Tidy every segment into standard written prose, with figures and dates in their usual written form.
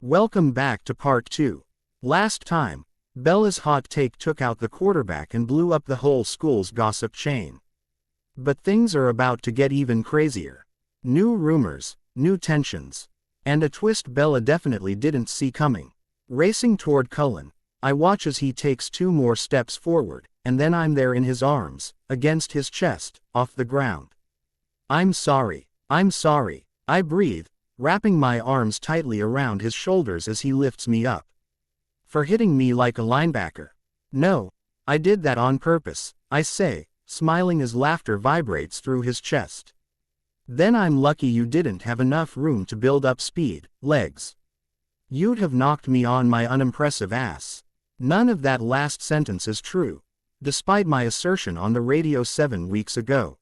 Welcome back to part 2. Last time, Bella's hot take took out the quarterback and blew up the whole school's gossip chain. But things are about to get even crazier. New rumors, new tensions, and a twist Bella definitely didn't see coming. Racing toward Cullen, I watch as he takes 2 more steps forward, and then I'm there in his arms, against his chest, off the ground. I'm sorry, I breathe, wrapping my arms tightly around his shoulders as he lifts me up. For hitting me like a linebacker. No, I did that on purpose, I say, smiling as laughter vibrates through his chest. Then I'm lucky you didn't have enough room to build up speed, legs. You'd have knocked me on my unimpressive ass. None of that last sentence is true, despite my assertion on the radio 7 weeks ago.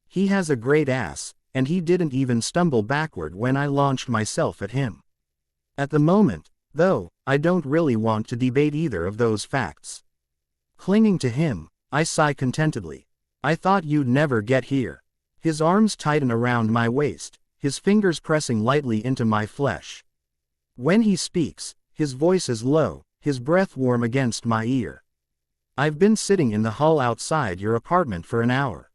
He has a great ass, and he didn't even stumble backward when I launched myself at him. At the moment, though, I don't really want to debate either of those facts. Clinging to him, I sigh contentedly. I thought you'd never get here. His arms tighten around my waist, his fingers pressing lightly into my flesh. When he speaks, his voice is low, his breath warm against my ear. I've been sitting in the hall outside your apartment for an hour.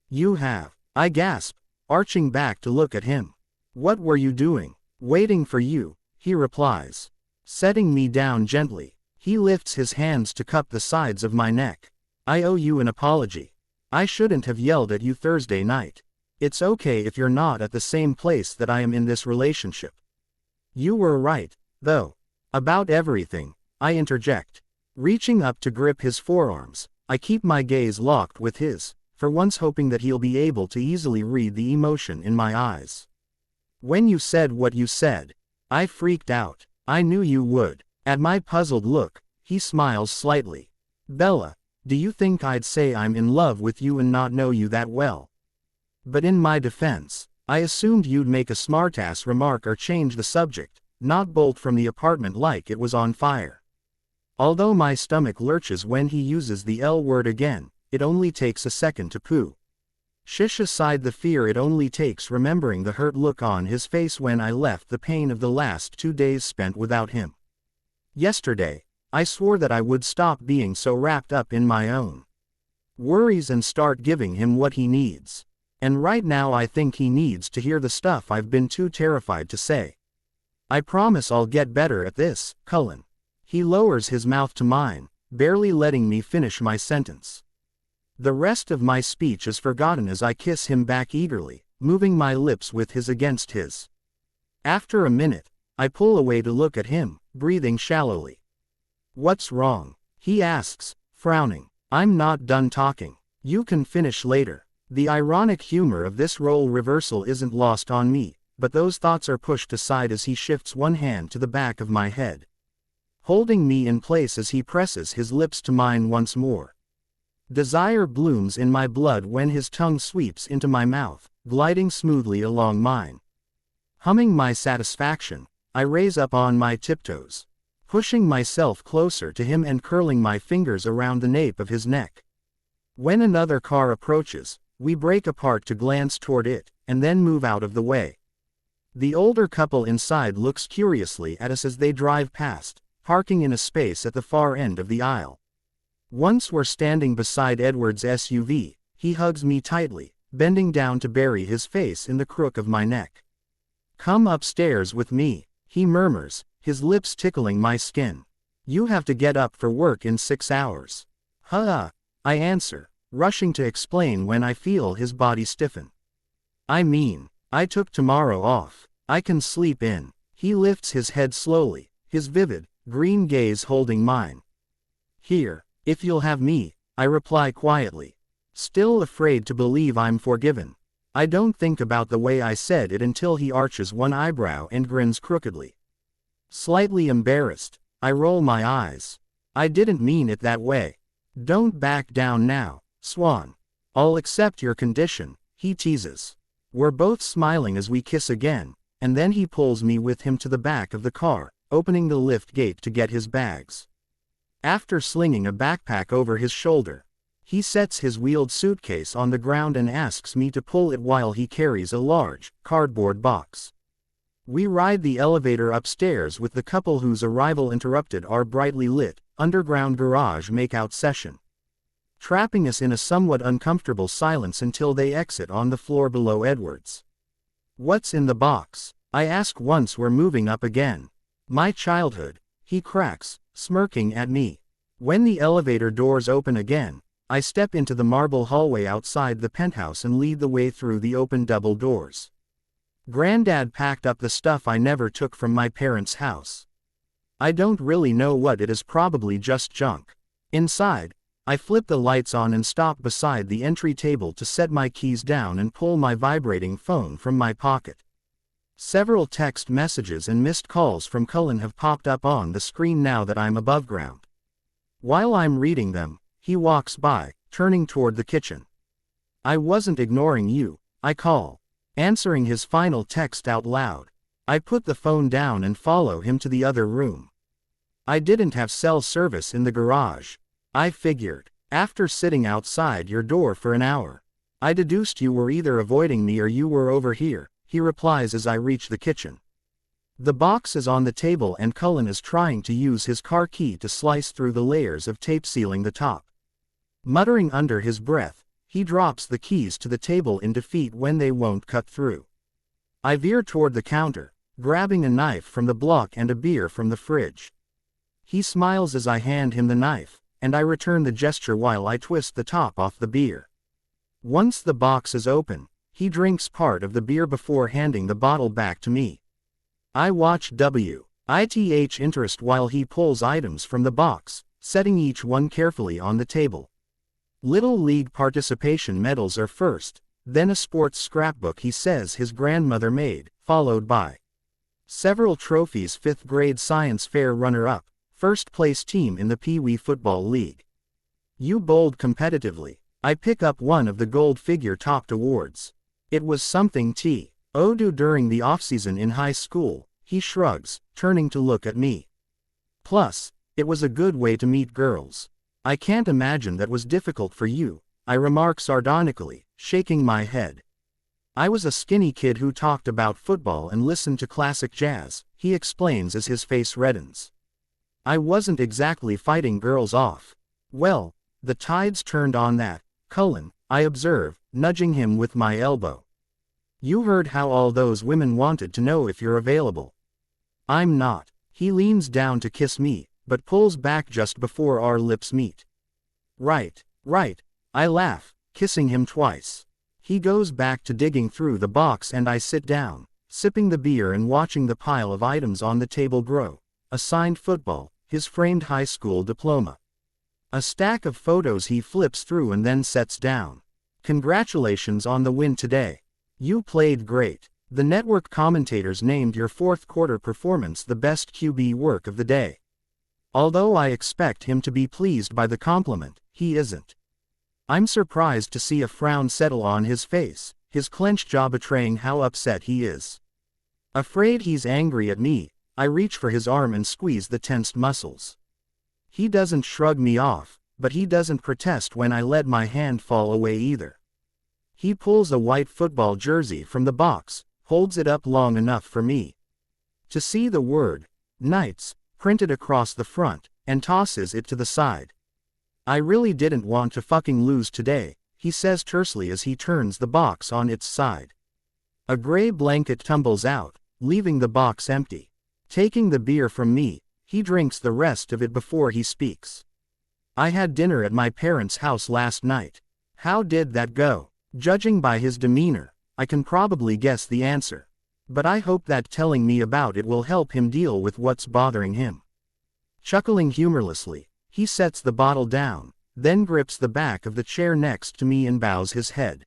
You have, I gasp, arching back to look at him. What were you doing? Waiting for you, he replies. Setting me down gently, he lifts his hands to cup the sides of my neck. I owe you an apology. I shouldn't have yelled at you Thursday night. It's okay if you're not at the same place that I am in this relationship. You were right, though. About everything, I interject. Reaching up to grip his forearms, I keep my gaze locked with his, for once hoping that he'll be able to easily read the emotion in my eyes. When you said what you said, I freaked out. I knew you would. At my puzzled look, he smiles slightly. Bella, do you think I'd say I'm in love with you and not know you that well? But in my defense, I assumed you'd make a smartass remark or change the subject, not bolt from the apartment like it was on fire. Although my stomach lurches when he uses the L word again, it only takes a second to poo. Shish aside the fear, it only takes remembering the hurt look on his face when I left, the pain of the last 2 days spent without him. Yesterday, I swore that I would stop being so wrapped up in my own worries and start giving him what he needs. And right now I think he needs to hear the stuff I've been too terrified to say. I promise I'll get better at this, Cullen. He lowers his mouth to mine, barely letting me finish my sentence. The rest of my speech is forgotten as I kiss him back eagerly, moving my lips with his against his. After a minute, I pull away to look at him, breathing shallowly. What's wrong? He asks, frowning. I'm not done talking. You can finish later. The ironic humor of this role reversal isn't lost on me, but those thoughts are pushed aside as he shifts one hand to the back of my head, holding me in place as he presses his lips to mine once more. Desire blooms in my blood when his tongue sweeps into my mouth, gliding smoothly along mine. Humming my satisfaction, I raise up on my tiptoes, pushing myself closer to him and curling my fingers around the nape of his neck. When another car approaches, we break apart to glance toward it, and then move out of the way. The older couple inside looks curiously at us as they drive past, parking in a space at the far end of the aisle. Once we're standing beside Edward's SUV, he hugs me tightly, bending down to bury his face in the crook of my neck. Come upstairs with me, he murmurs, his lips tickling my skin. You have to get up for work in 6 hours. I answer, rushing to explain when I feel his body stiffen. I mean, I took tomorrow off. I can sleep in. He lifts his head slowly, his vivid, green gaze holding mine. Here, if you'll have me, I reply quietly, still afraid to believe I'm forgiven. I don't think about the way I said it until he arches one eyebrow and grins crookedly. Slightly embarrassed, I roll my eyes. I didn't mean it that way. Don't back down now, Swan. I'll accept your condition, he teases. We're both smiling as we kiss again, and then he pulls me with him to the back of the car, opening the lift gate to get his bags. After slinging a backpack over his shoulder, he sets his wheeled suitcase on the ground and asks me to pull it while he carries a large, cardboard box. We ride the elevator upstairs with the couple whose arrival interrupted our brightly lit, underground garage makeout session, trapping us in a somewhat uncomfortable silence until they exit on the floor below Edward's. "What's in the box?" I ask once we're moving up again. "My childhood," he cracks, smirking at me. When the elevator doors open again, I step into the marble hallway outside the penthouse and lead the way through the open double doors. Granddad packed up the stuff I never took from my parents' house. I don't really know what it is, probably just junk. Inside, I flip the lights on and stop beside the entry table to set my keys down and pull my vibrating phone from my pocket. Several text messages and missed calls from Cullen have popped up on the screen now that I'm above ground. While I'm reading them, he walks by, turning toward the kitchen. "I wasn't ignoring you," I call, answering his final text out loud. I put the phone down and follow him to the other room. "I didn't have cell service in the garage. I figured, after sitting outside your door for an hour, I deduced you were either avoiding me or you were over here," he replies as I reach the kitchen. The box is on the table and Cullen is trying to use his car key to slice through the layers of tape sealing the top. Muttering under his breath, he drops the keys to the table in defeat when they won't cut through. I veer toward the counter, grabbing a knife from the block and a beer from the fridge. He smiles as I hand him the knife, and I return the gesture while I twist the top off the beer. Once the box is open, he drinks part of the beer before handing the bottle back to me. I watch with interest while he pulls items from the box, setting each one carefully on the table. Little League participation medals are first, then a sports scrapbook he says his grandmother made, followed by several trophies: 5th grade science fair runner-up, first place team in the Pee Wee Football League. You bowled competitively. I pick up one of the gold figure-topped awards. It was something to do during the off-season in high school, he shrugs, turning to look at me. Plus, it was a good way to meet girls. I can't imagine that was difficult for you, I remark sardonically, shaking my head. I was a skinny kid who talked about football and listened to classic jazz, he explains as his face reddens. I wasn't exactly fighting girls off. Well, the tide's turned on that, Cullen, I observe, nudging him with my elbow. You heard how all those women wanted to know if you're available. I'm not. He leans down to kiss me, but pulls back just before our lips meet. Right. I laugh, kissing him twice. He goes back to digging through the box and I sit down, sipping the beer and watching the pile of items on the table grow. A signed football, his framed high school diploma. A stack of photos he flips through and then sets down. Congratulations on the win today. You played great. The network commentators named your fourth quarter performance the best QB work of the day. Although I expect him to be pleased by the compliment, he isn't. I'm surprised to see a frown settle on his face, his clenched jaw betraying how upset he is. Afraid he's angry at me, I reach for his arm and squeeze the tensed muscles. He doesn't shrug me off, but he doesn't protest when I let my hand fall away either. He pulls a white football jersey from the box, holds it up long enough for me to see the word, Knights, printed across the front, and tosses it to the side. I really didn't want to fucking lose today, he says tersely as he turns the box on its side. A gray blanket tumbles out, leaving the box empty. Taking the beer from me, he drinks the rest of it before he speaks. I had dinner at my parents' house last night. How did that go? Judging by his demeanor, I can probably guess the answer. But I hope that telling me about it will help him deal with what's bothering him. Chuckling humorlessly, he sets the bottle down, then grips the back of the chair next to me and bows his head.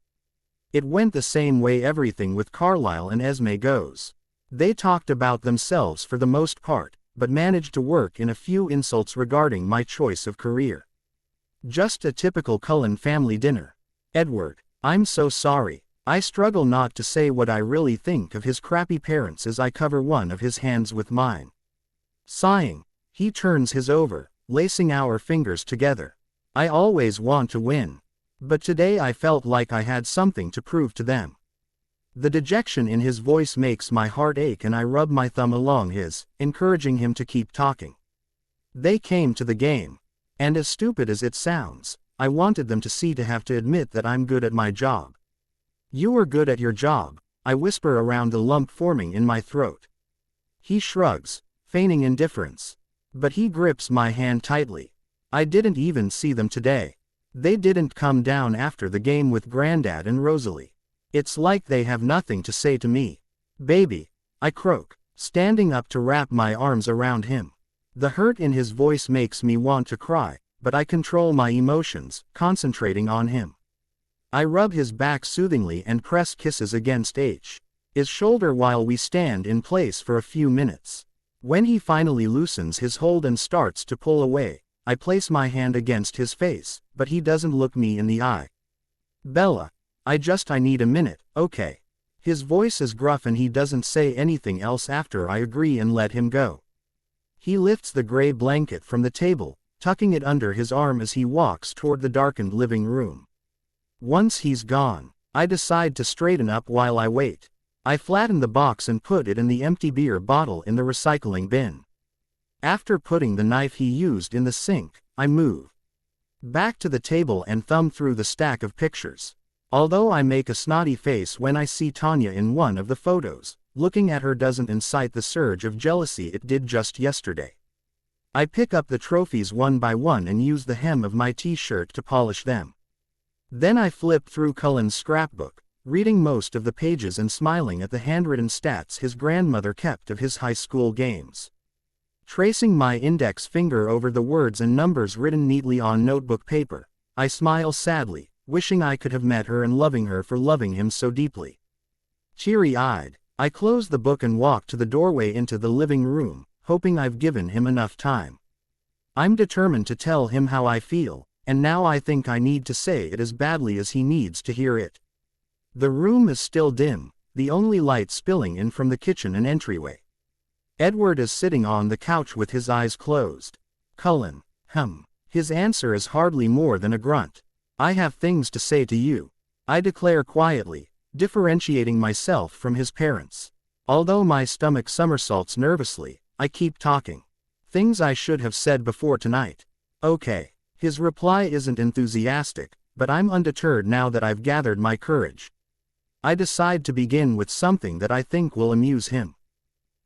It went the same way everything with Carlisle and Esme goes. They talked about themselves for the most part, but managed to work in a few insults regarding my choice of career. Just a typical Cullen family dinner. Edward, I'm so sorry. I struggle not to say what I really think of his crappy parents as I cover one of his hands with mine. Sighing, he turns his over, lacing our fingers together. I always want to win. But today I felt like I had something to prove to them. The dejection in his voice makes my heart ache, and I rub my thumb along his, encouraging him to keep talking. They came to the game. And as stupid as it sounds, I wanted them to see to have to admit that I'm good at my job. You are good at your job, I whisper around the lump forming in my throat. He shrugs, feigning indifference. But he grips my hand tightly. I didn't even see them today. They didn't come down after the game with Granddad and Rosalie. It's like they have nothing to say to me. Baby, I croak, standing up to wrap my arms around him. The hurt in his voice makes me want to cry, but I control my emotions, concentrating on him. I rub his back soothingly and press kisses against his shoulder while we stand in place for a few minutes. When he finally loosens his hold and starts to pull away, I place my hand against his face, but he doesn't look me in the eye. Bella, I need a minute, okay? His voice is gruff and he doesn't say anything else after I agree and let him go. He lifts the gray blanket from the table, tucking it under his arm as he walks toward the darkened living room. Once he's gone, I decide to straighten up while I wait. I flatten the box and put it in the empty beer bottle in the recycling bin. After putting the knife he used in the sink, I move back to the table and thumb through the stack of pictures. Although I make a snotty face when I see Tanya in one of the photos, looking at her doesn't incite the surge of jealousy it did just yesterday. I pick up the trophies one by one and use the hem of my t-shirt to polish them. Then I flip through Cullen's scrapbook, reading most of the pages and smiling at the handwritten stats his grandmother kept of his high school games. Tracing my index finger over the words and numbers written neatly on notebook paper, I smile sadly, wishing I could have met her and loving her for loving him so deeply. Teary-eyed, I close the book and walk to the doorway into the living room, hoping I've given him enough time. I'm determined to tell him how I feel, and now I think I need to say it as badly as he needs to hear it. The room is still dim, the only light spilling in from the kitchen and entryway. Edward is sitting on the couch with his eyes closed. Cullen, His answer is hardly more than a grunt. I have things to say to you, I declare quietly, differentiating myself from his parents. Although my stomach somersaults nervously, I keep talking. Things I should have said before tonight. Okay. His reply isn't enthusiastic, but I'm undeterred now that I've gathered my courage. I decide to begin with something that I think will amuse him.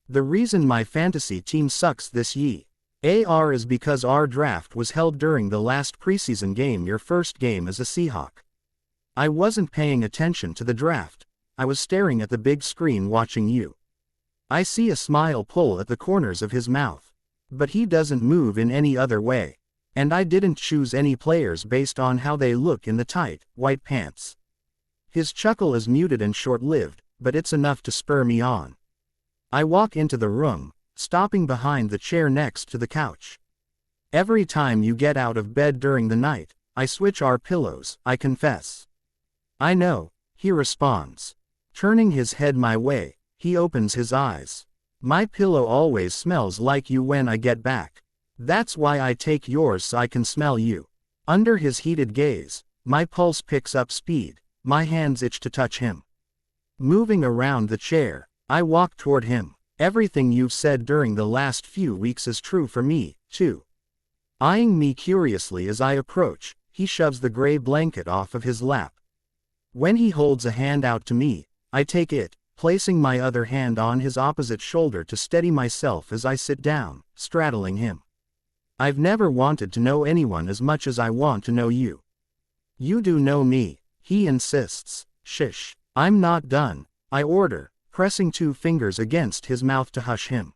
The reason my fantasy team sucks this year is because our draft was held during the last preseason game, your first game as a Seahawk. I wasn't paying attention to the draft, I was staring at the big screen watching you. I see a smile pull at the corners of his mouth. But he doesn't move in any other way. And I didn't choose any players based on how they look in the tight, white pants. His chuckle is muted and short-lived, but it's enough to spur me on. I walk into the room, stopping behind the chair next to the couch. Every time you get out of bed during the night, I switch our pillows, I confess. I know, he responds. Turning his head my way, he opens his eyes. My pillow always smells like you when I get back. That's why I take yours so I can smell you. Under his heated gaze, my pulse picks up speed, my hands itch to touch him. Moving around the chair, I walk toward him. Everything you've said during the last few weeks is true for me, too. Eyeing me curiously as I approach, he shoves the gray blanket off of his lap. When he holds a hand out to me, I take it, placing my other hand on his opposite shoulder to steady myself as I sit down, straddling him. I've never wanted to know anyone as much as I want to know you. You do know me, he insists. Shish, I'm not done, I order, pressing 2 fingers against his mouth to hush him.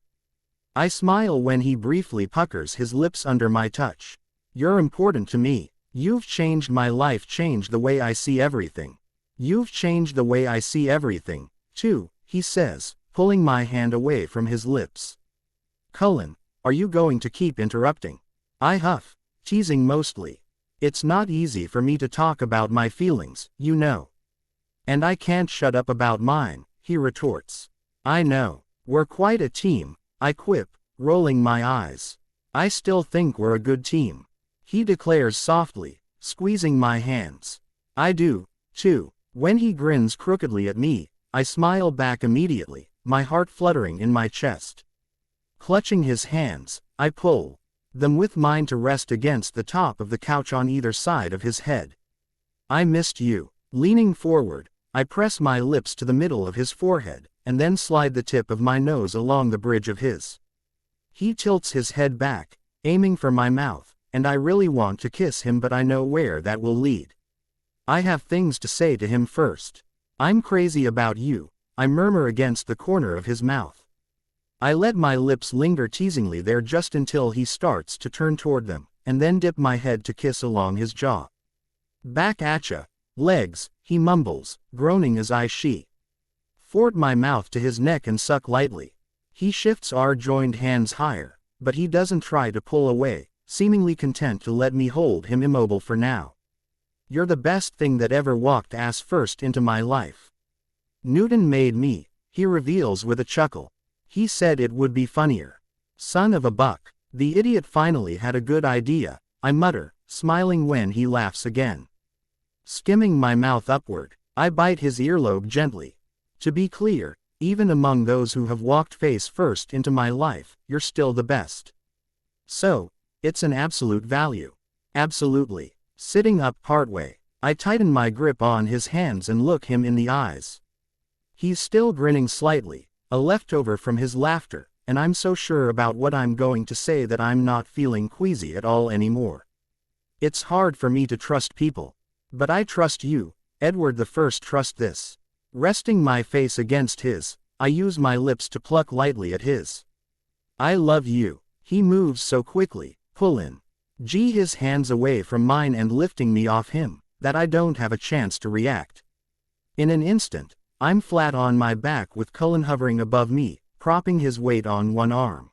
I smile when he briefly puckers his lips under my touch. You're important to me. You've changed my life, changed the way I see everything. You've changed the way I see everything, too, he says, pulling my hand away from his lips. Cullen, are you going to keep interrupting? I huff, teasing mostly. It's not easy for me to talk about my feelings, you know. And I can't shut up about mine, he retorts. I know. We're quite a team, I quip, rolling my eyes. I still think we're a good team. He declares softly, squeezing my hands. I do, too. When he grins crookedly at me, I smile back immediately, my heart fluttering in my chest. Clutching his hands, I pull them with mine to rest against the top of the couch on either side of his head. I missed you. Leaning forward, I press my lips to the middle of his forehead, and then slide the tip of my nose along the bridge of his. He tilts his head back, aiming for my mouth, and I really want to kiss him, but I know where that will lead. I have things to say to him first. I'm crazy about you, I murmur against the corner of his mouth. I let my lips linger teasingly there just until he starts to turn toward them, and then dip my head to kiss along his jaw. Back atcha, legs, he mumbles, groaning as I fort my mouth to his neck and suck lightly. He shifts our joined hands higher, but he doesn't try to pull away, seemingly content to let me hold him immobile for now. You're the best thing that ever walked ass first into my life. Newton made me, he reveals with a chuckle. He said it would be funnier. Son of a buck. The idiot finally had a good idea, I mutter, smiling when he laughs again. Skimming my mouth upward, I bite his earlobe gently. To be clear, even among those who have walked face first into my life, you're still the best. So, it's an absolute value. Absolutely. Sitting up partway, I tighten my grip on his hands and look him in the eyes. He's still grinning slightly, a leftover from his laughter, and I'm so sure about what I'm going to say that I'm not feeling queasy at all anymore. It's hard for me to trust people. But I trust you, Edward I. Trust this. Resting my face against his, I use my lips to pluck lightly at his. I love you. He moves so quickly, pulling his hands away from mine and lifting me off him, that I don't have a chance to react. In an instant, I'm flat on my back with Cullen hovering above me, propping his weight on one arm.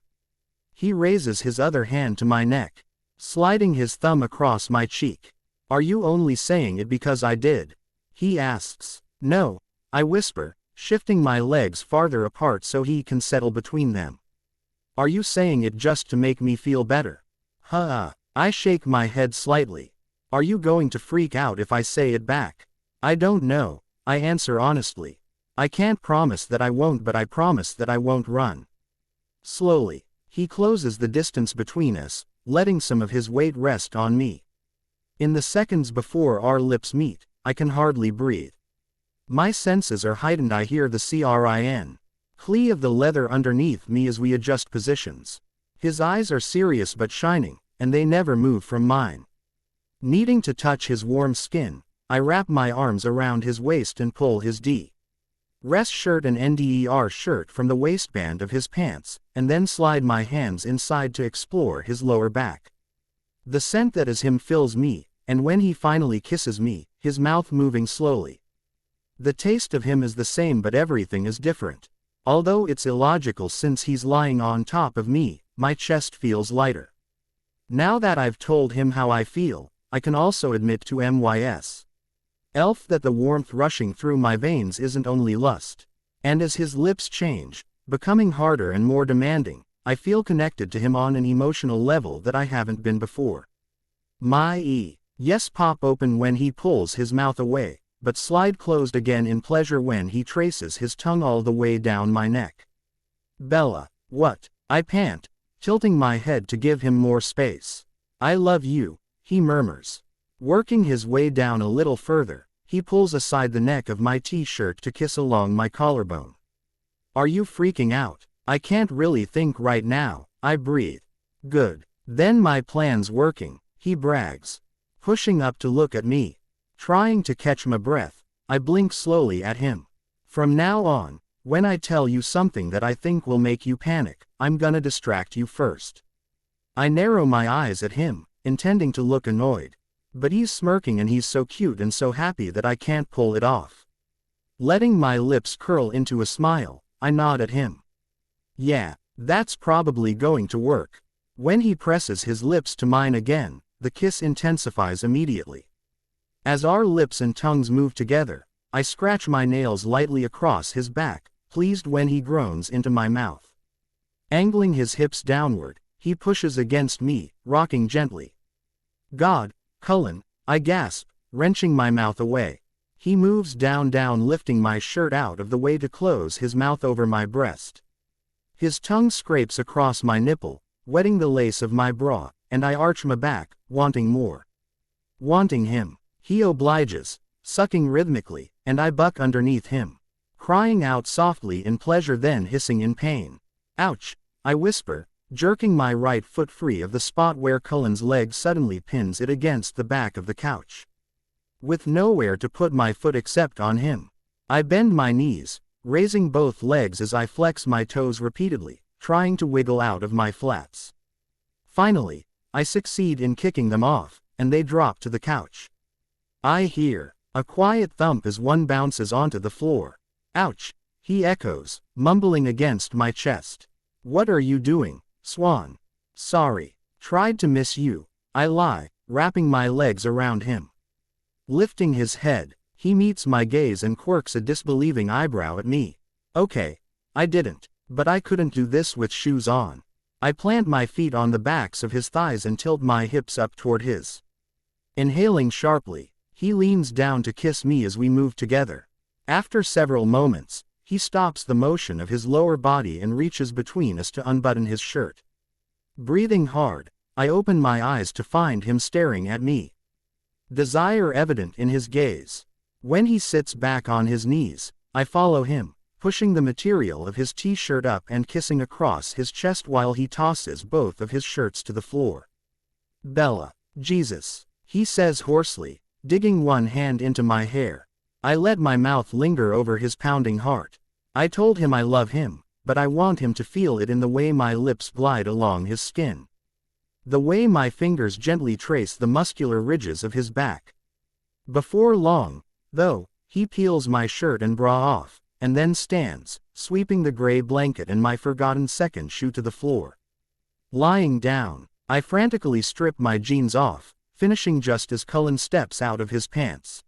He raises his other hand to my neck, sliding his thumb across my cheek. Are you only saying it because I did? He asks. No, I whisper, shifting my legs farther apart so he can settle between them. Are you saying it just to make me feel better? I shake my head slightly. Are you going to freak out if I say it back? I don't know, I answer honestly. I can't promise that I won't, but I promise that I won't run. Slowly, he closes the distance between us, letting some of his weight rest on me. In the seconds before our lips meet, I can hardly breathe. My senses are heightened. I hear the clee of the leather underneath me as we adjust positions. His eyes are serious but shining, and they never move from mine. Needing to touch his warm skin, I wrap my arms around his waist and pull his dress shirt and NDER shirt from the waistband of his pants, and then slide my hands inside to explore his lower back. The scent that is him fills me, and when he finally kisses me, his mouth moving slowly. The taste of him is the same, but everything is different. Although it's illogical since he's lying on top of me, my chest feels lighter. Now that I've told him how I feel, I can also admit to myself that the warmth rushing through my veins isn't only lust. And as his lips change, becoming harder and more demanding, I feel connected to him on an emotional level that I haven't been before. My yes pop open when he pulls his mouth away, but slide closed again in pleasure when he traces his tongue all the way down my neck. Bella, what? I pant, tilting my head to give him more space. I love you, he murmurs. Working his way down a little further, he pulls aside the neck of my t-shirt to kiss along my collarbone. Are you freaking out? I can't really think right now, I breathe. Good. Then my plan's working, he brags. Pushing up to look at me. Trying to catch my breath, I blink slowly at him. From now on, when I tell you something that I think will make you panic, I'm gonna distract you first. I narrow my eyes at him, intending to look annoyed. But he's smirking and he's so cute and so happy that I can't pull it off. Letting my lips curl into a smile, I nod at him. Yeah, that's probably going to work. When he presses his lips to mine again, the kiss intensifies immediately. As our lips and tongues move together, I scratch my nails lightly across his back, pleased when he groans into my mouth. Angling his hips downward, he pushes against me, rocking gently. God, Cullen, I gasp, wrenching my mouth away. He moves down lifting my shirt out of the way to close his mouth over my breast. His tongue scrapes across my nipple, wetting the lace of my bra, and I arch my back, wanting more. Wanting him. He obliges, sucking rhythmically, and I buck underneath him, crying out softly in pleasure then hissing in pain. Ouch, I whisper, jerking my right foot free of the spot where Cullen's leg suddenly pins it against the back of the couch. With nowhere to put my foot except on him, I bend my knees, raising both legs as I flex my toes repeatedly, trying to wiggle out of my flats. Finally, I succeed in kicking them off, and they drop to the couch. I hear a quiet thump as one bounces onto the floor. Ouch, he echoes, mumbling against my chest. What are you doing, Swan? Sorry. Tried to miss you, I lie, wrapping my legs around him. Lifting his head, he meets my gaze and quirks a disbelieving eyebrow at me. Okay, I didn't, but I couldn't do this with shoes on. I plant my feet on the backs of his thighs and tilt my hips up toward his. Inhaling sharply, he leans down to kiss me as we move together. After several moments, he stops the motion of his lower body and reaches between us to unbutton his shirt. Breathing hard, I open my eyes to find him staring at me. Desire evident in his gaze. When he sits back on his knees, I follow him, pushing the material of his t-shirt up and kissing across his chest while he tosses both of his shirts to the floor. Bella, Jesus, he says hoarsely, digging one hand into my hair. I let my mouth linger over his pounding heart. I told him I love him, but I want him to feel it in the way my lips glide along his skin. The way my fingers gently trace the muscular ridges of his back. Before long, though, he peels my shirt and bra off, and then stands, sweeping the gray blanket and my forgotten second shoe to the floor. Lying down, I frantically strip my jeans off, finishing just as Cullen steps out of his pants.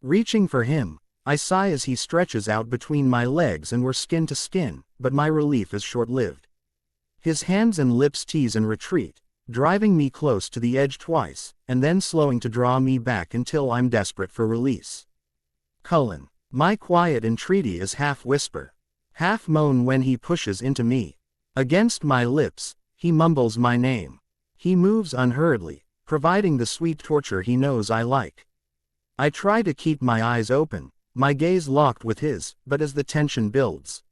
Reaching for him, I sigh as he stretches out between my legs and we're skin to skin, but my relief is short-lived. His hands and lips tease and retreat, driving me close to the edge twice, and then slowing to draw me back until I'm desperate for release. Cullen, my quiet entreaty is half whisper, half moan when he pushes into me. Against my lips, he mumbles my name. He moves unhurriedly, providing the sweet torture he knows I like. I try to keep my eyes open, my gaze locked with his, but as the tension builds,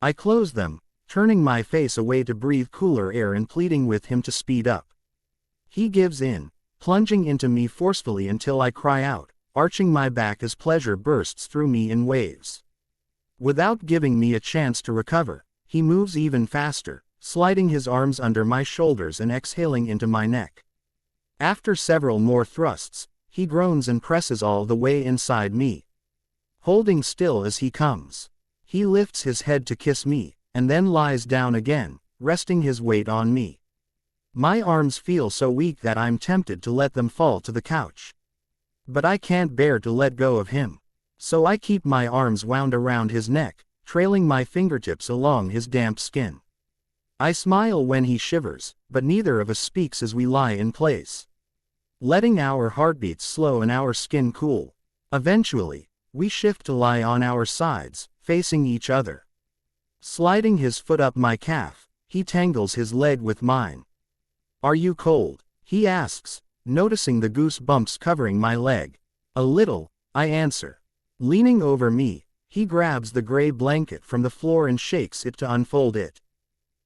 I close them, turning my face away to breathe cooler air and pleading with him to speed up. He gives in, plunging into me forcefully until I cry out, arching my back as pleasure bursts through me in waves. Without giving me a chance to recover, he moves even faster, sliding his arms under my shoulders and exhaling into my neck. After several more thrusts, he groans and presses all the way inside me. Holding still as he comes, he lifts his head to kiss me, and then lies down again, resting his weight on me. My arms feel so weak that I'm tempted to let them fall to the couch. But I can't bear to let go of him. So I keep my arms wound around his neck, trailing my fingertips along his damp skin. I smile when he shivers, but neither of us speaks as we lie in place, letting our heartbeats slow and our skin cool. Eventually, we shift to lie on our sides, facing each other. Sliding his foot up my calf, he tangles his leg with mine. Are you cold? He asks, noticing the goosebumps covering my leg. A little, I answer. Leaning over me, he grabs the gray blanket from the floor and shakes it to unfold it.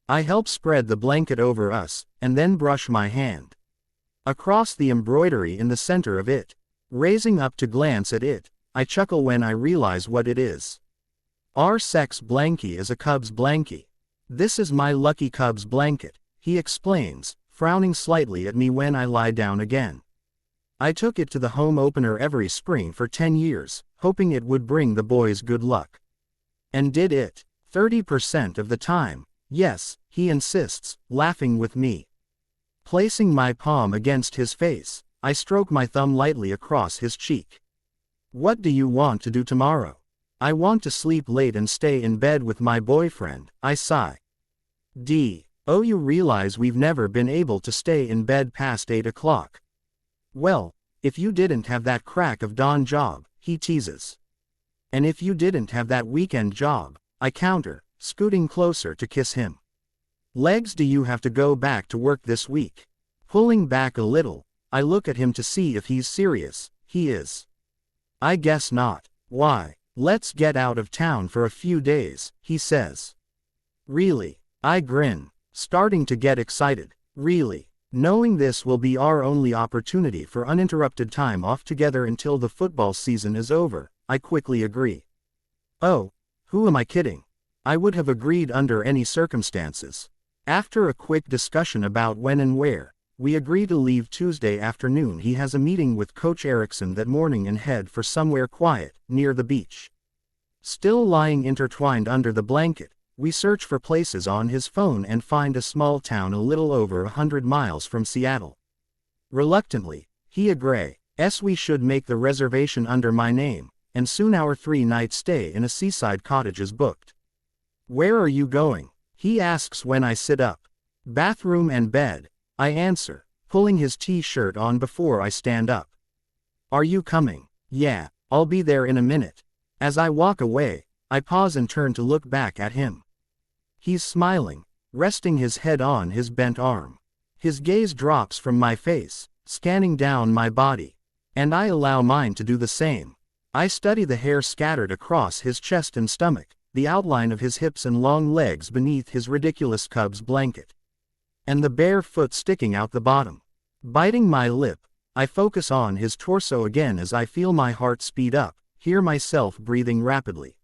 I help spread the blanket over us, and then brush my hand across the embroidery in the center of it. Raising up to glance at it, I chuckle when I realize what it is. Our sex blankie is a Cubs blankie. This is my lucky Cubs blanket, he explains, frowning slightly at me when I lie down again. I took it to the home opener every spring for 10 years, hoping it would bring the boys good luck. And did it? 30% of the time, yes, he insists, laughing with me. Placing my palm against his face, I stroke my thumb lightly across his cheek. What do you want to do tomorrow? I want to sleep late and stay in bed with my boyfriend, I sigh. Oh, you realize we've never been able to stay in bed past 8 o'clock. Well, if you didn't have that crack of dawn job, he teases. And if you didn't have that weekend job, I counter, scooting closer to kiss him. Legs, do you have to go back to work this week? Pulling back a little, I look at him to see if he's serious. He is. I guess not. Why? Let's get out of town for a few days, he says. Really? I grin, starting to get excited. Really? Knowing this will be our only opportunity for uninterrupted time off together until the football season is over, I quickly agree. Oh, who am I kidding? I would have agreed under any circumstances. After a quick discussion about when and where, we agree to leave Tuesday afternoon. He has a meeting with Coach Erickson that morning and head for somewhere quiet, near the beach. Still lying intertwined under the blanket, we search for places on his phone and find a small town a little over 100 miles from Seattle. Reluctantly, he agrees we should make the reservation under my name, and soon our 3-night stay in a seaside cottage is booked. Where are you going? He asks when I sit up. Bathroom and bed, I answer, pulling his t-shirt on before I stand up. Are you coming? Yeah, I'll be there in a minute. As I walk away, I pause and turn to look back at him. He's smiling, resting his head on his bent arm. His gaze drops from my face, scanning down my body, and I allow mine to do the same. I study the hair scattered across his chest and stomach, the outline of his hips and long legs beneath his ridiculous Cubs blanket, and the bare foot sticking out the bottom. Biting my lip, I focus on his torso again as I feel my heart speed up, hear myself breathing rapidly.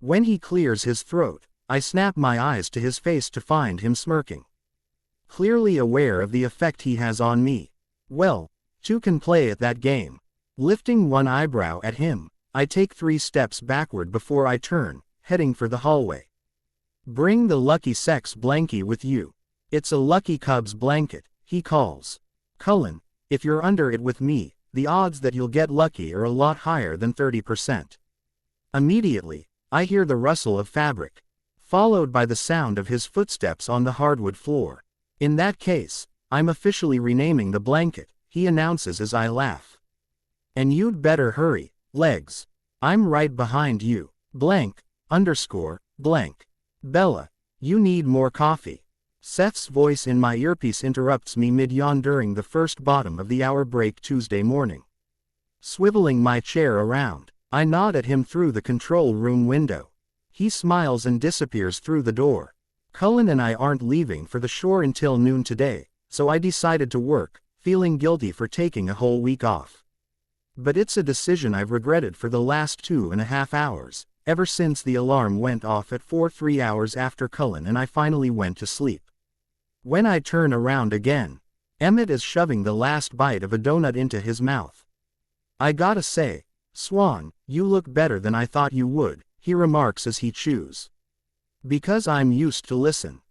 When he clears his throat, I snap my eyes to his face to find him smirking. Clearly aware of the effect he has on me. Well, two can play at that game. Lifting one eyebrow at him, I take 3 steps backward before I turn, heading for the hallway. Bring the lucky sex blankie with you. It's a lucky Cubs blanket, he calls. Cullen, if you're under it with me, the odds that you'll get lucky are a lot higher than 30%. Immediately, I hear the rustle of fabric, followed by the sound of his footsteps on the hardwood floor. In that case, I'm officially renaming the blanket, he announces as I laugh. And you'd better hurry, Legs. I'm right behind you. Blank, blank. Bella, you need more coffee. Seth's voice in my earpiece interrupts me mid-yawn during the first bottom of the hour break Tuesday morning. Swiveling my chair around, I nod at him through the control room window. He smiles and disappears through the door. Cullen and I aren't leaving for the shore until noon today, so I decided to work, feeling guilty for taking a whole week off. But it's a decision I've regretted for the last 2.5 hours, ever since the alarm went off at 3 hours after Cullen and I finally went to sleep. When I turn around again, Emmett is shoving the last bite of a donut into his mouth. I gotta say, Swan, you look better than I thought you would, he remarks as he chews. Because I'm used to listening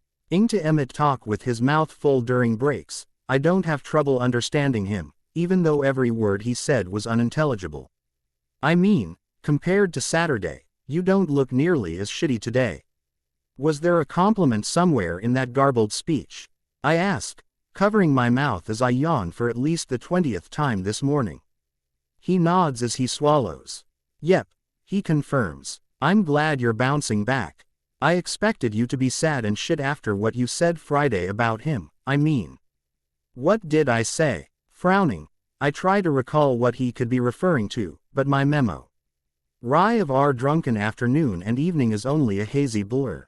to Emmett talk with his mouth full during breaks, I don't have trouble understanding him, even though every word he said was unintelligible. I mean, compared to Saturday, you don't look nearly as shitty today. Was there a compliment somewhere in that garbled speech? I ask, covering my mouth as I yawn for at least the 20th time this morning. He nods as he swallows. Yep, he confirms. I'm glad you're bouncing back. I expected you to be sad and shit after what you said Friday about him, I mean. What did I say? Frowning, I try to recall what he could be referring to, but my memo. Rye of our drunken afternoon and evening is only a hazy blur.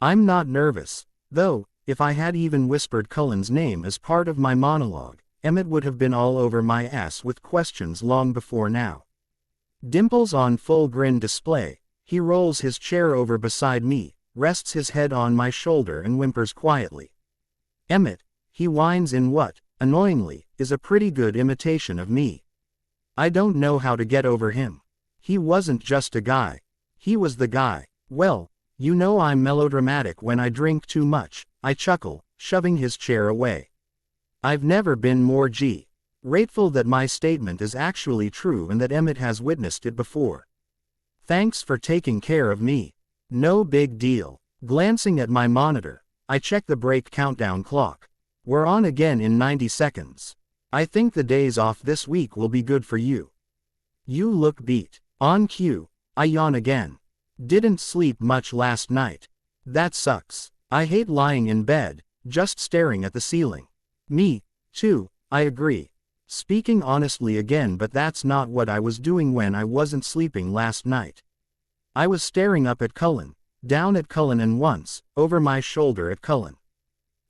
I'm not nervous, though, if I had even whispered Cullen's name as part of my monologue, Emmett would have been all over my ass with questions long before now. Dimples on full grin display, he rolls his chair over beside me, rests his head on my shoulder and whimpers quietly. Emmett, he whines in what, annoyingly, is a pretty good imitation of me. I don't know how to get over him. He wasn't just a guy. He was the guy. Well, you know I'm melodramatic when I drink too much, I chuckle, shoving his chair away. I've never been more grateful that my statement is actually true and that Emmett has witnessed it before. Thanks for taking care of me. No big deal. Glancing at my monitor, I check the break countdown clock. We're on again in 90 seconds. I think the days off this week will be good for you. You look beat. On cue, I yawn again. Didn't sleep much last night. That sucks. I hate lying in bed, just staring at the ceiling. Me, too, I agree. Speaking honestly again, but that's not what I was doing when I wasn't sleeping last night. I was staring up at Cullen, down at Cullen, and once, over my shoulder at Cullen.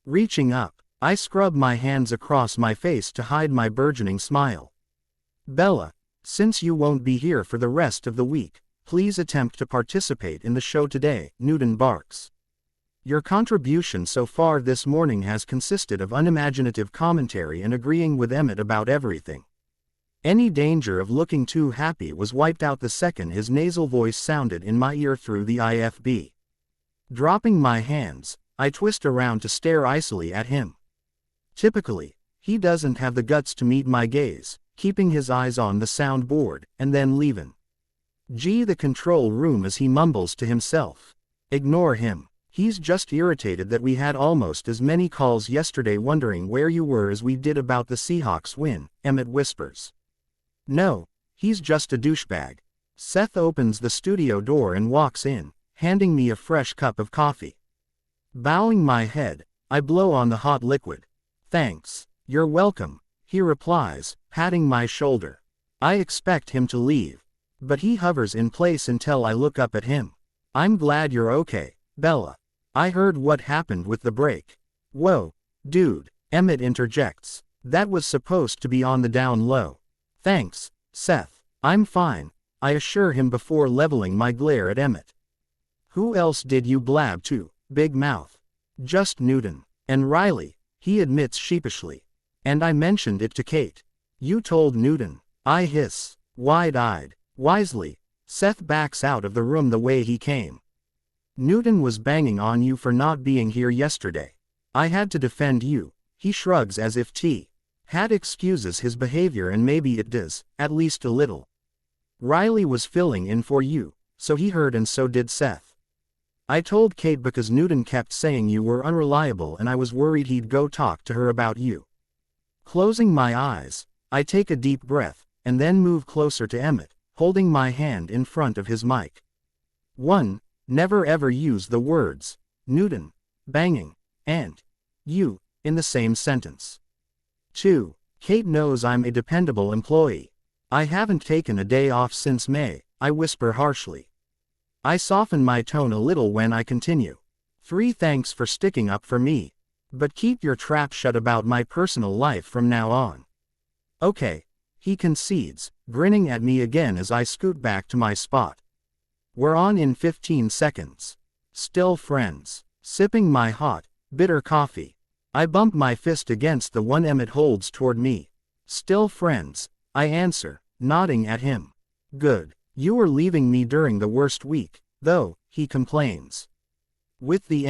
Reaching up, I scrubbed my hands across my face to hide my burgeoning smile. Bella, since you won't be here for the rest of the week, please attempt to participate in the show today, Newton barks. Your contribution so far this morning has consisted of unimaginative commentary and agreeing with Emmett about everything. Any danger of looking too happy was wiped out the second his nasal voice sounded in my ear through the IFB. Dropping my hands, I twist around to stare icily at him. Typically, he doesn't have the guts to meet my gaze, keeping his eyes on the soundboard, and then leaving. Gee, the control room, as he mumbles to himself. Ignore him. He's just irritated that we had almost as many calls yesterday wondering where you were as we did about the Seahawks win, Emmett whispers. No, he's just a douchebag. Seth opens the studio door and walks in, handing me a fresh cup of coffee. Bowing my head, I blow on the hot liquid. Thanks. You're welcome, he replies, patting my shoulder. I expect him to leave, but he hovers in place until I look up at him. I'm glad you're okay, Bella. I heard what happened with the break. Whoa, dude, Emmett interjects. That was supposed to be on the down low. Thanks, Seth. I'm fine, I assure him before leveling my glare at Emmett. Who else did you blab to, big mouth? Just Newton. And Riley, he admits sheepishly. And I mentioned it to Kate. You told Newton. I hiss, wide-eyed. Wisely, Seth backs out of the room the way he came. Newton was banging on you for not being here yesterday. I had to defend you. He shrugs as if T. Had excuses his behavior, and maybe it does, at least a little. Riley was filling in for you, so he heard, and so did Seth. I told Kate because Newton kept saying you were unreliable and I was worried he'd go talk to her about you. Closing my eyes, I take a deep breath, and then move closer to Emmett, holding my hand in front of his mic. 1. Never ever use the words Newton, banging, and you in the same sentence. 2. Kate knows I'm a dependable employee. I haven't taken a day off since May, I whisper harshly. I soften my tone a little when I continue. 3. Thanks for sticking up for me. But keep your trap shut about my personal life from now on. Okay, he concedes, grinning at me again as I scoot back to my spot. We're on in 15 seconds. Still friends. Sipping my hot, bitter coffee. I bump my fist against the one Emmett holds toward me. Still friends, I answer, nodding at him. Good. You were leaving me during the worst week, though, he complains. With the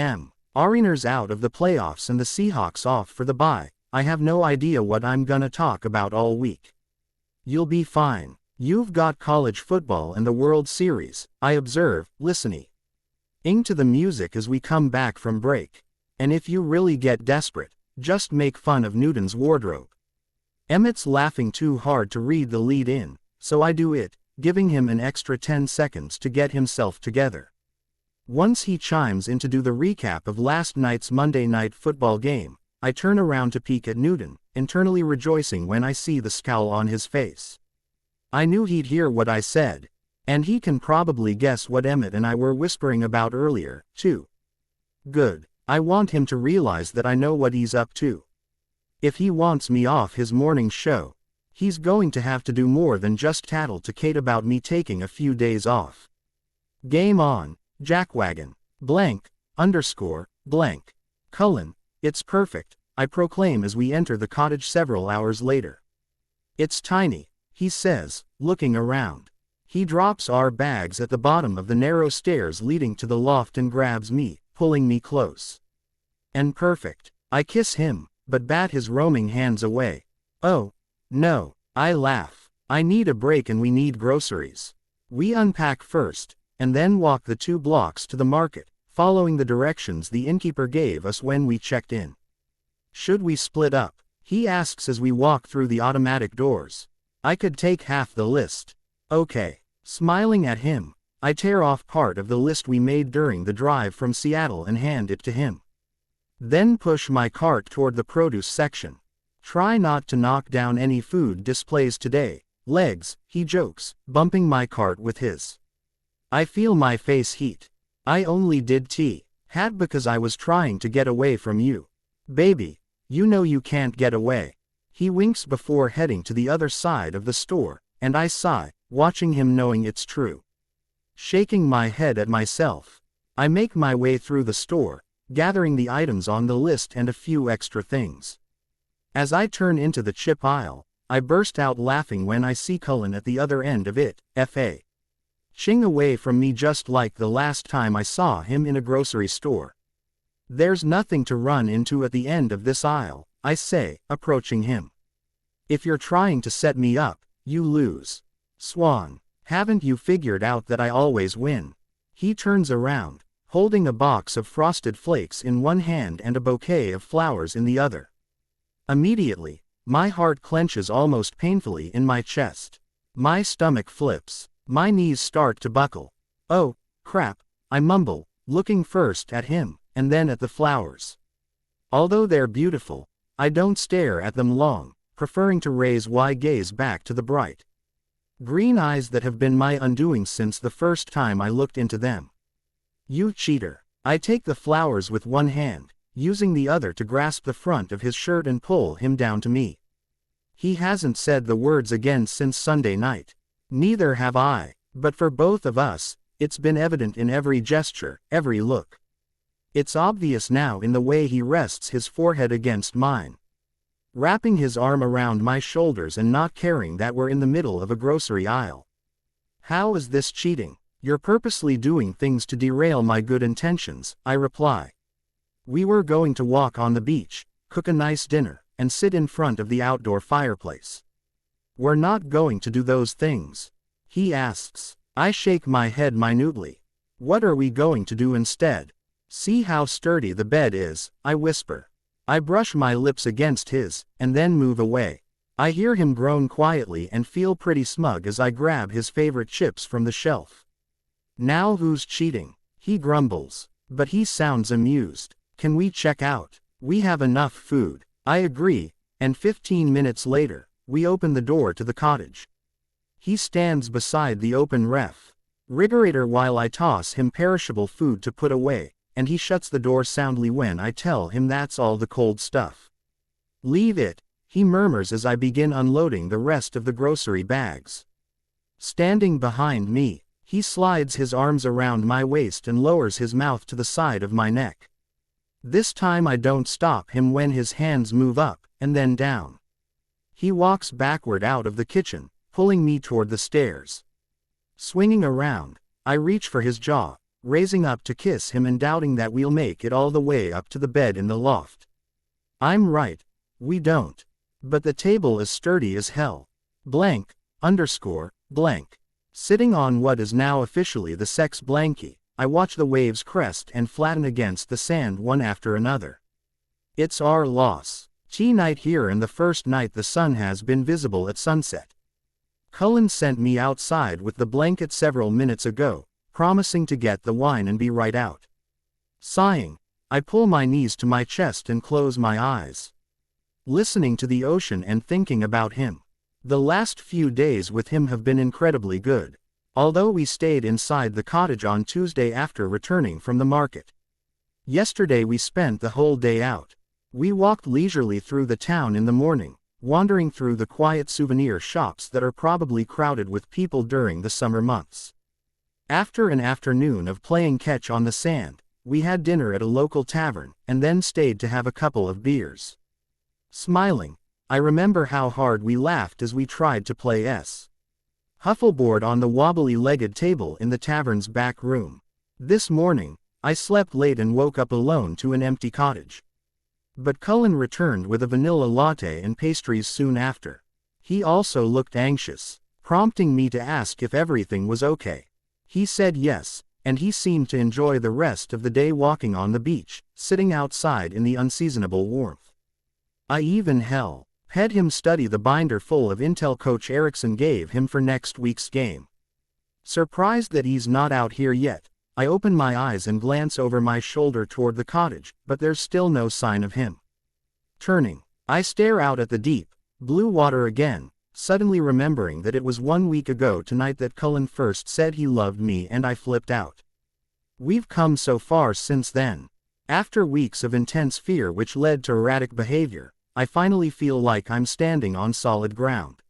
Mariners out of the playoffs and the Seahawks off for the bye, I have no idea what I'm gonna talk about all week. You'll be fine. You've got college football and the World Series, I observe, listening to the music as we come back from break. And if you really get desperate, just make fun of Newton's wardrobe. Emmett's laughing too hard to read the lead in, so I do it, giving him an extra 10 seconds to get himself together. Once he chimes in to do the recap of last night's Monday Night Football game, I turn around to peek at Newton, internally rejoicing when I see the scowl on his face. I knew he'd hear what I said, and he can probably guess what Emmett and I were whispering about earlier, too. Good. I want him to realize that I know what he's up to. If he wants me off his morning show, he's going to have to do more than just tattle to Kate about me taking a few days off. Game on, jackwagon, blank, underscore, blank. Cullen, it's perfect, I proclaim as we enter the cottage several hours later. It's tiny, he says, looking around. He drops our bags at the bottom of the narrow stairs leading to the loft and grabs me, pulling me close. And perfect. I kiss him, but bat his roaming hands away. Oh, no, I laugh. I need a break and we need groceries. We unpack first, and then walk the 2 blocks to the market, following the directions the innkeeper gave us when we checked in. Should we split up? He asks as we walk through the automatic doors. I could take half the list. Okay. Smiling at him, I tear off part of the list we made during the drive from Seattle and hand it to him. Then push my cart toward the produce section. Try not to knock down any food displays today. Legs, he jokes, bumping my cart with his. I feel my face heat. I only did had because I was trying to get away from you. Baby, you know you can't get away. He winks before heading to the other side of the store, and I sigh, watching him knowing it's true. Shaking my head at myself, I make my way through the store, gathering the items on the list and a few extra things. As I turn into the chip aisle, I burst out laughing when I see Cullen at the other end of it, ching away from me just like the last time I saw him in a grocery store. There's nothing to run into at the end of this aisle, I say, approaching him. If you're trying to set me up, you lose. Swan, haven't you figured out that I always win? He turns around, holding a box of Frosted Flakes in one hand and a bouquet of flowers in the other. Immediately, my heart clenches almost painfully in my chest. My stomach flips. My knees start to buckle. Oh, crap, I mumble, looking first at him, and then at the flowers. Although they're beautiful, I don't stare at them long, preferring to raise wide gaze back to the bright green eyes that have been my undoing since the first time I looked into them. You cheater. I take the flowers with one hand, using the other to grasp the front of his shirt and pull him down to me. He hasn't said the words again since Sunday night. Neither have I, but for both of us, it's been evident in every gesture, every look. It's obvious now in the way he rests his forehead against mine, wrapping his arm around my shoulders and not caring that we're in the middle of a grocery aisle. How is this cheating? You're purposely doing things to derail my good intentions, I reply. We were going to walk on the beach, cook a nice dinner, and sit in front of the outdoor fireplace. We're not going to do those things. He asks. I shake my head minutely. What are we going to do instead? See how sturdy the bed is, I whisper. I brush my lips against his, and then move away. I hear him groan quietly and feel pretty smug as I grab his favorite chips from the shelf. Now who's cheating? He grumbles. But he sounds amused. Can we check out? We have enough food. I agree, and 15 minutes later, we open the door to the cottage. He stands beside the open refrigerator while I toss him perishable food to put away, and he shuts the door soundly when I tell him that's all the cold stuff. Leave it, he murmurs as I begin unloading the rest of the grocery bags. Standing behind me, he slides his arms around my waist and lowers his mouth to the side of my neck. This time I don't stop him when his hands move up, and then down. He walks backward out of the kitchen, pulling me toward the stairs. Swinging around, I reach for his jaw, raising up to kiss him and doubting that we'll make it all the way up to the bed in the loft. I'm right, we don't. But the table is sturdy as hell. Blank. Sitting on what is now officially the sex blankie, I watch the waves crest and flatten against the sand one after another. It's our loss. Tea night here and the first night the sun has been visible at sunset. Cullen sent me outside with the blanket several minutes ago, promising to get the wine and be right out. Sighing, I pull my knees to my chest and close my eyes. Listening to the ocean and thinking about him. The last few days with him have been incredibly good, although we stayed inside the cottage on Tuesday after returning from the market. Yesterday we spent the whole day out. We walked leisurely through the town in the morning, wandering through the quiet souvenir shops that are probably crowded with people during the summer months. After an afternoon of playing catch on the sand, we had dinner at a local tavern, and then stayed to have a couple of beers. Smiling, I remember how hard we laughed as we tried to play huffleboard on the wobbly-legged table in the tavern's back room. This morning, I slept late and woke up alone to an empty cottage. But Cullen returned with a vanilla latte and pastries soon after. He also looked anxious, prompting me to ask if everything was okay. He said yes, and he seemed to enjoy the rest of the day walking on the beach, sitting outside in the unseasonable warmth. Had him study the binder full of intel Coach Erickson gave him for next week's game. Surprised that he's not out here yet, I open my eyes and glance over my shoulder toward the cottage, but there's still no sign of him. Turning, I stare out at the deep, blue water again, suddenly remembering that it was 1 week ago tonight that Cullen first said he loved me and I flipped out. We've come so far since then. After weeks of intense fear which led to erratic behavior, I finally feel like I'm standing on solid ground.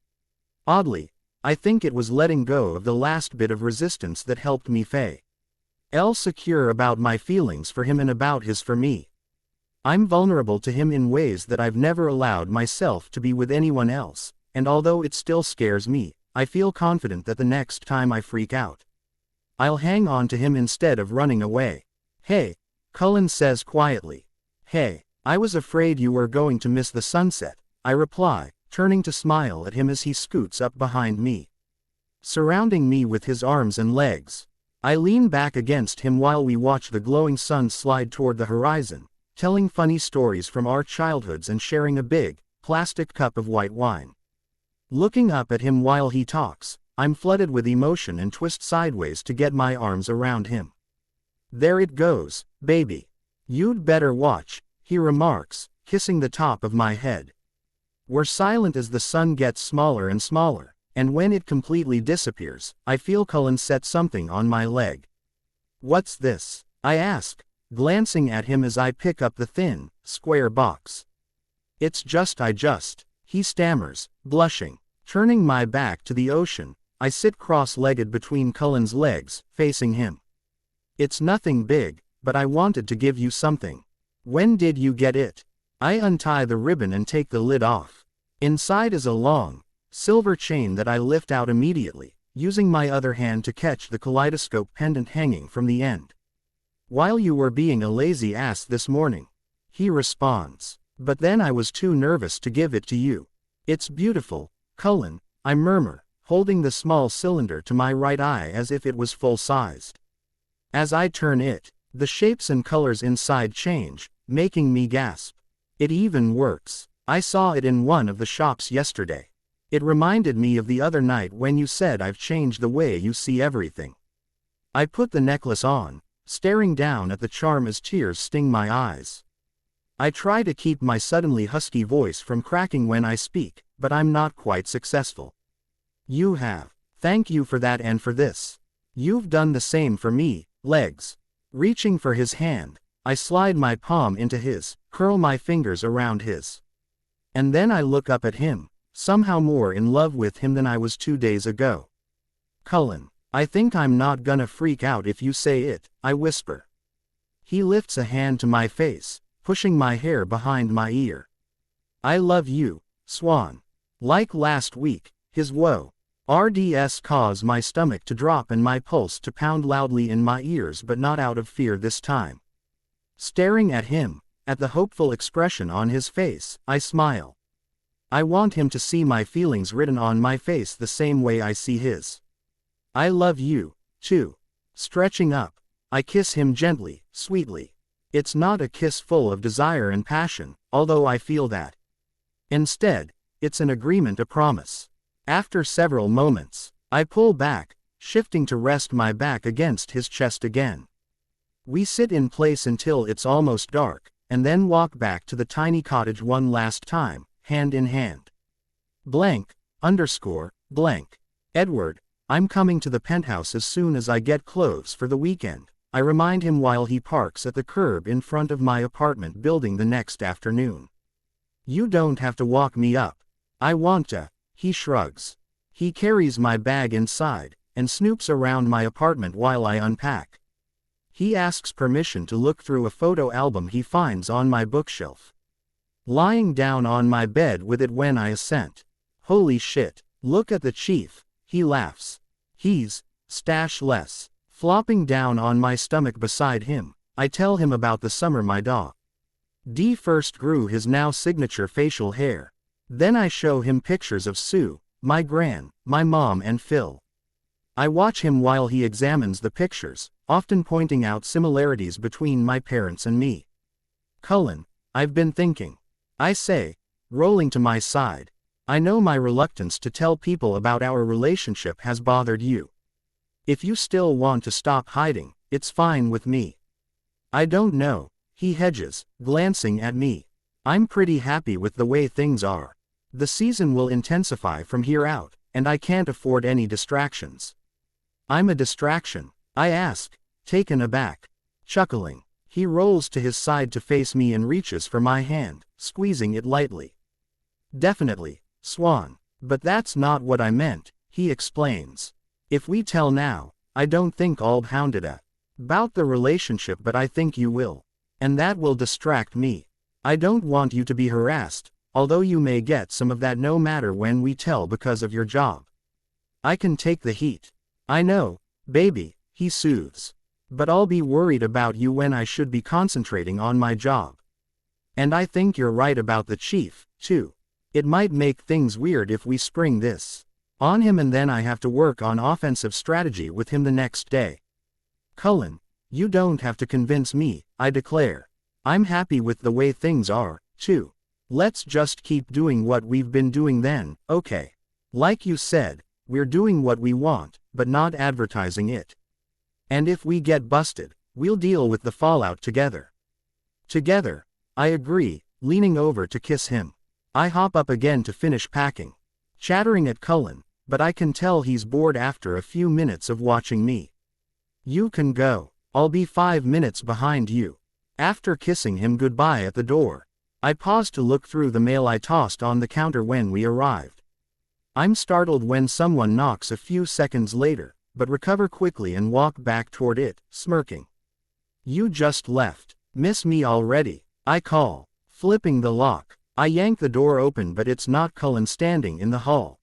Oddly, I think it was letting go of the last bit of resistance that helped me feel secure about my feelings for him and about his for me. I'm vulnerable to him in ways that I've never allowed myself to be with anyone else, and although it still scares me, I feel confident that the next time I freak out, I'll hang on to him instead of running away. Hey, Cullen says quietly. Hey, I was afraid you were going to miss the sunset, I reply, turning to smile at him as he scoots up behind me, surrounding me with his arms and legs. I lean back against him while we watch the glowing sun slide toward the horizon, telling funny stories from our childhoods and sharing a big, plastic cup of white wine. Looking up at him while he talks, I'm flooded with emotion and twist sideways to get my arms around him. There it goes, baby. You'd better watch, he remarks, kissing the top of my head. We're silent as the sun gets smaller and smaller, and when it completely disappears, I feel Cullen set something on my leg. What's this? I ask, glancing at him as I pick up the thin, square box. It's just, he stammers, blushing. Turning my back to the ocean, I sit cross-legged between Cullen's legs, facing him. It's nothing big, but I wanted to give you something. When did you get it? I untie the ribbon and take the lid off. Inside is a long, silver chain that I lift out immediately, using my other hand to catch the kaleidoscope pendant hanging from the end. While you were being a lazy ass this morning, he responds. But then I was too nervous to give it to you. It's beautiful, Cullen, I murmur, holding the small cylinder to my right eye as if it was full-sized. As I turn it, the shapes and colors inside change, making me gasp. It even works. I saw it in one of the shops yesterday. It reminded me of the other night when you said I've changed the way you see everything. I put the necklace on, staring down at the charm as tears sting my eyes. I try to keep my suddenly husky voice from cracking when I speak, but I'm not quite successful. You have. Thank you for that and for this. You've done the same for me, legs. Reaching for his hand, I slide my palm into his, curl my fingers around his. And then I look up at him, somehow more in love with him than I was 2 days ago. Cullen, I think I'm not gonna freak out if you say it, I whisper. He lifts a hand to my face, pushing my hair behind my ear. I love you, Swan. Like last week, his RDS caused my stomach to drop and my pulse to pound loudly in my ears, but not out of fear this time. Staring at him, at the hopeful expression on his face, I smile. I want him to see my feelings written on my face the same way I see his. I love you, too. Stretching up, I kiss him gently, sweetly. It's not a kiss full of desire and passion, although I feel that. Instead, it's an agreement, a promise. After several moments, I pull back, shifting to rest my back against his chest again. We sit in place until it's almost dark, and then walk back to the tiny cottage one last time, hand in hand. Edward, I'm coming to the penthouse as soon as I get clothes for the weekend, I remind him while he parks at the curb in front of my apartment building the next afternoon. You don't have to walk me up. I want to. He shrugs. He carries my bag inside, and snoops around my apartment while I unpack. He asks permission to look through a photo album he finds on my bookshelf. Lying down on my bed with it when I assent. Holy shit, look at the chief, he laughs. He's stashless. Flopping down on my stomach beside him, I tell him about the summer my dog D first grew his now signature facial hair. Then I show him pictures of Sue, my gran, my mom and Phil. I watch him while he examines the pictures, often pointing out similarities between my parents and me. Cullen, I've been thinking. I say, rolling to my side. I know my reluctance to tell people about our relationship has bothered you. If you still want to stop hiding, it's fine with me. I don't know, he hedges, glancing at me. I'm pretty happy with the way things are. The season will intensify from here out, and I can't afford any distractions. I'm a distraction? I ask, taken aback. Chuckling, he rolls to his side to face me and reaches for my hand, squeezing it lightly. Definitely, Swan. But that's not what I meant, he explains. If we tell now, I don't think I'll hound it about the relationship, but I think you will. And that will distract me. I don't want you to be harassed, although you may get some of that no matter when we tell because of your job. I can take the heat. I know, baby, he soothes. But I'll be worried about you when I should be concentrating on my job. And I think you're right about the chief, too. It might make things weird if we spring this on him and then I have to work on offensive strategy with him the next day. Cullen, you don't have to convince me, I declare. I'm happy with the way things are, too. Let's just keep doing what we've been doing then, okay? Like you said, we're doing what we want, but not advertising it. And if we get busted, we'll deal with the fallout together. Together, I agree, leaning over to kiss him. I hop up again to finish packing. Chattering at Cullen, but I can tell he's bored after a few minutes of watching me. You can go. I'll be 5 minutes behind you. After kissing him goodbye at the door, I paused to look through the mail I tossed on the counter when we arrived. I'm startled when someone knocks a few seconds later, but recover quickly and walk back toward it, smirking. You just left. Miss me already? I call, flipping the lock. I yank the door open, but it's not Cullen standing in the hall.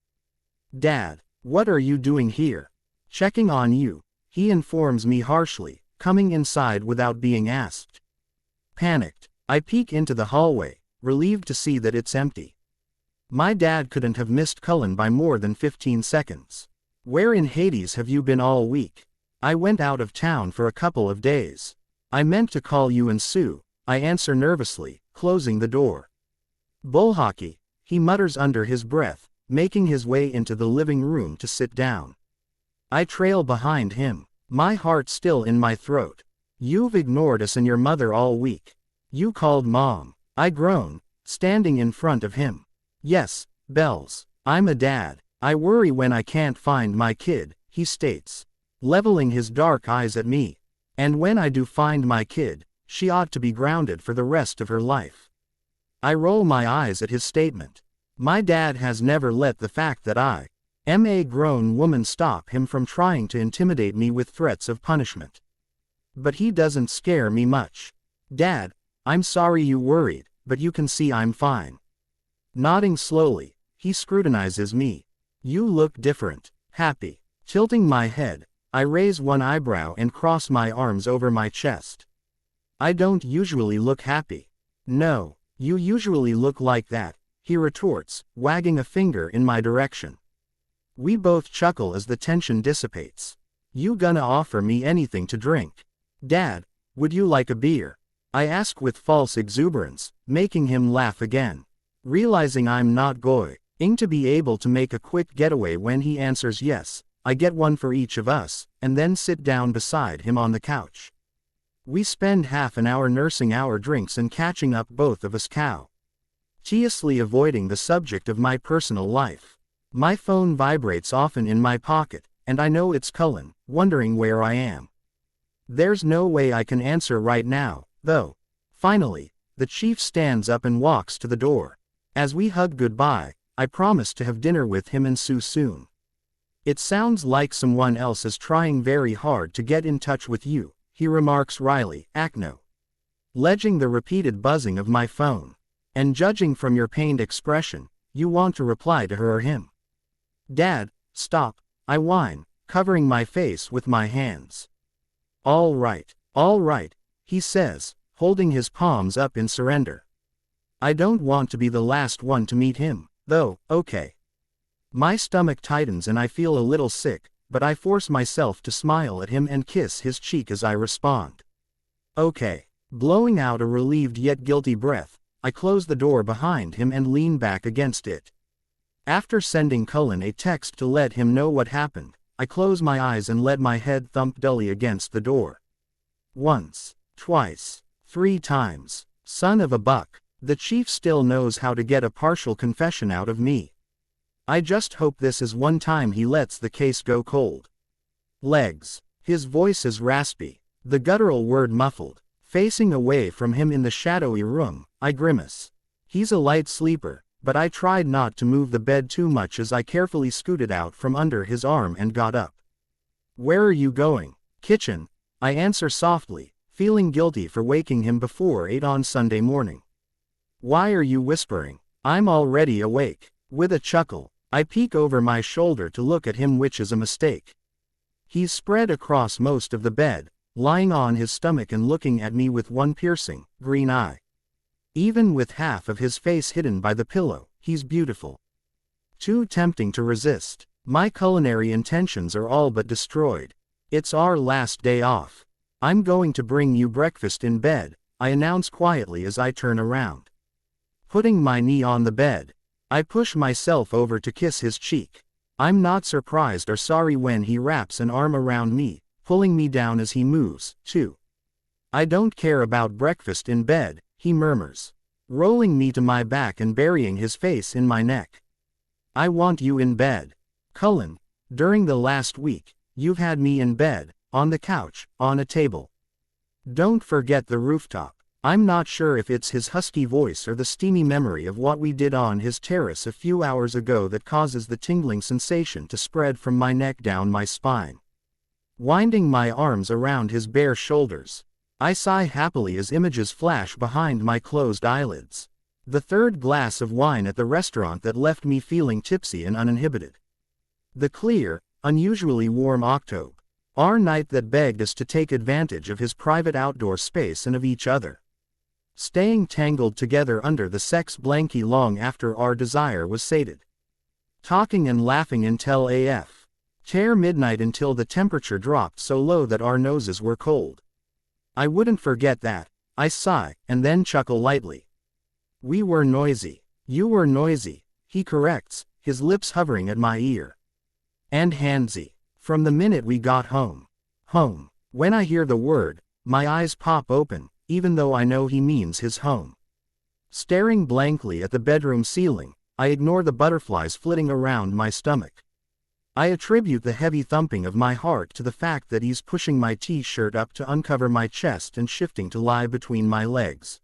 Dad, what are you doing here? Checking on you, he informs me harshly, coming inside without being asked. Panicked, I peek into the hallway, relieved to see that it's empty. My dad couldn't have missed Cullen by more than 15 seconds. Where in Hades have you been all week? I went out of town for a couple of days. I meant to call you and Sue, I answer nervously, closing the door. Bull hockey, he mutters under his breath, making his way into the living room to sit down. I trail behind him, my heart still in my throat. You've ignored us and your mother all week. You called Mom. I groan, standing in front of him. Yes, Bells, I'm a dad. I worry when I can't find my kid, he states, leveling his dark eyes at me. And when I do find my kid, she ought to be grounded for the rest of her life. I roll my eyes at his statement. My dad has never let the fact that I am a grown woman stop him from trying to intimidate me with threats of punishment. But he doesn't scare me much. Dad, I'm sorry you worried, but you can see I'm fine. Nodding slowly, he scrutinizes me. You look different. Happy. Tilting my head, I raise one eyebrow and cross my arms over my chest. I don't usually look happy. No, you usually look like that, he retorts, wagging a finger in my direction. We both chuckle as the tension dissipates. You gonna offer me anything to drink? Dad, would you like a beer? I ask with false exuberance, making him laugh again. Realizing I'm not going to be able to make a quick getaway when he answers yes, I get one for each of us, and then sit down beside him on the couch. We spend half an hour nursing our drinks and catching up, both of us courteously avoiding the subject of my personal life. My phone vibrates often in my pocket, and I know it's Cullen, wondering where I am. There's no way I can answer right now, though. Finally, the chief stands up and walks to the door. As we hug goodbye, I promise to have dinner with him and Sue soon. It sounds like someone else is trying very hard to get in touch with you, he remarks wryly, acknowledging the repeated buzzing of my phone. And judging from your pained expression, you want to reply to her or him. Dad, stop, I whine, covering my face with my hands. All right, he says, holding his palms up in surrender. I don't want to be the last one to meet him, though, okay. My stomach tightens and I feel a little sick, but I force myself to smile at him and kiss his cheek as I respond. Okay. Blowing out a relieved yet guilty breath, I close the door behind him and lean back against it. After sending Cullen a text to let him know what happened, I close my eyes and let my head thump dully against the door. Once, twice, 3 times. Son of a buck, the chief still knows how to get a partial confession out of me. I just hope this is one time he lets the case go cold. Legs. His voice is raspy, the guttural word muffled. Facing away from him in the shadowy room, I grimace. He's a light sleeper, but I tried not to move the bed too much as I carefully scooted out from under his arm and got up. Where are you going? Kitchen, I answer softly, feeling guilty for waking him before 8 on Sunday morning. Why are you whispering? I'm already awake. With a chuckle, I peek over my shoulder to look at him, which is a mistake. He's spread across most of the bed, lying on his stomach and looking at me with one piercing, green eye. Even with half of his face hidden by the pillow, he's beautiful. Too tempting to resist. My culinary intentions are all but destroyed. It's our last day off. I'm going to bring you breakfast in bed, I announce quietly as I turn around. Putting my knee on the bed, I push myself over to kiss his cheek. I'm not surprised or sorry when he wraps an arm around me, pulling me down as he moves, too. I don't care about breakfast in bed, he murmurs, rolling me to my back and burying his face in my neck. I want you in bed. Cullen, during the last week, you've had me in bed, on the couch, on a table. Don't forget the rooftop. I'm not sure if it's his husky voice or the steamy memory of what we did on his terrace a few hours ago that causes the tingling sensation to spread from my neck down my spine. Winding my arms around his bare shoulders, I sigh happily as images flash behind my closed eyelids. The third glass of wine at the restaurant that left me feeling tipsy and uninhibited. The clear, unusually warm October. Our night that begged us to take advantage of his private outdoor space and of each other. Staying tangled together under the sex blankie long after our desire was sated. Talking and laughing until AF. Tear midnight until the temperature dropped so low that our noses were cold. I wouldn't forget that, I sigh, and then chuckle lightly. We were noisy. You were noisy, he corrects, his lips hovering at my ear. And handsy. From the minute we got home. Home. When I hear the word, my eyes pop open, even though I know he means his home. Staring blankly at the bedroom ceiling, I ignore the butterflies flitting around my stomach. I attribute the heavy thumping of my heart to the fact that he's pushing my t-shirt up to uncover my chest and shifting to lie between my legs.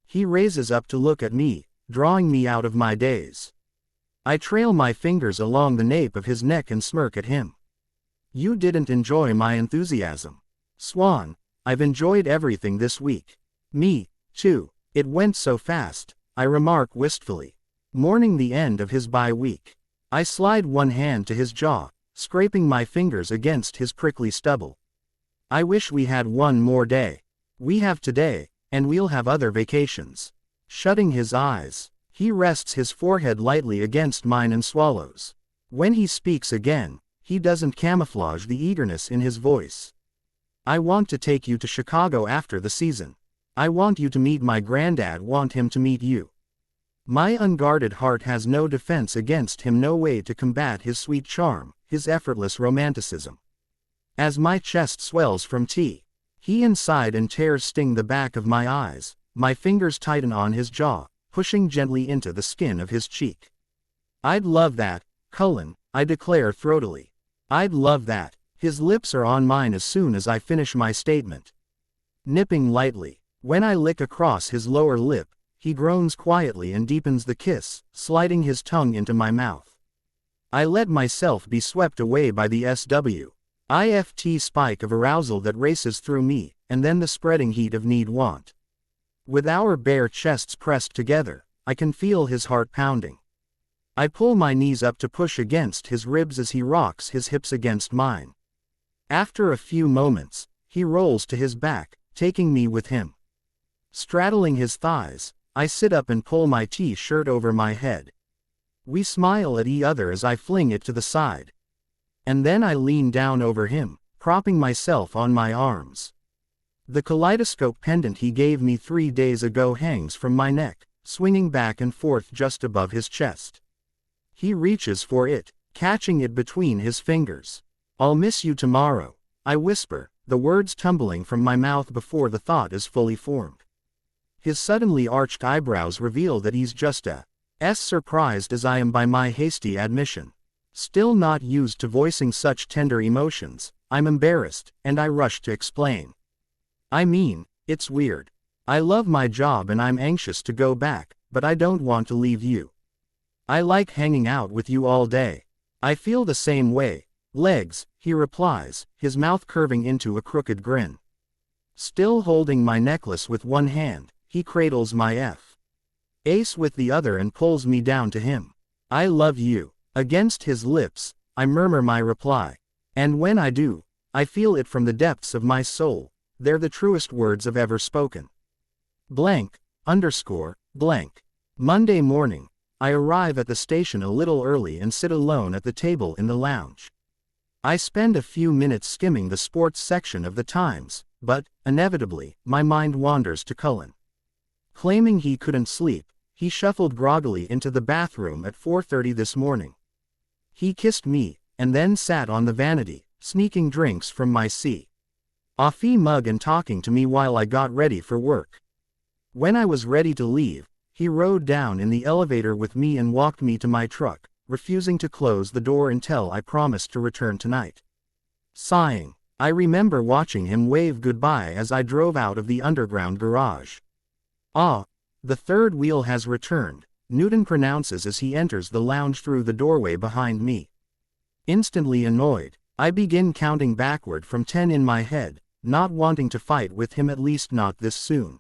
He raises up to look at me, drawing me out of my daze. I trail my fingers along the nape of his neck and smirk at him. You didn't enjoy my enthusiasm. Swan, I've enjoyed everything this week. Me, too. It went so fast, I remark wistfully. Mourning the end of his bye week. I slide one hand to his jaw, scraping my fingers against his prickly stubble. I wish we had one more day. We have today, and we'll have other vacations. Shutting his eyes, he rests his forehead lightly against mine and swallows. When he speaks again, he doesn't camouflage the eagerness in his voice. I want to take you to Chicago after the season. I want you to meet my granddad, want him to meet you. My unguarded heart has no defense against him, no way to combat his sweet charm, his effortless romanticism. As my chest swells from tea, he inside and tears sting the back of my eyes, my fingers tighten on his jaw, pushing gently into the skin of his cheek. I'd love that, Cullen, I declare throatily. I'd love that. His lips are on mine as soon as I finish my statement. Nipping lightly, when I lick across his lower lip, he groans quietly and deepens the kiss, sliding his tongue into my mouth. I let myself be swept away by the SWIFT spike of arousal that races through me, and then the spreading heat of need-want. With our bare chests pressed together, I can feel his heart pounding. I pull my knees up to push against his ribs as he rocks his hips against mine. After a few moments, he rolls to his back, taking me with him. Straddling his thighs, I sit up and pull my t-shirt over my head. We smile at each other as I fling it to the side. And then I lean down over him, propping myself on my arms. The kaleidoscope pendant he gave me 3 days ago hangs from my neck, swinging back and forth just above his chest. He reaches for it, catching it between his fingers. "I'll miss you tomorrow," I whisper, the words tumbling from my mouth before the thought is fully formed. His suddenly arched eyebrows reveal that he's just as surprised as I am by my hasty admission. Still not used to voicing such tender emotions, I'm embarrassed, and I rush to explain. "I mean, it's weird. I love my job and I'm anxious to go back, but I don't want to leave you. I like hanging out with you all day." "I feel the same way. Legs," he replies, his mouth curving into a crooked grin. Still holding my necklace with one hand, he cradles my ace with the other and pulls me down to him. "I love you." Against his lips, I murmur my reply. And when I do, I feel it from the depths of my soul. They're the truest words I've ever spoken. Blank. Monday morning. I arrive at the station a little early and sit alone at the table in the lounge. I spend a few minutes skimming the sports section of the Times, but, inevitably, my mind wanders to Cullen. Claiming he couldn't sleep, he shuffled groggily into the bathroom at 4:30 this morning. He kissed me, and then sat on the vanity, sneaking drinks from my coffee mug and talking to me while I got ready for work. When I was ready to leave, he rode down in the elevator with me and walked me to my truck, refusing to close the door until I promised to return tonight. Sighing, I remember watching him wave goodbye as I drove out of the underground garage. "Ah, the third wheel has returned," Newton pronounces as he enters the lounge through the doorway behind me. Instantly annoyed, I begin counting backward from 10 in my head, not wanting to fight with him, at least not this soon.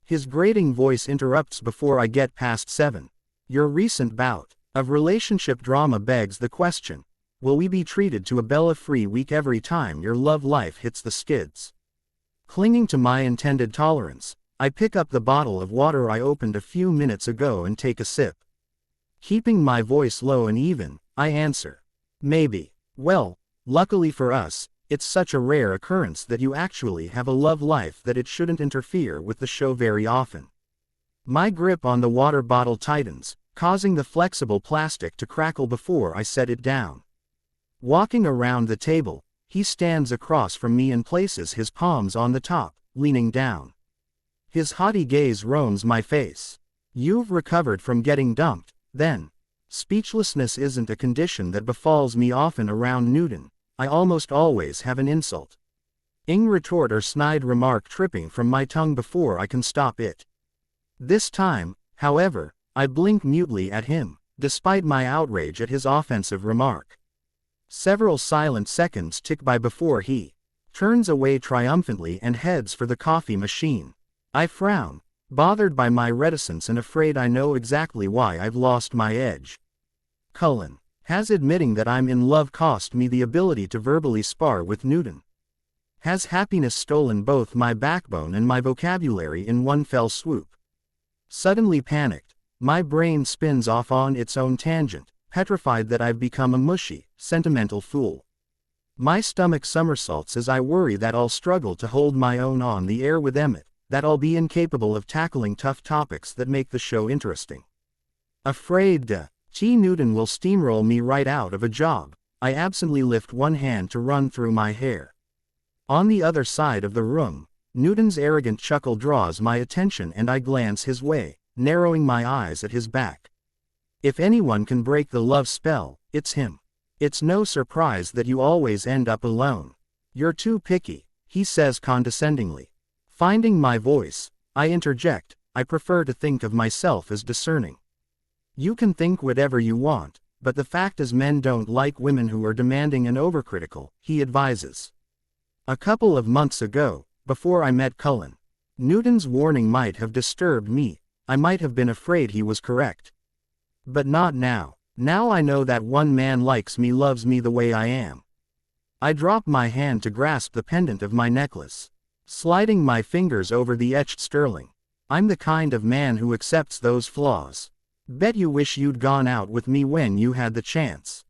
His grating voice interrupts before I get past 7. "Your recent bout of relationship drama begs the question, will we be treated to a Bella-free week every time your love life hits the skids?" Clinging to my intended tolerance, I pick up the bottle of water I opened a few minutes ago and take a sip. Keeping my voice low and even, I answer, "Maybe. Well, luckily for us, it's such a rare occurrence that you actually have a love life that it shouldn't interfere with the show very often." My grip on the water bottle tightens, causing the flexible plastic to crackle before I set it down. Walking around the table, he stands across from me and places his palms on the top, leaning down. His haughty gaze roams my face. "You've recovered from getting dumped, then?" Speechlessness isn't a condition that befalls me often around Newton. I almost always have an insult retort or snide remark tripping from my tongue before I can stop it. This time, however, I blink mutely at him, despite my outrage at his offensive remark. Several silent seconds tick by before he turns away triumphantly and heads for the coffee machine. I frown, bothered by my reticence and afraid I know exactly why I've lost my edge. Cullen. Has admitting that I'm in love cost me the ability to verbally spar with Newton? Has happiness stolen both my backbone and my vocabulary in one fell swoop? Suddenly panicked, my brain spins off on its own tangent, petrified that I've become a mushy, sentimental fool. My stomach somersaults as I worry that I'll struggle to hold my own on the air with Emmett, that I'll be incapable of tackling tough topics that make the show interesting. Afraid Newton will steamroll me right out of a job, I absently lift one hand to run through my hair. On the other side of the room, Newton's arrogant chuckle draws my attention and I glance his way, narrowing my eyes at his back. If anyone can break the love spell, it's him. "It's no surprise that you always end up alone. You're too picky," he says condescendingly. Finding my voice, I interject, "I prefer to think of myself as discerning." "You can think whatever you want, but the fact is men don't like women who are demanding and overcritical," he advises. A couple of months ago, before I met Cullen, Newton's warning might have disturbed me. I might have been afraid he was correct. But not now. Now I know that one man likes me, loves me the way I am. I drop my hand to grasp the pendant of my necklace, sliding my fingers over the etched sterling. I'm the kind of man who accepts those flaws. Bet you wish you'd gone out with me when you had the chance.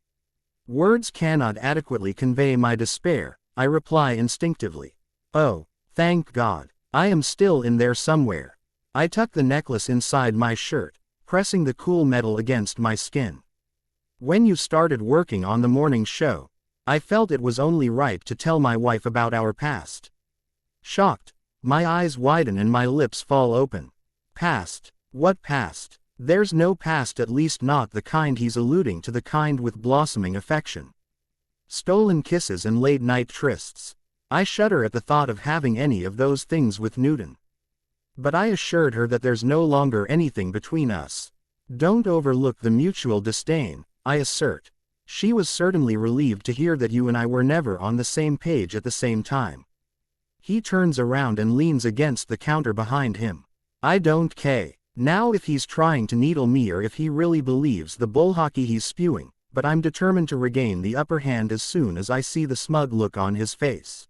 Words cannot adequately convey my despair, I reply instinctively. Oh, Thank God. I am still in there somewhere. I tuck the necklace inside my shirt, pressing the cool metal against my skin. When you started working on the morning show, I felt it was only right to tell my wife about our past. Shocked, my eyes widen and my lips fall open. Past? What past? There's no past, at least not the kind he's alluding to, the kind with blossoming affection. Stolen kisses and late-night trysts. I shudder at the thought of having any of those things with Newton. But I assured her that there's no longer anything between us. Don't overlook the mutual disdain, I assert. She was certainly relieved to hear that you and I were never on the same page at the same time. He turns around and leans against the counter behind him. I don't care now if he's trying to needle me or if he really believes the bullhockey he's spewing, but I'm determined to regain the upper hand as soon as I see the smug look on his face.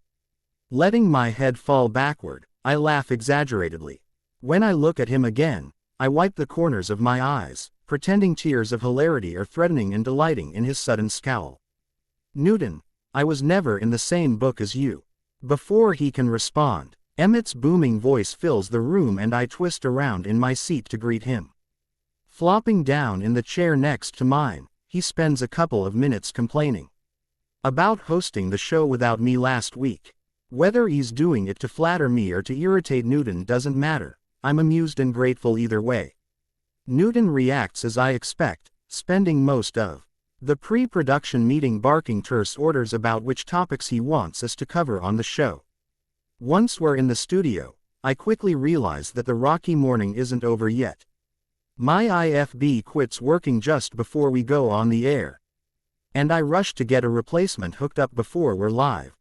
Letting my head fall backward, I laugh exaggeratedly. When I look at him again, I wipe the corners of my eyes, pretending tears of hilarity are threatening and delighting in his sudden scowl. Newton, I was never in the same book as you. Before he can respond, Emmett's booming voice fills the room and I twist around in my seat to greet him. Flopping down in the chair next to mine, he spends a couple of minutes complaining about hosting the show without me last week. Whether he's doing it to flatter me or to irritate Newton doesn't matter. I'm amused and grateful either way. Newton reacts as I expect, spending most of the pre-production meeting barking terse orders about which topics he wants us to cover on the show. Once we're in the studio, I quickly realize that the rocky morning isn't over yet. My IFB quits working just before we go on the air, and I rush to get a replacement hooked up before we're live.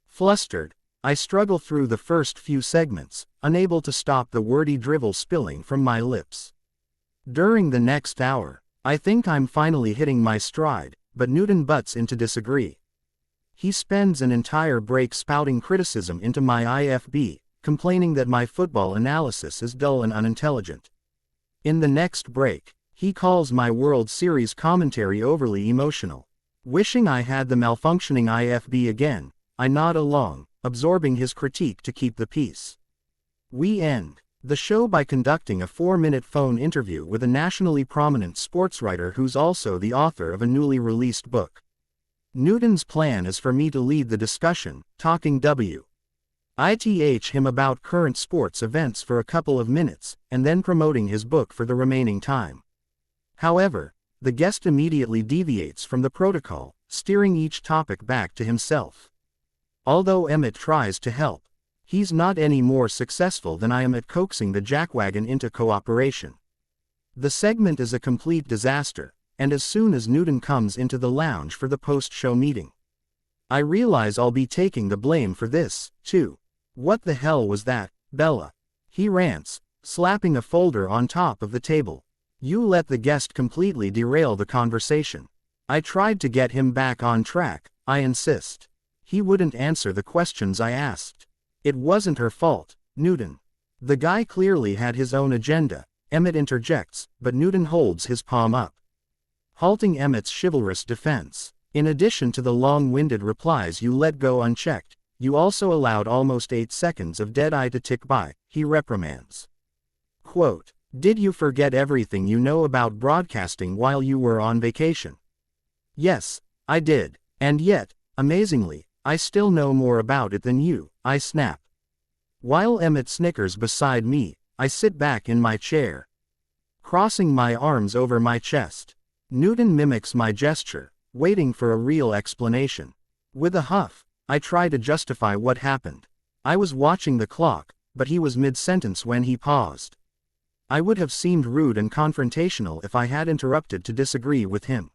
Flustered, I struggle through the first few segments, unable to stop the wordy drivel spilling from my lips. During the next hour, I think I'm finally hitting my stride, but Newton butts in to disagree. He spends an entire break spouting criticism into my IFB, complaining that my football analysis is dull and unintelligent. In the next break, he calls my World Series commentary overly emotional. Wishing I had the malfunctioning IFB again, I nod along, absorbing his critique to keep the peace. We end the show by conducting a 4-minute phone interview with a nationally prominent sportswriter who's also the author of a newly released book. Newton's plan is for me to lead the discussion, talking him about current sports events for a couple of minutes, and then promoting his book for the remaining time. However, the guest immediately deviates from the protocol, steering each topic back to himself. Although Emmett tries to help, he's not any more successful than I am at coaxing the jackwagon into cooperation. The segment is a complete disaster, and as soon as Newton comes into the lounge for the post-show meeting, I realize I'll be taking the blame for this, too. What the hell was that, Bella? He rants, slapping a folder on top of the table. You let the guest completely derail the conversation. I tried to get him back on track, I insist. He wouldn't answer the questions I asked. It wasn't her fault, Newton. The guy clearly had his own agenda, Emmett interjects, but Newton holds his palm up, halting Emmett's chivalrous defense. In addition to the long-winded replies you let go unchecked, you also allowed almost 8 seconds of dead eye to tick by, he reprimands. Quote, did you forget everything you know about broadcasting while you were on vacation? Yes, I did. And yet, amazingly, I still know more about it than you, I snap. While Emmett snickers beside me, I sit back in my chair, crossing my arms over my chest. Newton mimics my gesture, waiting for a real explanation. With a huff, I try to justify what happened. I was watching the clock, but he was mid-sentence when he paused. I would have seemed rude and confrontational if I had interrupted to disagree with him.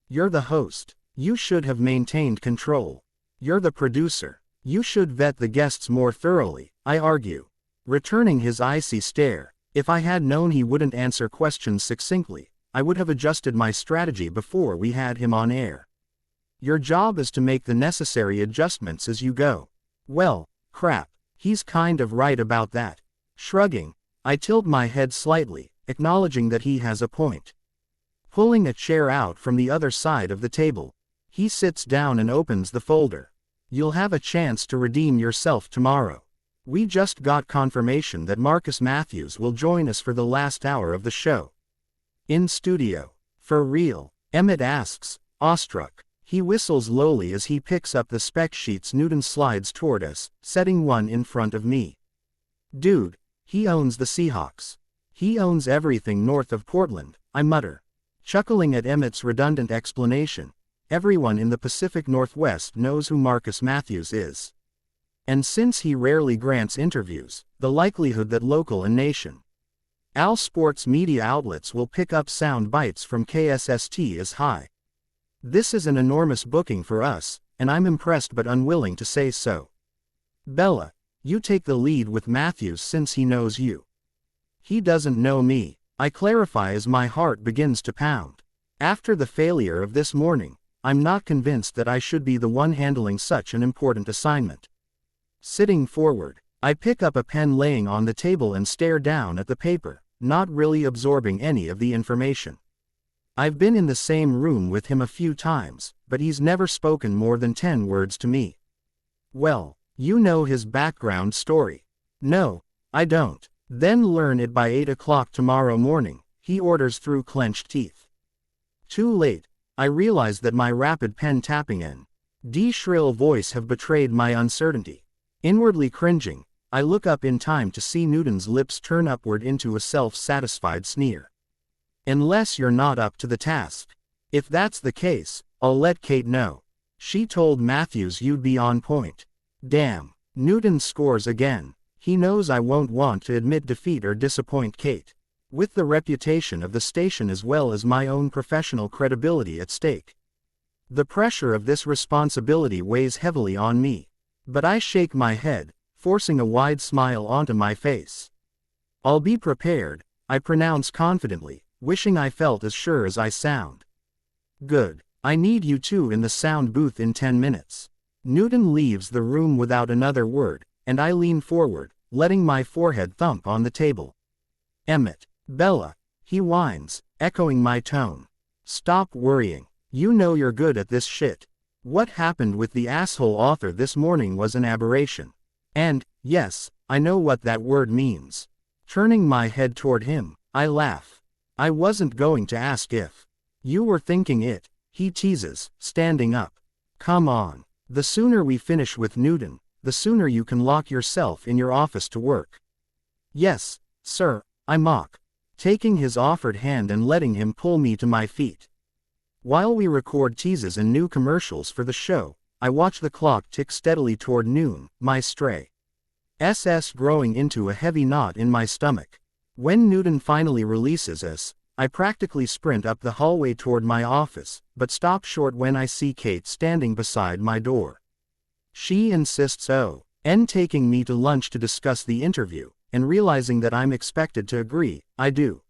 You're the host. You should have maintained control. You're the producer. You should vet the guests more thoroughly, I argue. Returning his icy stare, if I had known he wouldn't answer questions succinctly, I would have adjusted my strategy before we had him on air. Your job is to make the necessary adjustments as you go. Well, crap, he's kind of right about that. Shrugging, I tilt my head slightly, acknowledging that he has a point. Pulling a chair out from the other side of the table, he sits down and opens the folder. You'll have a chance to redeem yourself tomorrow. We just got confirmation that Marcus Matthews will join us for the last hour of the show. In studio. For real? Emmett asks, awestruck. He whistles lowly as he picks up the spec sheets Newton slides toward us, setting one in front of me. Dude, he owns the Seahawks. He owns everything north of Portland, I mutter. Chuckling at Emmett's redundant explanation, everyone in the Pacific Northwest knows who Marcus Matthews is. And since he rarely grants interviews, the likelihood that local and nation Al sports media outlets will pick up sound bites from KSST is high. This is an enormous booking for us, and I'm impressed but unwilling to say so. Bella, you take the lead with Matthews since he knows you. He doesn't know me, I clarify as my heart begins to pound. After the failure of this morning, I'm not convinced that I should be the one handling such an important assignment. Sitting forward, I pick up a pen laying on the table and stare down at the paper, not really absorbing any of the information. I've been in the same room with him a few times, but he's never spoken more than 10 words to me. Well, you know his background story. No, I don't. Then learn it by 8 o'clock tomorrow morning, he orders through clenched teeth. Too late, I realize that my rapid pen tapping and shrill voice have betrayed my uncertainty. Inwardly cringing, I look up in time to see Newton's lips turn upward into a self-satisfied sneer. Unless you're not up to the task. If that's the case, I'll let Kate know. She told Matthews you'd be on point. Damn, Newton scores again. He knows I won't want to admit defeat or disappoint Kate. With the reputation of the station as well as my own professional credibility at stake. The pressure of this responsibility weighs heavily on me. But I shake my head, forcing a wide smile onto my face. I'll be prepared, I pronounce confidently, wishing I felt as sure as I sound. Good. I need you two in the sound booth in 10 minutes. Newton leaves the room without another word, and I lean forward, letting my forehead thump on the table. Emmett. Bella. He whines, echoing my tone. Stop worrying. You know you're good at this shit. What happened with the asshole author this morning was an aberration. And, yes, I know what that word means. Turning my head toward him, I laugh. I wasn't going to ask if you were thinking it, he teases, standing up. Come on. The sooner we finish with Newton, the sooner you can lock yourself in your office to work. Yes, sir, I mock, taking his offered hand and letting him pull me to my feet. While we record teases and new commercials for the show, I watch the clock tick steadily toward noon, my stray SS growing into a heavy knot in my stomach. When Newton finally releases us, I practically sprint up the hallway toward my office, but stop short when I see Kate standing beside my door. She insists taking me to lunch to discuss the interview, and realizing that I'm expected to agree, I do.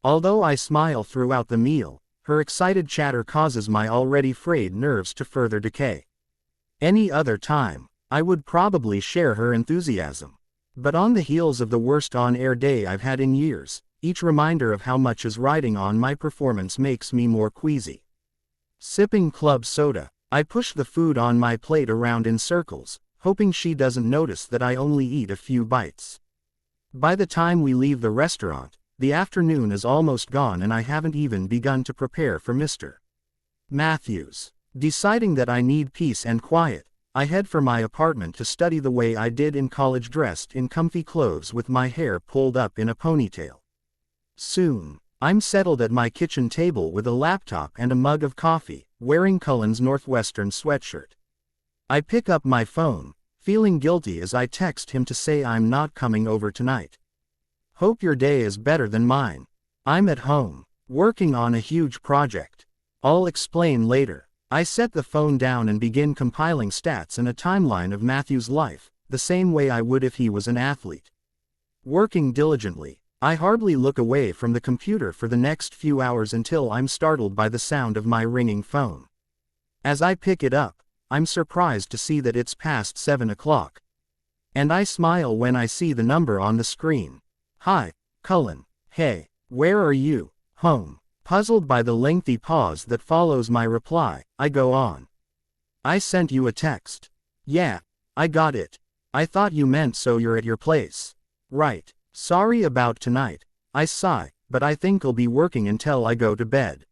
Although I smile throughout the meal, her excited chatter causes my already frayed nerves to further decay. Any other time, I would probably share her enthusiasm. But on the heels of the worst on-air day I've had in years, each reminder of how much is riding on my performance makes me more queasy. Sipping club soda, I push the food on my plate around in circles, hoping she doesn't notice that I only eat a few bites. By the time we leave the restaurant, the afternoon is almost gone and I haven't even begun to prepare for Mr. Matthews. Deciding that I need peace and quiet, I head for my apartment to study the way I did in college, dressed in comfy clothes with my hair pulled up in a ponytail. Soon, I'm settled at my kitchen table with a laptop and a mug of coffee, wearing Cullen's Northwestern sweatshirt. I pick up my phone, feeling guilty as I text him to say I'm not coming over tonight. Hope your day is better than mine. I'm at home, working on a huge project. I'll explain later. I set the phone down and begin compiling stats and a timeline of Matthew's life, the same way I would if he was an athlete. Working diligently, I hardly look away from the computer for the next few hours until I'm startled by the sound of my ringing phone. As I pick it up, I'm surprised to see that it's past 7 o'clock. And I smile when I see the number on the screen. Hi, Cullen. Hey, where are you? Home. Puzzled by the lengthy pause that follows my reply, I go on. I sent you a text. Yeah, I got it. I thought you meant so you're at your place. Right. Sorry about tonight. I sigh, but I think I'll be working until I go to bed.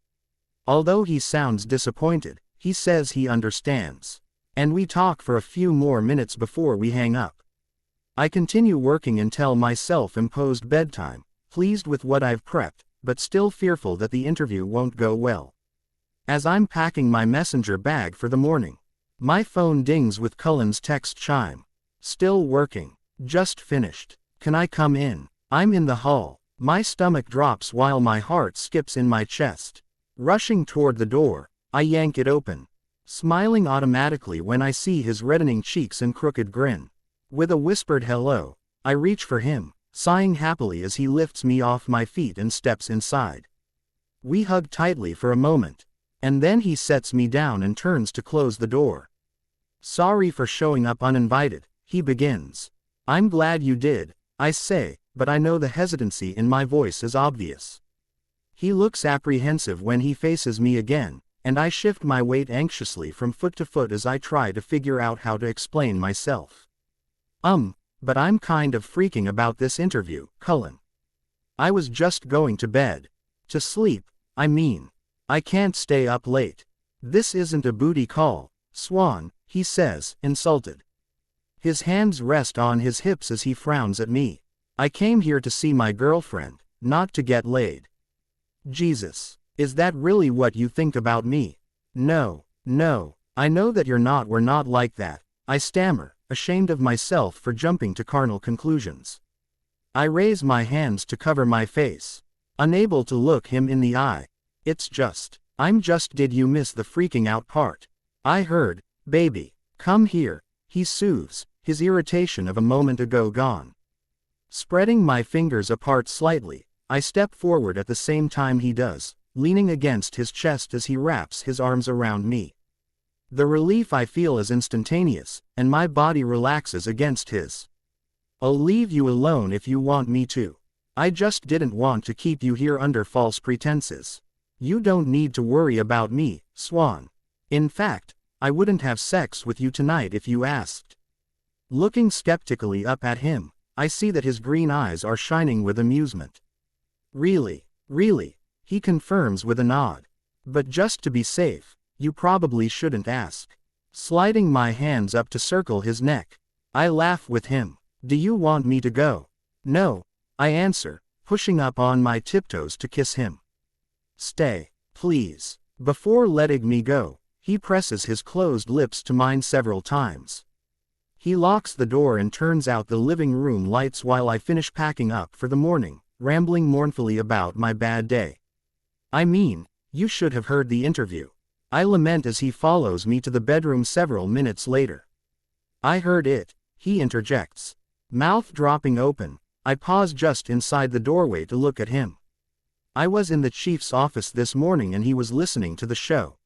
Although he sounds disappointed, he says he understands. And we talk for a few more minutes before we hang up. I continue working until my self-imposed bedtime, pleased with what I've prepped, but still fearful that the interview won't go well. As I'm packing my messenger bag for the morning, my phone dings with Cullen's text chime. Still working. Just finished. Can I come in? I'm in the hall. My stomach drops while my heart skips in my chest. Rushing toward the door, I yank it open, smiling automatically when I see his reddening cheeks and crooked grin. With a whispered hello, I reach for him, sighing happily as he lifts me off my feet and steps inside. We hug tightly for a moment, and then he sets me down and turns to close the door. Sorry for showing up uninvited, he begins. I'm glad you did, I say, but I know the hesitancy in my voice is obvious. He looks apprehensive when he faces me again, and I shift my weight anxiously from foot to foot as I try to figure out how to explain myself. But I'm kind of freaking about this interview, Cullen. I was just going to bed. To sleep, I mean. I can't stay up late. This isn't a booty call, Swan, he says, insulted. His hands rest on his hips as he frowns at me. I came here to see my girlfriend, not to get laid. Jesus, is that really what you think about me? No, I know that we're not like that, I stammer, ashamed of myself for jumping to carnal conclusions. I raise my hands to cover my face, unable to look him in the eye. Did you miss the freaking out part? I heard, baby, come here, he soothes, his irritation of a moment ago gone. Spreading my fingers apart slightly, I step forward at the same time he does, leaning against his chest as he wraps his arms around me. The relief I feel is instantaneous, and my body relaxes against his. I'll leave you alone if you want me to. I just didn't want to keep you here under false pretenses. You don't need to worry about me, Swan. In fact, I wouldn't have sex with you tonight if you asked. Looking skeptically up at him, I see that his green eyes are shining with amusement. Really, he confirms with a nod. But just to be safe, you probably shouldn't ask. Sliding my hands up to circle his neck, I laugh with him. Do you want me to go? No, I answer, pushing up on my tiptoes to kiss him. Stay, please. Before letting me go, he presses his closed lips to mine several times. He locks the door and turns out the living room lights while I finish packing up for the morning, rambling mournfully about my bad day. I mean, you should have heard the interview. I lament as he follows me to the bedroom several minutes later. I heard it, he interjects. Mouth dropping open, I pause just inside the doorway to look at him. I was in the chief's office this morning and he was listening to the show.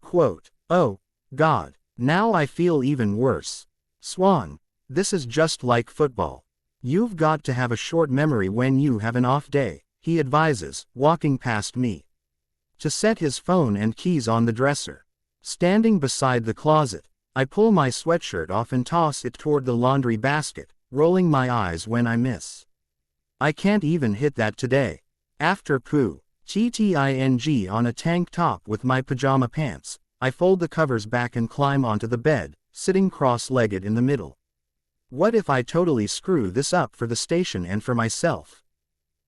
Quote, oh, God, now I feel even worse. Swan, this is just like football. You've got to have a short memory when you have an off day, he advises, walking past me. To set his phone and keys on the dresser. Standing beside the closet, I pull my sweatshirt off and toss it toward the laundry basket, rolling my eyes when I miss. I can't even hit that today. After TTING on a tank top with my pajama pants, I fold the covers back and climb onto the bed, sitting cross-legged in the middle. What if I totally screw this up for the station and for myself?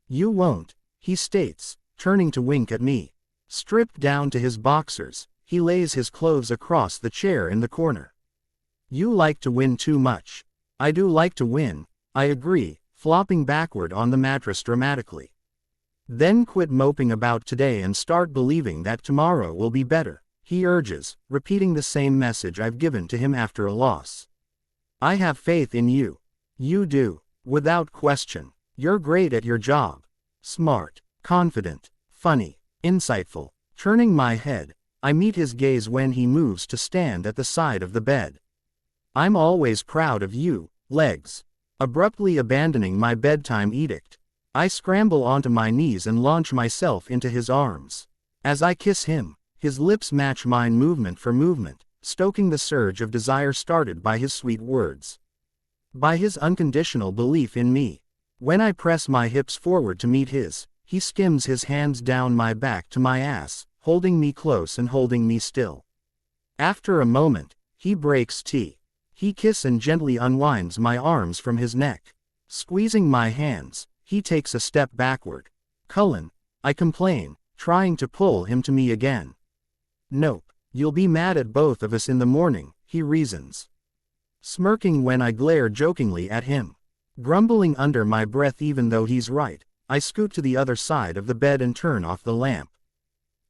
You won't, he states, turning to wink at me. Stripped down to his boxers, he lays his clothes across the chair in the corner. You like to win too much. I do like to win, I agree, flopping backward on the mattress dramatically. Then quit moping about today and start believing that tomorrow will be better, he urges, repeating the same message I've given to him after a loss. I have faith in you. You do, without question. You're great at your job. Smart, confident, funny, insightful. Turning my head, I meet his gaze when he moves to stand at the side of the bed. I'm always proud of you, legs. Abruptly abandoning my bedtime edict, I scramble onto my knees and launch myself into his arms. As I kiss him, his lips match mine movement for movement, stoking the surge of desire started by his sweet words. By his unconditional belief in me. When I press my hips forward to meet his, he skims his hands down my back to my ass, holding me close and holding me still. After a moment, he breaks T. He kisses and gently unwinds my arms from his neck. Squeezing my hands, he takes a step backward. "Cullen," I complain, trying to pull him to me again. "Nope, you'll be mad at both of us in the morning," he reasons. Smirking when I glare jokingly at him. Grumbling under my breath even though he's right, I scoot to the other side of the bed and turn off the lamp.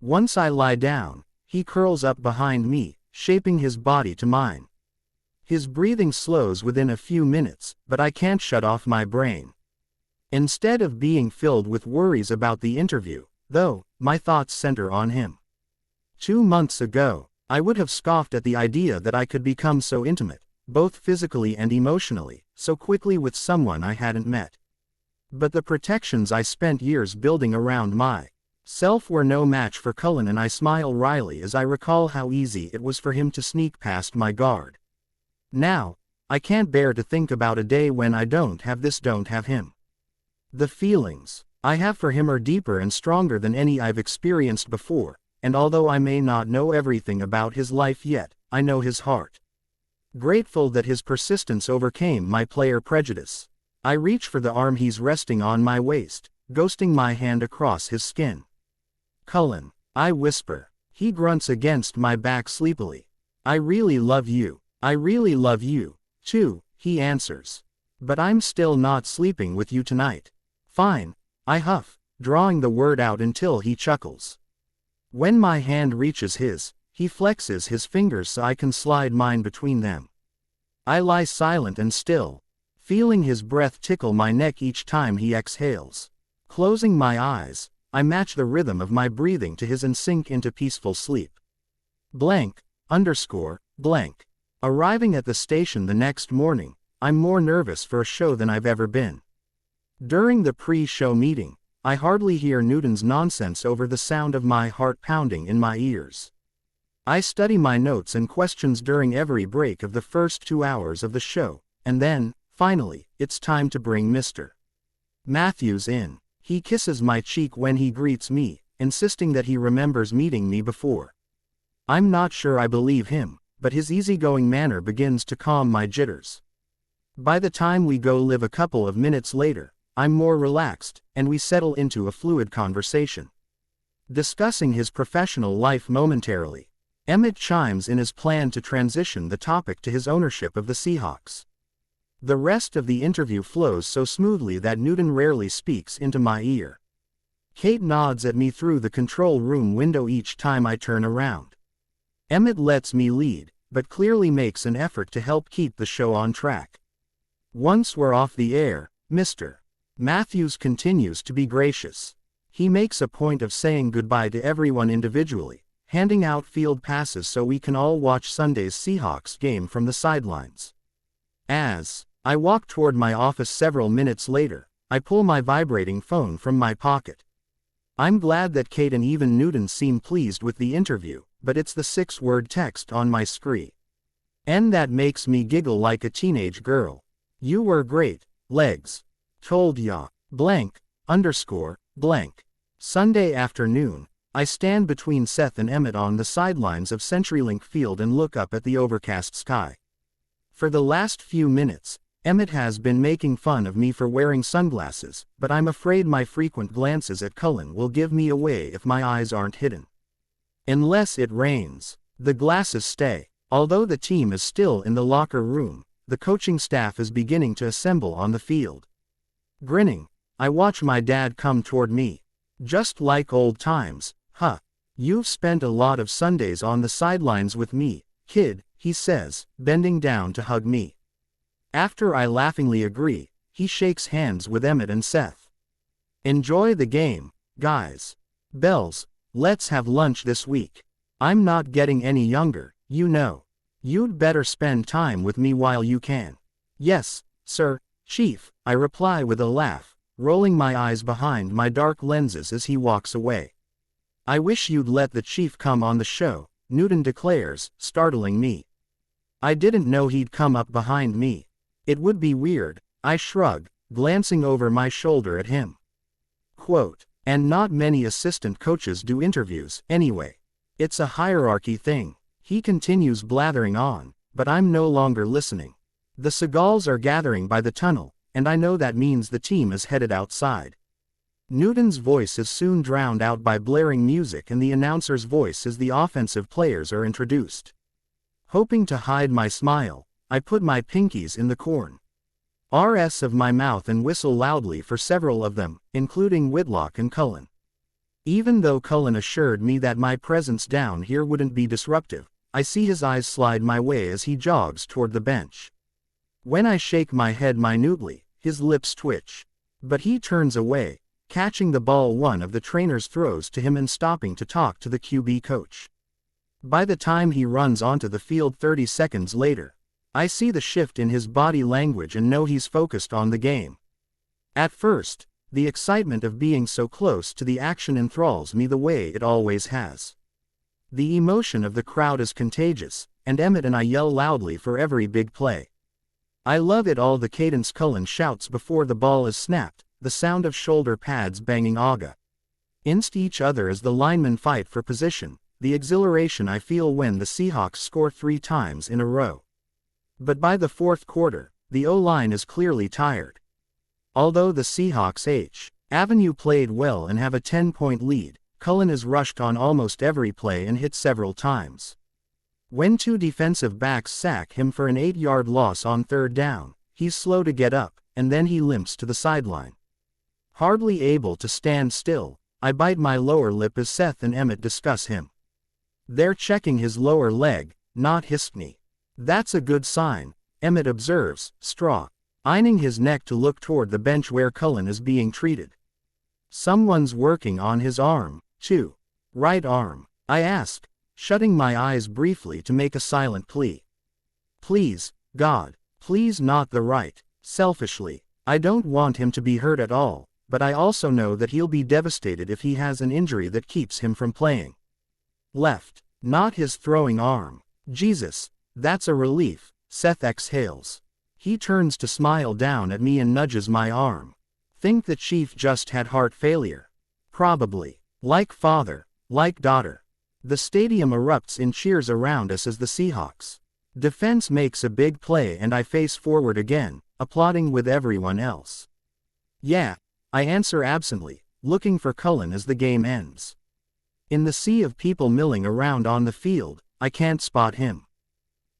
Once I lie down, he curls up behind me, shaping his body to mine. His breathing slows within a few minutes, but I can't shut off my brain. Instead of being filled with worries about the interview, though, my thoughts center on him. 2 months ago, I would have scoffed at the idea that I could become so intimate, both physically and emotionally, so quickly with someone I hadn't met. But the protections I spent years building around myself were no match for Cullen, and I smile wryly as I recall how easy it was for him to sneak past my guard. Now, I can't bear to think about a day when I don't have him. The feelings I have for him are deeper and stronger than any I've experienced before, and although I may not know everything about his life yet, I know his heart. Grateful that his persistence overcame my player prejudice. I reach for the arm he's resting on my waist, ghosting my hand across his skin. "Cullen," I whisper. He grunts against my back sleepily. "I really love you. I really love you, too," he answers. "But I'm still not sleeping with you tonight." "Fine," I huff, drawing the word out until he chuckles. When my hand reaches his, he flexes his fingers so I can slide mine between them. I lie silent and still, feeling his breath tickle my neck each time he exhales. Closing my eyes, I match the rhythm of my breathing to his and sink into peaceful sleep. Blank. Arriving at the station the next morning, I'm more nervous for a show than I've ever been. During the pre-show meeting, I hardly hear Newton's nonsense over the sound of my heart pounding in my ears. I study my notes and questions during every break of the first 2 hours of the show, and then, finally, it's time to bring Mr. Matthews in. He kisses my cheek when he greets me, insisting that he remembers meeting me before. I'm not sure I believe him, but his easygoing manner begins to calm my jitters. By the time we go live a couple of minutes later, I'm more relaxed, and we settle into a fluid conversation. Discussing his professional life momentarily, Emmett chimes in his plan to transition the topic to his ownership of the Seahawks. The rest of the interview flows so smoothly that Newton rarely speaks into my ear. Kate nods at me through the control room window each time I turn around. Emmett lets me lead, but clearly makes an effort to help keep the show on track. Once we're off the air, Mr. Matthews continues to be gracious. He makes a point of saying goodbye to everyone individually, handing out field passes so we can all watch Sunday's Seahawks game from the sidelines. As I walk toward my office several minutes later, I pull my vibrating phone from my pocket. I'm glad that Kate and even Newton seem pleased with the interview, but it's the 6-word text on my screen. And that makes me giggle like a teenage girl. "You were great, legs. Told ya, blank. Sunday afternoon, I stand between Seth and Emmett on the sidelines of CenturyLink Field and look up at the overcast sky. For the last few minutes, Emmett has been making fun of me for wearing sunglasses, but I'm afraid my frequent glances at Cullen will give me away if my eyes aren't hidden. Unless it rains, the glasses stay. Although the team is still in the locker room, the coaching staff is beginning to assemble on the field. Grinning, I watch my dad come toward me. "Just like old times, huh? You've spent a lot of Sundays on the sidelines with me, kid," he says, bending down to hug me. After I laughingly agree, he shakes hands with Emmett and Seth. "Enjoy the game, guys. Bells, let's have lunch this week. I'm not getting any younger, you know. You'd better spend time with me while you can." "Yes, sir, Chief," I reply with a laugh, rolling my eyes behind my dark lenses as he walks away. "I wish you'd let the Chief come on the show," Newton declares, startling me. I didn't know he'd come up behind me. It would be weird, I shrug, glancing over my shoulder at him. Quote, and not many assistant coaches do interviews, anyway. It's a hierarchy thing. He continues blathering on, but I'm no longer listening. The seagulls are gathering by the tunnel, and I know that means the team is headed outside. Newton's voice is soon drowned out by blaring music and the announcer's voice as the offensive players are introduced. Hoping to hide my smile, I put my pinkies in the corn rs of my mouth and whistle loudly for several of them, including Whitlock and Cullen. Even though Cullen assured me that my presence down here wouldn't be disruptive, I see his eyes slide my way as he jogs toward the bench. When I shake my head minutely, his lips twitch. But he turns away, catching the ball one of the trainers throws to him and stopping to talk to the QB coach. By the time he runs onto the field 30 seconds later, I see the shift in his body language and know he's focused on the game. At first, the excitement of being so close to the action enthralls me the way it always has. The emotion of the crowd is contagious, and Emmett and I yell loudly for every big play. I love it all, the cadence Cullen shouts before the ball is snapped, the sound of shoulder pads banging against each other as the linemen fight for position, the exhilaration I feel when the Seahawks score 3 times in a row. But by the fourth quarter, the O-line is clearly tired. Although the Seahawks Avenue played well and have a 10-point lead, Cullen is rushed on almost every play and hit several times. When 2 defensive backs sack him for an 8-yard loss on 3rd down, he's slow to get up, and then he limps to the sideline. Hardly able to stand still, I bite my lower lip as Seth and Emmett discuss him. They're checking his lower leg, not his knee. That's a good sign, Emmett observes, ining his neck to look toward the bench where Cullen is being treated. Someone's working on his arm, too. Right arm, I ask, shutting my eyes briefly to make a silent plea. Please, God, please not the right. Selfishly, I don't want him to be hurt at all, but I also know that he'll be devastated if he has an injury that keeps him from playing. Left, not his throwing arm. Jesus, that's a relief, Seth exhales. He turns to smile down at me and nudges my arm. Think the chief just had heart failure? Probably. Like father, like daughter. The stadium erupts in cheers around us as the Seahawks defense makes a big play and I face forward again, applauding with everyone else. Yeah, I answer absently, looking for Cullen as the game ends. In the sea of people milling around on the field, I can't spot him.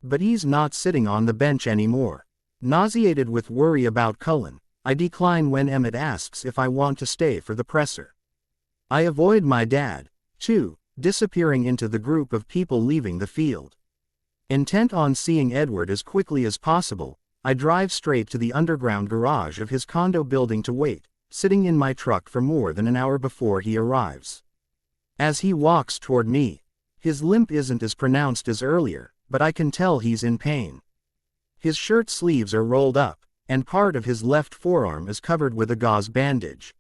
But he's not sitting on the bench anymore. Nauseated with worry about Cullen, I decline when Emmett asks if I want to stay for the presser. I avoid my dad, too, disappearing into the group of people leaving the field. Intent on seeing Edward as quickly as possible, I drive straight to the underground garage of his condo building to wait, sitting in my truck for more than an hour before he arrives. As he walks toward me, his limp isn't as pronounced as earlier, but I can tell he's in pain. His shirt sleeves are rolled up, and part of his left forearm is covered with a gauze bandage.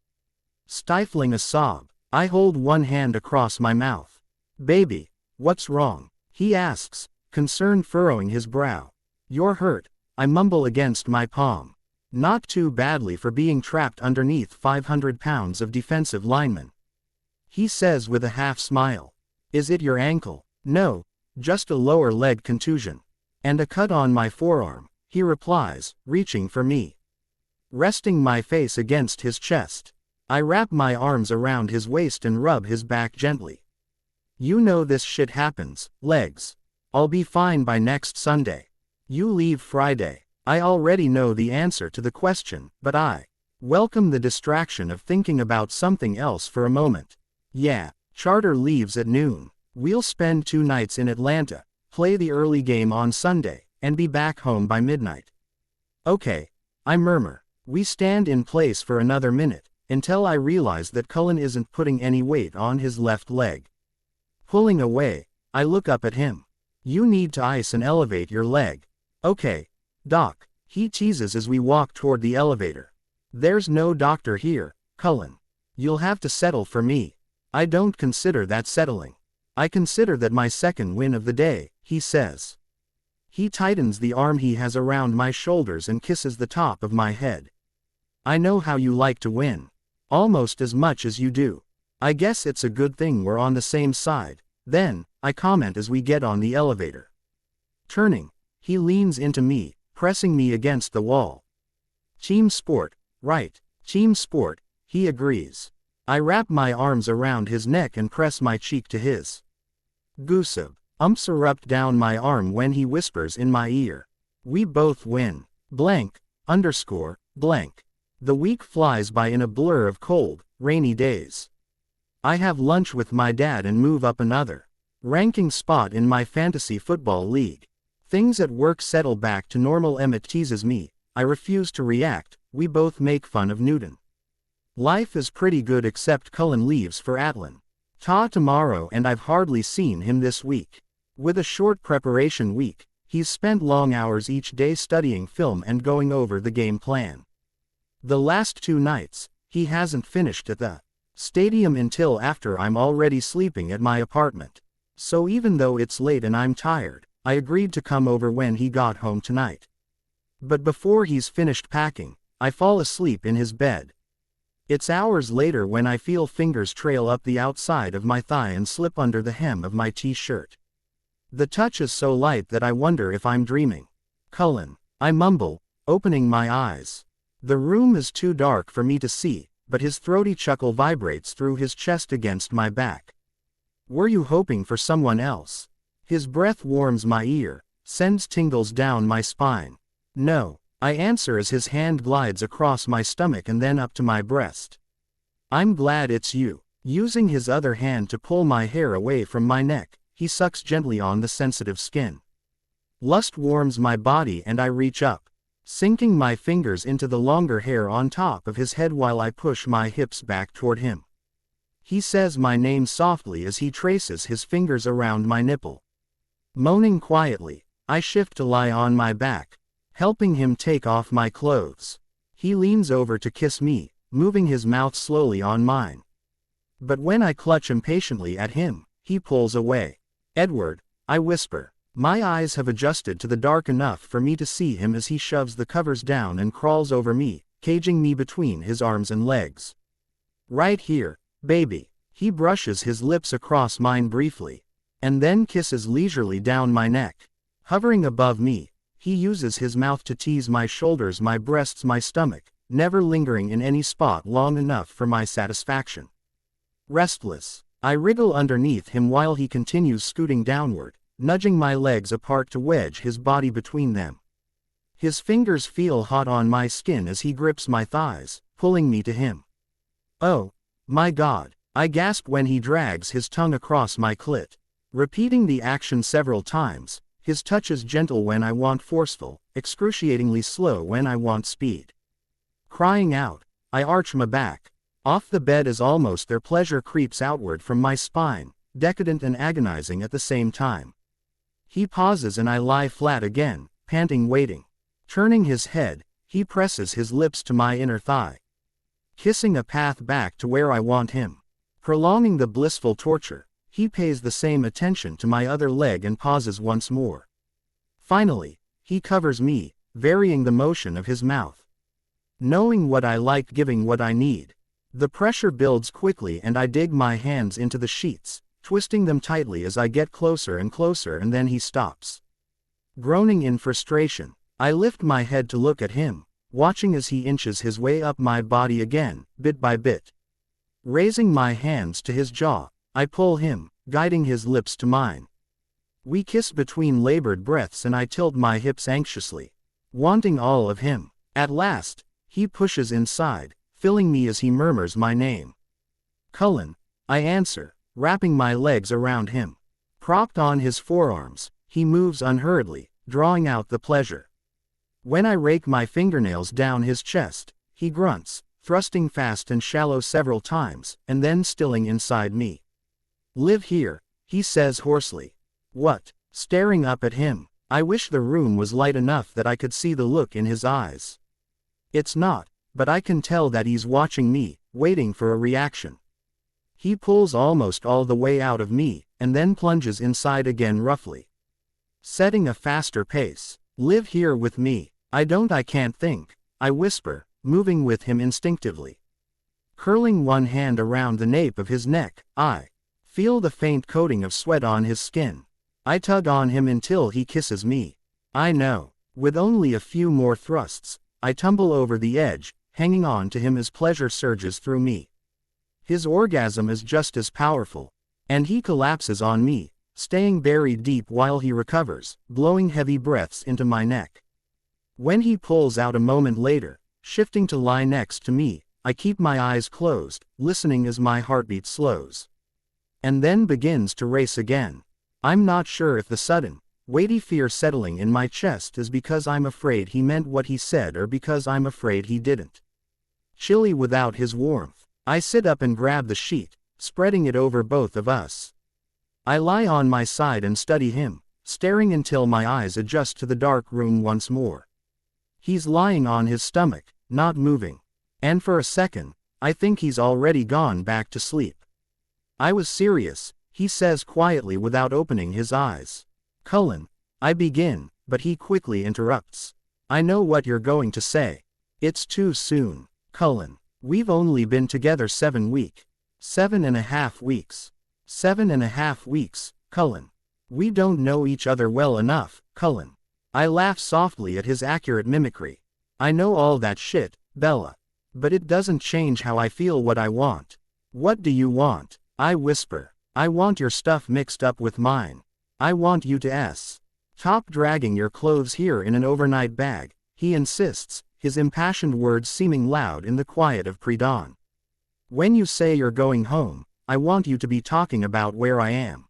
Stifling a sob, I hold one hand across my mouth. Baby, what's wrong? He asks, concern furrowing his brow. You're hurt, I mumble against my palm. Not too badly for being trapped underneath 500 pounds of defensive linemen. He says with a half smile. Is it your ankle? No, just a lower leg contusion. And a cut on my forearm, he replies, reaching for me. Resting my face against his chest, I wrap my arms around his waist and rub his back gently. You know this shit happens, legs. I'll be fine by next Sunday. You leave Friday. I already know the answer to the question, but I welcome the distraction of thinking about something else for a moment. Yeah, charter leaves at noon. We'll spend 2 nights in Atlanta, play the early game on Sunday, and be back home by midnight. Okay, I murmur. We stand in place for another minute, until I realize that Cullen isn't putting any weight on his left leg. Pulling away, I look up at him. You need to ice and elevate your leg. Okay, doc, he teases as we walk toward the elevator. There's no doctor here, Cullen. You'll have to settle for me. I don't consider that settling. I consider that my second win of the day, he says. He tightens the arm he has around my shoulders and kisses the top of my head. I know how you like to win. Almost as much as you do. I guess it's a good thing we're on the same side. Then, I comment as we get on the elevator. Turning, he leans into me, pressing me against the wall. Team sport, right, team sport, he agrees. I wrap my arms around his neck and press my cheek to his. Gooseb. Umps erupt down my arm when he whispers in my ear. We both win. Blank, underscore, blank. The week flies by in a blur of cold, rainy days. I have lunch with my dad and move up another ranking spot in my fantasy football league. Things at work settle back to normal. Emmett teases me. I refuse to react. We both make fun of Newton. Life is pretty good except Cullen leaves for Atlin. Tomorrow and I've hardly seen him this week. With a short preparation week, he's spent long hours each day studying film and going over the game plan. The last 2 nights, he hasn't finished at the stadium until after I'm already sleeping at my apartment. So even though it's late and I'm tired, I agreed to come over when he got home tonight. But before he's finished packing, I fall asleep in his bed. It's hours later when I feel fingers trail up the outside of my thigh and slip under the hem of my t-shirt. The touch is so light that I wonder if I'm dreaming. Cullen, I mumble, opening my eyes. The room is too dark for me to see, but his throaty chuckle vibrates through his chest against my back. Were you hoping for someone else? His breath warms my ear, sends tingles down my spine. No, I answer as his hand glides across my stomach and then up to my breast. I'm glad it's you. Using his other hand to pull my hair away from my neck, he sucks gently on the sensitive skin. Lust warms my body and I reach up, sinking my fingers into the longer hair on top of his head while I push my hips back toward him. He says my name softly as he traces his fingers around my nipple. Moaning quietly, I shift to lie on my back, helping him take off my clothes. He leans over to kiss me, moving his mouth slowly on mine. But when I clutch impatiently at him, he pulls away. Edward, I whisper. My eyes have adjusted to the dark enough for me to see him as he shoves the covers down and crawls over me, caging me between his arms and legs. Right here, baby. He brushes his lips across mine briefly, and then kisses leisurely down my neck. Hovering above me, he uses his mouth to tease my shoulders, my breasts, my stomach, never lingering in any spot long enough for my satisfaction. Restless, I wriggle underneath him while he continues scooting downward, nudging my legs apart to wedge his body between them. His fingers feel hot on my skin as he grips my thighs, pulling me to him. Oh, my God, I gasp when he drags his tongue across my clit. Repeating the action several times, his touch is gentle when I want forceful, excruciatingly slow when I want speed. Crying out, I arch my back. Off the bed as almost their pleasure creeps outward from my spine, decadent and agonizing at the same time. He pauses and I lie flat again, panting, waiting. Turning his head, he presses his lips to my inner thigh, kissing a path back to where I want him. Prolonging the blissful torture, he pays the same attention to my other leg and pauses once more. Finally, he covers me, varying the motion of his mouth. Knowing what I like, giving what I need. The pressure builds quickly and I dig my hands into the sheets, twisting them tightly as I get closer and closer, and then he stops. Groaning in frustration, I lift my head to look at him, watching as he inches his way up my body again, bit by bit. Raising my hands to his jaw, I pull him, guiding his lips to mine. We kiss between labored breaths and I tilt my hips anxiously, wanting all of him. At last, he pushes inside, filling me as he murmurs my name. Cullen, I answer, wrapping my legs around him. Propped on his forearms, he moves unhurriedly, drawing out the pleasure. When I rake my fingernails down his chest, he grunts, thrusting fast and shallow several times, and then stilling inside me. Live here, he says hoarsely. What? Staring up at him, I wish the room was light enough that I could see the look in his eyes. It's not, but I can tell that he's watching me, waiting for a reaction. He pulls almost all the way out of me, and then plunges inside again roughly. setting a faster pace. Live here with me. I can't think, I whisper, moving with him instinctively. Curling one hand around the nape of his neck, I feel the faint coating of sweat on his skin. I tug on him until he kisses me. I know. With only a few more thrusts, I tumble over the edge, hanging on to him as pleasure surges through me. His orgasm is just as powerful. And he collapses on me, staying buried deep while he recovers, blowing heavy breaths into my neck. When he pulls out a moment later, shifting to lie next to me, I keep my eyes closed, listening as my heartbeat slows. And then begins to race again. I'm not sure if the sudden, weighty fear settling in my chest is because I'm afraid he meant what he said or because I'm afraid he didn't. Chilly without his warmth, I sit up and grab the sheet, spreading it over both of us. I lie on my side and study him, staring until my eyes adjust to the dark room once more. He's lying on his stomach, not moving. And for a second, I think he's already gone back to sleep. I was serious, he says quietly without opening his eyes. Cullen, I begin, but he quickly interrupts. I know what you're going to say. It's too soon, Cullen. We've only been together 7 weeks. 7.5 weeks. 7.5 weeks, Cullen. We don't know each other well enough, Cullen. I laugh softly at his accurate mimicry. I know all that shit, Bella. But it doesn't change how I feel what I want. What do you want? I whisper. I want your stuff mixed up with mine. I want you to stop dragging your clothes here in an overnight bag, he insists, his impassioned words seeming loud in the quiet of pre-dawn. When you say you're going home, I want you to be talking about where I am.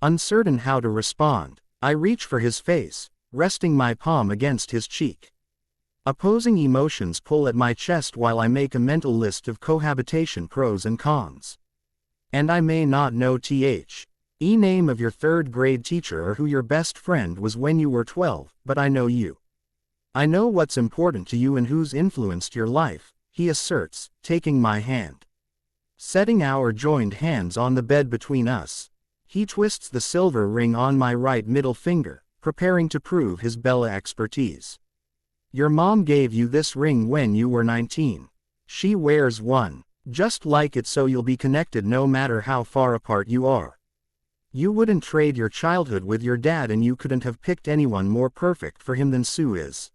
Uncertain how to respond, I reach for his face, resting my palm against his cheek. Opposing emotions pull at my chest while I make a mental list of cohabitation pros and cons. And I may not know name of your 3rd grade teacher or who your best friend was when you were 12, but I know you. I know what's important to you and who's influenced your life, he asserts, taking my hand. Setting our joined hands on the bed between us. He twists the silver ring on my right middle finger, preparing to prove his Bella expertise. Your mom gave you this ring when you were 19. She wears one, just like it, so you'll be connected no matter how far apart you are. You wouldn't trade your childhood with your dad, and you couldn't have picked anyone more perfect for him than Sue is.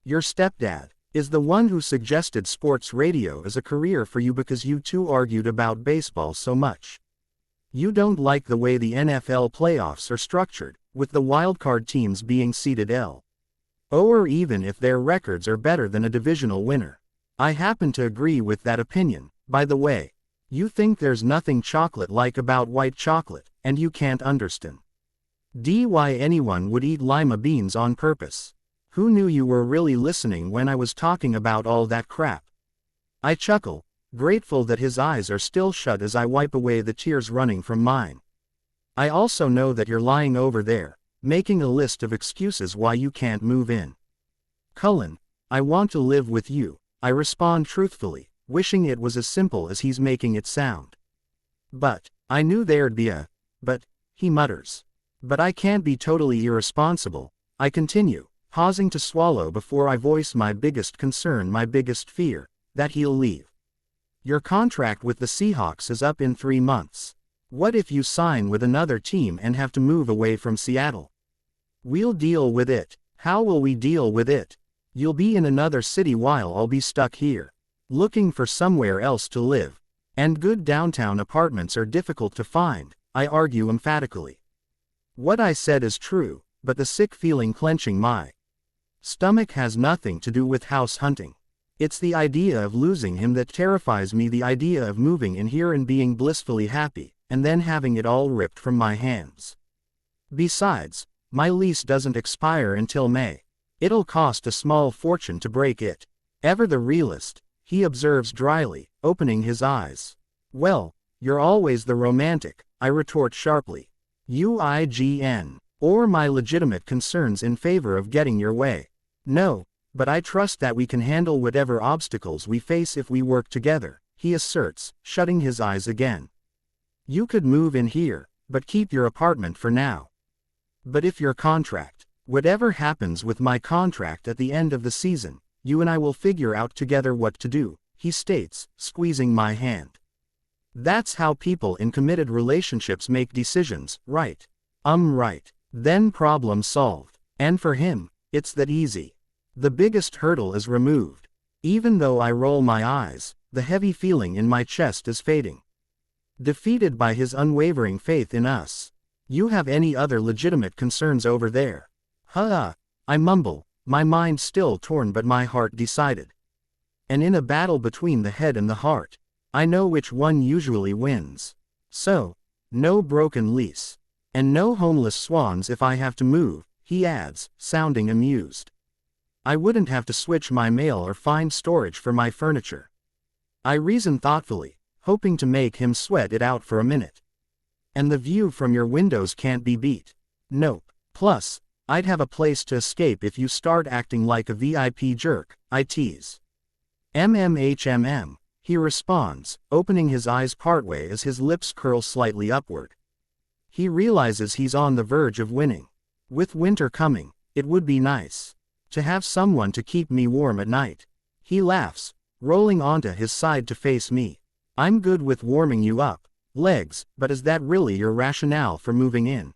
Your stepdad is the one who suggested sports radio as a career for you because you two argued about baseball so much. You don't like the way the NFL playoffs are structured, with the wildcard teams being seeded or even if their records are better than a divisional winner. I happen to agree with that opinion, by the way. You think there's nothing chocolate-like about white chocolate, and you can't understand why anyone would eat lima beans on purpose. Who knew you were really listening when I was talking about all that crap? I chuckle, grateful that his eyes are still shut as I wipe away the tears running from mine. I also know that you're lying over there, making a list of excuses why you can't move in. Cullen, I want to live with you, I respond truthfully, wishing it was as simple as he's making it sound. But I knew there'd be but, he mutters. But I can't be totally irresponsible, I continue, pausing to swallow before I voice my biggest concern, my biggest fear, that he'll leave. Your contract with the Seahawks is up in 3 months. What if you sign with another team and have to move away from Seattle? We'll deal with it. How will we deal with it? You'll be in another city while I'll be stuck here, looking for somewhere else to live. And good downtown apartments are difficult to find, I argue emphatically. What I said is true, but the sick feeling clenching my stomach has nothing to do with house hunting. It's the idea of losing him that terrifies me, the idea of moving in here and being blissfully happy, and then having it all ripped from my hands. Besides, my lease doesn't expire until May. It'll cost a small fortune to break it. Ever the realist, he observes dryly, opening his eyes. Well, you're always the romantic, I retort sharply. Or my legitimate concerns in favor of getting your way. No, but I trust that we can handle whatever obstacles we face if we work together, he asserts, shutting his eyes again. You could move in here, but keep your apartment for now. But if your contract, whatever happens with my contract at the end of the season, you and I will figure out together what to do, he states, squeezing my hand. That's how people in committed relationships make decisions, right? Right. Then problem solved. And for him, it's that easy. The biggest hurdle is removed. Even though I roll my eyes, the heavy feeling in my chest is fading. Defeated by his unwavering faith in us. You have any other legitimate concerns over there? I mumble, my mind still torn but my heart decided. And in a battle between the head and the heart, I know which one usually wins. So, no broken lease. And no homeless swans if I have to move, he adds, sounding amused. I wouldn't have to switch my mail or find storage for my furniture. I reason thoughtfully, hoping to make him sweat it out for a minute. And the view from your windows can't be beat. Nope. Plus, I'd have a place to escape if you start acting like a VIP jerk, I tease. MMHMM, he responds, opening his eyes partway as his lips curl slightly upward. He realizes he's on the verge of winning. With winter coming, it would be nice to have someone to keep me warm at night. He laughs, rolling onto his side to face me. I'm good with warming you up, legs, but is that really your rationale for moving in?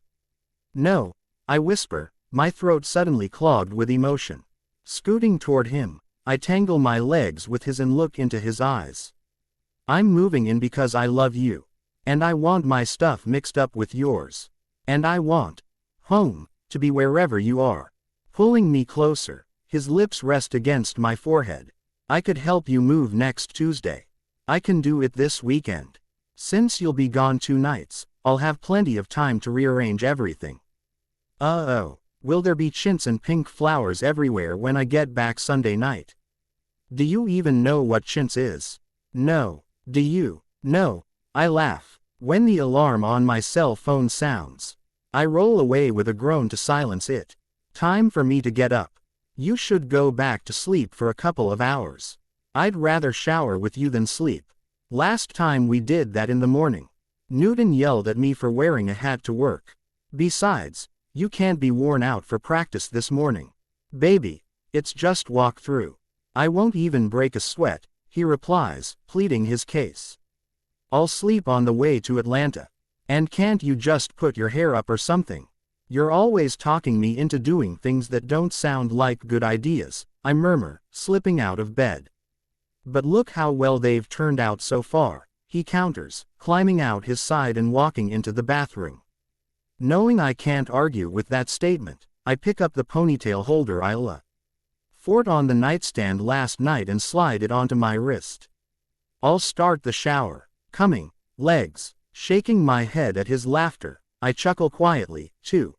No, I whisper, my throat suddenly clogged with emotion. Scooting toward him, I tangle my legs with his and look into his eyes. I'm moving in because I love you. And I want my stuff mixed up with yours. And I want home to be wherever you are. Pulling me closer, his lips rest against my forehead. I could help you move next Tuesday. I can do it this weekend. Since you'll be gone 2 nights, I'll have plenty of time to rearrange everything. Will there be chintz and pink flowers everywhere when I get back Sunday night? Do you even know what chintz is? No. Do you? No. I laugh. When the alarm on my cell phone sounds, I roll away with a groan to silence it. Time for me to get up. You should go back to sleep for a couple of hours. I'd rather shower with you than sleep. Last time we did that in the morning. Newton yelled at me for wearing a hat to work. Besides, you can't be worn out for practice this morning. Baby, it's just walk through. I won't even break a sweat, he replies, pleading his case. I'll sleep on the way to Atlanta. And can't you just put your hair up or something? You're always talking me into doing things that don't sound like good ideas, I murmur, slipping out of bed. But look how well they've turned out so far, he counters, climbing out his side and walking into the bathroom. Knowing I can't argue with that statement, I pick up the ponytail holder I left on the nightstand last night and slide it onto my wrist. I'll start the shower. Coming. Legs. Shaking my head at his laughter, I chuckle quietly, too.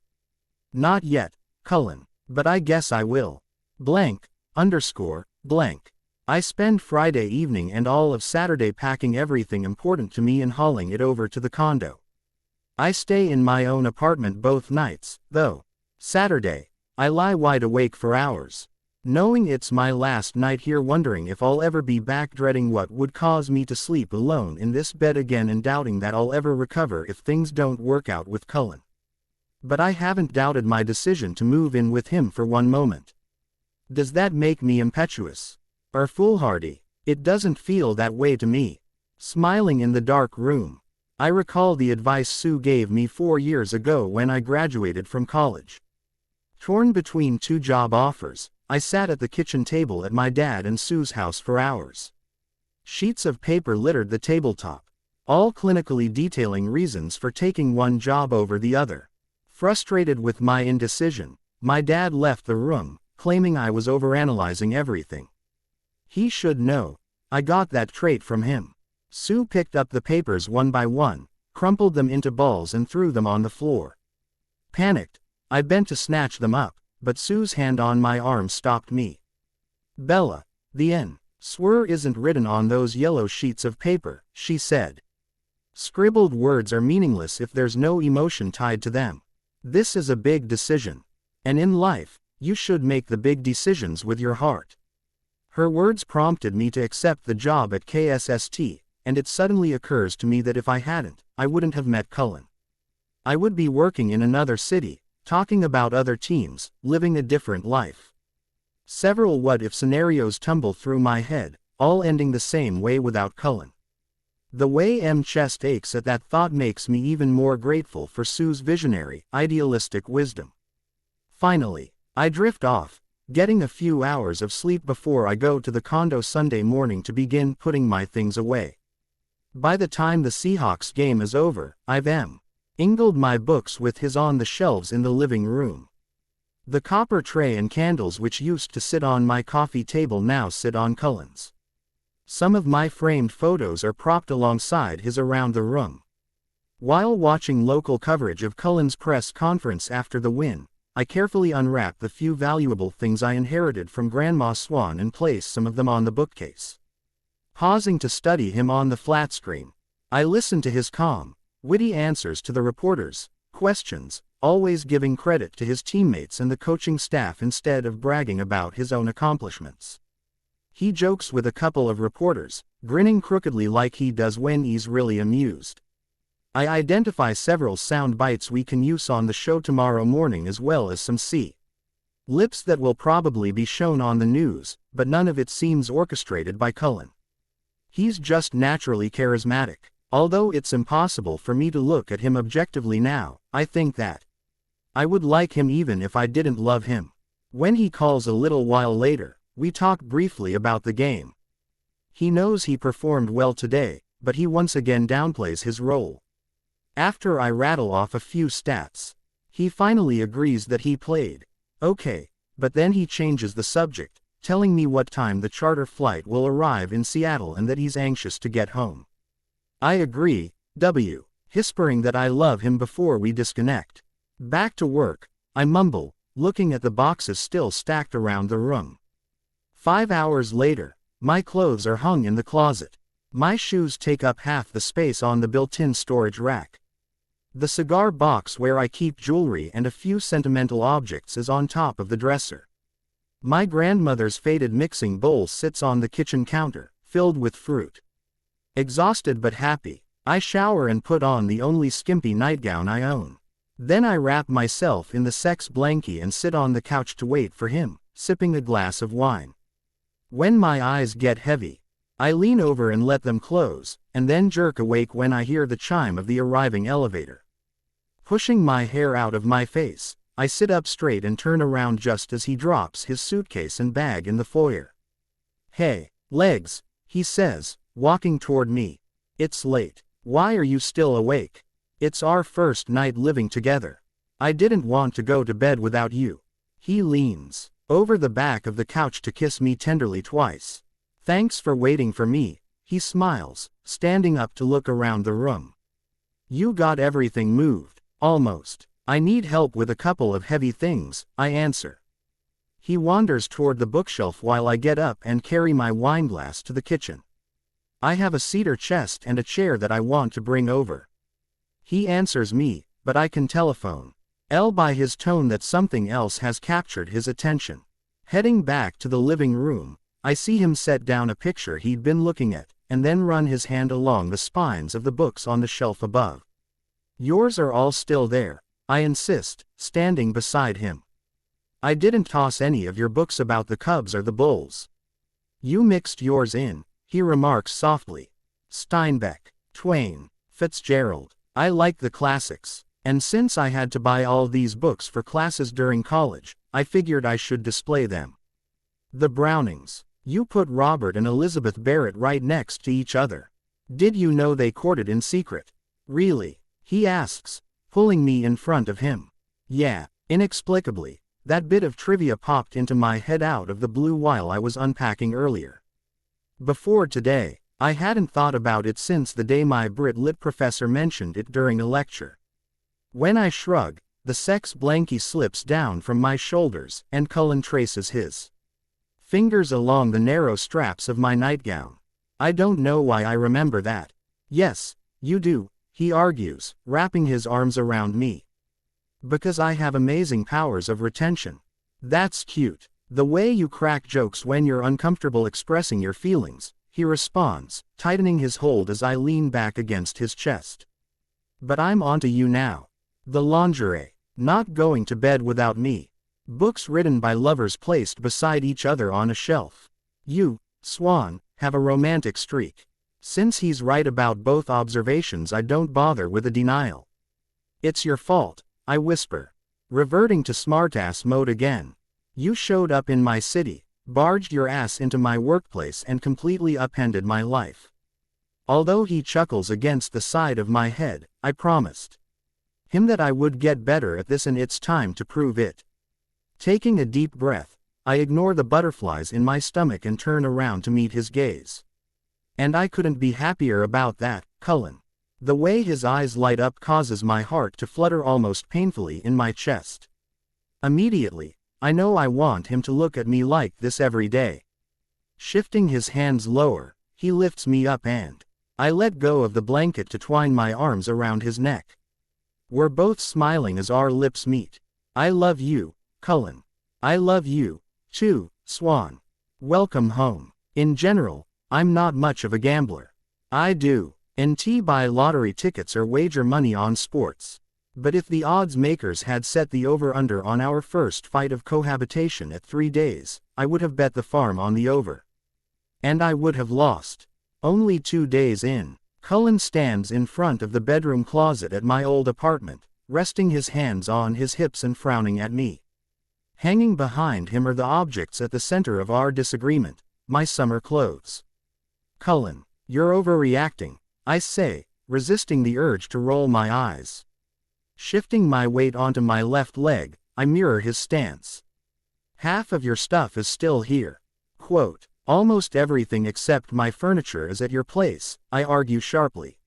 Not yet, Cullen, but I guess I will. Blank. I spend Friday evening and all of Saturday packing everything important to me and hauling it over to the condo. I stay in my own apartment both nights, though. Saturday, I lie wide awake for hours. Knowing it's my last night here, wondering if I'll ever be back, dreading what would cause me to sleep alone in this bed again, and doubting that I'll ever recover if things don't work out with Cullen. But I haven't doubted my decision to move in with him for one moment. Does that make me impetuous? Or foolhardy? It doesn't feel that way to me. Smiling in the dark room, I recall the advice Sue gave me 4 years ago when I graduated from college. Torn between 2 job offers, I sat at the kitchen table at my dad and Sue's house for hours. Sheets of paper littered the tabletop, all clinically detailing reasons for taking one job over the other. Frustrated with my indecision, my dad left the room, claiming I was overanalyzing everything. He should know. I got that trait from him. Sue picked up the papers one by one, crumpled them into balls and threw them on the floor. Panicked, I bent to snatch them up, but Sue's hand on my arm stopped me. Bella, the N-word isn't written on those yellow sheets of paper, she said. Scribbled words are meaningless if there's no emotion tied to them. This is a big decision. And in life, you should make the big decisions with your heart. Her words prompted me to accept the job at KSST, and it suddenly occurs to me that if I hadn't, I wouldn't have met Cullen. I would be working in another city, talking about other teams, living a different life. Several what-if scenarios tumble through my head, all ending the same way without Cullen. The way my chest aches at that thought makes me even more grateful for Sue's visionary, idealistic wisdom. Finally, I drift off, getting a few hours of sleep before I go to the condo Sunday morning to begin putting my things away. By the time the Seahawks game is over, I've ingled my books with his on the shelves in the living room. The copper tray and candles which used to sit on my coffee table now sit on Cullen's. Some of my framed photos are propped alongside his around the room. While watching local coverage of Cullen's press conference after the win, I carefully unwrap the few valuable things I inherited from Grandma Swan and place some of them on the bookcase. Pausing to study him on the flat screen, I listen to his calm, witty answers to the reporters' questions, always giving credit to his teammates and the coaching staff instead of bragging about his own accomplishments. He jokes with a couple of reporters, grinning crookedly like he does when he's really amused. I identify several sound bites we can use on the show tomorrow morning as well as some lips that will probably be shown on the news, but none of it seems orchestrated by Cullen. He's just naturally charismatic. Although it's impossible for me to look at him objectively now, I think that I would like him even if I didn't love him. When he calls a little while later, we talk briefly about the game. He knows he performed well today, but he once again downplays his role. After I rattle off a few stats, he finally agrees that he played okay, but then he changes the subject, telling me what time the charter flight will arrive in Seattle and that he's anxious to get home. I agree, whispering that I love him before we disconnect. Back to work, I mumble, looking at the boxes still stacked around the room. 5 hours later, my clothes are hung in the closet. My shoes take up half the space on the built-in storage rack. The cigar box where I keep jewelry and a few sentimental objects is on top of the dresser. My grandmother's faded mixing bowl sits on the kitchen counter, filled with fruit. Exhausted but happy, I shower and put on the only skimpy nightgown I own. Then I wrap myself in the sex blankie and sit on the couch to wait for him, sipping a glass of wine. When my eyes get heavy, I lean over and let them close, and then jerk awake when I hear the chime of the arriving elevator. Pushing my hair out of my face, I sit up straight and turn around just as he drops his suitcase and bag in the foyer. "Hey, Legs," he says, walking toward me. "It's late. Why are you still awake? It's our first night living together. I didn't want to go to bed without you." He leans over the back of the couch to kiss me tenderly twice. "Thanks for waiting for me," he smiles, standing up to look around the room. "You got everything moved?" "Almost. I need help with a couple of heavy things," I answer. He wanders toward the bookshelf while I get up and carry my wineglass to the kitchen. "I have a cedar chest and a chair that I want to bring over." He answers me, but I can telephone by his tone that something else has captured his attention. Heading back to the living room, I see him set down a picture he'd been looking at, and then run his hand along the spines of the books on the shelf above. "Yours are all still there," I insist, standing beside him. "I didn't toss any of your books about the Cubs or the Bulls." "You mixed yours in," he remarks softly. "Steinbeck, Twain, Fitzgerald. I like the classics. And since I had to buy all these books for classes during college, I figured I should display them." "The Brownings. You put Robert and Elizabeth Barrett right next to each other. Did you know they courted in secret?" "Really?" he asks, pulling me in front of him. "Yeah." Inexplicably, that bit of trivia popped into my head out of the blue while I was unpacking earlier. Before today, I hadn't thought about it since the day my Brit Lit professor mentioned it during a lecture. When I shrug, the sex blankie slips down from my shoulders, and Cullen traces his fingers along the narrow straps of my nightgown. "I don't know why I remember that." "Yes, you do," he argues, wrapping his arms around me. "Because I have amazing powers of retention." "That's cute. The way you crack jokes when you're uncomfortable expressing your feelings," he responds, tightening his hold as I lean back against his chest. "But I'm onto you now. The lingerie. Not going to bed without me. Books written by lovers placed beside each other on a shelf. You, Swan, have a romantic streak. Since he's right about both observations, I don't bother with a denial. It's your fault, I whisper. Reverting to smartass mode again. You showed up in my city, barged your ass into my workplace and completely upended my life. Although he chuckles against the side of my head, I promised him that I would get better at this and it's time to prove it. Taking a deep breath, I ignore the butterflies in my stomach and turn around to meet his gaze. And I couldn't be happier about that, Cullen. The way his eyes light up causes my heart to flutter almost painfully in my chest. Immediately, I know I want him to look at me like this every day. Shifting his hands lower, he lifts me up and I let go of the blanket to twine my arms around his neck. We're both smiling as our lips meet. I love you, Cullen. I love you, too, Swan. Welcome home. In general, I'm not much of a gambler. I do buy lottery tickets or wager money on sports. But if the odds makers had set the over-under on our first fight of cohabitation at 3 days, I would have bet the farm on the over. And I would have lost. Only 2 days in, Cullen stands in front of the bedroom closet at my old apartment, resting his hands on his hips and frowning at me. Hanging behind him are the objects at the center of our disagreement, my summer clothes. Cullen, you're overreacting, I say, resisting the urge to roll my eyes. Shifting my weight onto my left leg, I mirror his stance. Half of your stuff is still here. Quote, almost everything except my furniture is at your place, I argue sharply.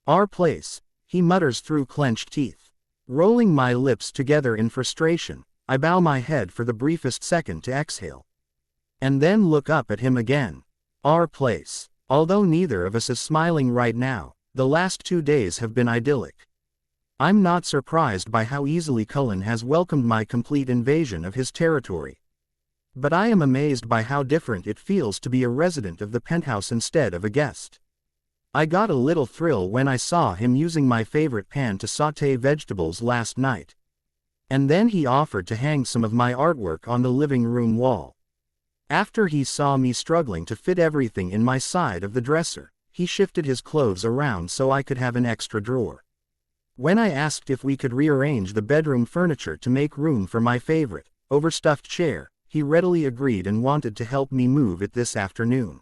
Our place, he mutters through clenched teeth. Rolling my lips together in frustration, I bow my head for the briefest second to exhale. And then look up at him again. Our place. Although neither of us is smiling right now, the last 2 days have been idyllic. I'm not surprised by how easily Cullen has welcomed my complete invasion of his territory. But I am amazed by how different it feels to be a resident of the penthouse instead of a guest. I got a little thrill when I saw him using my favorite pan to sauté vegetables last night. And then he offered to hang some of my artwork on the living room wall. After he saw me struggling to fit everything in my side of the dresser, he shifted his clothes around so I could have an extra drawer. When I asked if we could rearrange the bedroom furniture to make room for my favorite, overstuffed chair, he readily agreed and wanted to help me move it this afternoon.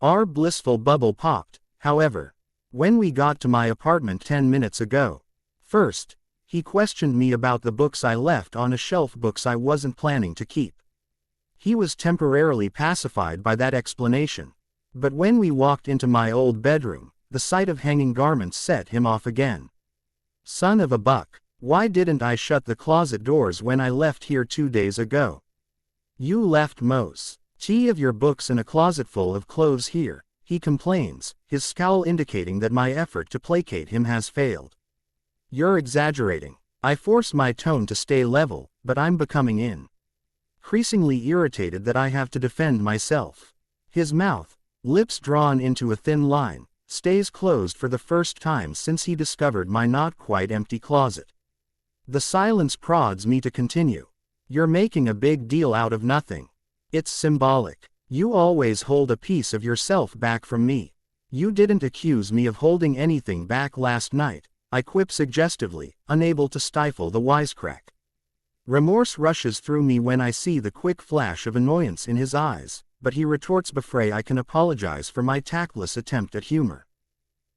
Our blissful bubble popped, however, when we got to my apartment 10 minutes ago. First, he questioned me about the books I left on a shelf, books I wasn't planning to keep. He was temporarily pacified by that explanation. But when we walked into my old bedroom, the sight of hanging garments set him off again. Son of a buck, why didn't I shut the closet doors when I left here 2 days ago? You left most of your books in a closet full of clothes here, he complains, his scowl indicating that my effort to placate him has failed. You're exaggerating. I force my tone to stay level, but I'm becoming increasingly irritated that I have to defend myself. His mouth, lips drawn into a thin line, stays closed for the first time since he discovered my not quite empty closet. The silence prods me to continue. You're making a big deal out of nothing. It's symbolic. You always hold a piece of yourself back from me. You didn't accuse me of holding anything back last night, I quip suggestively, unable to stifle the wisecrack. Remorse rushes through me when I see the quick flash of annoyance in his eyes, but he retorts before I can apologize for my tactless attempt at humor.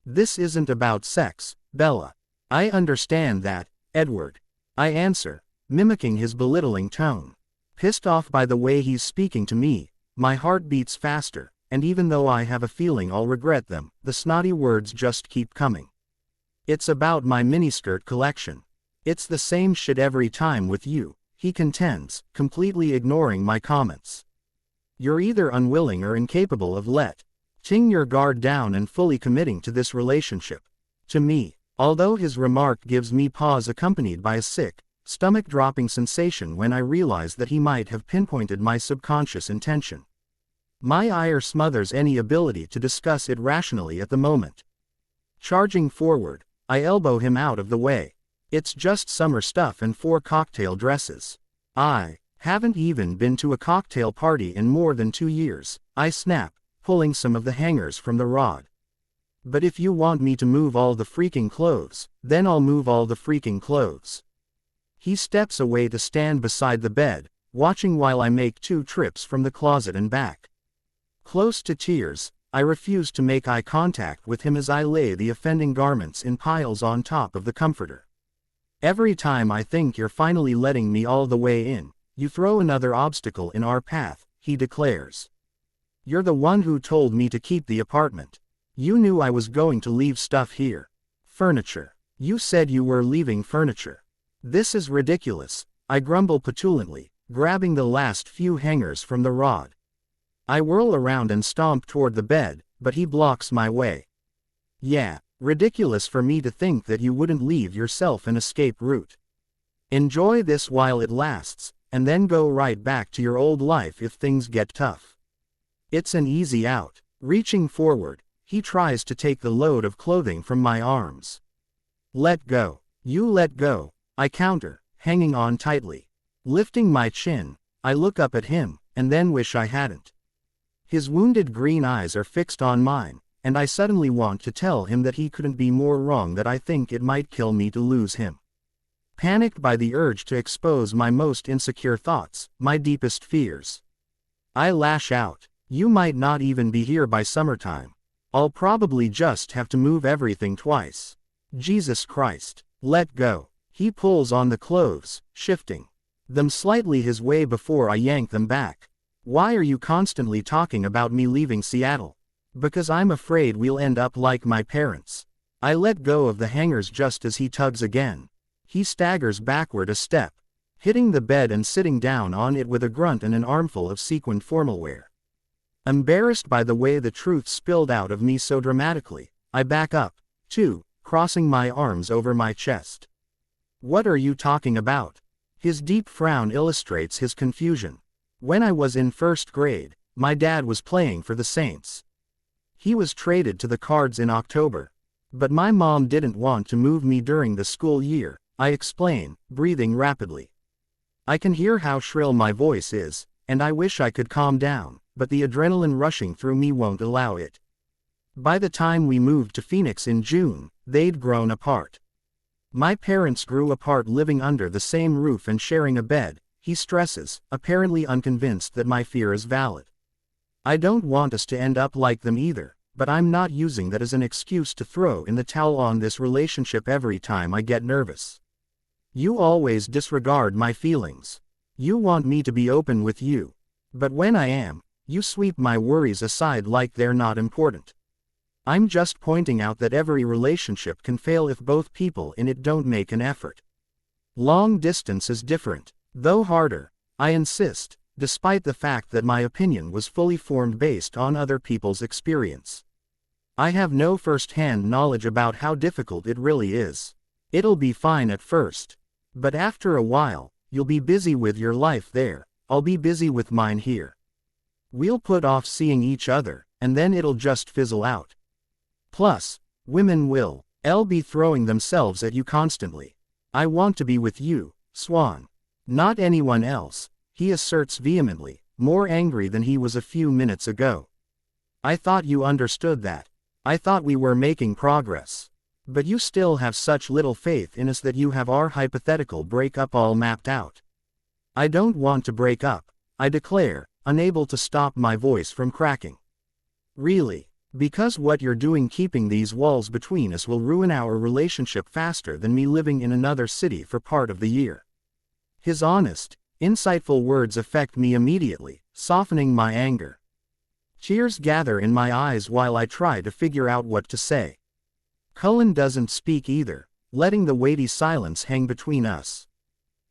This isn't about sex, Bella. I understand that, Edward. I answer, mimicking his belittling tone. Pissed off by the way he's speaking to me, my heart beats faster, and even though I have a feeling I'll regret them, the snotty words just keep coming. It's about my miniskirt collection. It's the same shit every time with you, he contends, completely ignoring my comments. You're either unwilling or incapable of letting your guard down and fully committing to this relationship. To me, although his remark gives me pause accompanied by a sick, stomach-dropping sensation when I realize that he might have pinpointed my subconscious intention. My ire smothers any ability to discuss it rationally at the moment. Charging forward, I elbow him out of the way. It's just summer stuff and 4 cocktail dresses. I haven't even been to a cocktail party in more than 2 years, I snap, pulling some of the hangers from the rod. But if you want me to move all the freaking clothes, then I'll move all the freaking clothes. He steps away to stand beside the bed, watching while I make 2 trips from the closet and back. Close to tears, I refuse to make eye contact with him as I lay the offending garments in piles on top of the comforter. Every time I think you're finally letting me all the way in, you throw another obstacle in our path, he declares. You're the one who told me to keep the apartment. You knew I was going to leave stuff here. Furniture. You said you were leaving furniture. This is ridiculous, I grumble petulantly, grabbing the last few hangers from the rod. I whirl around and stomp toward the bed, but he blocks my way. Yeah, ridiculous for me to think that you wouldn't leave yourself an escape route. Enjoy this while it lasts, and then go right back to your old life if things get tough. It's an easy out. Reaching forward, he tries to take the load of clothing from my arms. Let go. You let go, I counter, hanging on tightly. Lifting my chin, I look up at him, and then wish I hadn't. His wounded green eyes are fixed on mine, and I suddenly want to tell him that he couldn't be more wrong, that I think it might kill me to lose him. Panicked by the urge to expose my most insecure thoughts, my deepest fears, I lash out. You might not even be here by summertime. I'll probably just have to move everything twice. Jesus Christ. Let go. He pulls on the clothes, shifting them slightly his way before I yank them back. Why are you constantly talking about me leaving Seattle? Because I'm afraid we'll end up like my parents. I let go of the hangers just as he tugs again. He staggers backward a step, hitting the bed and sitting down on it with a grunt and an armful of sequined formalwear. Embarrassed by the way the truth spilled out of me so dramatically, I back up, too, crossing my arms over my chest. What are you talking about? His deep frown illustrates his confusion. When I was in 1st grade, my dad was playing for the Saints. He was traded to the Cards in October. But my mom didn't want to move me during the school year, I explain, breathing rapidly. I can hear how shrill my voice is, and I wish I could calm down, but the adrenaline rushing through me won't allow it. By the time we moved to Phoenix in June, they'd grown apart. My parents grew apart living under the same roof and sharing a bed, he stresses, apparently unconvinced that my fear is valid. I don't want us to end up like them either, but I'm not using that as an excuse to throw in the towel on this relationship every time I get nervous. You always disregard my feelings. You want me to be open with you. But when I am, you sweep my worries aside like they're not important. I'm just pointing out that every relationship can fail if both people in it don't make an effort. Long distance is different, though harder, I insist, despite the fact that my opinion was fully formed based on other people's experience. I have no first-hand knowledge about how difficult it really is. It'll be fine at first. But after a while, you'll be busy with your life there, I'll be busy with mine here. We'll put off seeing each other, and then it'll just fizzle out. Plus, women will be throwing themselves at you constantly. I want to be with you, Swan. Not anyone else, he asserts vehemently, more angry than he was a few minutes ago. I thought you understood that. I thought we were making progress. But you still have such little faith in us that you have our hypothetical breakup all mapped out. I don't want to break up, I declare, unable to stop my voice from cracking. Really? Because what you're doing keeping these walls between us will ruin our relationship faster than me living in another city for part of the year. His honest, insightful words affect me immediately, softening my anger. Tears gather in my eyes while I try to figure out what to say. Cullen doesn't speak either, letting the weighty silence hang between us.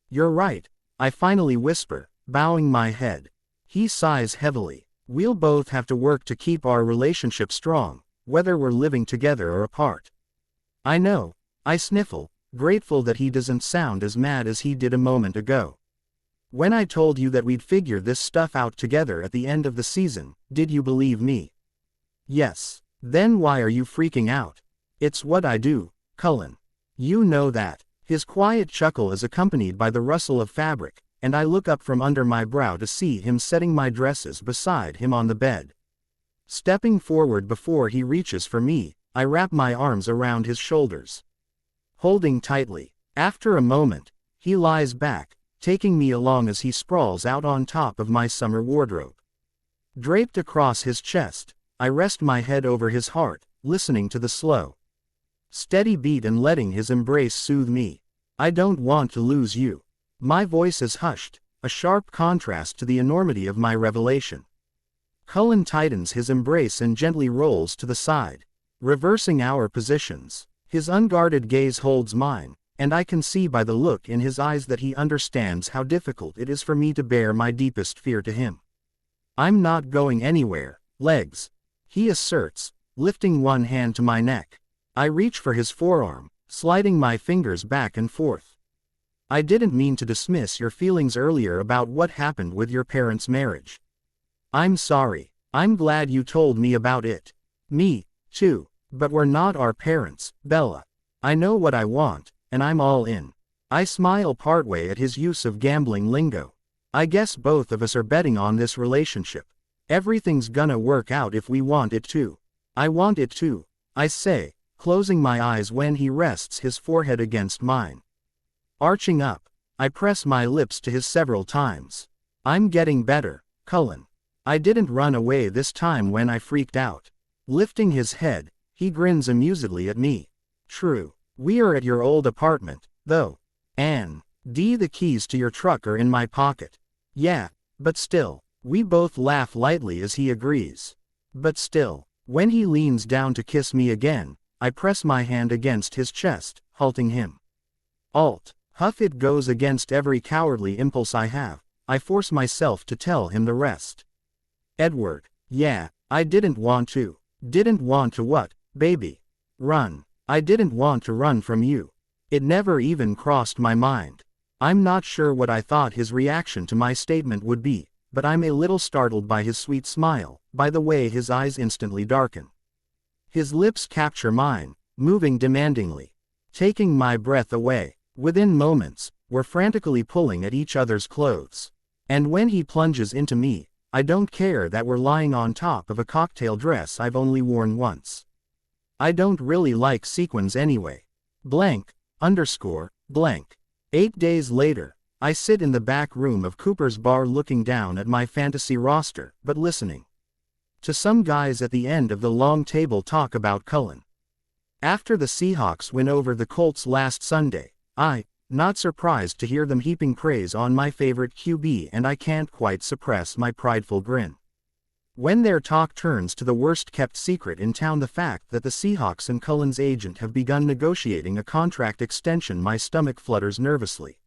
You're right, I finally whisper, bowing my head. He sighs heavily. We'll both have to work to keep our relationship strong, whether we're living together or apart. I know, I sniffle, grateful that he doesn't sound as mad as he did a moment ago. When I told you that we'd figure this stuff out together at the end of the season, did you believe me? Yes. Then why are you freaking out? It's what I do, Cullen. You know that. His quiet chuckle is accompanied by the rustle of fabric, and I look up from under my brow to see him setting my dresses beside him on the bed. Stepping forward before he reaches for me, I wrap my arms around his shoulders. Holding tightly. After a moment, he lies back, taking me along as he sprawls out on top of my summer wardrobe. Draped across his chest, I rest my head over his heart, listening to the slow, steady beat and letting his embrace soothe me. I don't want to lose you. My voice is hushed, a sharp contrast to the enormity of my revelation. Cullen tightens his embrace and gently rolls to the side, reversing our positions. His unguarded gaze holds mine, and I can see by the look in his eyes that he understands how difficult it is for me to bear my deepest fear to him. I'm not going anywhere, legs, he asserts, lifting one hand to my neck. I reach for his forearm, sliding my fingers back and forth. I didn't mean to dismiss your feelings earlier about what happened with your parents' marriage. I'm sorry. I'm glad you told me about it. Me, too. But we're not our parents, Bella. I know what I want, and I'm all in. I smile partway at his use of gambling lingo. I guess both of us are betting on this relationship. Everything's gonna work out if we want it to. I want it to, I say, closing my eyes when he rests his forehead against mine. Arching up, I press my lips to his several times. I'm getting better, Cullen. I didn't run away this time when I freaked out. Lifting his head, he grins amusedly at me. True. We are at your old apartment, though. And the keys to your truck are in my pocket. Yeah, but still. We both laugh lightly as he agrees. But still. When he leans down to kiss me again, I press my hand against his chest, halting him. Alt. Huff, it goes against every cowardly impulse I have. I force myself to tell him the rest. Edward. Yeah, I didn't want to. Didn't want to what, baby? Run. I didn't want to run from you. It never even crossed my mind. I'm not sure what I thought his reaction to my statement would be, but I'm a little startled by his sweet smile, by the way his eyes instantly darken. His lips capture mine, moving demandingly, taking my breath away. Within moments, we're frantically pulling at each other's clothes. And when he plunges into me, I don't care that we're lying on top of a cocktail dress I've only worn once. I don't really like sequins anyway. Blank, blank. 8 days later, I sit in the back room of Cooper's bar looking down at my fantasy roster, but listening to some guys at the end of the long table talk about Cullen. After the Seahawks win over the Colts last Sunday, not surprised to hear them heaping praise on my favorite QB, and I can't quite suppress my prideful grin. When their talk turns to the worst-kept secret in town, the fact that the Seahawks and Cullen's agent have begun negotiating a contract extension, my stomach flutters nervously.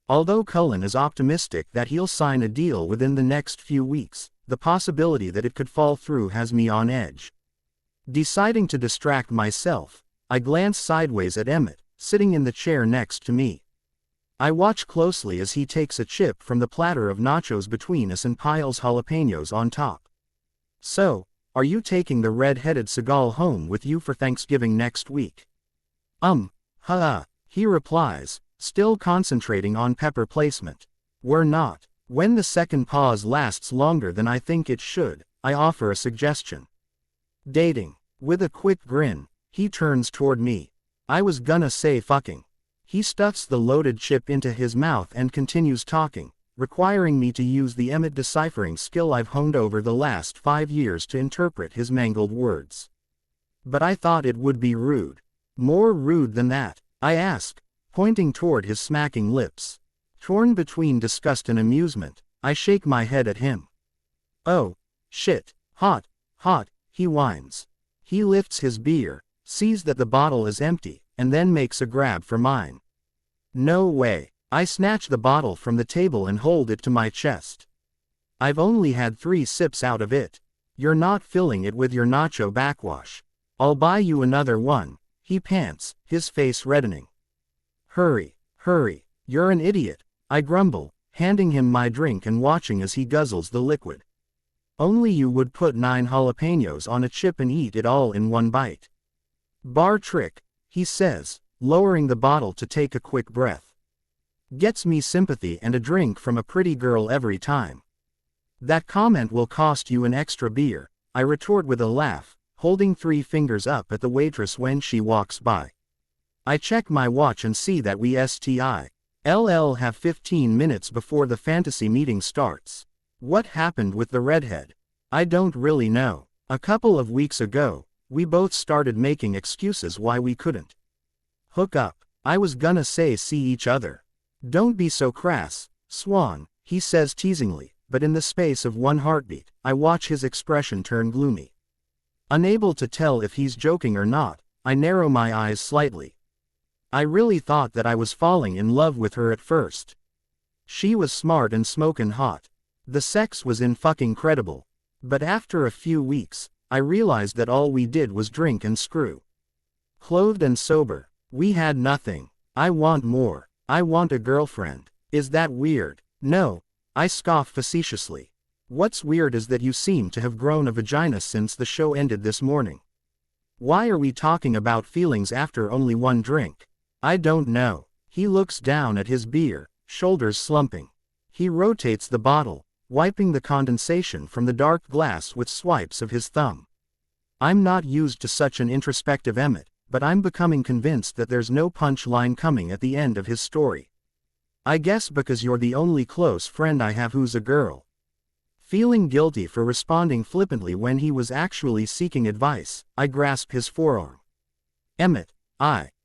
Although Cullen is optimistic that he'll sign a deal within the next few weeks, the possibility that it could fall through has me on edge. Deciding to distract myself, I glance sideways at Emmett, sitting in the chair next to me. I watch closely as he takes a chip from the platter of nachos between us and piles jalapenos on top. So, are you taking the red-headed Seagal home with you for Thanksgiving next week? He replies, still concentrating on pepper placement. We're not. When the second pause lasts longer than I think it should, I offer a suggestion. Dating. With a quick grin, he turns toward me. I was gonna say fucking. He stuffs the loaded chip into his mouth and continues talking, requiring me to use the Emmett deciphering skill I've honed over the last 5 years to interpret his mangled words. But I thought it would be rude. More rude than that, I ask, pointing toward his smacking lips. Torn between disgust and amusement, I shake my head at him. Oh, shit, hot, he whines. He lifts his beer, sees that the bottle is empty, and then makes a grab for mine. No way. I snatch the bottle from the table and hold it to my chest. I've only had 3 sips out of it. You're not filling it with your nacho backwash. I'll buy you another one, he pants, his face reddening. Hurry, you're an idiot, I grumble, handing him my drink and watching as he guzzles the liquid. Only you would put 9 jalapenos on a chip and eat it all in one bite. Bar trick, he says, lowering the bottle to take a quick breath. Gets me sympathy and a drink from a pretty girl every time. That comment will cost you an extra beer, I retort with a laugh, holding 3 fingers up at the waitress when she walks by. I check my watch and see that we still have 15 minutes before the fantasy meeting starts. What happened with the redhead? I don't really know. A couple of weeks ago, we both started making excuses why we couldn't hook up. I was gonna say see each other. Don't be so crass, Swan, he says teasingly, but in the space of one heartbeat, I watch his expression turn gloomy. Unable to tell if he's joking or not, I narrow my eyes slightly. I really thought that I was falling in love with her at first. She was smart and smokin' hot. The sex was in-fucking-credible. But after a few weeks, I realized that all we did was drink and screw. Clothed and sober, we had nothing. I want more. I want a girlfriend. Is that weird? No, I scoff facetiously. What's weird is that you seem to have grown a vagina since the show ended this morning. Why are we talking about feelings after only one drink? I don't know. He looks down at his beer, shoulders slumping. He rotates the bottle, wiping the condensation from the dark glass with swipes of his thumb. I'm not used to such an introspective Emmett, but I'm becoming convinced that there's no punchline coming at the end of his story. I guess because you're the only close friend I have who's a girl. Feeling guilty for responding flippantly when he was actually seeking advice, I grasp his forearm. Emmett,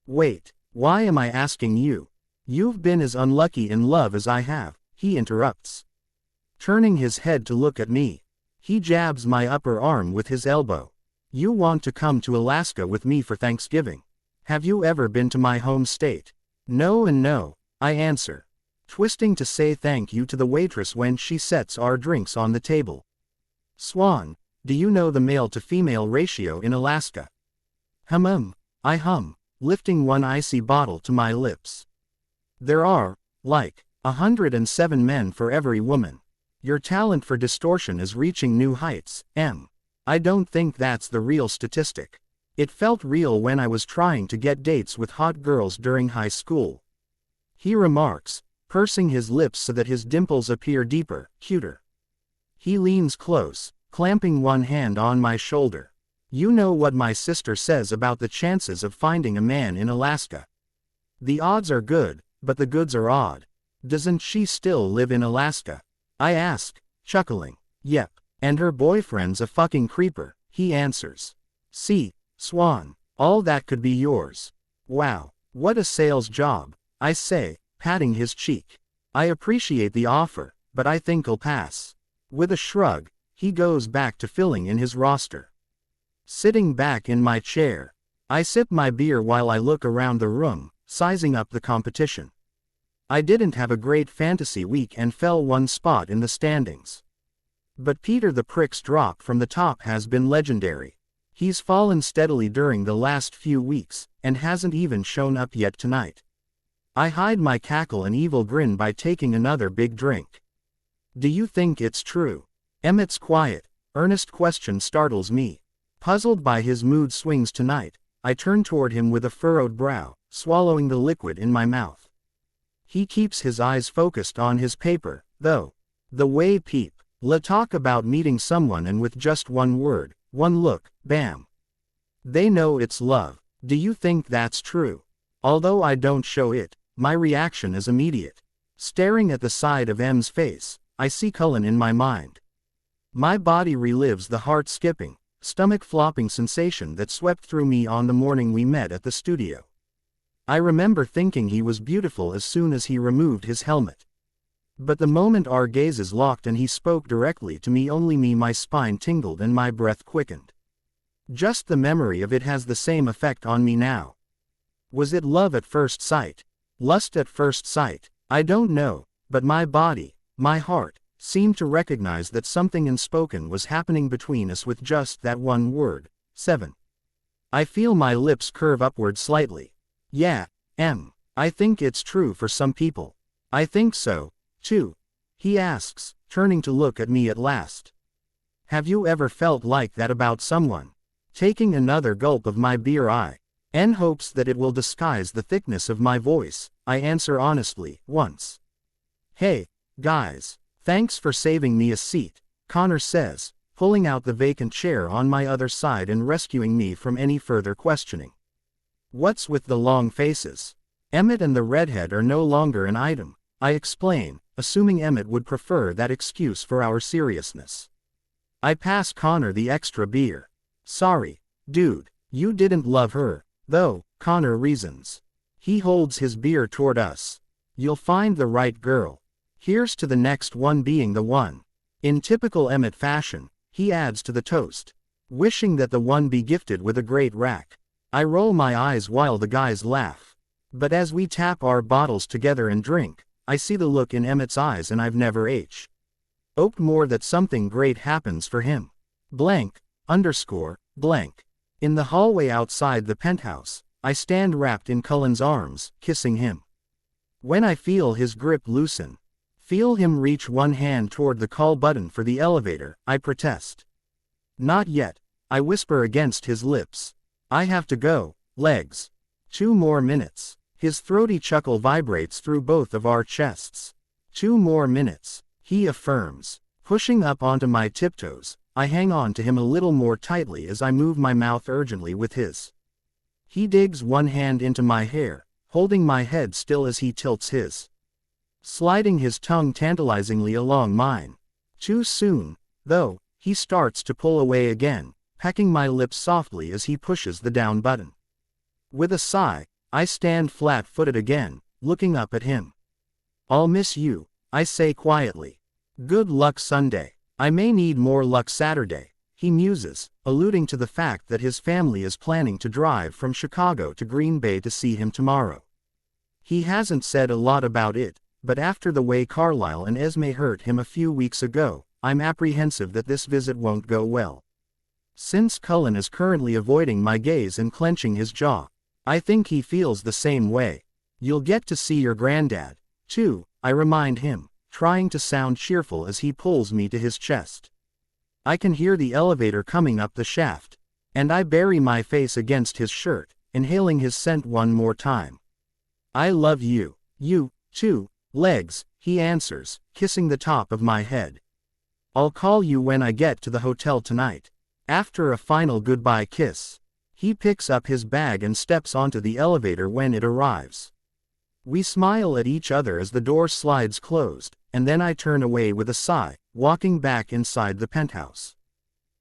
wait. Why am I asking you? You've been as unlucky in love as I have, he interrupts. Turning his head to look at me, he jabs my upper arm with his elbow. You want to come to Alaska with me for Thanksgiving? Have you ever been to my home state? No and no, I answer, twisting to say thank you to the waitress when she sets our drinks on the table. Swan, do you know the male-to-female ratio in Alaska? I hum, lifting one icy bottle to my lips. There are, 107 men for every woman. Your talent for distortion is reaching new heights, M. I don't think that's the real statistic. It felt real when I was trying to get dates with hot girls during high school. He remarks, pursing his lips so that his dimples appear deeper, cuter. He leans close, clamping one hand on my shoulder. You know what my sister says about the chances of finding a man in Alaska. The odds are good, but the goods are odd. Doesn't she still live in Alaska? I ask, chuckling. Yep, and her boyfriend's a fucking creeper, he answers. See, Swan, all that could be yours. Wow, what a sales job, I say, patting his cheek. I appreciate the offer, but I think I'll pass. With a shrug, he goes back to filling in his roster. Sitting back in my chair, I sip my beer while I look around the room, sizing up the competition. I didn't have a great fantasy week and fell one spot in the standings. But Peter the Prick's drop from the top has been legendary. He's fallen steadily during the last few weeks, and hasn't even shown up yet tonight. I hide my cackle and evil grin by taking another big drink. Do you think it's true? Emmett's quiet, earnest question startles me. Puzzled by his mood swings tonight, I turn toward him with a furrowed brow, swallowing the liquid in my mouth. He keeps his eyes focused on his paper, though. The way people talk about meeting someone and with just one word, one look, bam. They know it's love. Do you think that's true? Although I don't show it, my reaction is immediate. Staring at the side of M's face, I see Cullen in my mind. My body relives the heart-skipping, stomach-flopping sensation that swept through me on the morning we met at the studio. I remember thinking he was beautiful as soon as he removed his helmet. But the moment our gazes locked and he spoke directly to me, my spine tingled and my breath quickened. Just the memory of it has the same effect on me now. Was it love at first sight? Lust at first sight? I don't know, but my body, my heart, seemed to recognize that something unspoken was happening between us with just that one word, 7. I feel my lips curve upward slightly. Yeah, I think it's true for some people. I think so, too. He asks, turning to look at me at last. Have you ever felt like that about someone? Taking another gulp of my beer, I N hopes that it will disguise the thickness of my voice. I answer honestly, once. Hey, guys. Thanks for saving me a seat, Connor says, pulling out the vacant chair on my other side and rescuing me from any further questioning. What's with the long faces? Emmett and the redhead are no longer an item, I explain, assuming Emmett would prefer that excuse for our seriousness. I pass Connor the extra beer. Sorry, dude, you didn't love her, though, Connor reasons. He holds his beer toward us. You'll find the right girl. Here's to the next one being the one. In typical Emmett fashion, he adds to the toast, wishing that the one be gifted with a great rack. I roll my eyes while the guys laugh. But as we tap our bottles together and drink, I see the look in Emmett's eyes and I've never hoped more that something great happens for him. Blank. In the hallway outside the penthouse, I stand wrapped in Cullen's arms, kissing him. When I feel his grip loosen, feel him reach one hand toward the call button for the elevator, I protest. Not yet, I whisper against his lips. I have to go, legs. 2 more minutes. His throaty chuckle vibrates through both of our chests. 2 more minutes, he affirms. Pushing up onto my tiptoes, I hang on to him a little more tightly as I move my mouth urgently with his. He digs one hand into my hair, holding my head still as he tilts his, sliding his tongue tantalizingly along mine. Too soon, though, he starts to pull away again, pecking my lips softly as he pushes the down button. With a sigh, I stand flat-footed again, looking up at him. I'll miss you, I say quietly. Good luck Sunday. I may need more luck Saturday, he muses, alluding to the fact that his family is planning to drive from Chicago to Green Bay to see him tomorrow. He hasn't said a lot about it, but after the way Carlisle and Esme hurt him a few weeks ago, I'm apprehensive that this visit won't go well. Since Cullen is currently avoiding my gaze and clenching his jaw, I think he feels the same way. You'll get to see your granddad, too, I remind him, trying to sound cheerful as he pulls me to his chest. I can hear the elevator coming up the shaft, and I bury my face against his shirt, inhaling his scent one more time. I love you. You, too, legs, he answers, kissing the top of my head. I'll call you when I get to the hotel tonight. After a final goodbye kiss, he picks up his bag and steps onto the elevator when it arrives. We smile at each other as the door slides closed, and then I turn away with a sigh, walking back inside the penthouse.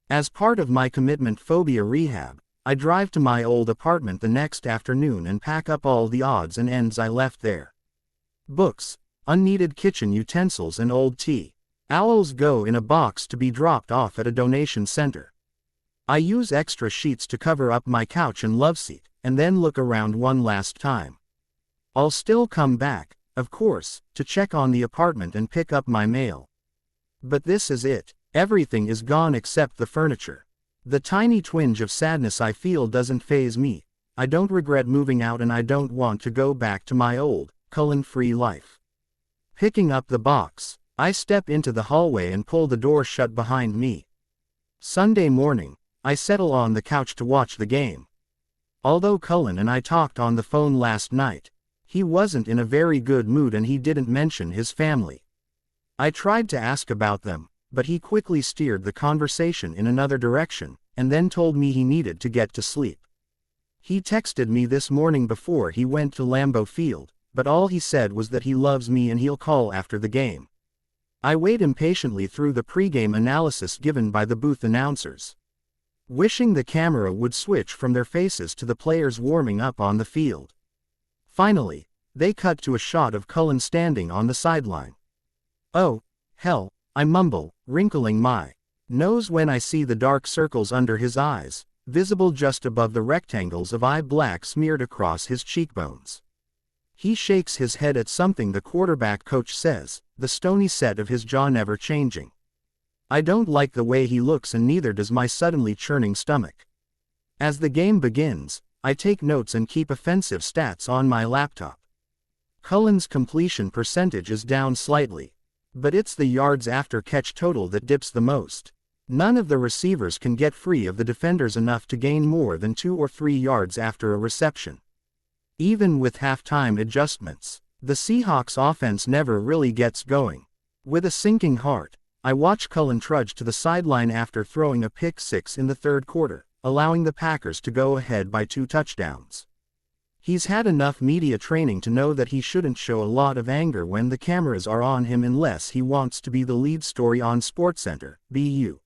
As part of my commitment phobia rehab, I drive to my old apartment the next afternoon and pack up all the odds and ends I left there. Books, unneeded kitchen utensils and old tea. Owls go in a box to be dropped off at a donation center. I use extra sheets to cover up my couch and loveseat, and then look around one last time. I'll still come back, of course, to check on the apartment and pick up my mail. But this is it. Everything is gone except the furniture. The tiny twinge of sadness I feel doesn't faze me. I don't regret moving out and I don't want to go back to my old, Cullen-free life. Picking up the box, I step into the hallway and pull the door shut behind me. Sunday morning, I settle on the couch to watch the game. Although Cullen and I talked on the phone last night, he wasn't in a very good mood and he didn't mention his family. I tried to ask about them, but he quickly steered the conversation in another direction, and then told me he needed to get to sleep. He texted me this morning before he went to Lambeau Field, but all he said was that he loves me and he'll call after the game. I wait impatiently through the pregame analysis given by the booth announcers, wishing the camera would switch from their faces to the players warming up on the field. Finally, they cut to a shot of Cullen standing on the sideline. Oh, hell, I mumble, wrinkling my nose when I see the dark circles under his eyes, visible just above the rectangles of eye black smeared across his cheekbones. He shakes his head at something the quarterback coach says, the stony set of his jaw never changing. I don't like the way he looks and neither does my suddenly churning stomach. As the game begins, I take notes and keep offensive stats on my laptop. Cullen's completion percentage is down slightly, but it's the yards after catch total that dips the most. None of the receivers can get free of the defenders enough to gain more than 2 or 3 yards after a reception. Even with halftime adjustments, the Seahawks offense never really gets going. With a sinking heart, I watch Cullen trudge to the sideline after throwing a pick six in the third quarter, allowing the Packers to go ahead by 2 touchdowns. He's had enough media training to know that he shouldn't show a lot of anger when the cameras are on him unless he wants to be the lead story on SportsCenter, BU.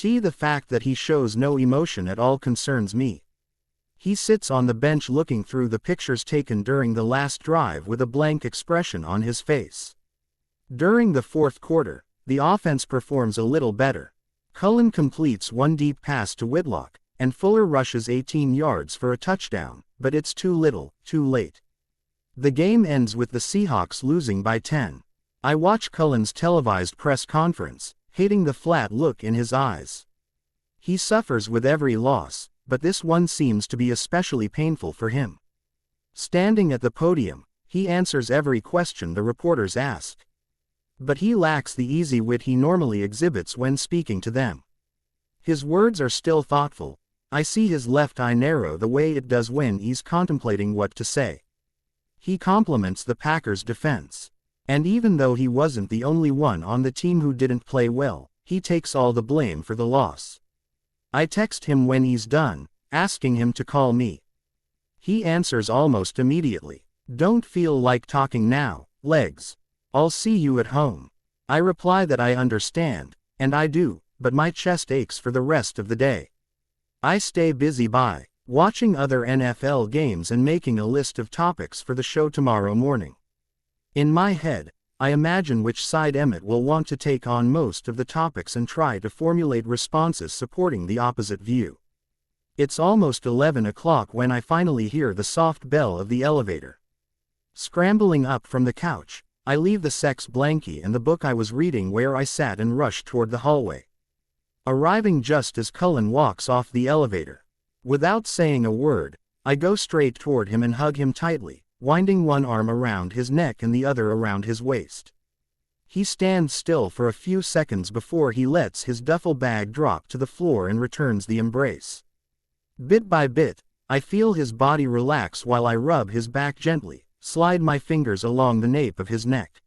The fact that he shows no emotion at all concerns me. He sits on the bench looking through the pictures taken during the last drive with a blank expression on his face. During the fourth quarter, the offense performs a little better. Cullen completes one deep pass to Whitlock, and Fuller rushes 18 yards for a touchdown, but it's too little, too late. The game ends with the Seahawks losing by 10. I watch Cullen's televised press conference, hating the flat look in his eyes. He suffers with every loss, but this one seems to be especially painful for him. Standing at the podium, he answers every question the reporters ask. But he lacks the easy wit he normally exhibits when speaking to them. His words are still thoughtful. I see his left eye narrow the way it does when he's contemplating what to say. He compliments the Packers' defense. And even though he wasn't the only one on the team who didn't play well, he takes all the blame for the loss. I text him when he's done, asking him to call me. He answers almost immediately. "Don't feel like talking now, Legs. I'll see you at home." I reply that I understand, and I do, but my chest aches for the rest of the day. I stay busy by watching other NFL games and making a list of topics for the show tomorrow morning. In my head, I imagine which side Emmett will want to take on most of the topics and try to formulate responses supporting the opposite view. It's almost 11 o'clock when I finally hear the soft bell of the elevator. Scrambling up from the couch, I leave the sex blankie and the book I was reading where I sat and rush toward the hallway. Arriving just as Cullen walks off the elevator. Without saying a word, I go straight toward him and hug him tightly, winding one arm around his neck and the other around his waist. He stands still for a few seconds before he lets his duffel bag drop to the floor and returns the embrace. Bit by bit, I feel his body relax while I rub his back gently, slide my fingers along the nape of his neck.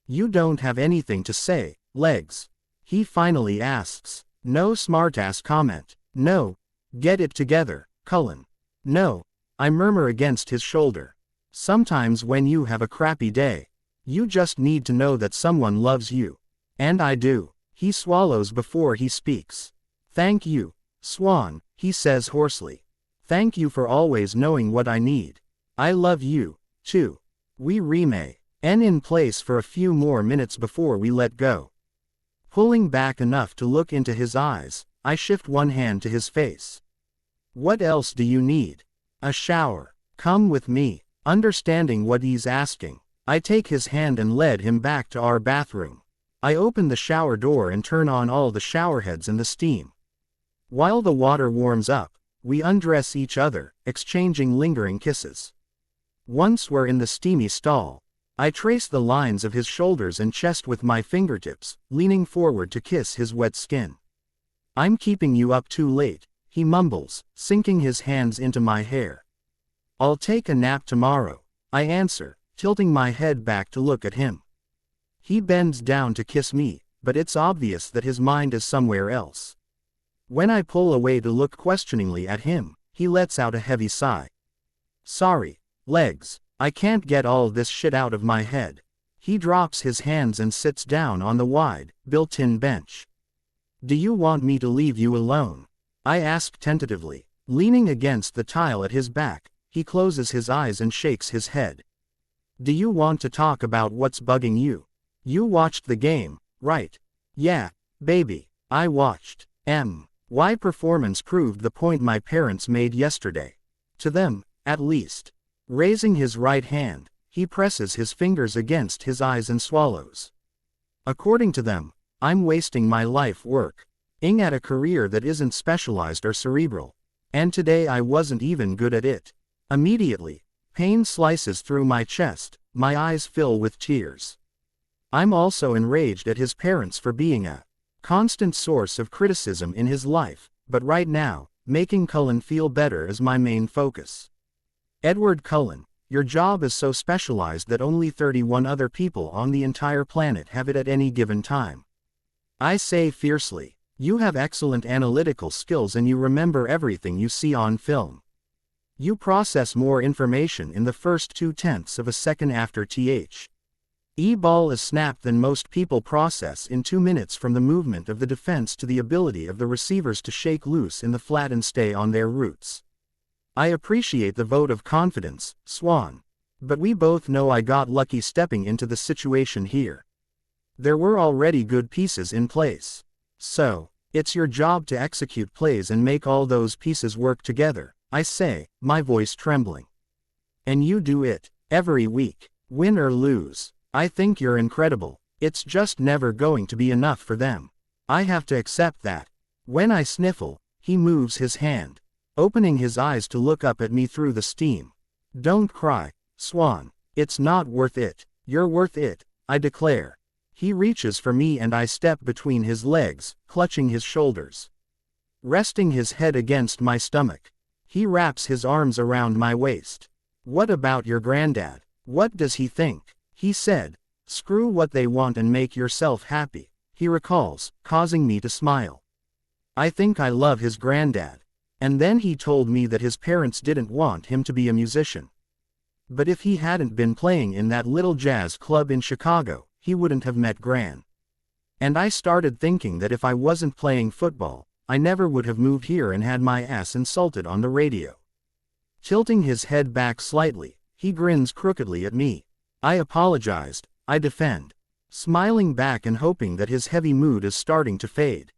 "You don't have anything to say, Legs?" he finally asks. No smartass comment. "No. Get it together, Cullen." "No," I murmur against his shoulder. "Sometimes when you have a crappy day, you just need to know that someone loves you." And I do. He swallows before he speaks. "Thank you, Swan," he says hoarsely. "Thank you for always knowing what I need. I love you, too." We remain in place for a few more minutes before we let go. Pulling back enough to look into his eyes, I shift one hand to his face. "What else do you need?" "A shower. Come with me." Understanding what he's asking, I take his hand and lead him back to our bathroom. I open the shower door and turn on all the shower heads and the steam. While the water warms up, we undress each other, exchanging lingering kisses. Once we're in the steamy stall, I trace the lines of his shoulders and chest with my fingertips, leaning forward to kiss his wet skin. "I'm keeping you up too late," he mumbles, sinking his hands into my hair. "I'll take a nap tomorrow," I answer, tilting my head back to look at him. He bends down to kiss me, but it's obvious that his mind is somewhere else. When I pull away to look questioningly at him, he lets out a heavy sigh. "Sorry, Legs, I can't get all this shit out of my head." He drops his hands and sits down on the wide, built-in bench. "Do you want me to leave you alone?" I ask tentatively. Leaning against the tile at his back, he closes his eyes and shakes his head. "Do you want to talk about what's bugging you? You watched the game, right?" "Yeah, baby, I watched. My performance proved the point my parents made yesterday. To them, at least." Raising his right hand, he presses his fingers against his eyes and swallows. "According to them, I'm wasting my life working at a career that isn't specialized or cerebral. And today I wasn't even good at it." Immediately, pain slices through my chest, my eyes fill with tears. I'm also enraged at his parents for being a constant source of criticism in his life, but right now, making Cullen feel better is my main focus. Edward Cullen, your job is so specialized that only 31 other people on the entire planet have it at any given time. I say fiercely. You have excellent analytical skills and you remember everything you see on film. You process more information in the first 0.2 of a second after ball is snapped than most people process in 2 minutes from the movement of the defense to the ability of the receivers to shake loose in the flat and stay on their routes. I appreciate the vote of confidence, Swan. But we both know I got lucky stepping into the situation here. There were already good pieces in place. So, it's your job to execute plays and make all those pieces work together, I say, my voice trembling. And you do it, every week, win or lose. I think you're incredible. It's just never going to be enough for them. I have to accept that. When I sniffle, he moves his hand, opening his eyes to look up at me through the steam. Don't cry, Swan. It's not worth it. You're worth it, I declare. He reaches for me and I step between his legs, clutching his shoulders. Resting his head against my stomach. He wraps his arms around my waist. What about your granddad? What does he think? He said, screw what they want and make yourself happy, he recalls, causing me to smile. I think I love his granddad. And then he told me that his parents didn't want him to be a musician. But if he hadn't been playing in that little jazz club in Chicago, he wouldn't have met Gran. And I started thinking that if I wasn't playing football, I never would have moved here and had my ass insulted on the radio. Tilting his head back slightly, he grins crookedly at me. I apologized, I defend, smiling back and hoping that his heavy mood is starting to fade.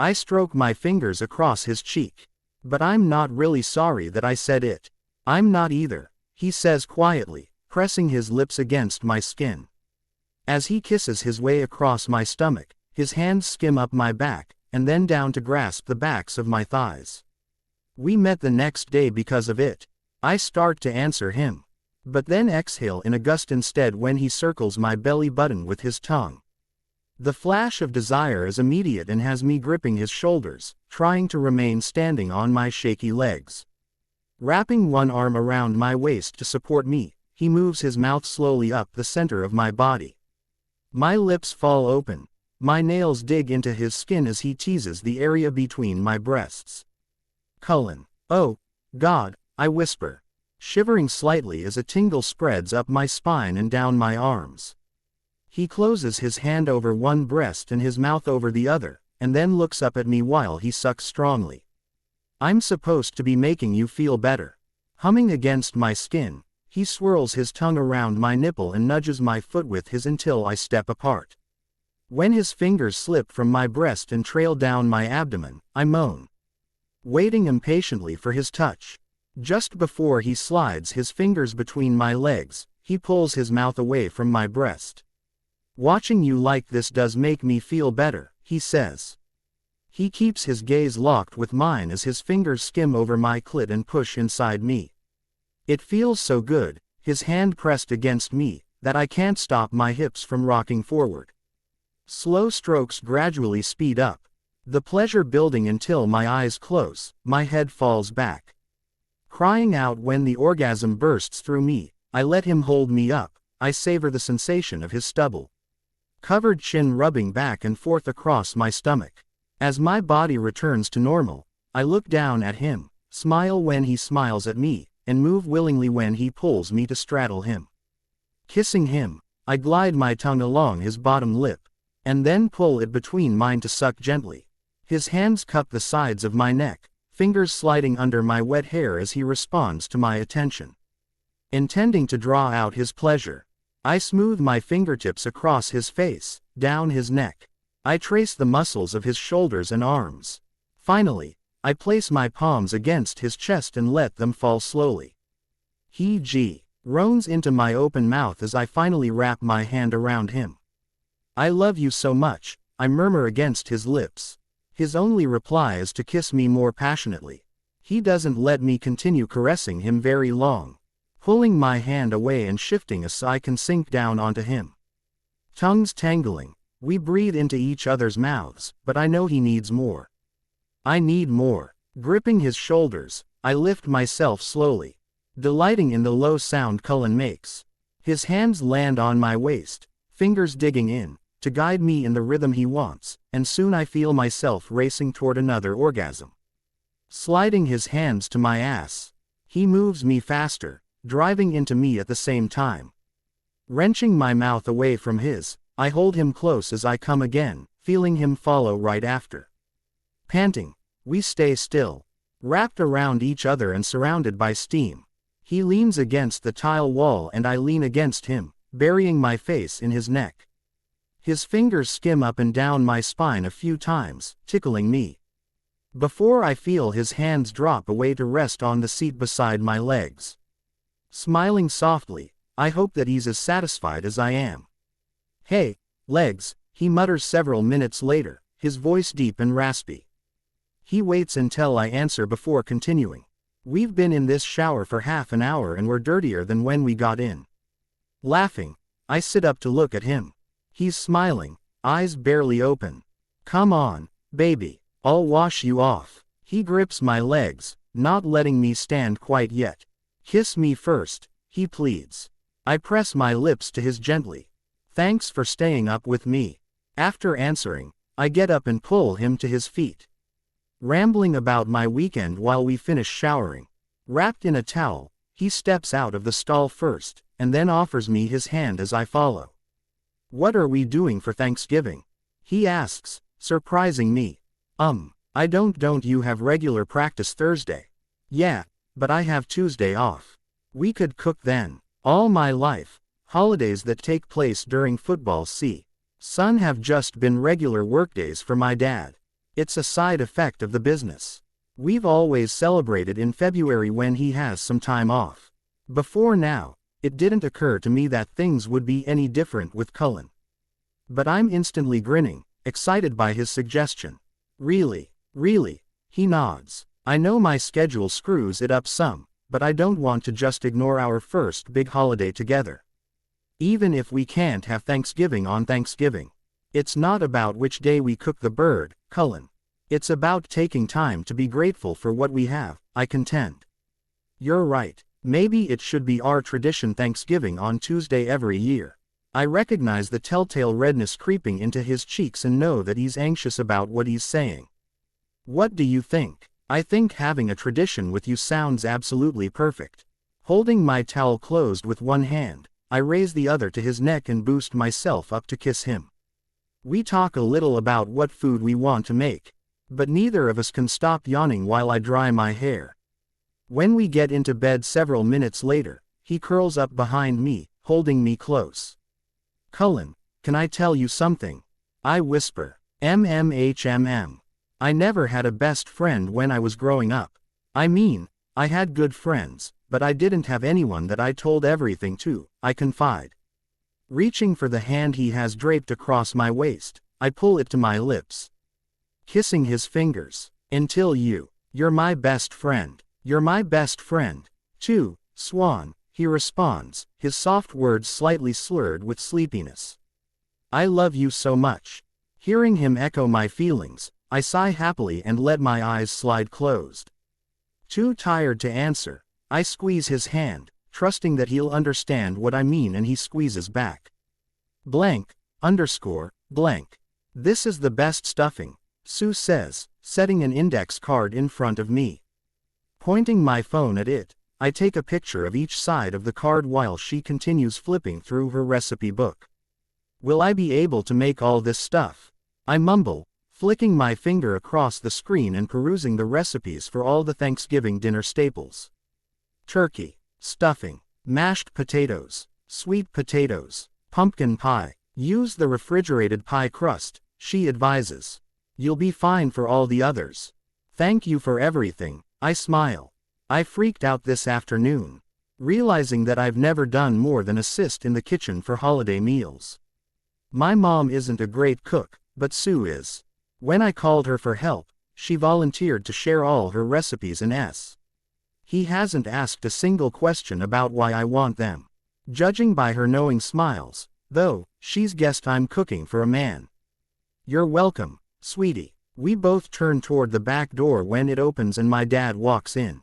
I stroke my fingers across his cheek. But I'm not really sorry that I said it. I'm not either, he says quietly, pressing his lips against my skin. As he kisses his way across my stomach, his hands skim up my back, and then down to grasp the backs of my thighs. We met the next day because of it. I start to answer him. But then exhale in a gust instead when he circles my belly button with his tongue. The flash of desire is immediate and has me gripping his shoulders, trying to remain standing on my shaky legs. Wrapping one arm around my waist to support me, he moves his mouth slowly up the center of my body. My lips fall open. My nails dig into his skin as he teases the area between my breasts. Cullen. Oh, God, I whisper, shivering slightly as a tingle spreads up my spine and down my arms. He closes his hand over one breast and his mouth over the other, and then looks up at me while he sucks strongly. I'm supposed to be making you feel better. Humming against my skin, he swirls his tongue around my nipple and nudges my foot with his until I step apart. When his fingers slip from my breast and trail down my abdomen, I moan, waiting impatiently for his touch. Just before he slides his fingers between my legs, he pulls his mouth away from my breast. Watching you like this does make me feel better, he says. He keeps his gaze locked with mine as his fingers skim over my clit and push inside me. It feels so good, his hand pressed against me, that I can't stop my hips from rocking forward. Slow strokes gradually speed up. The pleasure building until my eyes close, my head falls back. Crying out when the orgasm bursts through me, I let him hold me up, I savor the sensation of his stubble covered chin rubbing back and forth across my stomach. As my body returns to normal, I look down at him, smile when he smiles at me, and move willingly when he pulls me to straddle him. Kissing him, I glide my tongue along his bottom lip, and then pull it between mine to suck gently. His hands cup the sides of my neck, fingers sliding under my wet hair as he responds to my attention. Intending to draw out his pleasure, I smooth my fingertips across his face, down his neck. I trace the muscles of his shoulders and arms. Finally, I place my palms against his chest and let them fall slowly. He groans into my open mouth as I finally wrap my hand around him. I love you so much, I murmur against his lips. His only reply is to kiss me more passionately. He doesn't let me continue caressing him very long, pulling my hand away and shifting us so I can sink down onto him. Tongues tangling, We breathe into each other's mouths, but I know he needs more. I need more. Gripping his shoulders, I lift myself slowly, delighting in the low sound Cullen makes. His hands land on my waist, fingers digging in, to guide me in the rhythm he wants, and soon I feel myself racing toward another orgasm. Sliding his hands to my ass, he moves me faster, driving into me at the same time. Wrenching my mouth away from his, I hold him close as I come again, feeling him follow right after. Panting, we stay still, wrapped around each other and surrounded by steam. He leans against the tile wall and I lean against him, burying my face in his neck. His fingers skim up and down my spine a few times, tickling me. Before I feel his hands drop away to rest on the seat beside my legs. Smiling softly, I hope that he's as satisfied as I am. "Hey, legs," he mutters several minutes later, his voice deep and raspy. He waits until I answer before continuing. "We've been in this shower for half an hour and we're dirtier than when we got in." Laughing, I sit up to look at him. He's smiling, eyes barely open. "Come on, baby, I'll wash you off." He grips my legs, not letting me stand quite yet. "Kiss me first," he pleads. I press my lips to his gently. "Thanks for staying up with me." After answering, I get up and pull him to his feet. Rambling about my weekend while we finish showering. Wrapped in a towel, he steps out of the stall first, and then offers me his hand as I follow. "What are we doing for Thanksgiving?" he asks, surprising me. I don't you have regular practice Thursday?" "Yeah, but I have Tuesday off." "We could cook then." All my life, holidays that take place during football season have just been regular workdays for my dad. It's a side effect of the business. We've always celebrated in February when he has some time off. Before now, it didn't occur to me that things would be any different with Cullen. But I'm instantly grinning, excited by his suggestion. Really, he nods. I know my schedule screws it up some, but I don't want to just ignore our first big holiday together. Even if we can't have Thanksgiving on Thanksgiving. It's not about which day we cook the bird, Cullen. It's about taking time to be grateful for what we have, I contend. "You're right. Maybe it should be our tradition Thanksgiving on Tuesday every year." I recognize the telltale redness creeping into his cheeks and know that he's anxious about what he's saying. "What do you think?" "I think having a tradition with you sounds absolutely perfect." Holding my towel closed with one hand, I raise the other to his neck and boost myself up to kiss him. We talk a little about what food we want to make, but neither of us can stop yawning while I dry my hair. When we get into bed several minutes later, he curls up behind me, holding me close. "Cullen, can I tell you something?" I whisper. "MMHMM. I never had a best friend when I was growing up. I mean, I had good friends, but I didn't have anyone that I told everything to," I confide. Reaching for the hand he has draped across my waist, I pull it to my lips. Kissing his fingers. "Until you're my best friend. You're my best friend, too, Swan," he responds, his soft words slightly slurred with sleepiness. "I love you so much." Hearing him echo my feelings, I sigh happily and let my eyes slide closed. Too tired to answer, I squeeze his hand, trusting that he'll understand what I mean, and he squeezes back. "Blank, _ blank. This is the best stuffing," Sue says, setting an index card in front of me. Pointing my phone at it, I take a picture of each side of the card while she continues flipping through her recipe book. "Will I be able to make all this stuff?" I mumble, flicking my finger across the screen and perusing the recipes for all the Thanksgiving dinner staples. Turkey, stuffing, mashed potatoes, sweet potatoes, pumpkin pie. Use the refrigerated pie crust, she advises. You'll be fine for all the others. Thank you for everything, I smile. I freaked out this afternoon, realizing that I've never done more than assist in the kitchen for holiday meals. My mom isn't a great cook, but Sue is. When I called her for help, she volunteered to share all her recipes and he hasn't asked a single question about why I want them. Judging by her knowing smiles, though, she's guessed I'm cooking for a man. You're welcome, sweetie. We both turn toward the back door when it opens and my dad walks in.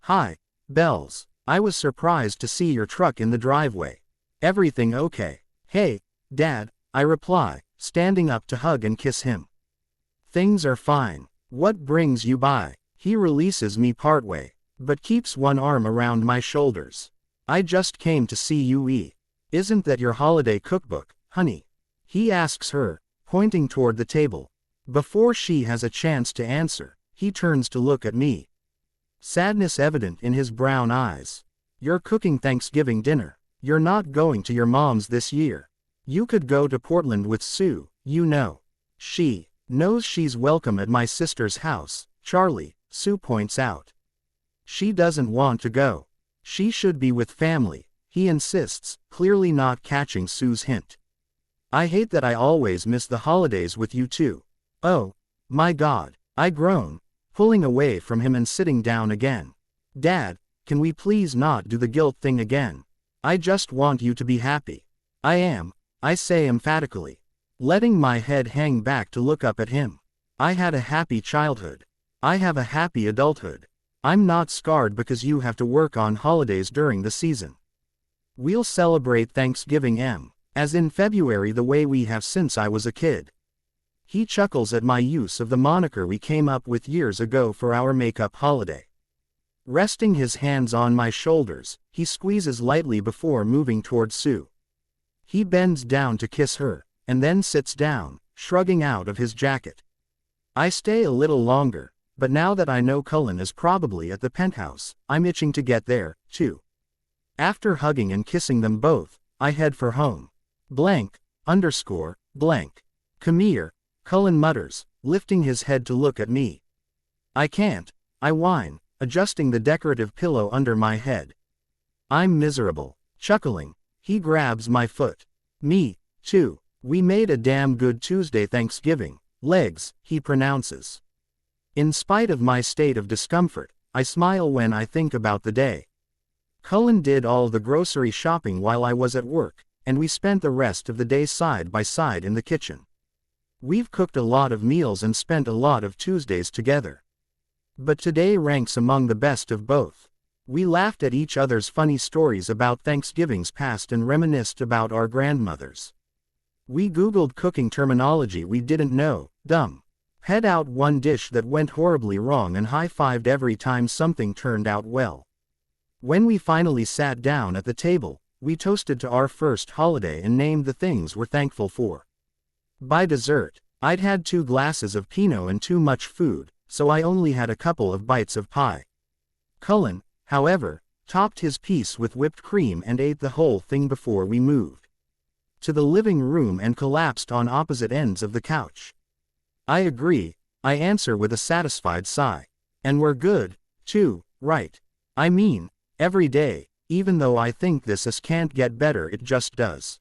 Hi, Bells. I was surprised to see your truck in the driveway. Everything okay? Hey, Dad, I reply, standing up to hug and kiss him. Things are fine. What brings you by? He releases me partway, but keeps one arm around my shoulders. I just came to see you. Isn't that your holiday cookbook, honey? He asks her, pointing toward the table. Before she has a chance to answer, he turns to look at me. Sadness evident in his brown eyes. You're cooking Thanksgiving dinner. You're not going to your mom's this year. You could go to Portland with Sue, you know. She knows she's welcome at my sister's house, Charlie, Sue points out. She doesn't want to go. She should be with family, he insists, clearly not catching Sue's hint. I hate that I always miss the holidays with you too. Oh, my God, I groan, pulling away from him and sitting down again. Dad, can we please not do the guilt thing again? I just want you to be happy. I am, I say emphatically, letting my head hang back to look up at him. I had a happy childhood. I have a happy adulthood. I'm not scarred because you have to work on holidays during the season. We'll celebrate Thanksgiving as in February the way we have since I was a kid. He chuckles at my use of the moniker we came up with years ago for our makeup holiday. Resting his hands on my shoulders, he squeezes lightly before moving toward Sue. He bends down to kiss her, and then sits down, shrugging out of his jacket. I stay a little longer, but now that I know Cullen is probably at the penthouse, I'm itching to get there, too. After hugging and kissing them both, I head for home. Blank. Come here, Cullen mutters, lifting his head to look at me. I can't, I whine, adjusting the decorative pillow under my head. I'm miserable. Chuckling, he grabs my foot. Me, too. We made a damn good Tuesday Thanksgiving, legs, he pronounces. In spite of my state of discomfort, I smile when I think about the day. Cullen did all the grocery shopping while I was at work, and we spent the rest of the day side by side in the kitchen. We've cooked a lot of meals and spent a lot of Tuesdays together. But today ranks among the best of both. We laughed at each other's funny stories about Thanksgivings past and reminisced about our grandmothers. We Googled cooking terminology we didn't know, Head out one dish that went horribly wrong and high-fived every time something turned out well. When we finally sat down at the table, we toasted to our first holiday and named the things we're thankful for. By dessert, I'd had 2 glasses of Pinot and too much food, so I only had a couple of bites of pie. Cullen, however, topped his piece with whipped cream and ate the whole thing before we moved to the living room and collapsed on opposite ends of the couch. I agree, I answer with a satisfied sigh. And we're good, too, right? I mean, every day, even though I think this can't get better, it just does.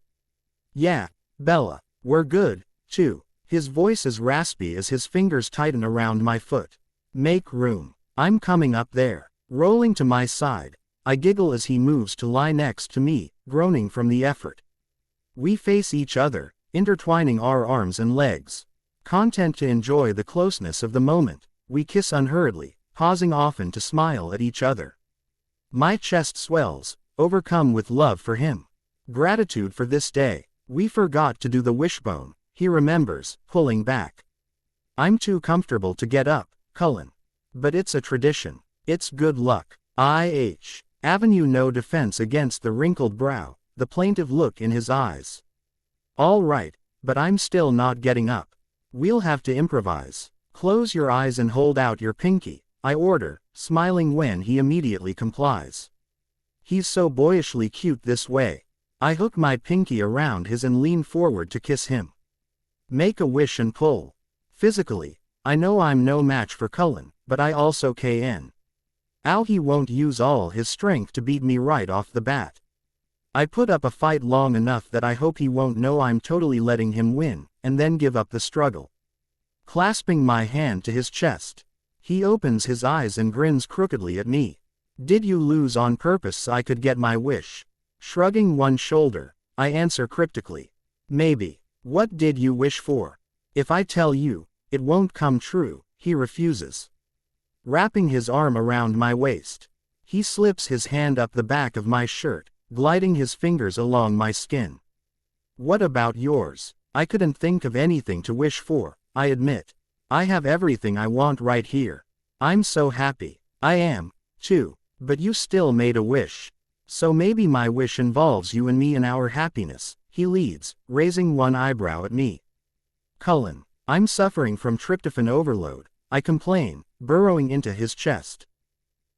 Yeah, Bella, we're good, too. His voice is raspy as his fingers tighten around my foot. Make room. I'm coming up there. Rolling to my side, I giggle as he moves to lie next to me, groaning from the effort. We face each other, intertwining our arms and legs. Content to enjoy the closeness of the moment, we kiss unhurriedly, pausing often to smile at each other. My chest swells, overcome with love for him. Gratitude for this day. We forgot to do the wishbone, he remembers, pulling back. I'm too comfortable to get up, Cullen. But it's a tradition. It's good luck. Avenue no defense against the wrinkled brow, the plaintive look in his eyes. All right, but I'm still not getting up. We'll have to improvise. Close your eyes and hold out your pinky, I order, smiling when he immediately complies. He's so boyishly cute this way. I hook my pinky around his and lean forward to kiss him. Make a wish and pull. Physically, I know I'm no match for Cullen, but I also can. He won't use all his strength to beat me right off the bat. I put up a fight long enough that I hope he won't know I'm totally letting him win, and then give up the struggle. Clasping my hand to his chest, he opens his eyes and grins crookedly at me. Did you lose on purpose so I could get my wish? Shrugging one shoulder, I answer cryptically. Maybe. What did you wish for? If I tell you, it won't come true, he refuses. Wrapping his arm around my waist, he slips his hand up the back of my shirt, gliding his fingers along my skin. What about yours? I couldn't think of anything to wish for, I admit. I have everything I want right here. I'm so happy. I am, too. But you still made a wish. So maybe my wish involves you and me in our happiness, he leads, raising one eyebrow at me. Cullen, I'm suffering from tryptophan overload, I complain, burrowing into his chest.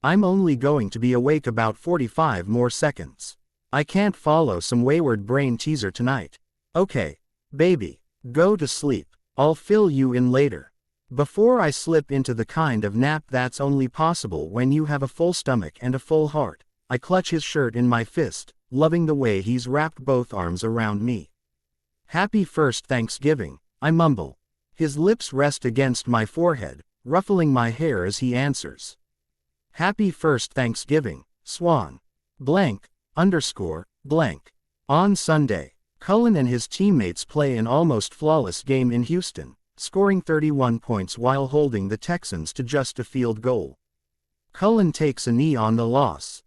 I'm only going to be awake about 45 more seconds. I can't follow some wayward brain teaser tonight. Okay, baby, go to sleep. I'll fill you in later. Before I slip into the kind of nap that's only possible when you have a full stomach and a full heart, I clutch his shirt in my fist, loving the way he's wrapped both arms around me. Happy first Thanksgiving, I mumble. His lips rest against my forehead, ruffling my hair as he answers. Happy first Thanksgiving, Swan. Blank, _ blank. On Sunday, Cullen and his teammates play an almost flawless game in Houston, scoring 31 points while holding the Texans to just a field goal. Cullen takes a knee on the loss.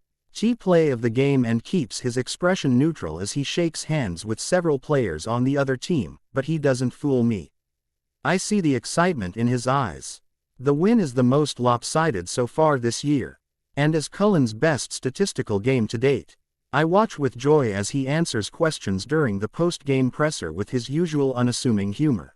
Play of the game and keeps his expression neutral as he shakes hands with several players on the other team, but he doesn't fool me. I see the excitement in his eyes. The win is the most lopsided so far this year, and is Cullen's best statistical game to date. I watch with joy as he answers questions during the post-game presser with his usual unassuming humor.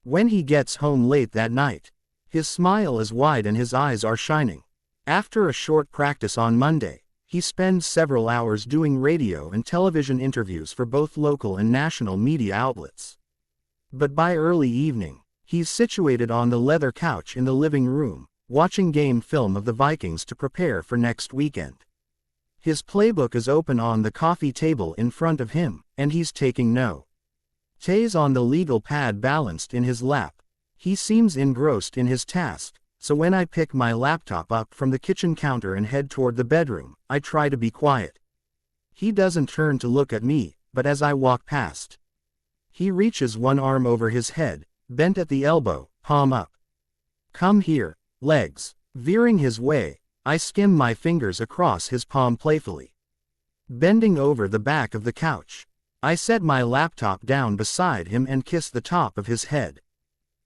When he gets home late that night, his smile is wide and his eyes are shining. After a short practice on Monday, he spends several hours doing radio and television interviews for both local and national media outlets. But by early evening, he's situated on the leather couch in the living room, watching game film of the Vikings to prepare for next weekend. His playbook is open on the coffee table in front of him, and he's taking notes on the legal pad balanced in his lap. He seems engrossed in his task, so when I pick my laptop up from the kitchen counter and head toward the bedroom, I try to be quiet. He doesn't turn to look at me, but as I walk past, he reaches one arm over his head, bent at the elbow, palm up. Come here, legs. Veering his way, I skim my fingers across his palm playfully. Bending over the back of the couch, I set my laptop down beside him and kiss the top of his head.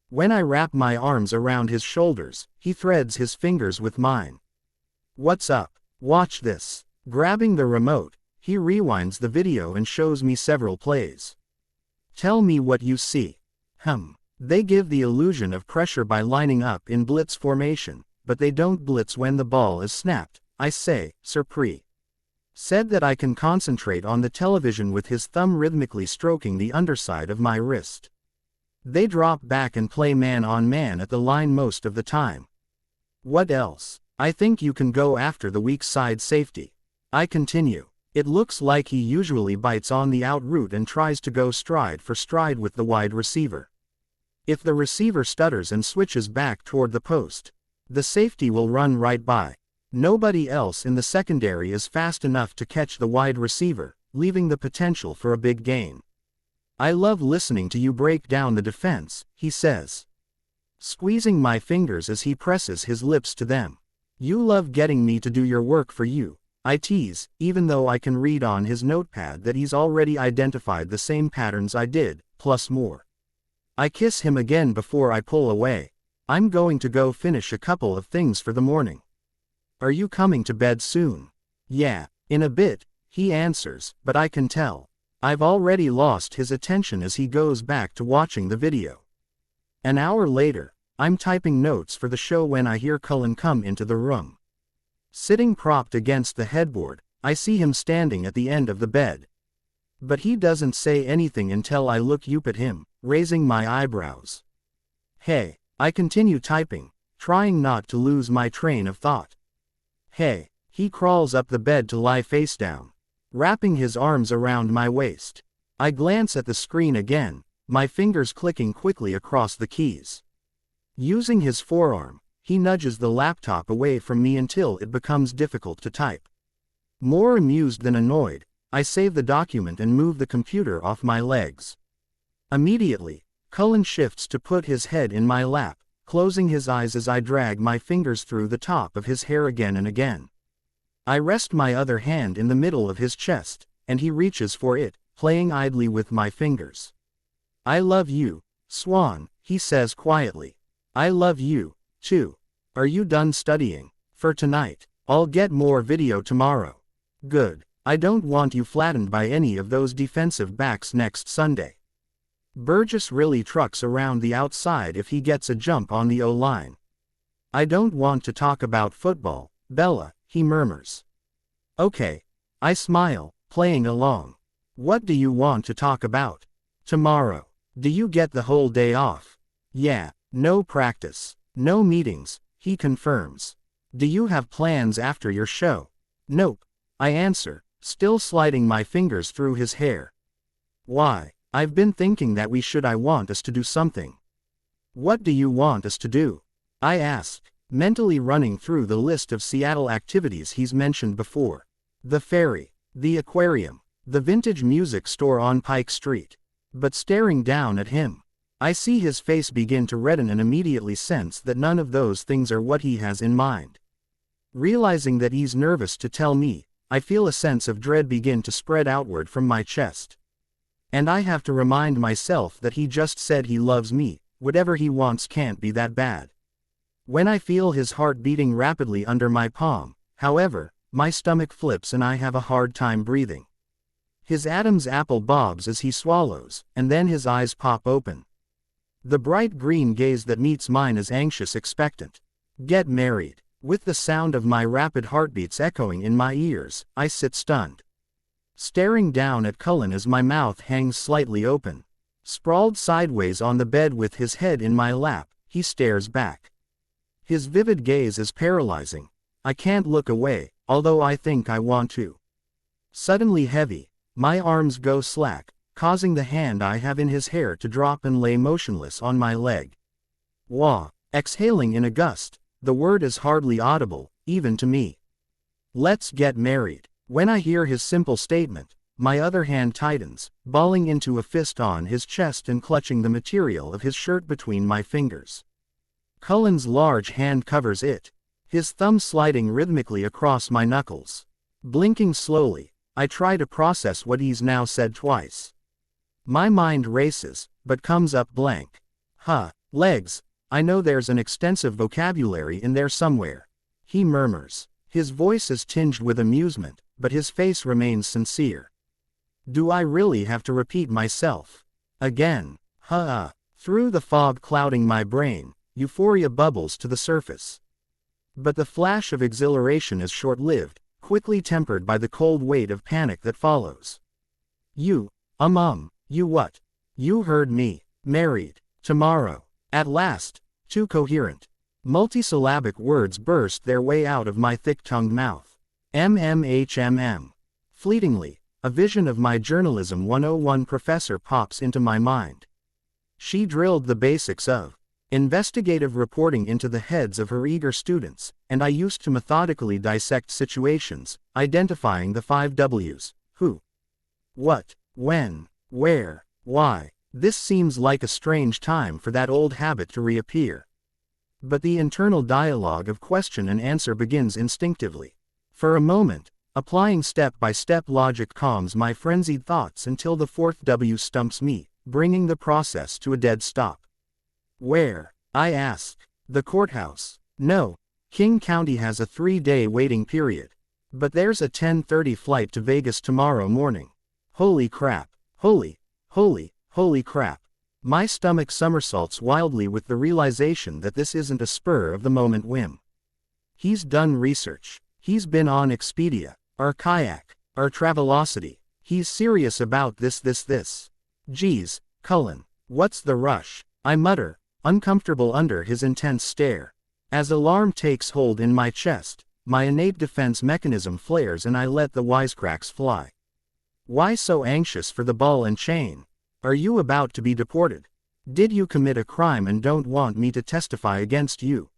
When I wrap my arms around his shoulders, he threads his fingers with mine. What's up? Watch this. Grabbing the remote, he rewinds the video and shows me several plays. Tell me what you see. They give the illusion of pressure by lining up in blitz formation, but they don't blitz when the ball is snapped, I say, surprise. Said that I can concentrate on the television with his thumb rhythmically stroking the underside of my wrist. They drop back and play man-on-man at the line most of the time. What else? I think you can go after the weak side safety. I continue. It looks like he usually bites on the out route and tries to go stride for stride with the wide receiver. If the receiver stutters and switches back toward the post, the safety will run right by. Nobody else in the secondary is fast enough to catch the wide receiver, leaving the potential for a big gain. I love listening to you break down the defense, he says, squeezing my fingers as he presses his lips to them. You love getting me to do your work for you, I tease, even though I can read on his notepad that he's already identified the same patterns I did, plus more. I kiss him again before I pull away. I'm going to go finish a couple of things for the morning. Are you coming to bed soon? Yeah, in a bit, he answers, but I can tell. I've already lost his attention as he goes back to watching the video. An hour later, I'm typing notes for the show when I hear Cullen come into the room. Sitting propped against the headboard, I see him standing at the end of the bed. But he doesn't say anything until I look up at him, raising my eyebrows. Hey, I continue typing, trying not to lose my train of thought. Hey, he crawls up the bed to lie face down, wrapping his arms around my waist. I glance at the screen again, my fingers clicking quickly across the keys. Using his forearm, he nudges the laptop away from me until it becomes difficult to type. More amused than annoyed, I save the document and move the computer off my legs. Immediately, Cullen shifts to put his head in my lap, closing his eyes as I drag my fingers through the top of his hair again and again. I rest my other hand in the middle of his chest, and he reaches for it, playing idly with my fingers. I love you, Swan, he says quietly. I love you, too. Are you done studying? For tonight. I'll get more video tomorrow. Good. I don't want you flattened by any of those defensive backs next Sunday. Burgess really trucks around the outside if he gets a jump on the O-line. I don't want to talk about football, Bella, he murmurs. Okay. I smile, playing along. What do you want to talk about? Tomorrow. Do you get the whole day off? Yeah, no practice, no meetings, he confirms. Do you have plans after your show? Nope, I answer, still sliding my fingers through his hair. Why? I've been thinking that I want us to do something. What do you want us to do? I ask, mentally running through the list of Seattle activities he's mentioned before. The ferry, the aquarium, the vintage music store on Pike Street. But staring down at him, I see his face begin to redden and immediately sense that none of those things are what he has in mind. Realizing that he's nervous to tell me, I feel a sense of dread begin to spread outward from my chest. And I have to remind myself that he just said he loves me, whatever he wants can't be that bad. When I feel his heart beating rapidly under my palm, however, my stomach flips and I have a hard time breathing. His Adam's apple bobs as he swallows, and then his eyes pop open. The bright green gaze that meets mine is anxious expectant. Get married. With the sound of my rapid heartbeats echoing in my ears, I sit stunned. Staring down at Cullen as my mouth hangs slightly open. Sprawled sideways on the bed with his head in my lap, he stares back. His vivid gaze is paralyzing. I can't look away, although I think I want to. Suddenly heavy, my arms go slack, causing the hand I have in his hair to drop and lay motionless on my leg. Wah! Exhaling in a gust, the word is hardly audible, even to me. Let's get married. When I hear his simple statement, my other hand tightens, balling into a fist on his chest and clutching the material of his shirt between my fingers. Cullen's large hand covers it, his thumb sliding rhythmically across my knuckles. Blinking slowly, I try to process what he's now said twice. My mind races, but comes up blank. Legs. I know there's an extensive vocabulary in there somewhere. He murmurs. His voice is tinged with amusement, but his face remains sincere. Do I really have to repeat myself? Again. Through the fog clouding my brain, euphoria bubbles to the surface. But the flash of exhilaration is short-lived, quickly tempered by the cold weight of panic that follows. You what? You heard me. Married. Tomorrow. At last. Two coherent, multisyllabic words burst their way out of my thick-tongued mouth. Fleetingly, a vision of my Journalism 101 professor pops into my mind. She drilled the basics of investigative reporting into the heads of her eager students, and I used to methodically dissect situations, identifying the 5 W's: who, what, when, where, why. This seems like a strange time for that old habit to reappear. But the internal dialogue of question and answer begins instinctively. For a moment, applying step-by-step logic calms my frenzied thoughts until the 4th W stumps me, bringing the process to a dead stop. Where? I ask. The courthouse. No. King County has a 3-day waiting period. But there's a 10:30 flight to Vegas tomorrow morning. Holy crap. Holy crap. My stomach somersaults wildly with the realization that this isn't a spur-of-the-moment whim. He's done research. He's been on Expedia, or Kayak, or Travelocity. He's serious about this. Geez, Cullen, what's the rush? I mutter, uncomfortable under his intense stare. As alarm takes hold in my chest, my innate defense mechanism flares and I let the wisecracks fly. Why so anxious for the ball and chain? Are you about to be deported? Did you commit a crime and don't want me to testify against you?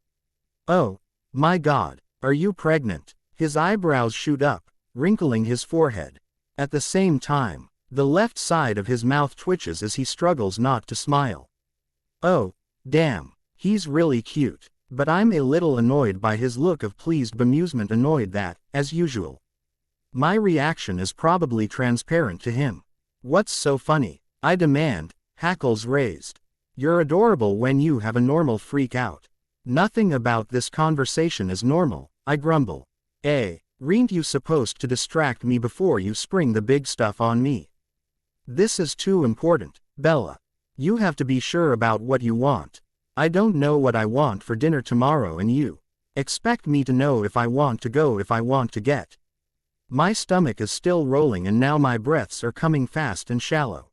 Oh, my God, are you pregnant? His eyebrows shoot up, wrinkling his forehead. At the same time, the left side of his mouth twitches as he struggles not to smile. Oh, damn, he's really cute. But I'm a little annoyed by his look of pleased bemusement, annoyed that, as usual, my reaction is probably transparent to him. What's so funny? I demand, hackles raised. You're adorable when you have a normal freak out. Nothing about this conversation is normal, I grumble. Ain't you supposed to distract me before you spring the big stuff on me? This is too important, Bella. You have to be sure about what you want. I don't know what I want for dinner tomorrow and you expect me to know if I want to go, if I want to get. My stomach is still rolling and now my breaths are coming fast and shallow.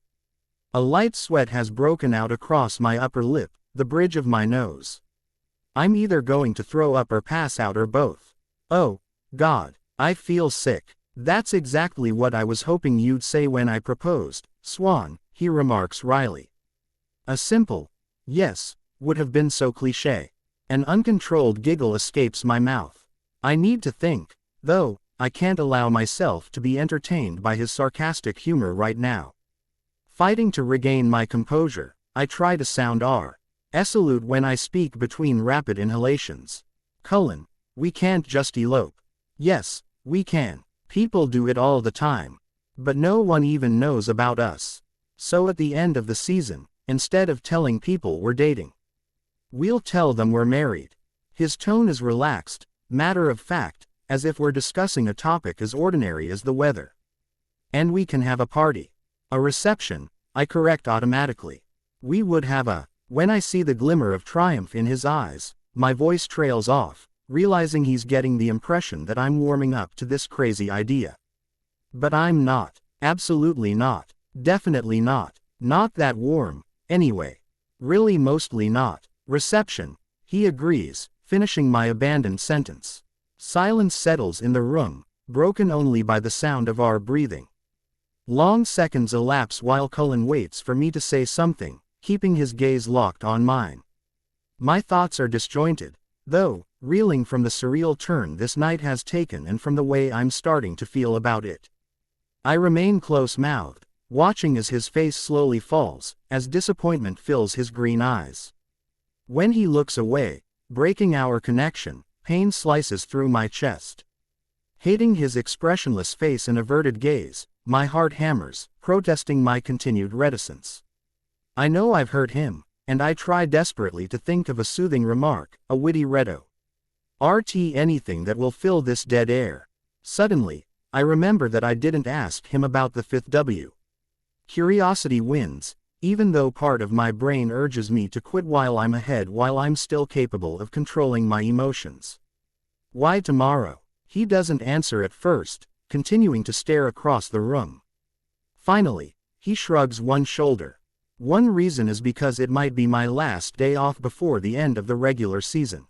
A light sweat has broken out across my upper lip, the bridge of my nose. I'm either going to throw up or pass out or both. Oh, God, I feel sick. That's exactly what I was hoping you'd say when I proposed, Swan, he remarks wryly. A simple, yes, would have been so cliché. An uncontrolled giggle escapes my mouth. I need to think, though, I can't allow myself to be entertained by his sarcastic humor right now. Fighting to regain my composure, I try to sound resolute when I speak between rapid inhalations. Cullen, we can't just elope. Yes, we can. People do it all the time. But no one even knows about us. So at the end of the season, instead of telling people we're dating, we'll tell them we're married. His tone is relaxed, matter of fact, as if we're discussing a topic as ordinary as the weather. And we can have a party. A reception, I correct automatically. We would have a. When I see the glimmer of triumph in his eyes, my voice trails off, realizing he's getting the impression that I'm warming up to this crazy idea. But I'm not. Absolutely not. Definitely not. Not that warm, anyway. Really mostly not. Reception, he agrees, finishing my abandoned sentence. Silence settles in the room, broken only by the sound of our breathing. Long seconds elapse while Cullen waits for me to say something, keeping his gaze locked on mine. My thoughts are disjointed, though, reeling from the surreal turn this night has taken and from the way I'm starting to feel about it. I remain close-mouthed, watching as his face slowly falls, as disappointment fills his green eyes. When he looks away, breaking our connection, pain slices through my chest. Hating his expressionless face and averted gaze, my heart hammers, protesting my continued reticence. I know I've hurt him, and I try desperately to think of a soothing remark, a witty anything that will fill this dead air. Suddenly, I remember that I didn't ask him about the fifth W. Curiosity wins, even though part of my brain urges me to quit while I'm ahead, while I'm still capable of controlling my emotions. Why tomorrow? He doesn't answer at first, continuing to stare across the room. Finally, he shrugs one shoulder. One reason is because it might be my last day off before the end of the regular season.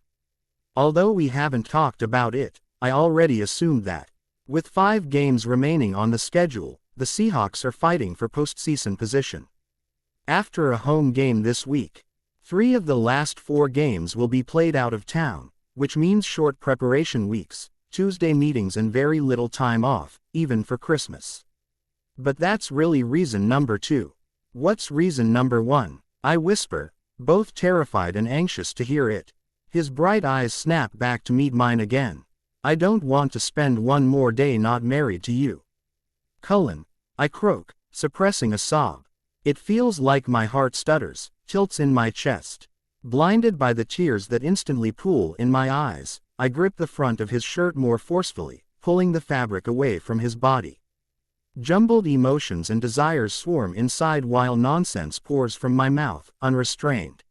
Although we haven't talked about it, I already assumed that. With 5 games remaining on the schedule, the Seahawks are fighting for postseason position. After a home game this week, 3 of the last 4 games will be played out of town, which means short preparation weeks, Tuesday meetings and very little time off, even for Christmas. But that's really reason number 2. What's reason number 1? I whisper, both terrified and anxious to hear it. His bright eyes snap back to meet mine again. I don't want to spend one more day not married to you. Cullen, I croak, suppressing a sob. It feels like my heart stutters, tilts in my chest. Blinded by the tears that instantly pool in my eyes, I grip the front of his shirt more forcefully, pulling the fabric away from his body. Jumbled emotions and desires swarm inside while nonsense pours from my mouth, unrestrained.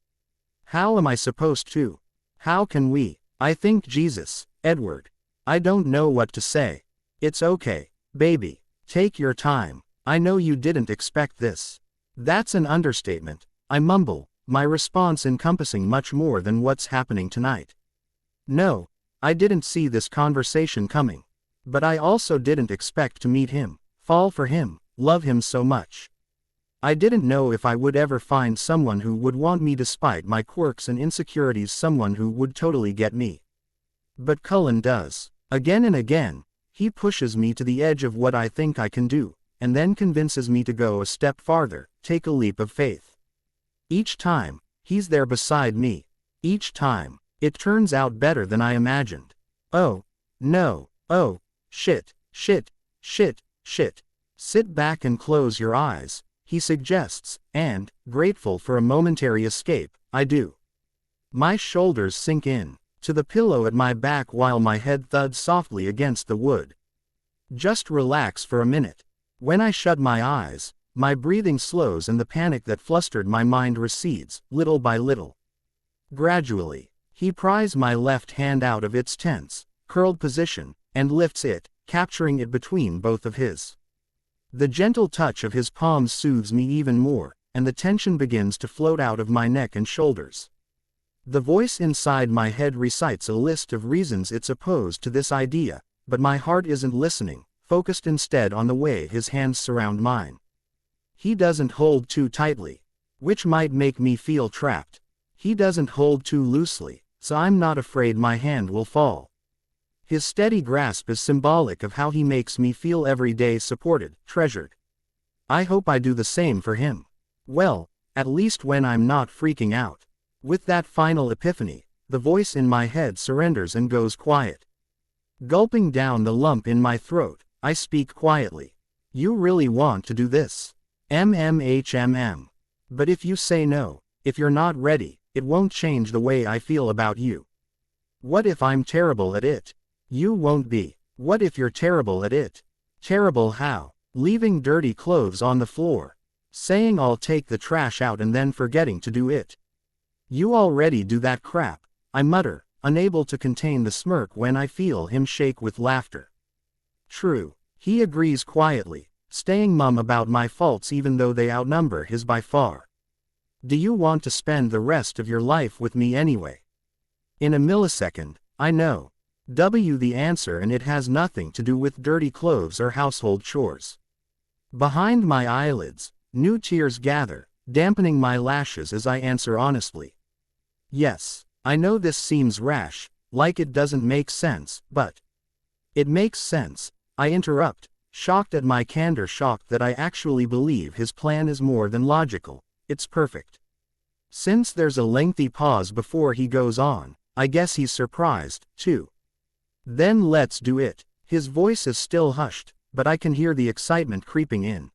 How am I supposed to? How can we? I think Jesus, Edward. I don't know what to say. It's okay, baby. Take your time. I know you didn't expect this. That's an understatement, I mumble, my response encompassing much more than what's happening tonight. No, I didn't see this conversation coming. But I also didn't expect to meet him, fall for him, love him so much. I didn't know if I would ever find someone who would want me despite my quirks and insecurities, someone who would totally get me. But Cullen does. Again and again, he pushes me to the edge of what I think I can do, and then convinces me to go a step farther, take a leap of faith. Each time, He's there beside me. Each time, it turns out better than I imagined. Oh, no, oh, shit, shit, shit, shit. Sit back and close your eyes, he suggests, and, grateful for a momentary escape, I do. My shoulders sink in to the pillow at my back while my head thuds softly against the wood. Just relax for a minute. When I shut my eyes, my breathing slows and the panic that flustered my mind recedes, little by little. Gradually, he pries my left hand out of its tense, curled position, and lifts it, capturing it between both of his. The gentle touch of his palms soothes me even more, and the tension begins to float out of my neck and shoulders. The voice inside my head recites a list of reasons it's opposed to this idea, but my heart isn't listening, focused instead on the way his hands surround mine. He doesn't hold too tightly, which might make me feel trapped. He doesn't hold too loosely, so I'm not afraid my hand will fall. His steady grasp is symbolic of how he makes me feel every day, supported, treasured. I hope I do the same for him. Well, at least when I'm not freaking out. With that final epiphany, the voice in my head surrenders and goes quiet. Gulping down the lump in my throat, I speak quietly. You really want to do this? But if you say no, if you're not ready, it won't change the way I feel about you. What if I'm terrible at it? You won't be. What if you're terrible at it? Terrible how? Leaving dirty clothes on the floor. Saying I'll take the trash out and then forgetting to do it. You already do that crap, I mutter, unable to contain the smirk when I feel him shake with laughter. True, he agrees quietly, staying mum about my faults even though they outnumber his by far. Do you want to spend the rest of your life with me anyway? In a millisecond, I know the answer, and it has nothing to do with dirty clothes or household chores. Behind my eyelids, new tears gather, dampening my lashes as I answer honestly. Yes, I know this seems rash, like it doesn't make sense, but it makes sense, I interrupt, shocked at my candor, shocked that I actually believe his plan is more than logical, it's perfect. Since there's a lengthy pause before he goes on, I guess he's surprised, too. Then let's do it. His voice is still hushed, but I can hear the excitement creeping in.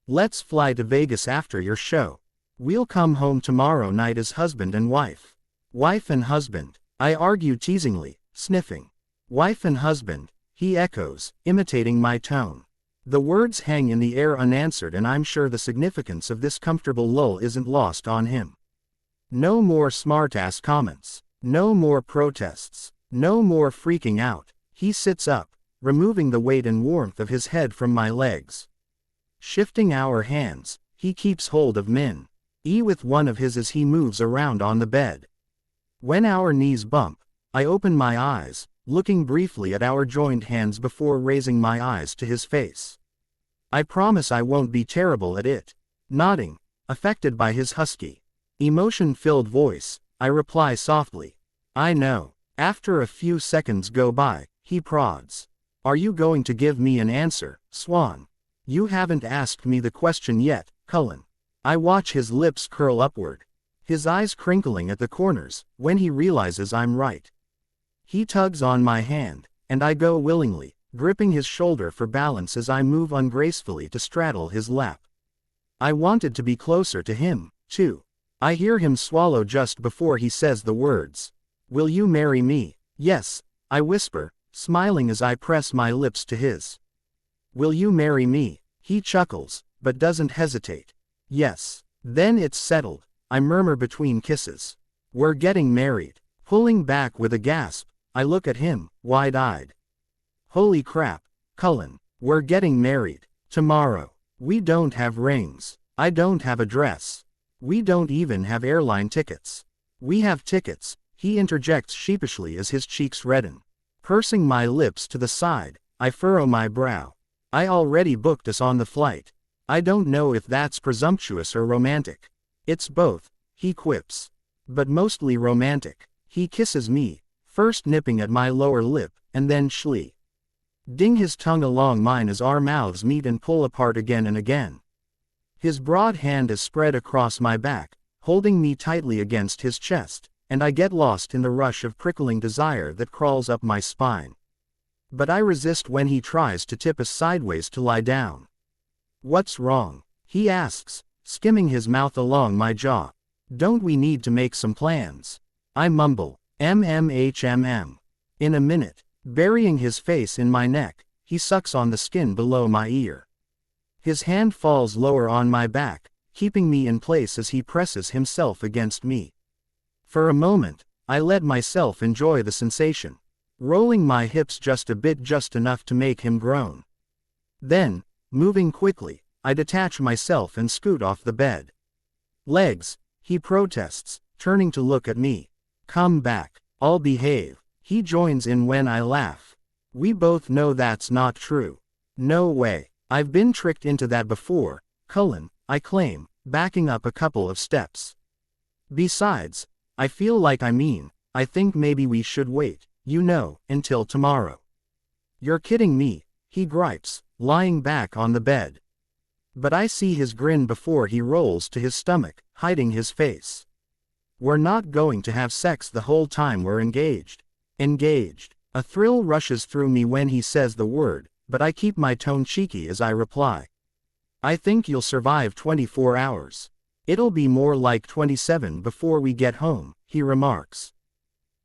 Let's fly to Vegas after your show. We'll come home tomorrow night as husband and wife. Wife and husband, I argue teasingly, sniffing. Wife and husband, he echoes, imitating my tone. The words hang in the air unanswered, and I'm sure the significance of this comfortable lull isn't lost on him. No more smartass comments. No more protests. No more freaking out. He sits up, removing the weight and warmth of his head from my legs. Shifting our hands, he keeps hold of Min. With one of his as he moves around on the bed. When our knees bump, I open my eyes, looking briefly at our joined hands before raising my eyes to his face. I promise I won't be terrible at it. Nodding, affected by his husky, emotion-filled voice, I reply softly. I know. After a few seconds go by, he prods. Are you going to give me an answer, Swan? You haven't asked me the question yet, Cullen. I watch his lips curl upward, his eyes crinkling at the corners, when he realizes I'm right. He tugs on my hand, and I go willingly, gripping his shoulder for balance as I move ungracefully to straddle his lap. I wanted to be closer to him, too. I hear him swallow just before he says the words. Will you marry me? Yes, I whisper, smiling as I press my lips to his. Will you marry me? He chuckles, but doesn't hesitate. Yes. Then it's settled, I murmur between kisses. We're getting married. Pulling back with a gasp, I look at him, wide-eyed. Holy crap, Cullen, we're getting married. Tomorrow. We don't have rings. I don't have a dress. We don't even have airline tickets. We have tickets, he interjects sheepishly as his cheeks redden. Pursing my lips to the side, I furrow my brow. I already booked us on the flight. I don't know if that's presumptuous or romantic. It's both, he quips. But mostly romantic. He kisses me, first nipping at my lower lip, and then ding his tongue along mine as our mouths meet and pull apart again and again. His broad hand is spread across my back, holding me tightly against his chest, and I get lost in the rush of prickling desire that crawls up my spine. But I resist when he tries to tip us sideways to lie down. "What's wrong?" he asks, skimming his mouth along my jaw. "Don't we need to make some plans?" I mumble, "MMHMM. In a minute." Burying his face in my neck, he sucks on the skin below my ear. His hand falls lower on my back, keeping me in place as he presses himself against me. For a moment, I let myself enjoy the sensation, rolling my hips just a bit, just enough to make him groan. Then, moving quickly, I detach myself and scoot off the bed. "Legs," he protests, turning to look at me. "Come back, I'll behave." He joins in when I laugh. We both know that's not true. "No way. I've been tricked into that before, Cullen," I claim, backing up a couple of steps. "Besides, I think maybe we should wait, until tomorrow." "You're kidding me," he gripes, lying back on the bed. But I see his grin before he rolls to his stomach, hiding his face. "We're not going to have sex the whole time we're engaged." Engaged. A thrill rushes through me when he says the word, but I keep my tone cheeky as I reply. "I think you'll survive 24 hours. It'll be more like 27 before we get home," he remarks.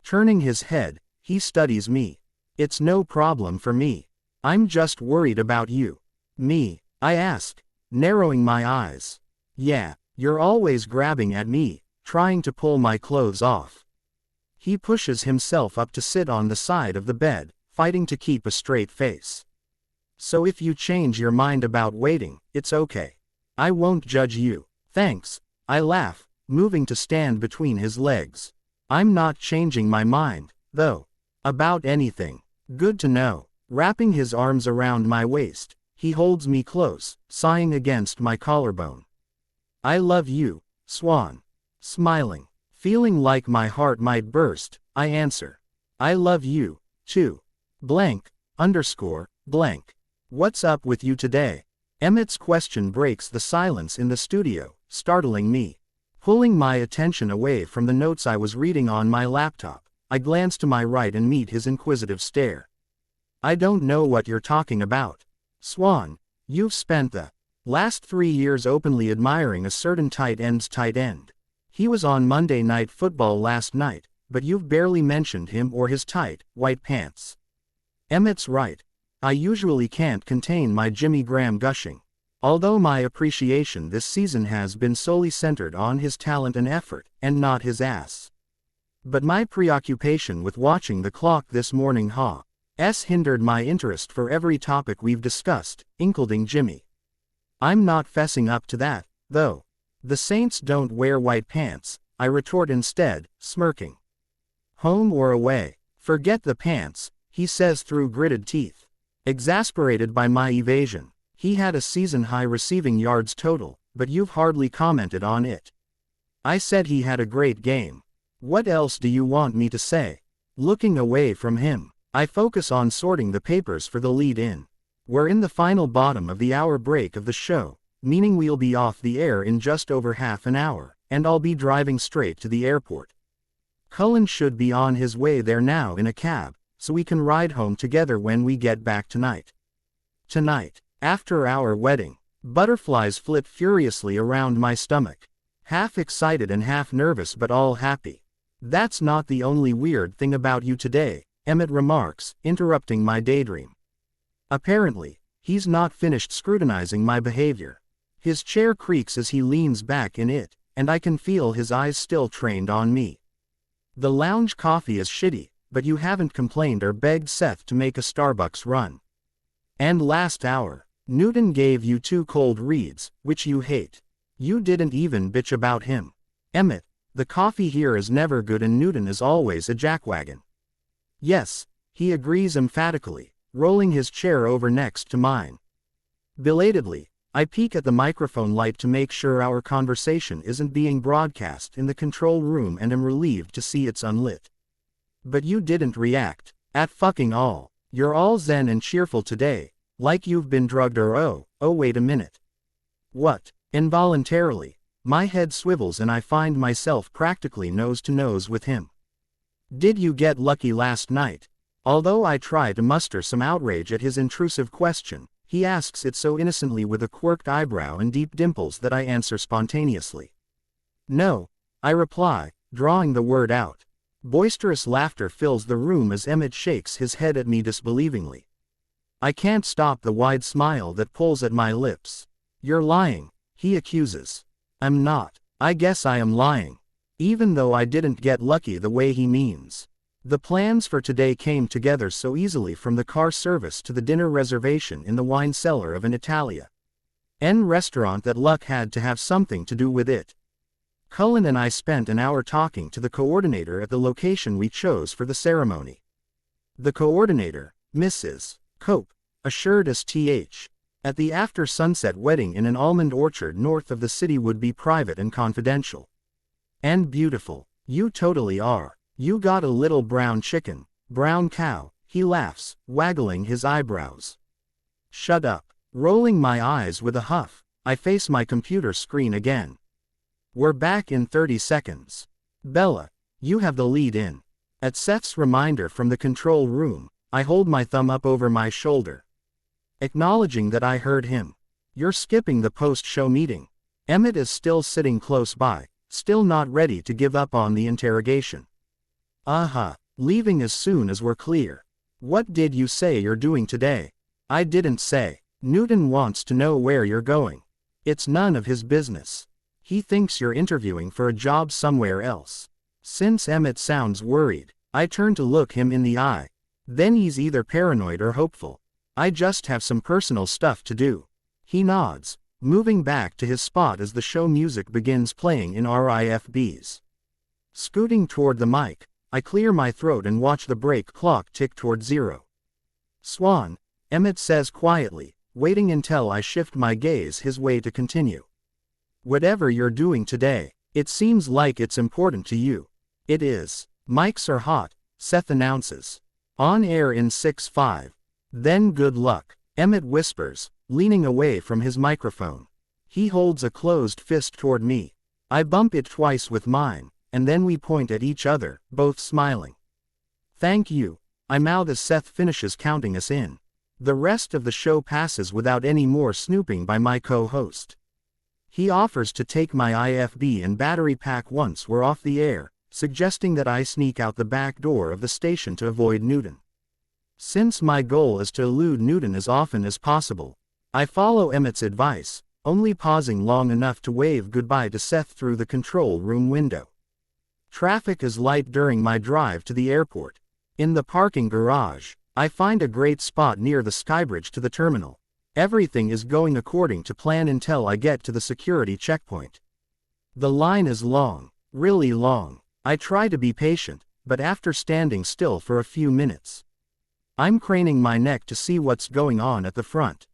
Turning his head, he studies me. "It's no problem for me. I'm just worried about you." "Me?" I ask, narrowing my eyes. "Yeah, you're always grabbing at me, trying to pull my clothes off." He pushes himself up to sit on the side of the bed, fighting to keep a straight face. "So if you change your mind about waiting, it's okay. I won't judge you." "Thanks," I laugh, moving to stand between his legs. "I'm not changing my mind, though. About anything." "Good to know." Wrapping his arms around my waist, he holds me close, sighing against my collarbone. "I love you, Swan." Smiling, feeling like my heart might burst, I answer. "I love you, too. Blank, underscore, blank. What's up with you today?" Emmett's question breaks the silence in the studio, startling me. Pulling my attention away from the notes I was reading on my laptop, I glance to my right and meet his inquisitive stare. "I don't know what you're talking about. Swan, you've spent the last 3 years openly admiring a certain tight end. He was on Monday Night Football last night, but you've barely mentioned him or his tight, white pants." Emmett's right. I usually can't contain my Jimmy Graham gushing, although my appreciation this season has been solely centered on his talent and effort, and not his ass. But my preoccupation with watching the clock this morning has hindered my interest for every topic we've discussed, including Jimmy. I'm not fessing up to that, though. "The Saints don't wear white pants," I retort instead, smirking. "Home or away?" "Forget the pants," he says through gritted teeth. Exasperated by my evasion, he had a season-high receiving yards total, but you've hardly commented on it. I said he had a great game. What else do you want me to say? Looking away from him, I focus on sorting the papers for the lead-in. We're in the final bottom of the hour break of the show, meaning we'll be off the air in just over half an hour, and I'll be driving straight to the airport. Cullen should be on his way there now in a cab, so we can ride home together when we get back tonight. Tonight, after our wedding, butterflies flit furiously around my stomach. Half excited and half nervous but all happy. "That's not the only weird thing about you today," Emmett remarks, interrupting my daydream. Apparently, he's not finished scrutinizing my behavior. His chair creaks as he leans back in it, and I can feel his eyes still trained on me. "The lounge coffee is shitty, but you haven't complained or begged Seth to make a Starbucks run. And last hour, Newton gave you 2 cold reads, which you hate. You didn't even bitch about him. Emmett, the coffee here is never good and Newton is always a jackwagon." "Yes," he agrees emphatically, rolling his chair over next to mine. Belatedly, I peek at the microphone light to make sure our conversation isn't being broadcast in the control room and am relieved to see it's unlit. "But you didn't react at fucking all. You're all zen and cheerful today, like you've been drugged or oh wait a minute." "What?" Involuntarily, My head swivels and I find myself practically nose to nose with him. Did you get lucky last night? Although I try to muster some outrage at his intrusive question, he asks it so innocently with a quirked eyebrow and deep dimples that I answer spontaneously. No, I reply, drawing the word out. Boisterous laughter fills the room as Emmett shakes his head at me disbelievingly. I can't stop the wide smile that pulls at my lips. You're lying, he accuses. I'm not. I guess I am lying. Even though I didn't get lucky the way he means. The plans for today came together so easily, from the car service to the dinner reservation in the wine cellar of an Italia restaurant, that luck had to have something to do with it. Cullen and I spent an hour talking to the coordinator at the location we chose for the ceremony. The coordinator, Mrs. Cope, assured us at the after-sunset wedding in an almond orchard north of the city would be private and confidential. And beautiful. You totally are. You got a little brown chicken, brown cow, he laughs, waggling his eyebrows. Shut up. Rolling my eyes with a huff, I face my computer screen again. We're back in 30 seconds. Bella, you have the lead in. At Seth's reminder from the control room, I hold my thumb up over my shoulder, acknowledging that I heard him. You're skipping the post-show meeting. Emmett is still sitting close by, still not ready to give up on the interrogation. Leaving as soon as we're clear. What did you say you're doing today? I didn't say. Newton wants to know where you're going. It's none of his business. He thinks you're interviewing for a job somewhere else. Since Emmett sounds worried, I turn to look him in the eye. Then he's either paranoid or hopeful. I just have some personal stuff to do. He nods, moving back to his spot as the show music begins playing in RIFBs. Scooting toward the mic, I clear my throat and watch the break clock tick toward 0. Swan, Emmett says quietly, waiting until I shift my gaze his way to continue. Whatever you're doing today, it seems like it's important to you. It is. Mics are hot, Seth announces. On air in 6-5. Then good luck, Emmett whispers, leaning away from his microphone. He holds a closed fist toward me. I bump it twice with mine, and then we point at each other, both smiling. Thank you, I mouth as Seth finishes counting us in. The rest of the show passes without any more snooping by my co-host. He offers to take my IFB and battery pack once we're off the air, suggesting that I sneak out the back door of the station to avoid Newton. Since my goal is to elude Newton as often as possible, I follow Emmett's advice, only pausing long enough to wave goodbye to Seth through the control room window. Traffic is light during my drive to the airport. In the parking garage, I find a great spot near the skybridge to the terminal. Everything is going according to plan until I get to the security checkpoint. The line is long, really long. I try to be patient, but after standing still for a few minutes, I'm craning my neck to see what's going on at the front.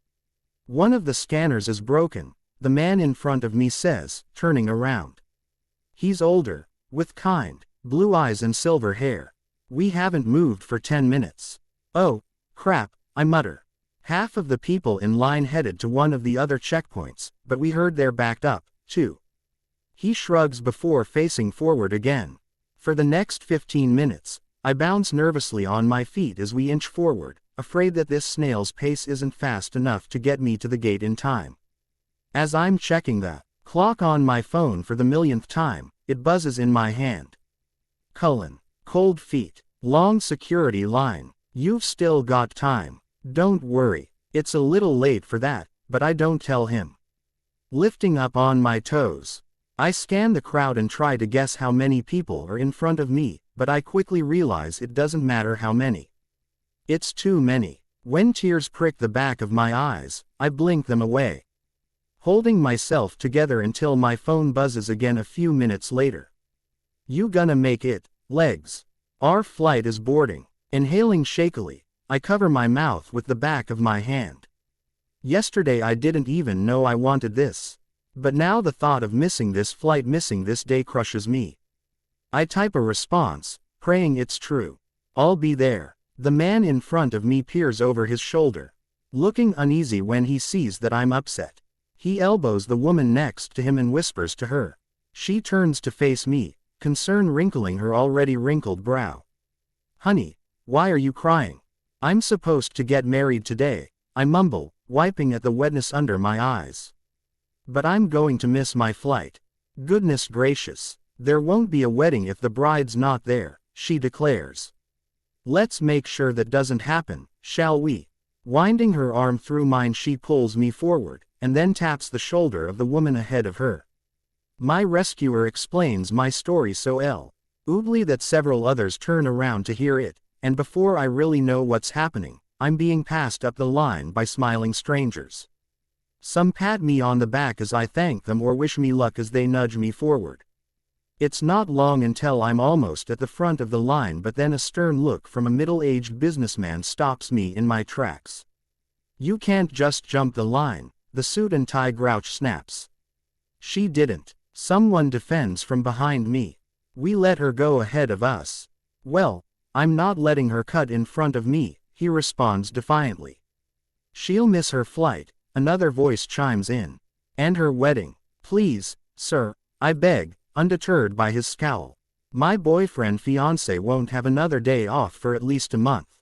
One of the scanners is broken, the man in front of me says, turning around. He's older, with kind, blue eyes and silver hair. We haven't moved for 10 minutes. Oh, crap, I mutter. Half of the people in line headed to one of the other checkpoints, but we heard they're backed up, too. He shrugs before facing forward again. For the next 15 minutes, I bounce nervously on my feet as we inch forward, afraid that this snail's pace isn't fast enough to get me to the gate in time. As I'm checking the clock on my phone for the millionth time, it buzzes in my hand. Cullen. Cold feet. Long security line. You've still got time. Don't worry. It's a little late for that, but I don't tell him. Lifting up on my toes, I scan the crowd and try to guess how many people are in front of me, but I quickly realize it doesn't matter how many. It's too many. When tears prick the back of my eyes, I blink them away, holding myself together until my phone buzzes again a few minutes later. You gonna make it, legs? Our flight is boarding. Inhaling shakily, I cover my mouth with the back of my hand. Yesterday I didn't even know I wanted this. But now the thought of missing this flight, missing this day crushes me. I type a response, praying it's true. I'll be there. The man in front of me peers over his shoulder, looking uneasy when he sees that I'm upset. He elbows the woman next to him and whispers to her. She turns to face me, concern wrinkling her already wrinkled brow. Honey, why are you crying? I'm supposed to get married today, I mumble, wiping at the wetness under my eyes. But I'm going to miss my flight. Goodness gracious, there won't be a wedding if the bride's not there, she declares. Let's make sure that doesn't happen, shall we? Winding her arm through mine, she pulls me forward, and then taps the shoulder of the woman ahead of her. My rescuer explains my story so oddly that several others turn around to hear it, and before I really know what's happening, I'm being passed up the line by smiling strangers. Some pat me on the back as I thank them or wish me luck as they nudge me forward. It's not long until I'm almost at the front of the line, but then a stern look from a middle-aged businessman stops me in my tracks. You can't just jump the line, the suit and tie grouch snaps. She didn't. Someone defends from behind me. We let her go ahead of us. Well, I'm not letting her cut in front of me, he responds defiantly. She'll miss her flight, another voice chimes in. And her wedding. Please, sir, I beg, undeterred by his scowl. My boyfriend/fiancé won't have another day off for at least a month.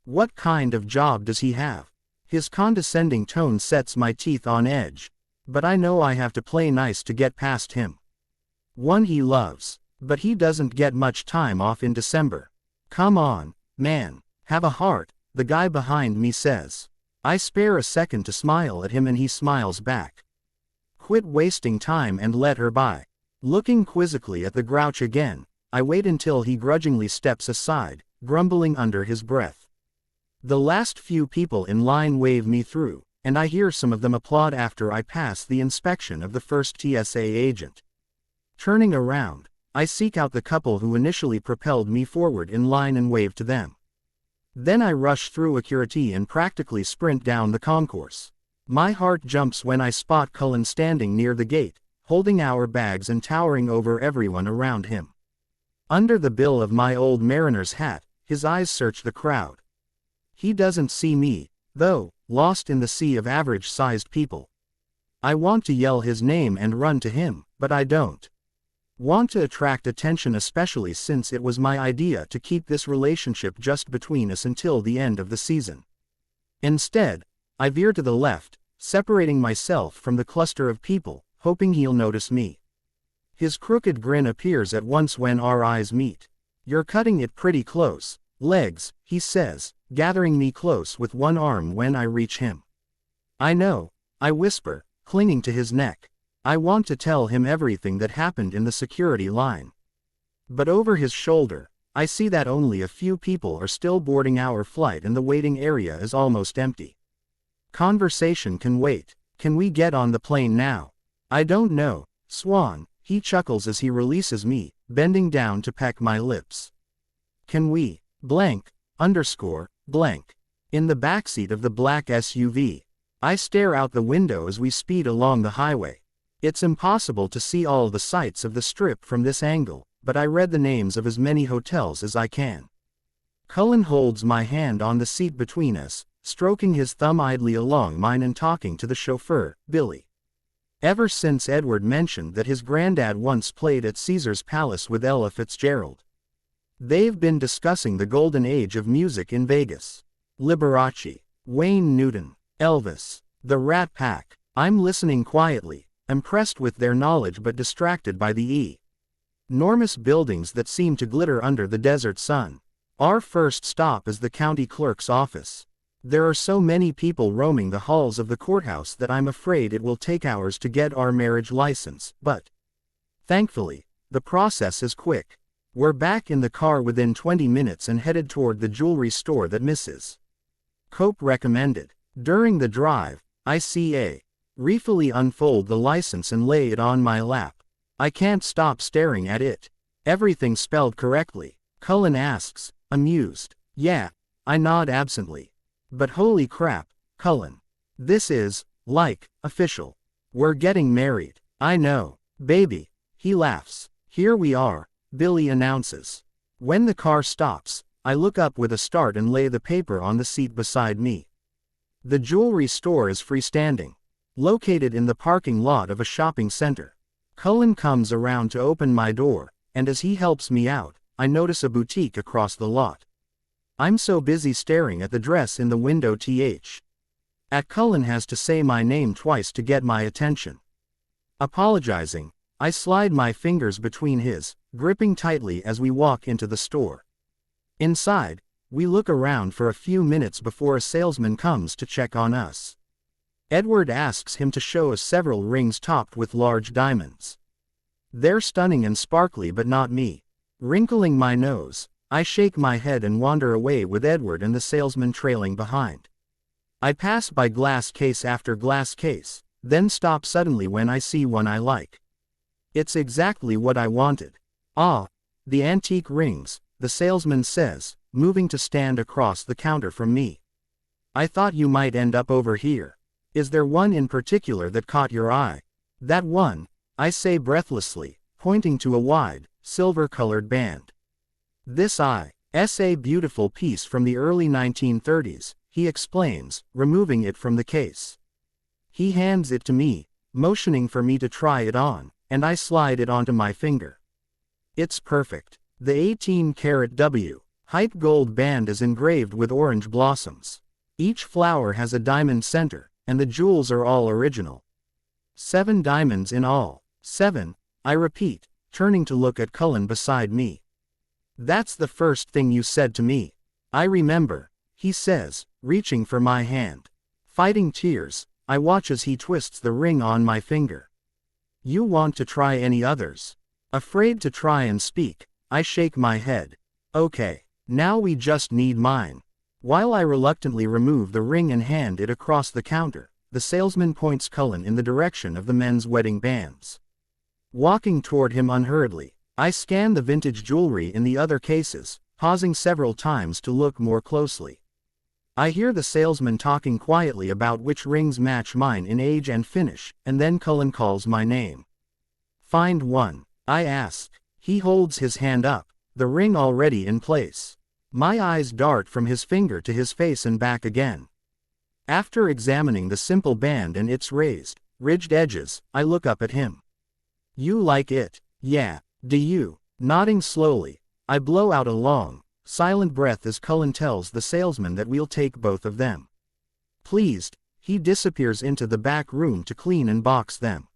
What kind of job does he have? His condescending tone sets my teeth on edge. But I know I have to play nice to get past him. One he loves. But he doesn't get much time off in December. Come on, man, have a heart, the guy behind me says. I spare a second to smile at him and he smiles back. Quit wasting time and let her by. Looking quizzically at the grouch again, I wait until he grudgingly steps aside, grumbling under his breath. The last few people in line wave me through, and I hear some of them applaud after I pass the inspection of the first TSA agent. Turning around, I seek out the couple who initially propelled me forward in line and wave to them. Then I rush through security and practically sprint down the concourse. My heart jumps when I spot Cullen standing near the gate, holding our bags and towering over everyone around him. Under the bill of my old mariner's hat, his eyes search the crowd. He doesn't see me, though, lost in the sea of average-sized people. I want to yell his name and run to him, but I don't. Want to attract attention, especially since it was my idea to keep this relationship just between us until the end of the season. Instead, I veer to the left, separating myself from the cluster of people, hoping he'll notice me. His crooked grin appears at once when our eyes meet. You're cutting it pretty close, legs, he says, gathering me close with one arm when I reach him. I know, I whisper, clinging to his neck. I want to tell him everything that happened in the security line. But over his shoulder, I see that only a few people are still boarding our flight and the waiting area is almost empty. Conversation can wait. Can we get on the plane now? I don't know, Swan, he chuckles as he releases me, bending down to peck my lips. Can we, blank, underscore, blank. In the backseat of the black SUV, I stare out the window as we speed along the highway. It's impossible to see all the sights of the strip from this angle, but I read the names of as many hotels as I can. Cullen holds my hand on the seat between us, stroking his thumb idly along mine and talking to the chauffeur, Billy. Ever since Edward mentioned that his granddad once played at Caesar's Palace with Ella Fitzgerald, they've been discussing the golden age of music in Vegas. Liberace, Wayne Newton, Elvis, the Rat Pack. I'm listening quietly, impressed with their knowledge but distracted by the enormous buildings that seem to glitter under the desert sun. Our first stop is the county clerk's office. There are so many people roaming the halls of the courthouse that I'm afraid it will take hours to get our marriage license, but thankfully, the process is quick. We're back in the car within 20 minutes and headed toward the jewelry store that Mrs. Cope recommended. During the drive, I see a refully unfold the license and lay it on my lap. I can't stop staring at it. Everything spelled correctly. Cullen asks, amused. Yeah, I nod absently. But holy crap, Cullen. This is, like, official. We're getting married. I know, baby. He laughs. Here we are, Billy announces. When the car stops, I look up with a start and lay the paper on the seat beside me. The jewelry store is freestanding. located in the parking lot of a shopping center. Cullen comes around to open my door, and as he helps me out, I notice a boutique across the lot. I'm so busy staring at the dress in the window Cullen has to say my name twice to get my attention. Apologizing, I slide my fingers between his, gripping tightly as we walk into the store. Inside, we look around for a few minutes before a salesman comes to check on us. Edward asks him to show us several rings topped with large diamonds. They're stunning and sparkly, but not me. Wrinkling my nose, I shake my head and wander away with Edward and the salesman trailing behind. I pass by glass case after glass case, then stop suddenly when I see one I like. It's exactly what I wanted. Ah, the antique rings, the salesman says, moving to stand across the counter from me. I thought you might end up over here. Is there one in particular that caught your eye? That one, I say breathlessly, pointing to a wide, silver-colored band. This is a beautiful piece from the early 1930s, he explains, removing it from the case. He hands it to me, motioning for me to try it on, and I slide it onto my finger. It's perfect. The 18-karat W height gold band is engraved with orange blossoms. Each flower has a diamond center, and the jewels are all original. 7 diamonds in all. 7, I repeat, turning to look at Cullen beside me. That's the first thing you said to me. I remember, he says, reaching for my hand. Fighting tears, I watch as he twists the ring on my finger. You want to try any others? Afraid to try and speak, I shake my head. Okay, now we just need mine. While I reluctantly remove the ring and hand it across the counter, the salesman points Cullen in the direction of the men's wedding bands. Walking toward him unhurriedly, I scan the vintage jewelry in the other cases, pausing several times to look more closely. I hear the salesman talking quietly about which rings match mine in age and finish, and then Cullen calls my name. Find one, I ask. He holds his hand up, the ring already in place. My eyes dart from his finger to his face and back again. After examining the simple band and its raised, ridged edges, I look up at him. You like it? Yeah, do you? Nodding slowly, I blow out a long, silent breath as Cullen tells the salesman that we'll take both of them. Pleased, he disappears into the back room to clean and box them.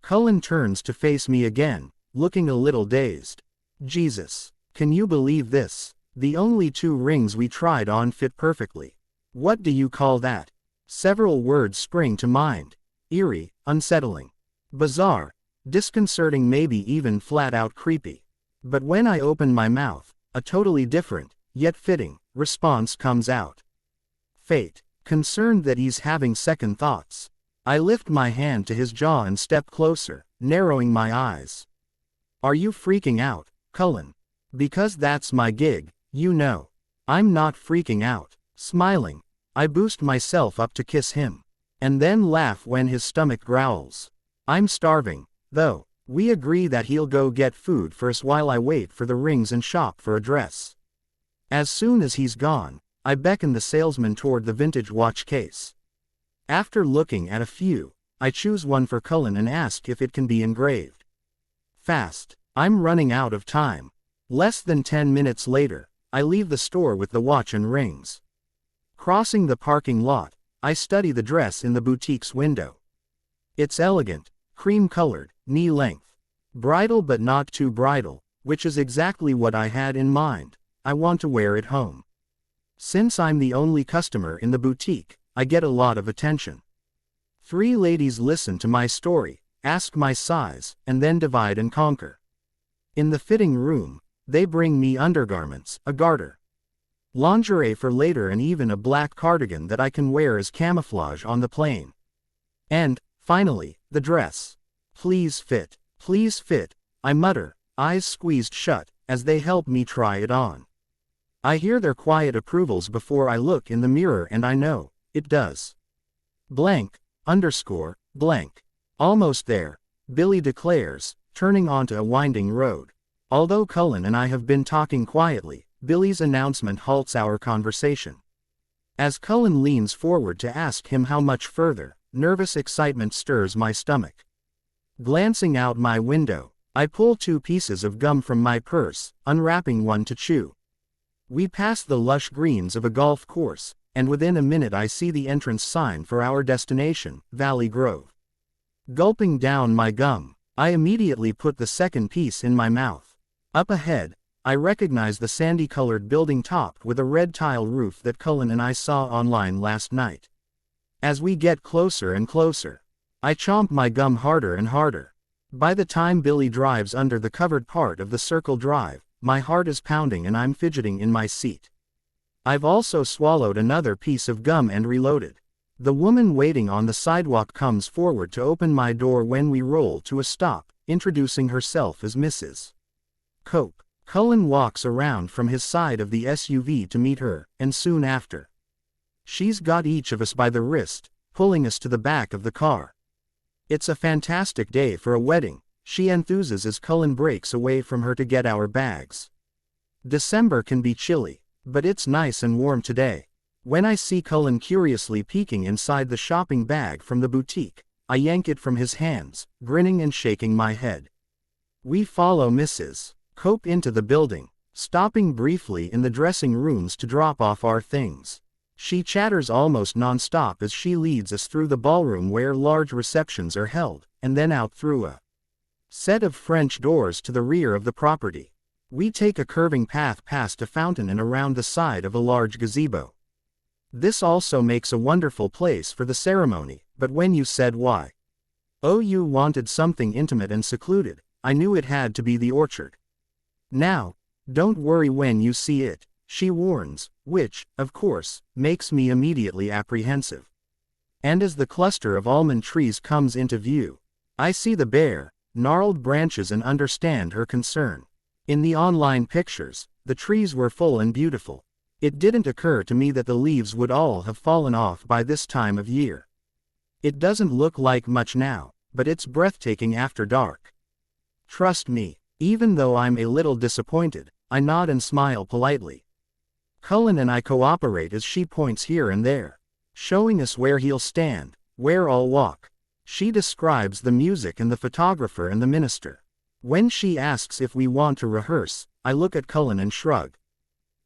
Cullen turns to face me again, looking a little dazed. Jesus, can you believe this? The only 2 rings we tried on fit perfectly. What do you call that? Several words spring to mind. Eerie, unsettling, bizarre, disconcerting, maybe even flat-out creepy. But when I open my mouth, a totally different, yet fitting, response comes out. Fate. Concerned that he's having second thoughts, I lift my hand to his jaw and step closer, narrowing my eyes. Are you freaking out, Cullen? Because that's my gig, you know. I'm not freaking out. Smiling, I boost myself up to kiss him, and then laugh when his stomach growls. I'm starving, though. We agree that he'll go get food first while I wait for the rings and shop for a dress. As soon as he's gone, I beckon the salesman toward the vintage watch case. After looking at a few, I choose one for Cullen and ask if it can be engraved. Fast, I'm running out of time. Less than 10 minutes later, I leave the store with the watch and rings. Crossing the parking lot, I study the dress in the boutique's window. It's elegant, cream-colored, knee-length. Bridal but not too bridal, which is exactly what I had in mind. I want to wear it home. Since I'm the only customer in the boutique, I get a lot of attention. 3 ladies listen to my story, ask my size, and then divide and conquer. In the fitting room, they bring me undergarments, a garter, lingerie for later, and even a black cardigan that I can wear as camouflage on the plane. And, finally, the dress. Please fit, I mutter, eyes squeezed shut, as they help me try it on. I hear their quiet approvals before I look in the mirror, and I know, it does. Blank, blank. Almost there, Billy declares, turning onto a winding road. Although Cullen and I have been talking quietly, Billy's announcement halts our conversation. As Cullen leans forward to ask him how much further, nervous excitement stirs my stomach. Glancing out my window, I pull 2 pieces of gum from my purse, unwrapping one to chew. We pass the lush greens of a golf course, and within a minute I see the entrance sign for our destination, Valley Grove. Gulping down my gum, I immediately put the second piece in my mouth. Up ahead, I recognize the sandy-colored building topped with a red tile roof that Cullen and I saw online last night. As we get closer and closer, I chomp my gum harder and harder. By the time Billy drives under the covered part of the circle drive, my heart is pounding and I'm fidgeting in my seat. I've also swallowed another piece of gum and reloaded. The woman waiting on the sidewalk comes forward to open my door when we roll to a stop, introducing herself as Mrs. Cope. Cullen walks around from his side of the SUV to meet her, and soon after, she's got each of us by the wrist, pulling us to the back of the car. It's a fantastic day for a wedding, she enthuses as Cullen breaks away from her to get our bags. December can be chilly, but it's nice and warm today. When I see Cullen curiously peeking inside the shopping bag from the boutique, I yank it from his hands, grinning and shaking my head. We follow Mrs. Cope into the building, stopping briefly in the dressing rooms to drop off our things. She chatters almost non-stop as she leads us through the ballroom where large receptions are held, and then out through a set of French doors to the rear of the property. We take a curving path past a fountain and around the side of a large gazebo. This also makes a wonderful place for the ceremony, but when you said why, oh, you wanted something intimate and secluded, I knew it had to be the orchard. Now, don't worry when you see it, she warns, which, of course, makes me immediately apprehensive. And as the cluster of almond trees comes into view, I see the bare, gnarled branches and understand her concern. In the online pictures, the trees were full and beautiful. It didn't occur to me that the leaves would all have fallen off by this time of year. It doesn't look like much now, but it's breathtaking after dark. Trust me, even though I'm a little disappointed, I nod and smile politely. Cullen and I cooperate as she points here and there, showing us where he'll stand, where I'll walk. She describes the music and the photographer and the minister. When she asks if we want to rehearse, I look at Cullen and shrug.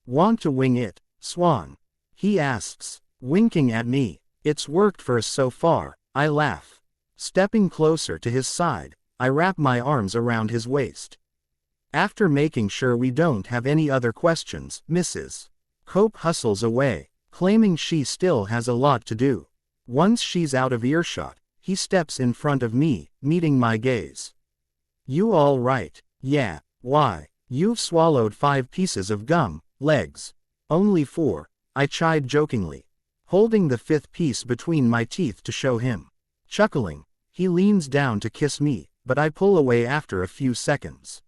Want to wing it, Swan? He asks, winking at me. It's worked for us so far, I laugh. Stepping closer to his side, I wrap my arms around his waist. After making sure we don't have any other questions, Mrs. Cope hustles away, claiming she still has a lot to do. Once she's out of earshot, he steps in front of me, meeting my gaze. You all right? Yeah, why? You've swallowed 5 pieces of gum, legs. Only 4, I chide jokingly, holding the 5th piece between my teeth to show him. Chuckling, he leans down to kiss me, but I pull away after a few seconds.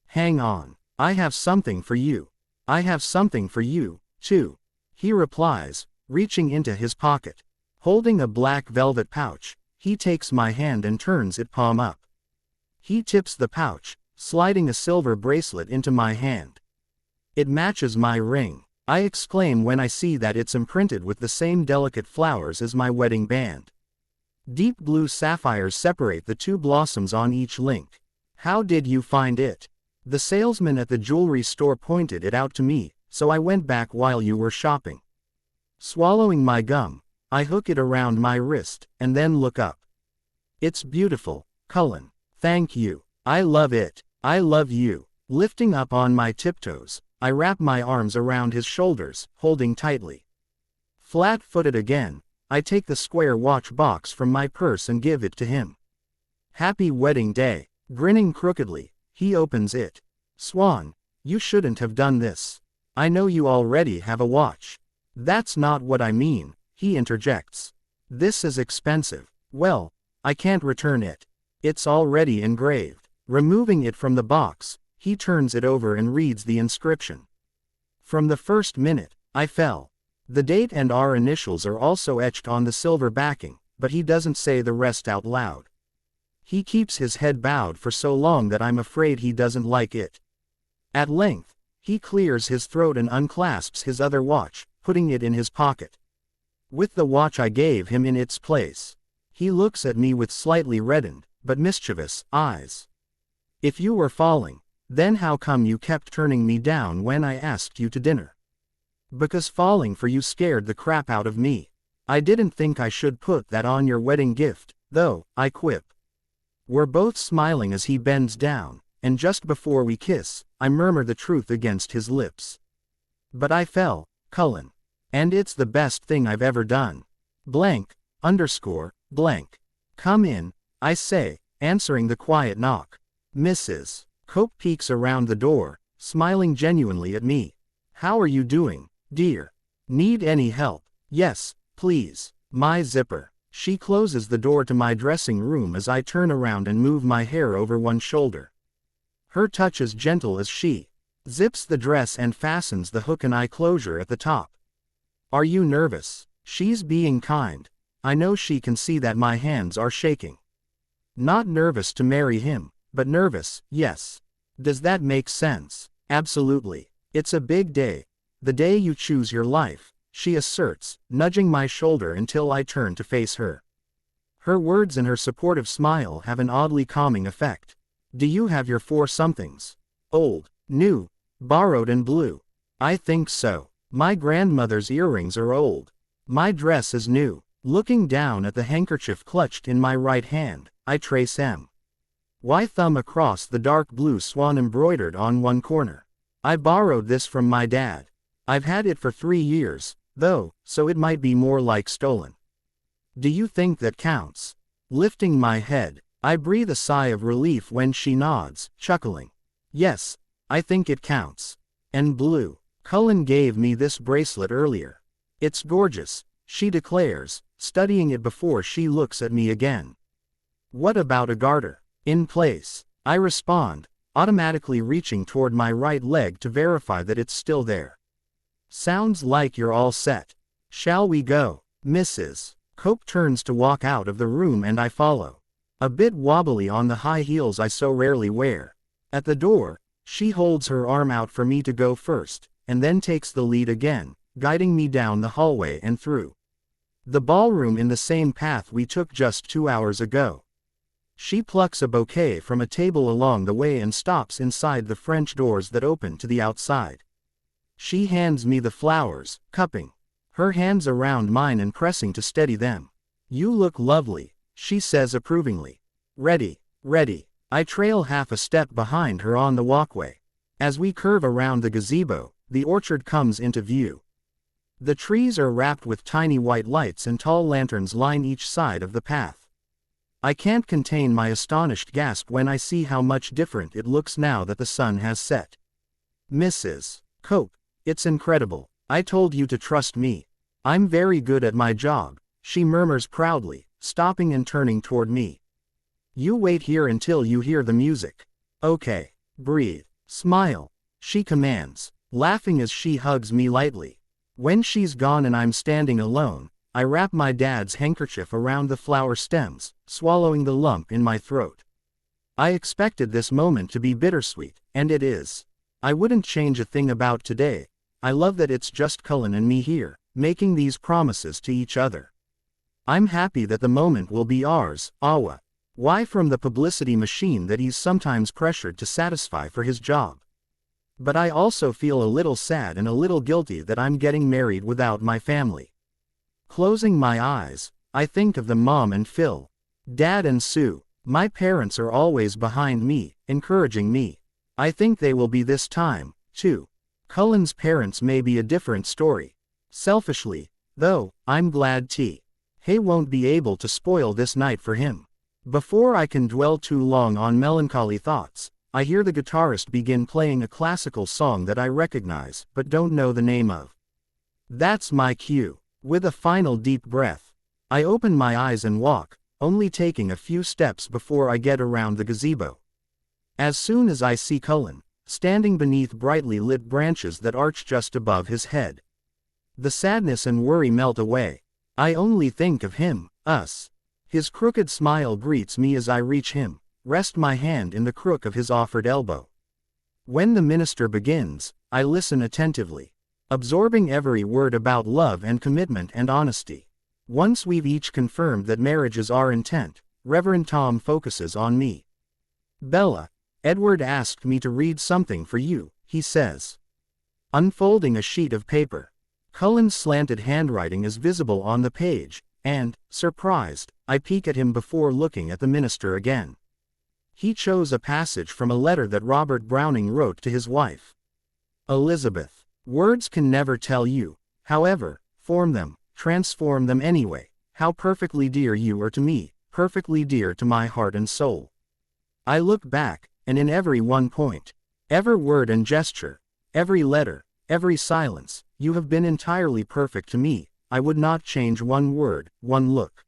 Hang on, I have something for you. I have something for you, too, he replies, reaching into his pocket. Holding a black velvet pouch, he takes my hand and turns it palm up. He tips the pouch, sliding a silver bracelet into my hand. It matches my ring, I exclaim when I see that it's imprinted with the same delicate flowers as my wedding band. Deep blue sapphires separate the 2 blossoms on each link. How did you find it? The salesman at the jewelry store pointed it out to me, so I went back while you were shopping. Swallowing my gum, I hook it around my wrist, and then look up. It's beautiful, Cullen. Thank you. I love it. I love you. Lifting up on my tiptoes, I wrap my arms around his shoulders, holding tightly. Flat-footed again, I take the square watch box from my purse and give it to him. Happy wedding day. Grinning crookedly, he opens it. Swan, you shouldn't have done this. I know you already have a watch. That's not what I mean, he interjects. This is expensive. Well, I can't return it. It's already engraved. Removing it from the box, he turns it over and reads the inscription. From the first minute, I fell. The date and our initials are also etched on the silver backing, but he doesn't say the rest out loud. He keeps his head bowed for so long that I'm afraid he doesn't like it. At length, he clears his throat and unclasps his other watch, putting it in his pocket. With the watch I gave him in its place, He looks at me with slightly reddened, but mischievous, eyes. If you were falling, then how come you kept turning me down when I asked you to dinner? Because falling for you scared the crap out of me. I didn't think I should put that on your wedding gift, though, I quip. We're both smiling as he bends down, and just before we kiss, I murmur the truth against his lips. But I fell, Cullen. And it's the best thing I've ever done. Blank, underscore, blank. Come in, I say, answering the quiet knock. Mrs. Cope peeks around the door, smiling genuinely at me. How are you doing, dear? Need any help? Yes, please. My zipper. She closes the door to my dressing room as I turn around and move my hair over one shoulder. Her touch is gentle as she zips the dress and fastens the hook and eye closure at the top. Are you nervous? She's being kind. I know she can see that my hands are shaking. Not nervous to marry him, but nervous, yes. Does that make sense? Absolutely. It's a big day. The day you choose your life, she asserts, nudging my shoulder until I turn to face her. Her words and her supportive smile have an oddly calming effect. Do you have your 4-somethings? Old, new, borrowed and blue? I think so. My grandmother's earrings are old. My dress is new. Looking down at the handkerchief clutched in my right hand, I trace my thumb across the dark blue swan embroidered on one corner. I borrowed this from my dad. I've had it for 3 years, though, so it might be more like stolen. Do you think that counts? Lifting my head, I breathe a sigh of relief when she nods, chuckling. Yes, I think it counts. And blue. Cullen gave me this bracelet earlier. It's gorgeous, she declares, studying it before she looks at me again. What about a garter? In place, I respond, automatically reaching toward my right leg to verify that it's still there. Sounds like you're all set. Shall we go? Mrs. Cope turns to walk out of the room and I follow. A bit wobbly on the high heels I so rarely wear. At the door, she holds her arm out for me to go first, and then takes the lead again, guiding me down the hallway and through the ballroom in the same path we took just 2 hours ago. She plucks a bouquet from a table along the way and stops inside the French doors that open to the outside. She hands me the flowers, cupping her hands around mine and pressing to steady them. You look lovely, she says approvingly. Ready, ready. I trail half a step behind her on the walkway. As we curve around the gazebo, the orchard comes into view. The trees are wrapped with tiny white lights and tall lanterns line each side of the path. I can't contain my astonished gasp when I see how much different it looks now that the sun has set. Mrs. Cope, it's incredible. I told you to trust me. I'm very good at my job, she murmurs proudly, stopping and turning toward me. You wait here until you hear the music. Okay, breathe, smile, she commands, laughing as she hugs me lightly. When she's gone and I'm standing alone, I wrap my dad's handkerchief around the flower stems, swallowing the lump in my throat. I expected this moment to be bittersweet, and it is. I wouldn't change a thing about today. I love that it's just Cullen and me here, making these promises to each other. I'm happy that the moment will be ours, Awa. Why from the publicity machine that he's sometimes pressured to satisfy for his job. But I also feel a little sad and a little guilty that I'm getting married without my family. Closing my eyes, I think of the Mom and Phil, Dad and Sue. My parents are always behind me, encouraging me. I think they will be this time, too. Cullen's parents may be a different story. Selfishly, though, I'm glad Hay won't be able to spoil this night for him. Before I can dwell too long on melancholy thoughts, I hear the guitarist begin playing a classical song that I recognize but don't know the name of. That's my cue. With a final deep breath, I open my eyes and walk, only taking a few steps before I get around the gazebo. As soon as I see Cullen, standing beneath brightly lit branches that arch just above his head, the sadness and worry melt away. I only think of him, us. His crooked smile greets me as I reach him, rest my hand in the crook of his offered elbow. When the minister begins, I listen attentively, absorbing every word about love and commitment and honesty. Once we've each confirmed that marriage is our intent, Reverend Tom focuses on me. Bella, Edward asked me to read something for you, he says. Unfolding a sheet of paper. Cullen's slanted handwriting is visible on the page, and, surprised, I peek at him before looking at the minister again. He chose a passage from a letter that Robert Browning wrote to his wife. Elizabeth. Words can never tell you, however, form them, transform them anyway, how perfectly dear you are to me, perfectly dear to my heart and soul. I look back, and in every one point, every word and gesture, every letter, every silence, you have been entirely perfect to me. I would not change one word, one look.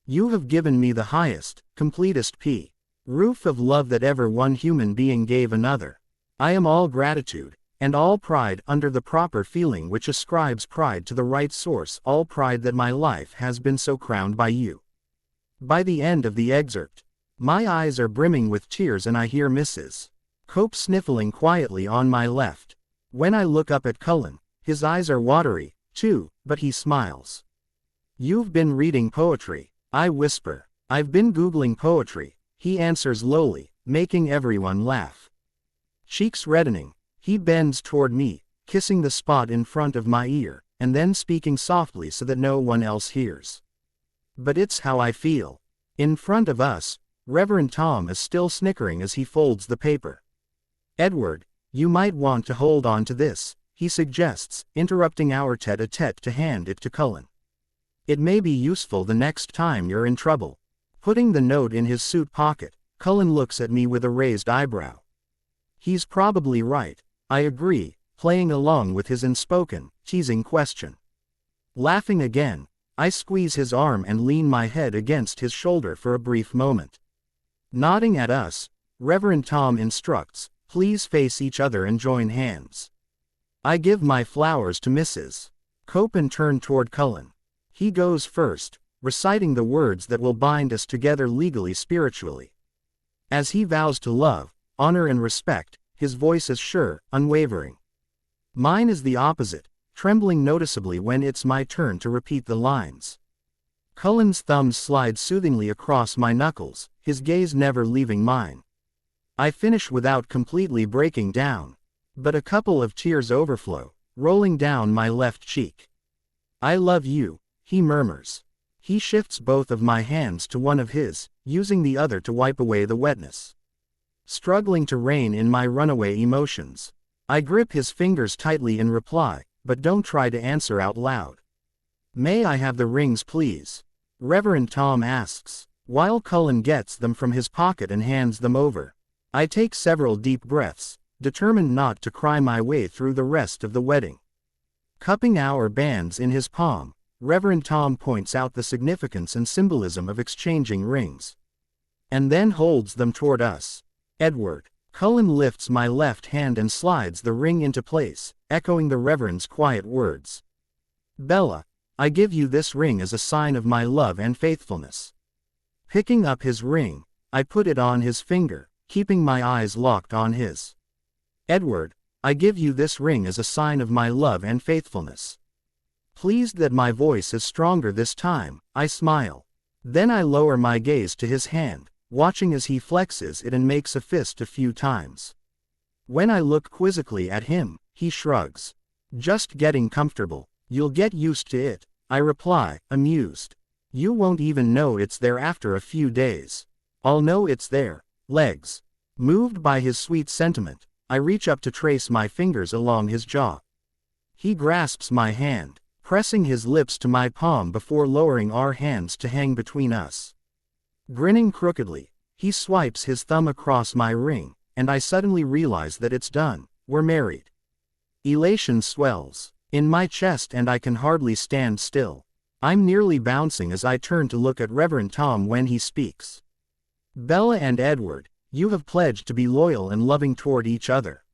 You have given me the highest, completest roof of love that ever one human being gave another. I am all gratitude, and all pride under the proper feeling which ascribes pride to the right source, all pride that my life has been so crowned by you. By the end of the excerpt, my eyes are brimming with tears and I hear Mrs. Cope sniffling quietly on my left. When I look up at Cullen, his eyes are watery, too, but he smiles. You've been reading poetry, I whisper. I've been Googling poetry, he answers lowly, making everyone laugh. Cheeks reddening, he bends toward me, kissing the spot in front of my ear, and then speaking softly so that no one else hears. But it's how I feel. In front of us, Reverend Tom is still snickering as he folds the paper. Edward, you might want to hold on to this, he suggests, interrupting our tete-a-tete to hand it to Cullen. It may be useful the next time you're in trouble. Putting the note in his suit pocket, Cullen looks at me with a raised eyebrow. He's probably right, I agree, playing along with his unspoken, teasing question. Laughing again, I squeeze his arm and lean my head against his shoulder for a brief moment. Nodding at us, Reverend Tom instructs, please face each other and join hands. I give my flowers to Mrs. Cope and turn toward Cullen. He goes first, reciting the words that will bind us together legally spiritually. As he vows to love, honor and respect, his voice is sure, unwavering. Mine is the opposite, trembling noticeably when it's my turn to repeat the lines. Cullen's thumbs slide soothingly across my knuckles, his gaze never leaving mine. I finish without completely breaking down, but a couple of tears overflow, rolling down my left cheek. I love you, he murmurs. He shifts both of my hands to one of his, using the other to wipe away the wetness. Struggling to rein in my runaway emotions, I grip his fingers tightly in reply, but don't try to answer out loud. May I have the rings, please? Reverend Tom asks, while Cullen gets them from his pocket and hands them over. I take several deep breaths, determined not to cry my way through the rest of the wedding. Cupping our bands in his palm, Reverend Tom points out the significance and symbolism of exchanging rings. And then holds them toward us. Edward. Cullen lifts my left hand and slides the ring into place, echoing the Reverend's quiet words. Bella, I give you this ring as a sign of my love and faithfulness. Picking up his ring, I put it on his finger, keeping my eyes locked on his. Edward, I give you this ring as a sign of my love and faithfulness. Pleased that my voice is stronger this time, I smile. Then I lower my gaze to his hand, watching as he flexes it and makes a fist a few times. When I look quizzically at him, he shrugs. Just getting comfortable. You'll get used to it, I reply, amused. You won't even know it's there after a few days. I'll know it's there. Legs. Moved by his sweet sentiment, I reach up to trace my fingers along his jaw. He grasps my hand, pressing his lips to my palm before lowering our hands to hang between us. Grinning crookedly, he swipes his thumb across my ring, and I suddenly realize that it's done, we're married. Elation swells in my chest and I can hardly stand still. I'm nearly bouncing as I turn to look at Reverend Tom when he speaks. Bella and Edward, you have pledged to be loyal and loving toward each other.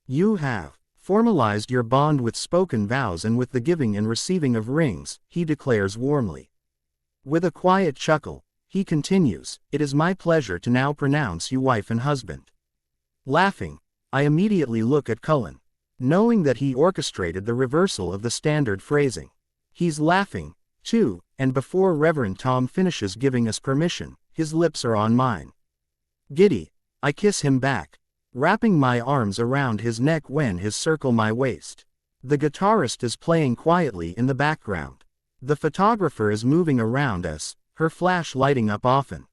You have formalized your bond with spoken vows and with the giving and receiving of rings, he declares warmly. With a quiet chuckle, he continues, it is my pleasure to now pronounce you wife and husband. Laughing, I immediately look at Cullen, knowing that he orchestrated the reversal of the standard phrasing. He's laughing, 2, and before Reverend Tom finishes giving us permission, his lips are on mine. Giddy, I kiss him back, wrapping my arms around his neck when his circle my waist. The guitarist is playing quietly in the background. The photographer is moving around us, her flash lighting up often.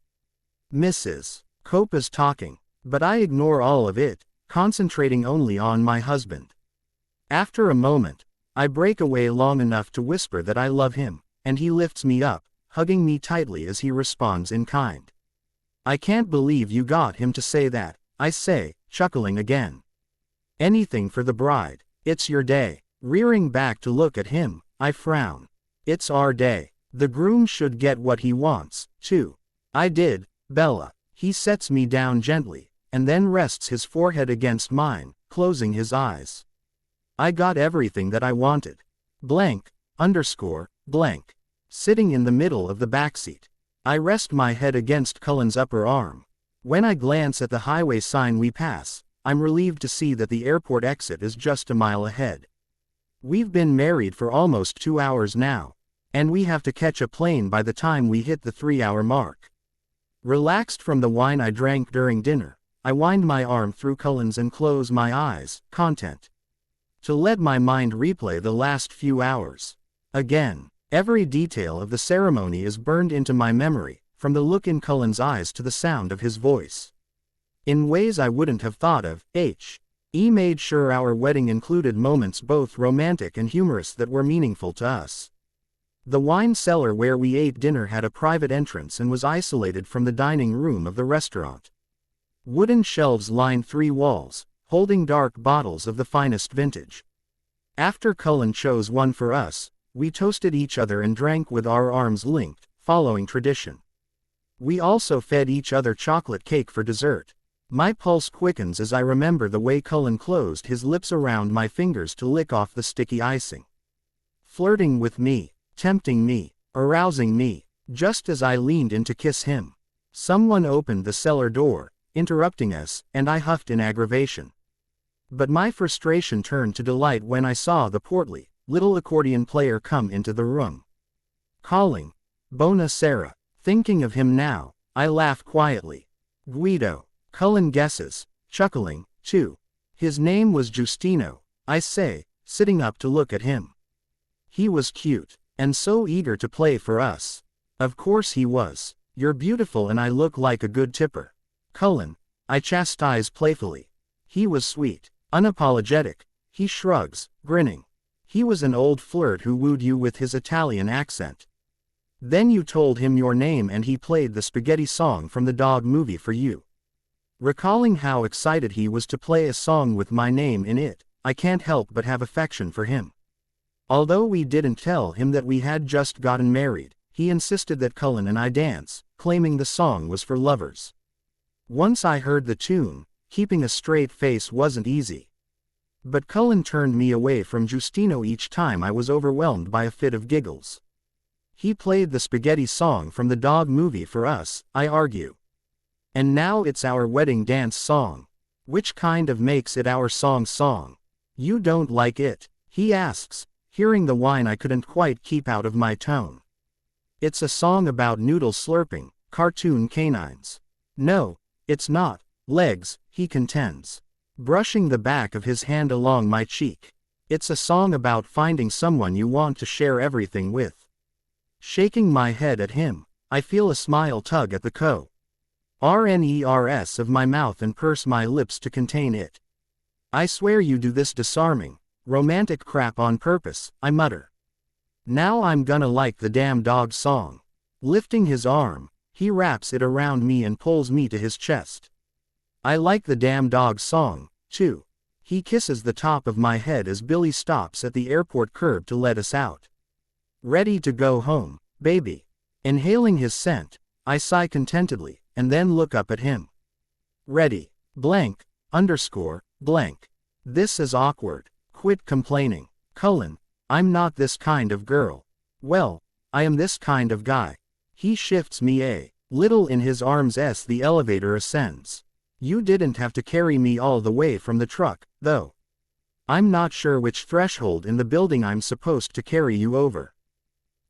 Mrs. Cope is talking, but I ignore all of it, concentrating only on my husband. After a moment, I break away long enough to whisper that I love him, and he lifts me up, hugging me tightly as he responds in kind. I can't believe you got him to say that, I say, chuckling again. Anything for the bride, it's your day. Rearing back to look at him, I frown. It's our day. The groom should get what he wants, too. I did, Bella. He sets me down gently, and then rests his forehead against mine, closing his eyes. I got everything that I wanted. Blank, underscore, blank. Sitting in the middle of the backseat, I rest my head against Cullen's upper arm. When I glance at the highway sign we pass, I'm relieved to see that the airport exit is just a mile ahead. We've been married for almost 2 hours now, and we have to catch a plane by the time we hit the 3-hour mark. Relaxed from the wine I drank during dinner, I wind my arm through Cullen's and close my eyes, content to let my mind replay the last few hours. Again, every detail of the ceremony is burned into my memory, from the look in Cullen's eyes to the sound of his voice. In ways I wouldn't have thought of, He made sure our wedding included moments both romantic and humorous that were meaningful to us. The wine cellar where we ate dinner had a private entrance and was isolated from the dining room of the restaurant. Wooden shelves lined 3 walls, holding dark bottles of the finest vintage. After Cullen chose one for us, we toasted each other and drank with our arms linked, following tradition. We also fed each other chocolate cake for dessert. My pulse quickens as I remember the way Cullen closed his lips around my fingers to lick off the sticky icing. Flirting with me, tempting me, arousing me, just as I leaned in to kiss him. Someone opened the cellar door, interrupting us, and I huffed in aggravation. But my frustration turned to delight when I saw the portly, little accordion player come into the room. Calling, Bona Sera. Thinking of him now, I laugh quietly. Guido. Cullen guesses, chuckling, too. His name was Giustino, I say, sitting up to look at him. He was cute, and so eager to play for us. Of course he was. You're beautiful and I look like a good tipper. Cullen, I chastise playfully. He was sweet, unapologetic. He shrugs, grinning. He was an old flirt who wooed you with his Italian accent. Then you told him your name and he played the spaghetti song from the dog movie for you. Recalling how excited he was to play a song with my name in it, I can't help but have affection for him. Although we didn't tell him that we had just gotten married, he insisted that Cullen and I dance, claiming the song was for lovers. Once I heard the tune, keeping a straight face wasn't easy. But Cullen turned me away from Giustino each time I was overwhelmed by a fit of giggles. He played the spaghetti song from the dog movie for us, I argue. And now it's our wedding dance song. Which kind of makes it our song? You don't like it? He asks, hearing the whine I couldn't quite keep out of my tone. It's a song about noodle slurping, cartoon canines. No, it's not. Legs, he contends, brushing the back of his hand along my cheek. It's a song about finding someone you want to share everything with. Shaking my head at him, I feel a smile tug at the corners of my mouth and purse my lips to contain it. I swear you do this disarming, romantic crap on purpose, I mutter. Now I'm gonna like the damn dog song. Lifting his arm, he wraps it around me and pulls me to his chest. I like the damn dog song, too. He kisses the top of my head as Billy stops at the airport curb to let us out. Ready to go home, baby. Inhaling his scent, I sigh contentedly, and then look up at him. Ready, blank, underscore, blank. This is awkward. Quit complaining. Cullen, I'm not this kind of girl. Well, I am this kind of guy. He shifts me a little in his arms as the elevator ascends. You didn't have to carry me all the way from the truck, though. I'm not sure which threshold in the building I'm supposed to carry you over.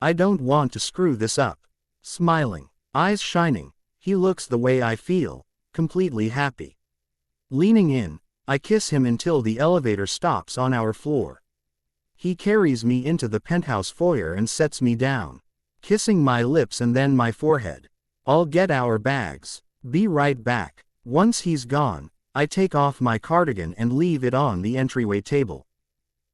I don't want to screw this up. Smiling, eyes shining, he looks the way I feel, completely happy. Leaning in, I kiss him until the elevator stops on our floor. He carries me into the penthouse foyer and sets me down, kissing my lips and then my forehead. I'll get our bags. Be right back. Once he's gone, I take off my cardigan and leave it on the entryway table.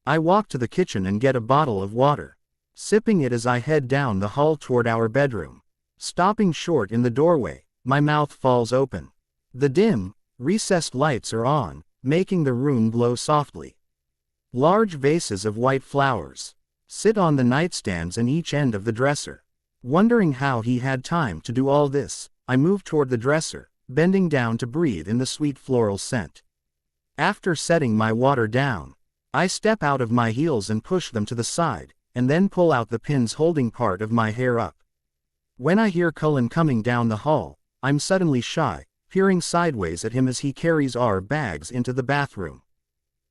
I walk to the kitchen and get a bottle of water, sipping it as I head down the hall toward our bedroom. Stopping short in the doorway, my mouth falls open. The dim, recessed lights are on, making the room glow softly. Large vases of white flowers sit on the nightstands in each end of the dresser. Wondering how he had time to do all this, I move toward the dresser, bending down to breathe in the sweet floral scent. After setting my water down, I step out of my heels and push them to the side, and then pull out the pins holding part of my hair up. When I hear Cullen coming down the hall, I'm suddenly shy, peering sideways at him as he carries our bags into the bathroom.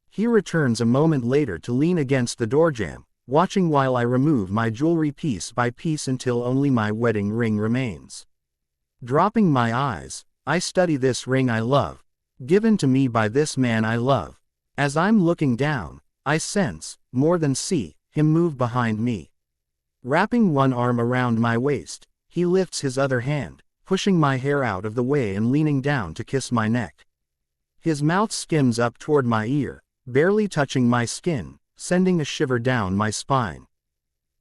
He returns a moment later to lean against the doorjamb, watching while I remove my jewelry piece by piece until only my wedding ring remains. Dropping my eyes, I study this ring I love, given to me by this man I love. As I'm looking down, I sense, more than see, him move behind me. Wrapping one arm around my waist, he lifts his other hand, pushing my hair out of the way and leaning down to kiss my neck. His mouth skims up toward my ear, barely touching my skin, sending a shiver down my spine.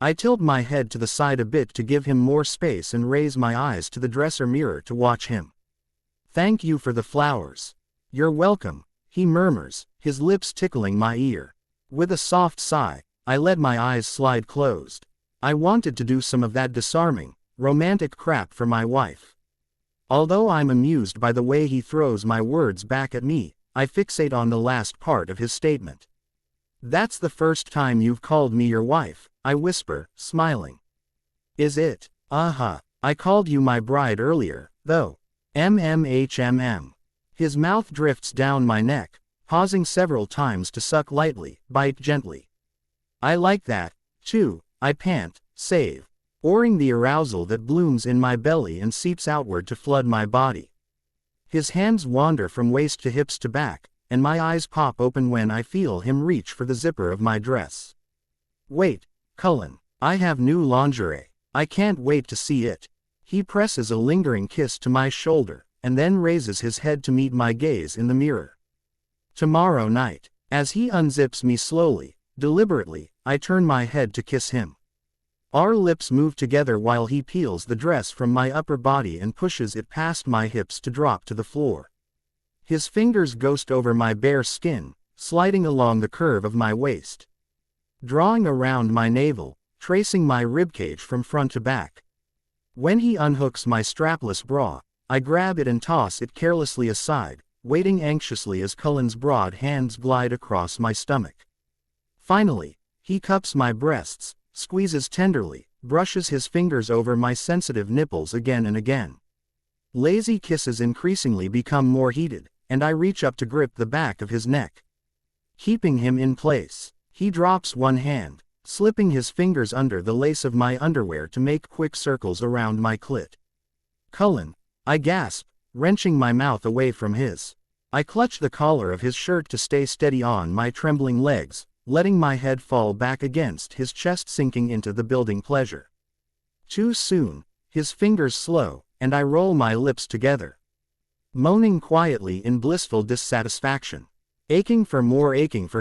I tilt my head to the side a bit to give him more space and raise my eyes to the dresser mirror to watch him. "Thank you for the flowers." "You're welcome," he murmurs, his lips tickling my ear. With a soft sigh, I let my eyes slide closed. I wanted to do some of that disarming, romantic crap for my wife. Although I'm amused by the way he throws my words back at me, I fixate on the last part of his statement. "That's the first time you've called me your wife," I whisper, smiling. "Is it? Uh-huh. I called you my bride earlier, though. MMHMM. His mouth drifts down my neck, pausing several times to suck lightly, bite gently. "I like that, too," I pant, oring the arousal that blooms in my belly and seeps outward to flood my body. His hands wander from waist to hips to back, and my eyes pop open when I feel him reach for the zipper of my dress. "Wait, Cullen, I have new lingerie. I can't wait to see it." He presses a lingering kiss to my shoulder, and then raises his head to meet my gaze in the mirror. "Tomorrow night." As he unzips me slowly, deliberately, I turn my head to kiss him. Our lips move together while he peels the dress from my upper body and pushes it past my hips to drop to the floor. His fingers ghost over my bare skin, sliding along the curve of my waist, drawing around my navel, tracing my ribcage from front to back. When he unhooks my strapless bra, I grab it and toss it carelessly aside, waiting anxiously as Cullen's broad hands glide across my stomach. Finally, he cups my breasts, squeezes tenderly, brushes his fingers over my sensitive nipples again and again. Lazy kisses increasingly become more heated, and I reach up to grip the back of his neck. Keeping him in place, he drops one hand, slipping his fingers under the lace of my underwear to make quick circles around my clit. "Cullen," I gasp, wrenching my mouth away from his. I clutch the collar of his shirt to stay steady on my trembling legs, letting my head fall back against his chest, sinking into the building pleasure. Too soon, his fingers slow, and I roll my lips together, moaning quietly in blissful dissatisfaction. Aching for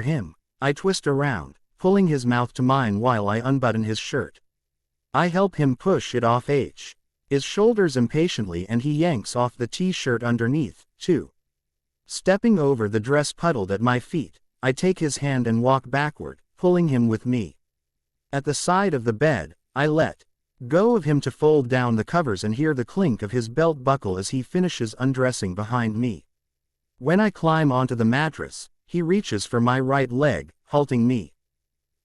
him, I twist around, pulling his mouth to mine while I unbutton his shirt. I help him push it off his shoulders impatiently, and he yanks off the t-shirt underneath, too. Stepping over the dress puddled at my feet, I take his hand and walk backward, pulling him with me. At the side of the bed, I let go of him to fold down the covers and hear the clink of his belt buckle as he finishes undressing behind me. When I climb onto the mattress, he reaches for my right leg, halting me.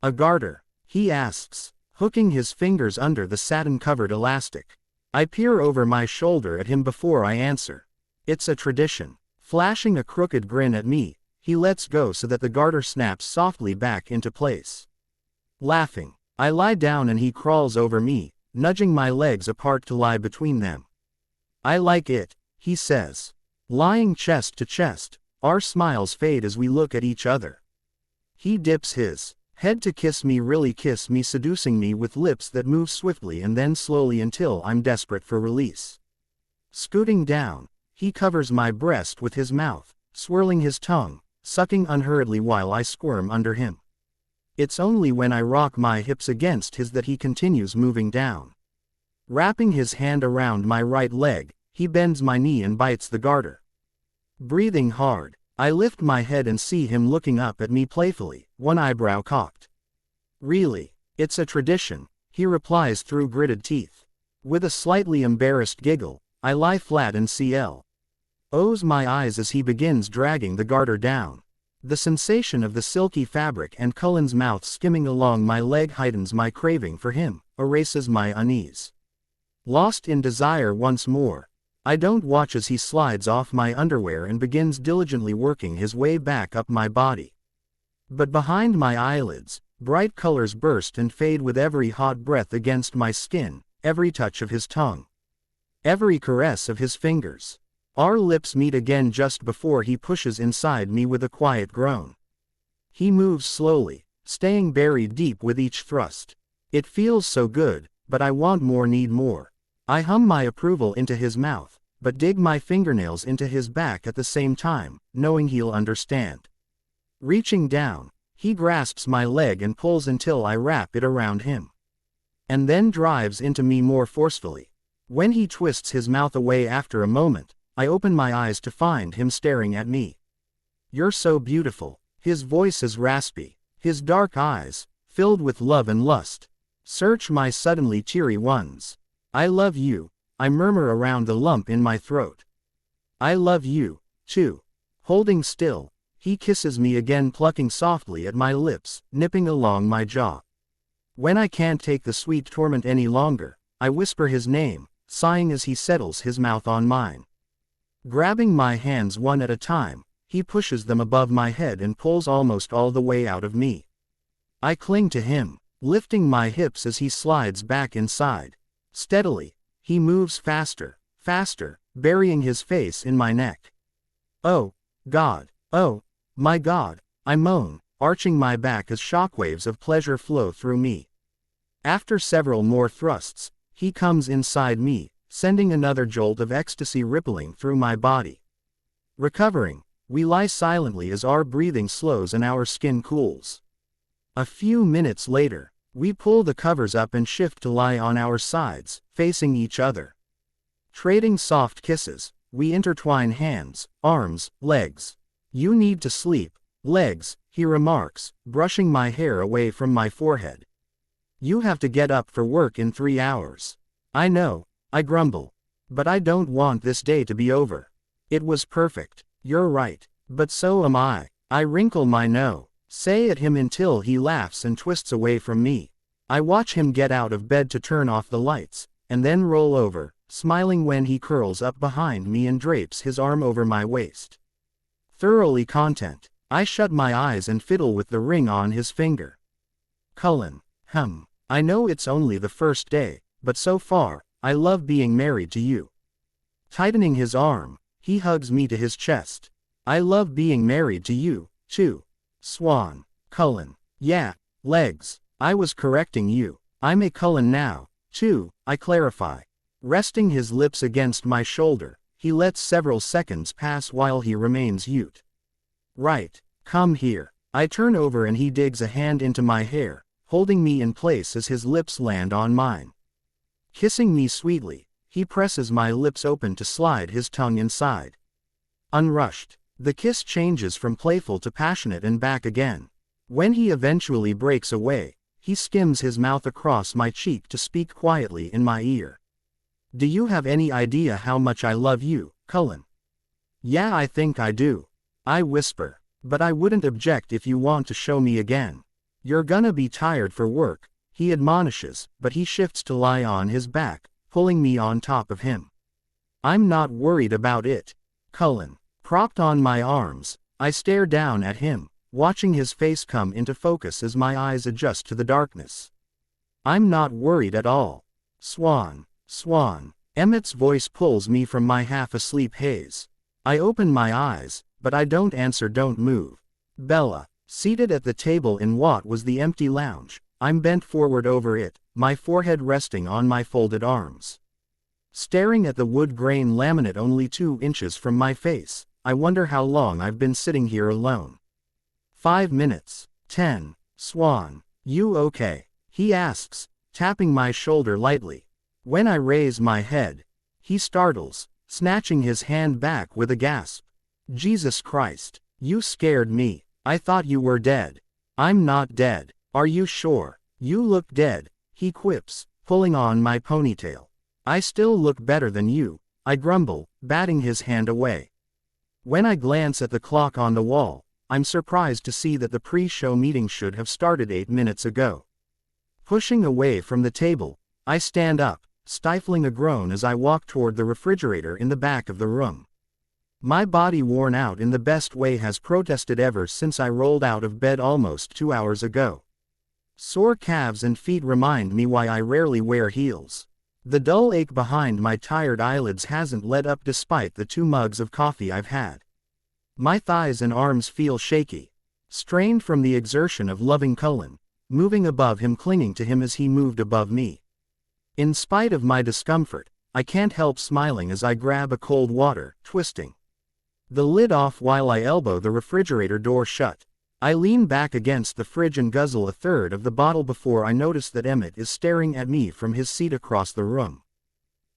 "A garter?" he asks, hooking his fingers under the satin-covered elastic. I peer over my shoulder at him before I answer. "It's a tradition." Flashing a crooked grin at me, he lets go so that the garter snaps softly back into place. Laughing, I lie down and he crawls over me, nudging my legs apart to lie between them. I like it, he says. Lying chest to chest, our smiles fade as we look at each other. He dips his head to kiss me, really kiss me, seducing me with lips that move swiftly and then slowly until I'm desperate for release. Scooting down, he covers my breast with his mouth, swirling his tongue, sucking unhurriedly while I squirm under him. It's only when I rock my hips against his that he continues moving down. Wrapping his hand around my right leg, he bends my knee and bites the garter. Breathing hard, I lift my head and see him looking up at me playfully, one eyebrow cocked. Really, it's a tradition, he replies through gritted teeth. With a slightly embarrassed giggle, I lie flat and close my eyes as he begins dragging the garter down. The sensation of the silky fabric and Cullen's mouth skimming along my leg heightens my craving for him, erases my unease. Lost in desire once more, I don't watch as he slides off my underwear and begins diligently working his way back up my body. But behind my eyelids, bright colors burst and fade with every hot breath against my skin, every touch of his tongue, every caress of his fingers. Our lips meet again just before he pushes inside me with a quiet groan. He moves slowly, staying buried deep with each thrust. It feels so good, but I want more, need more. I hum my approval into his mouth, but dig my fingernails into his back at the same time, knowing he'll understand. Reaching down, he grasps my leg and pulls until I wrap it around him. And then drives into me more forcefully. When he twists his mouth away after a moment, I open my eyes to find him staring at me. You're so beautiful. His voice is raspy, his dark eyes, filled with love and lust, search my suddenly teary ones. I love you, I murmur around the lump in my throat. I love you, too. Holding still, he kisses me again, plucking softly at my lips, nipping along my jaw. When I can't take the sweet torment any longer, I whisper his name, sighing as he settles his mouth on mine. Grabbing my hands one at a time, he pushes them above my head and pulls almost all the way out of me. I cling to him, lifting my hips as he slides back inside. Steadily, he moves faster, faster, burying his face in my neck. Oh, God, oh, my God, I moan, arching my back as shockwaves of pleasure flow through me. After several more thrusts, he comes inside me, sending another jolt of ecstasy rippling through my body. Recovering, we lie silently as our breathing slows and our skin cools. A few minutes later, we pull the covers up and shift to lie on our sides, facing each other. Trading soft kisses, we intertwine hands, arms, legs. You need to sleep, legs, he remarks, brushing my hair away from my forehead. You have to get up for work in 3 hours. I know, I grumble. But I don't want this day to be over. It was perfect. You're right. But so am I. I wrinkle my nose, say at him until he laughs and twists away from me. I watch him get out of bed to turn off the lights, and then roll over, smiling when he curls up behind me and drapes his arm over my waist. Thoroughly content, I shut my eyes and fiddle with the ring on his finger. Cullen, I know it's only the first day, but so far, I love being married to you. Tightening his arm, he hugs me to his chest. I love being married to you, too. Swan. Cullen. Yeah, legs. I was correcting you. I'm a Cullen now, too, I clarify. Resting his lips against my shoulder, he lets several seconds pass while he remains mute. Right, come here. I turn over and he digs a hand into my hair, holding me in place as his lips land on mine. Kissing me sweetly, he presses my lips open to slide his tongue inside. Unrushed, the kiss changes from playful to passionate and back again. When he eventually breaks away, he skims his mouth across my cheek to speak quietly in my ear. Do you have any idea how much I love you, Cullen? Yeah, I think I do. I whisper, but I wouldn't object if you want to show me again. You're gonna be tired for work, he admonishes, but he shifts to lie on his back, pulling me on top of him. I'm not worried about it. Cullen. Propped on my arms, I stare down at him, watching his face come into focus as my eyes adjust to the darkness. I'm not worried at all. Swan, Swan. Emmett's voice pulls me from my half-asleep haze. I open my eyes, but I don't answer. Don't move. Bella, seated at the table in what was the empty lounge. I'm bent forward over it, my forehead resting on my folded arms. Staring at the wood grain laminate only 2 inches from my face, I wonder how long I've been sitting here alone. 5 minutes. 10. Swan, you okay? He asks, tapping my shoulder lightly. When I raise my head, he startles, snatching his hand back with a gasp. Jesus Christ, you scared me. I thought you were dead. I'm not dead. Are you sure? You look dead, he quips, pulling on my ponytail. I still look better than you, I grumble, batting his hand away. When I glance at the clock on the wall, I'm surprised to see that the pre-show meeting should have started 8 minutes ago. Pushing away from the table, I stand up, stifling a groan as I walk toward the refrigerator in the back of the room. My body, worn out in the best way, has protested ever since I rolled out of bed almost 2 hours ago. Sore calves and feet remind me why I rarely wear heels. The dull ache behind my tired eyelids hasn't let up despite the 2 mugs of coffee I've had. My thighs and arms feel shaky, strained from the exertion of loving Cullen, moving above him, clinging to him as he moved above me. In spite of my discomfort, I can't help smiling as I grab a cold water, twisting the lid off while I elbow the refrigerator door shut. I lean back against the fridge and guzzle a third of the bottle before I notice that Emmett is staring at me from his seat across the room.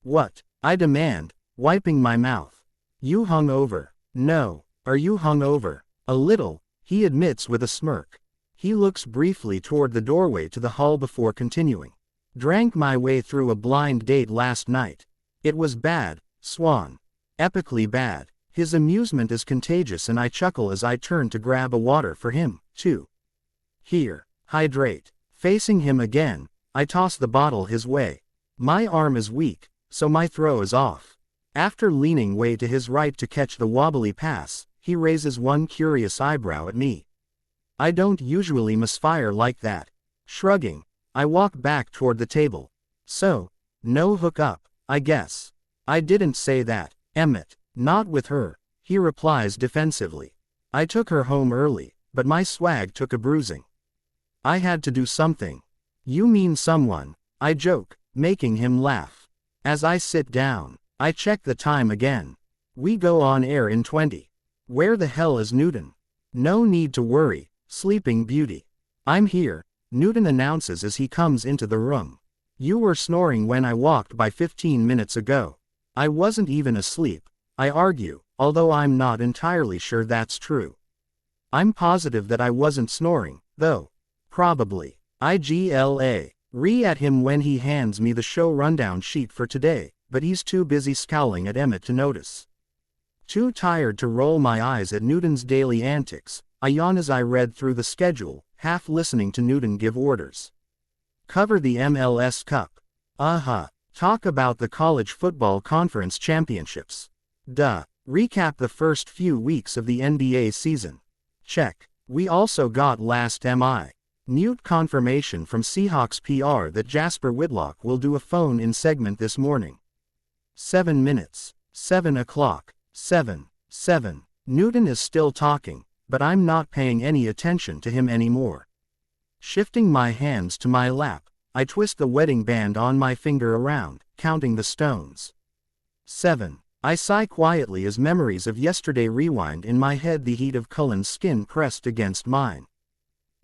What? I demand, wiping my mouth. You hungover? No. Are you hungover? A little, he admits with a smirk. He looks briefly toward the doorway to the hall before continuing. Drank my way through a blind date last night. It was bad, Swan. Epically bad. His amusement is contagious and I chuckle as I turn to grab a water for him, too. Here, hydrate. Facing him again, I toss the bottle his way. My arm is weak, so my throw is off. After leaning way to his right to catch the wobbly pass, he raises one curious eyebrow at me. I don't usually misfire like that. Shrugging, I walk back toward the table. So, no hookup, I guess. I didn't say that, Emmett. Not with her, he replies defensively. I took her home early, but my swag took a bruising. I had to do something. You mean someone, I joke, making him laugh. As I sit down, I check the time again. We go on air in 20. Where the hell is Newton? No need to worry, Sleeping Beauty. I'm here, Newton announces as he comes into the room. You were snoring when I walked by 15 minutes ago. I wasn't even asleep, I argue, although I'm not entirely sure that's true. I'm positive that I wasn't snoring, though. Probably. IGLA. At him when he hands me the show rundown sheet for today, but he's too busy scowling at Emmett to notice. Too tired to roll my eyes at Newton's daily antics, I yawn as I read through the schedule, half listening to Newton give orders. Cover the MLS Cup. Talk about the college football conference championships. Recap the first few weeks of the NBA season. Check. We also got last Newt confirmation from Seahawks PR that Jasper Whitlock will do a phone-in segment this morning. 7 minutes. 7 o'clock. 7. Newton is still talking, but I'm not paying any attention to him anymore. Shifting my hands to my lap, I twist the wedding band on my finger around, counting the stones. 7. I sigh quietly as memories of yesterday rewind in my head, the heat of Cullen's skin pressed against mine.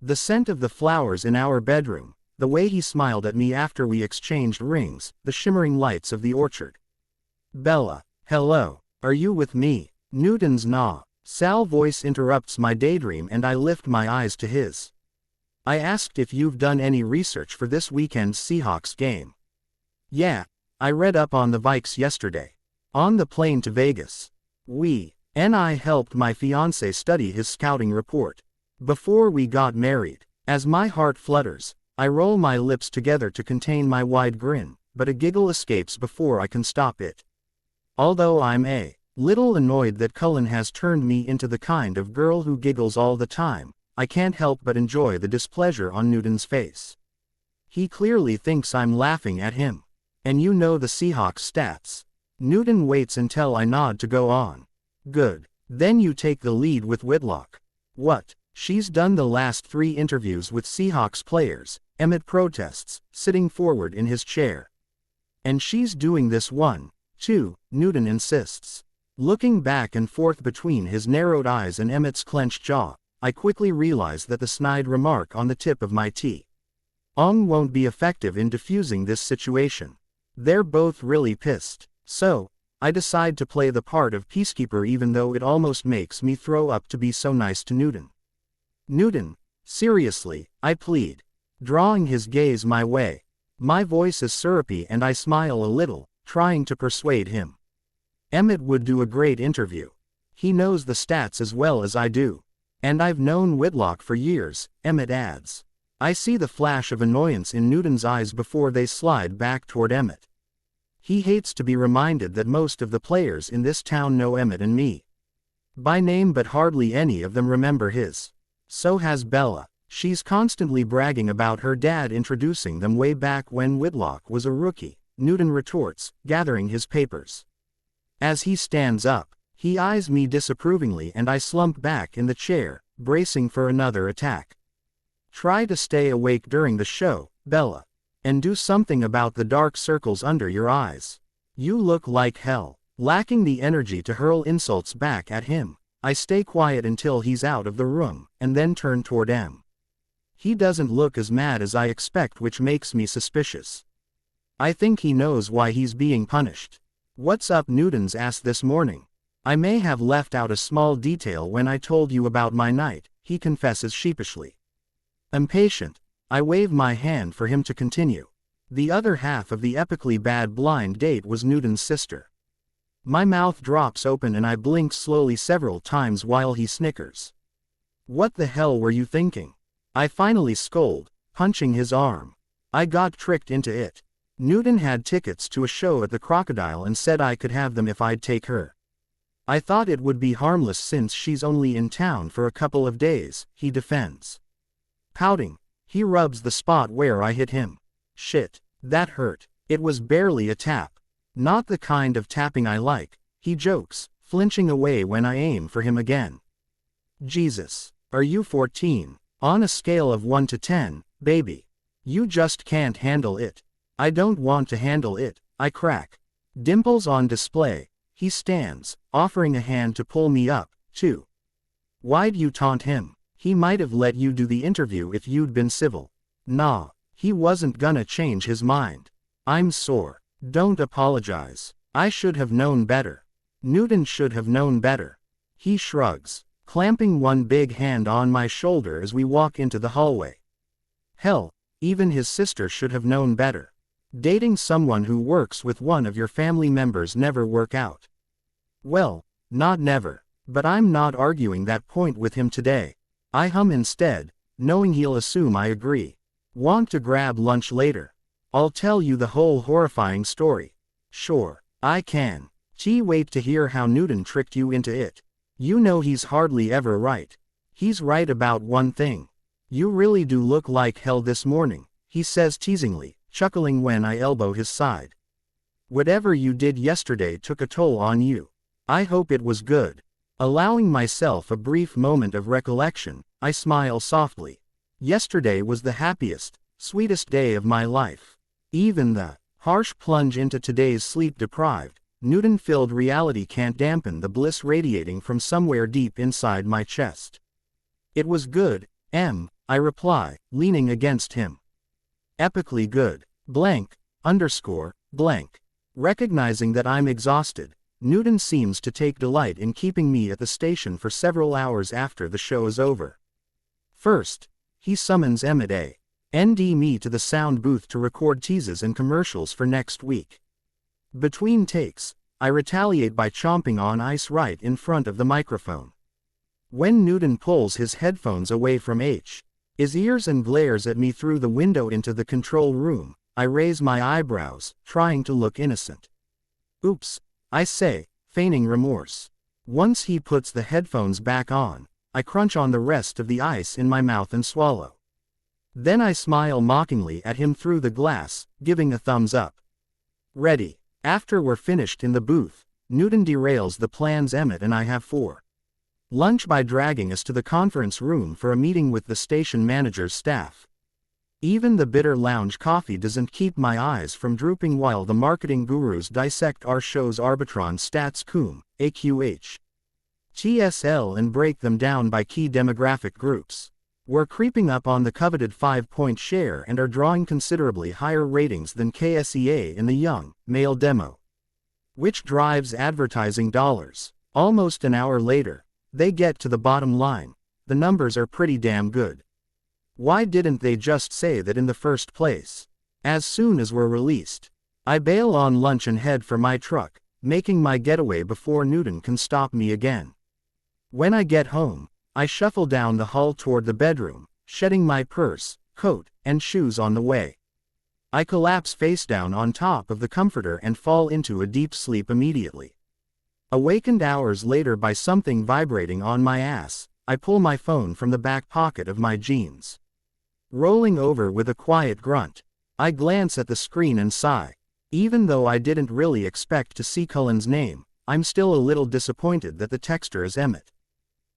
The scent of the flowers in our bedroom, the way he smiled at me after we exchanged rings, the shimmering lights of the orchard. Bella, hello, are you with me? Newton's nah. Sal's voice interrupts my daydream and I lift my eyes to his. I asked if you've done any research for this weekend's Seahawks game. Yeah, I read up on the Vikes yesterday. On the plane to Vegas. I helped my fiancé study his scouting report. Before we got married. As my heart flutters, I roll my lips together to contain my wide grin, but a giggle escapes before I can stop it. Although I'm a little annoyed that Cullen has turned me into the kind of girl who giggles all the time, I can't help but enjoy the displeasure on Newton's face. He clearly thinks I'm laughing at him. And you know the Seahawks stats. Newton waits until I nod to go on. Good. Then you take the lead with Whitlock. What? She's done the last 3 interviews with Seahawks players, Emmett protests, sitting forward in his chair. And she's doing this one, too, Newton insists. Looking back and forth between his narrowed eyes and Emmett's clenched jaw, I quickly realize that the snide remark on the tip of my tongue won't be effective in diffusing this situation. They're both really pissed. So, I decide to play the part of peacekeeper even though it almost makes me throw up to be so nice to Newton. Newton, seriously, I plead. Drawing his gaze my way. My voice is syrupy and I smile a little, trying to persuade him. Emmett would do a great interview. He knows the stats as well as I do. And I've known Whitlock for years, Emmett adds. I see the flash of annoyance in Newton's eyes before they slide back toward Emmett. He hates to be reminded that most of the players in this town know Emmett and me by name, but hardly any of them remember his. So has Bella. She's constantly bragging about her dad introducing them way back when Whitlock was a rookie, Newton retorts, gathering his papers. As he stands up, he eyes me disapprovingly and I slump back in the chair, bracing for another attack. Try to stay awake during the show, Bella. And do something about the dark circles under your eyes. You look like hell. Lacking the energy to hurl insults back at him, I stay quiet until he's out of the room, and then turn toward M. He doesn't look as mad as I expect, which makes me suspicious. I think he knows why he's being punished. What's up? Newton's asked this morning. I may have left out a small detail when I told you about my night, he confesses sheepishly. Impatient, I wave my hand for him to continue. The other half of the epically bad blind date was Newton's sister. My mouth drops open and I blink slowly several times while he snickers. What the hell were you thinking? I finally scold, punching his arm. I got tricked into it. Newton had tickets to a show at the Crocodile and said I could have them if I'd take her. I thought it would be harmless since she's only in town for a couple of days, he defends. Pouting, he rubs the spot where I hit him. Shit, that hurt. It was barely a tap. Not the kind of tapping I like, he jokes, flinching away when I aim for him again. Jesus, are you 14? On a scale of 1 to 10, baby. You just can't handle it. I don't want to handle it, I crack. Dimples on display, he stands, offering a hand to pull me up, too. Why'd you taunt him? He might have let you do the interview if you'd been civil. Nah, he wasn't gonna change his mind. I'm sore. Don't apologize. I should have known better. Newton should have known better. He shrugs, clamping one big hand on my shoulder as we walk into the hallway. Hell, even his sister should have known better. Dating someone who works with one of your family members never work out. Well, not never, but I'm not arguing that point with him today. I hum instead, knowing he'll assume I agree. Want to grab lunch later? I'll tell you the whole horrifying story. Sure, I can. Wait to hear how Newton tricked you into it. You know he's hardly ever right. He's right about one thing. You really do look like hell this morning, he says teasingly, chuckling when I elbow his side. Whatever you did yesterday took a toll on you. I hope it was good. Allowing myself a brief moment of recollection, I smile softly. Yesterday was the happiest, sweetest day of my life. Even the harsh plunge into today's sleep-deprived, Newton-filled reality can't dampen the bliss radiating from somewhere deep inside my chest. It was good, I reply, leaning against him. Epically good. Blank. Recognizing that I'm exhausted, Newton seems to take delight in keeping me at the station for several hours after the show is over. First, he summons Emmett and me to the sound booth to record teases and commercials for next week. Between takes, I retaliate by chomping on ice right in front of the microphone. When Newton pulls his headphones away from his ears and glares at me through the window into the control room, I raise my eyebrows, trying to look innocent. Oops, I say, feigning remorse. Once he puts the headphones back on, I crunch on the rest of the ice in my mouth and swallow. Then I smile mockingly at him through the glass, giving a thumbs up. Ready. After we're finished in the booth, Newton derails the plans Emmett and I have for lunch by dragging us to the conference room for a meeting with the station manager's staff. Even the bitter lounge coffee doesn't keep my eyes from drooping while the marketing gurus dissect our show's Arbitron stats cum, AQH, TSL and break them down by key demographic groups. We're creeping up on the coveted 5-point share and are drawing considerably higher ratings than KSEA in the young, male demo, which drives advertising dollars. Almost an hour later, they get to the bottom line. The numbers are pretty damn good. Why didn't they just say that in the first place? As soon as we're released, I bail on lunch and head for my truck, making my getaway before Newton can stop me again. When I get home, I shuffle down the hall toward the bedroom, shedding my purse, coat, and shoes on the way. I collapse face down on top of the comforter and fall into a deep sleep immediately. Awakened hours later by something vibrating on my ass, I pull my phone from the back pocket of my jeans. Rolling over with a quiet grunt, I glance at the screen and sigh. Even though I didn't really expect to see Cullen's name, I'm still a little disappointed that the texter is Emmett.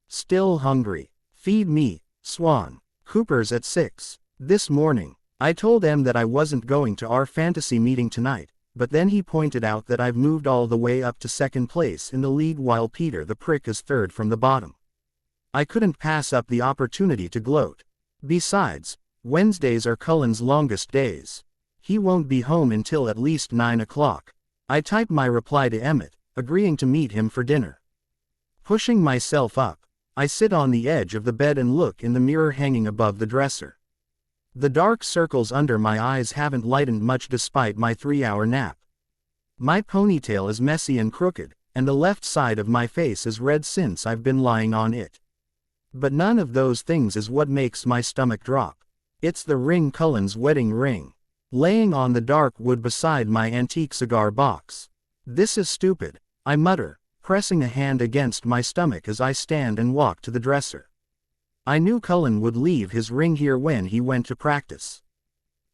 Still hungry. Feed me, Swan. Cooper's at 6. This morning, I told M that I wasn't going to our fantasy meeting tonight, but then he pointed out that I've moved all the way up to second place in the league while Peter the Prick is third from the bottom. I couldn't pass up the opportunity to gloat. Besides, Wednesdays are Cullen's longest days. He won't be home until at least 9 o'clock. I type my reply to Emmett, agreeing to meet him for dinner. Pushing myself up, I sit on the edge of the bed and look in the mirror hanging above the dresser. The dark circles under my eyes haven't lightened much despite my 3-hour nap. My ponytail is messy and crooked, and the left side of my face is red since I've been lying on it. But none of those things is what makes my stomach drop. It's the ring, Cullen's wedding ring, laying on the dark wood beside my antique cigar box. This is stupid, I mutter, pressing a hand against my stomach as I stand and walk to the dresser. I knew Cullen would leave his ring here when he went to practice.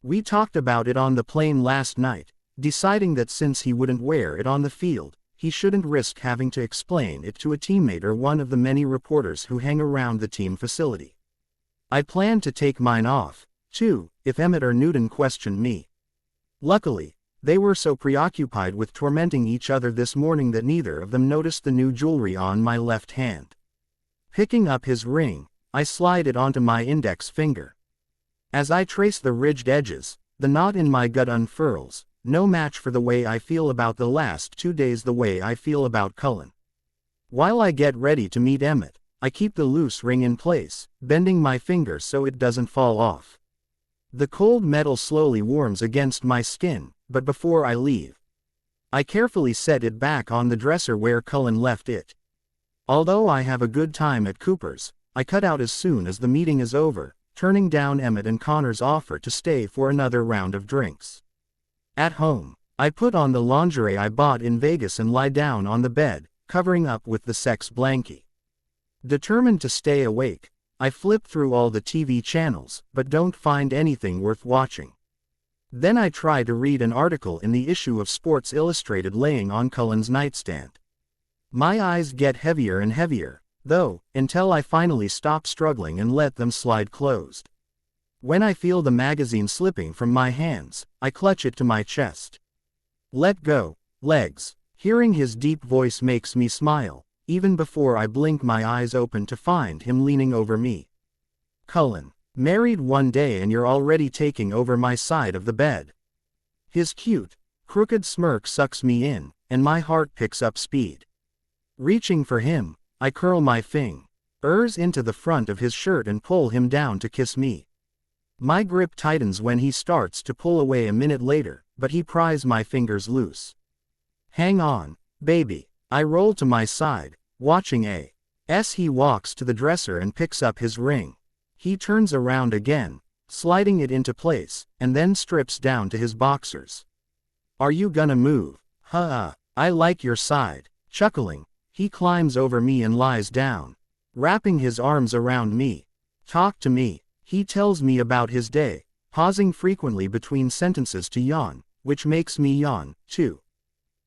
We talked about it on the plane last night, deciding that since he wouldn't wear it on the field, he shouldn't risk having to explain it to a teammate or one of the many reporters who hang around the team facility. I planned to take mine off, too, if Emmett or Newton questioned me. Luckily, they were so preoccupied with tormenting each other this morning that neither of them noticed the new jewelry on my left hand. Picking up his ring, I slide it onto my index finger. As I trace the ridged edges, the knot in my gut unfurls, no match for the way I feel about the last 2 days, the way I feel about Cullen. While I get ready to meet Emmett, I keep the loose ring in place, bending my finger so it doesn't fall off. The cold metal slowly warms against my skin, but before I leave, I carefully set it back on the dresser where Cullen left it. Although I have a good time at Cooper's, I cut out as soon as the meeting is over, turning down Emmett and Connor's offer to stay for another round of drinks. At home, I put on the lingerie I bought in Vegas and lie down on the bed, covering up with the sex blankie. Determined to stay awake, I flip through all the TV channels, but don't find anything worth watching. Then I try to read an article in the issue of Sports Illustrated laying on Cullen's nightstand. My eyes get heavier and heavier, though, until I finally stop struggling and let them slide closed. When I feel the magazine slipping from my hands, I clutch it to my chest. Let go, legs. Hearing his deep voice makes me smile, even before I blink my eyes open to find him leaning over me. Cullen, married 1 day and you're already taking over my side of the bed. His cute, crooked smirk sucks me in, and my heart picks up speed. Reaching for him, I curl my fingers into the front of his shirt and pull him down to kiss me. My grip tightens when he starts to pull away a minute later, but he pries my fingers loose. Hang on, baby. I roll to my side, watching as he walks to the dresser and picks up his ring. He turns around again, sliding it into place, and then strips down to his boxers. Are you gonna move? Huh, I like your side. Chuckling, he climbs over me and lies down, wrapping his arms around me. Talk to me. He tells me about his day, pausing frequently between sentences to yawn, which makes me yawn, too.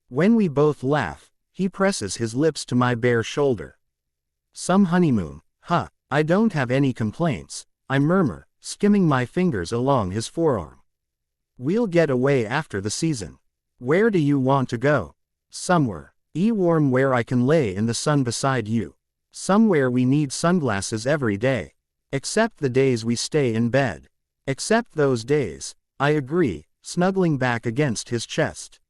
When we both laugh, he presses his lips to my bare shoulder. Some honeymoon, huh? I don't have any complaints, I murmur, skimming my fingers along his forearm. We'll get away after the season. Where do you want to go? Somewhere. Warm where I can lay in the sun beside you. Somewhere we need sunglasses every day. Except the days we stay in bed. Except those days, I agree, snuggling back against his chest.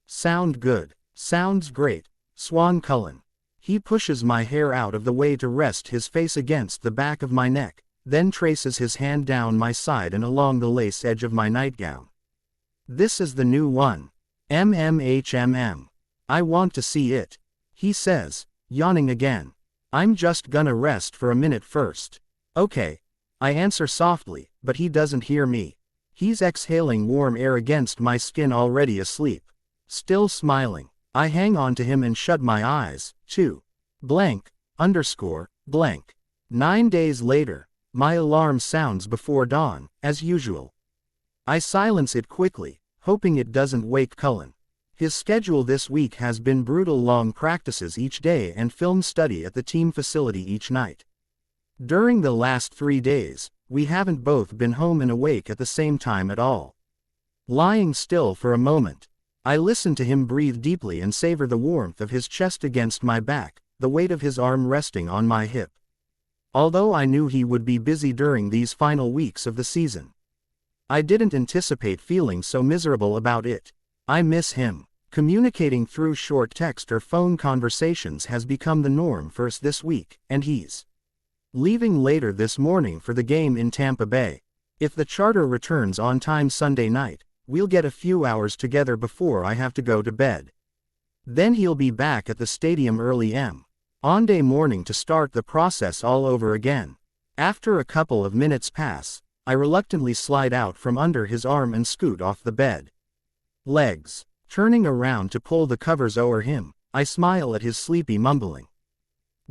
Sound good. Sounds great. Swan Cullen. He pushes my hair out of the way to rest his face against the back of my neck, then traces his hand down my side and along the lace edge of my nightgown. This is the new one. MMHMM. I want to see it. He says, yawning again. I'm just gonna rest for a minute first. Okay. I answer softly, but he doesn't hear me. He's exhaling warm air against my skin already asleep. Still smiling. I hang on to him and shut my eyes, too. Blank, _ blank. 9 days later, my alarm sounds before dawn, as usual. I silence it quickly, hoping it doesn't wake Cullen. His schedule this week has been brutal: long practices each day and film study at the team facility each night. During the last 3 days, we haven't both been home and awake at the same time at all. Lying still for a moment, I listen to him breathe deeply and savor the warmth of his chest against my back, the weight of his arm resting on my hip. Although I knew he would be busy during these final weeks of the season, I didn't anticipate feeling so miserable about it. I miss him. Communicating through short text or phone conversations has become the norm for us this week, and he's leaving later this morning for the game in Tampa Bay. If the charter returns on time Sunday night, we'll get a few hours together before I have to go to bed. Then he'll be back at the stadium early Monday morning to start the process all over again. After a couple of minutes pass, I reluctantly slide out from under his arm and scoot off the bed. Legs. Turning around to pull the covers over him, I smile at his sleepy mumbling.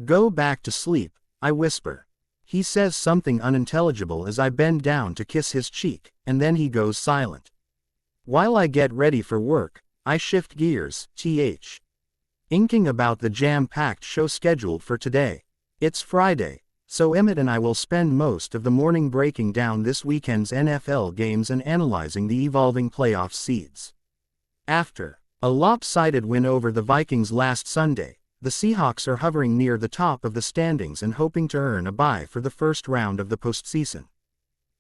Go back to sleep, I whisper. He says something unintelligible as I bend down to kiss his cheek, and then he goes silent. While I get ready for work, I shift gears, inking about the jam-packed show scheduled for today. It's Friday, so Emmett and I will spend most of the morning breaking down this weekend's NFL games and analyzing the evolving playoff seeds. After a lopsided win over the Vikings last Sunday, the Seahawks are hovering near the top of the standings and hoping to earn a bye for the first round of the postseason.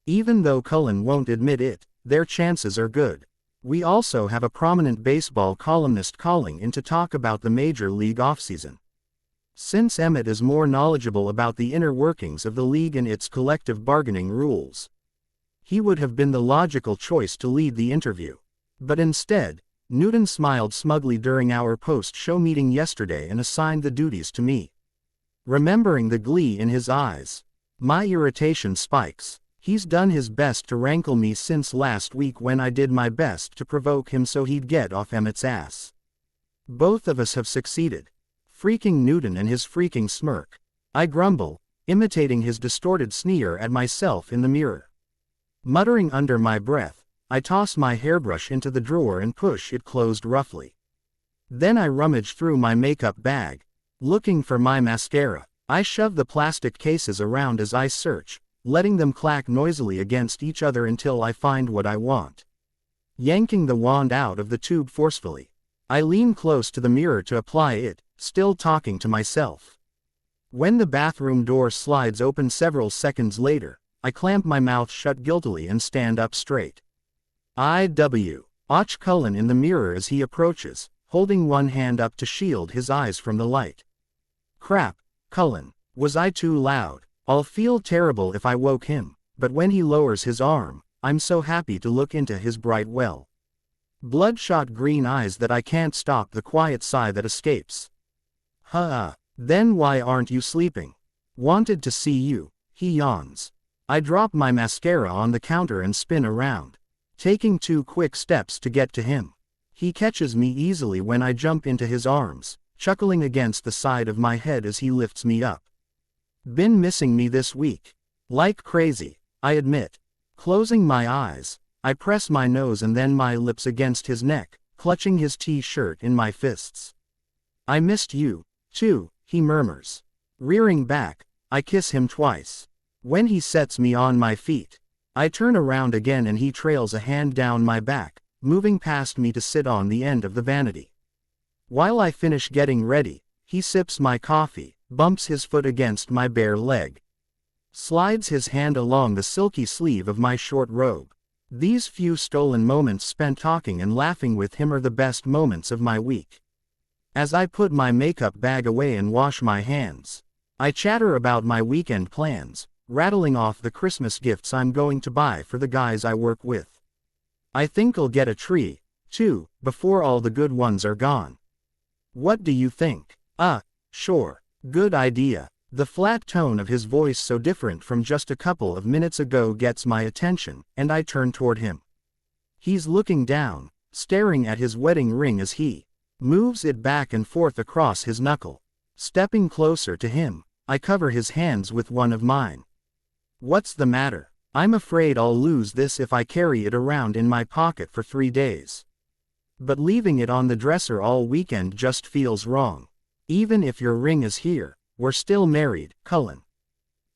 Even though Cullen won't admit it, their chances are good. We also have a prominent baseball columnist calling in to talk about the Major League offseason. Since Emmett is more knowledgeable about the inner workings of the league and its collective bargaining rules, he would have been the logical choice to lead the interview. But instead, Newton smiled smugly during our post-show meeting yesterday and assigned the duties to me. Remembering the glee in his eyes, my irritation spikes. He's done his best to rankle me since last week when I did my best to provoke him so he'd get off Emmett's ass. Both of us have succeeded. Freaking Newton and his freaking smirk. I grumble, imitating his distorted sneer at myself in the mirror. Muttering under my breath, I toss my hairbrush into the drawer and push it closed roughly. Then I rummage through my makeup bag, looking for my mascara. I shove the plastic cases around as I search, letting them clack noisily against each other until I find what I want. Yanking the wand out of the tube forcefully, I lean close to the mirror to apply it, still talking to myself. When the bathroom door slides open several seconds later, I clamp my mouth shut guiltily and stand up straight. Watch Cullen in the mirror as he approaches, holding one hand up to shield his eyes from the light. Crap, Cullen, was I too loud? I'll feel terrible if I woke him, but when he lowers his arm, I'm so happy to look into his bright bloodshot green eyes that I can't stop the quiet sigh that escapes. Then why aren't you sleeping? Wanted to see you, he yawns. I drop my mascara on the counter and spin around, taking 2 quick steps to get to him. He catches me easily when I jump into his arms, chuckling against the side of my head as he lifts me up. Been missing me this week? Like crazy, I admit. Closing my eyes, I press my nose and then my lips against his neck, clutching his t-shirt in my fists. I missed you, too, he murmurs. Rearing back, I kiss him twice. When he sets me on my feet, I turn around again and he trails a hand down my back, moving past me to sit on the end of the vanity. While I finish getting ready, he sips my coffee, bumps his foot against my bare leg, slides his hand along the silky sleeve of my short robe. These few stolen moments spent talking and laughing with him are the best moments of my week. As I put my makeup bag away and wash my hands, I chatter about my weekend plans, rattling off the Christmas gifts I'm going to buy for the guys I work with. I think I'll get a tree, too, before all the good ones are gone. What do you think? Sure. Good idea. The flat tone of his voice, so different from just a couple of minutes ago, gets my attention, and I turn toward him. He's looking down, staring at his wedding ring as he moves it back and forth across his knuckle. Stepping closer to him, I cover his hands with one of mine. What's the matter? I'm afraid I'll lose this if I carry it around in my pocket for 3 days. But leaving it on the dresser all weekend just feels wrong. Even if your ring is here, we're still married, Cullen.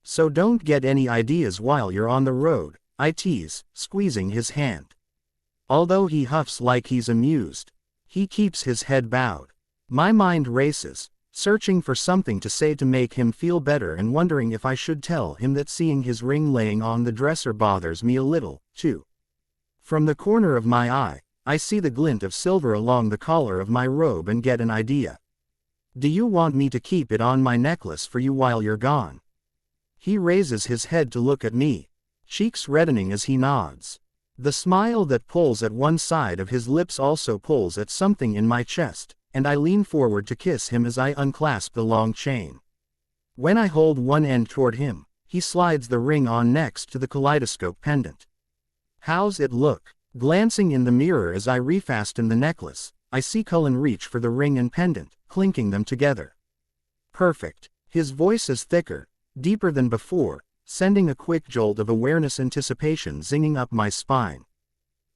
So don't get any ideas while you're on the road, I tease, squeezing his hand. Although he huffs like he's amused, he keeps his head bowed. My mind races, searching for something to say to make him feel better and wondering if I should tell him that seeing his ring laying on the dresser bothers me a little, too. From the corner of my eye, I see the glint of silver along the collar of my robe and get an idea. Do you want me to keep it on my necklace for you while you're gone? He raises his head to look at me, cheeks reddening as he nods. The smile that pulls at one side of his lips also pulls at something in my chest, and I lean forward to kiss him as I unclasp the long chain. When I hold one end toward him, he slides the ring on next to the kaleidoscope pendant. How's it look? Glancing in the mirror as I refasten the necklace, I see Cullen reach for the ring and pendant, clinking them together. Perfect. His voice is thicker, deeper than before, sending a quick jolt of awareness, anticipation zinging up my spine.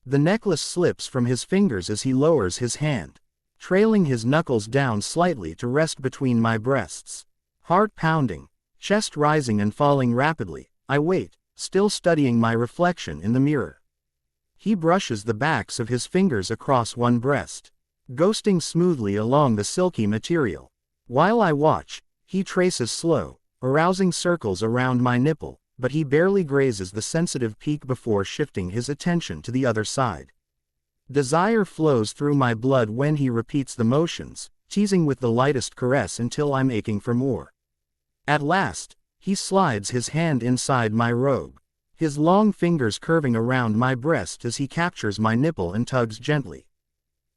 The necklace slips from his fingers as he lowers his hand, trailing his knuckles down slightly to rest between my breasts. Heart pounding, chest rising and falling rapidly, I wait, still studying my reflection in the mirror. He brushes the backs of his fingers across one breast, ghosting smoothly along the silky material. While I watch, he traces slow, arousing circles around my nipple, but he barely grazes the sensitive peak before shifting his attention to the other side. Desire flows through my blood when he repeats the motions, teasing with the lightest caress until I'm aching for more. At last, he slides his hand inside my robe, his long fingers curving around my breast as he captures my nipple and tugs gently.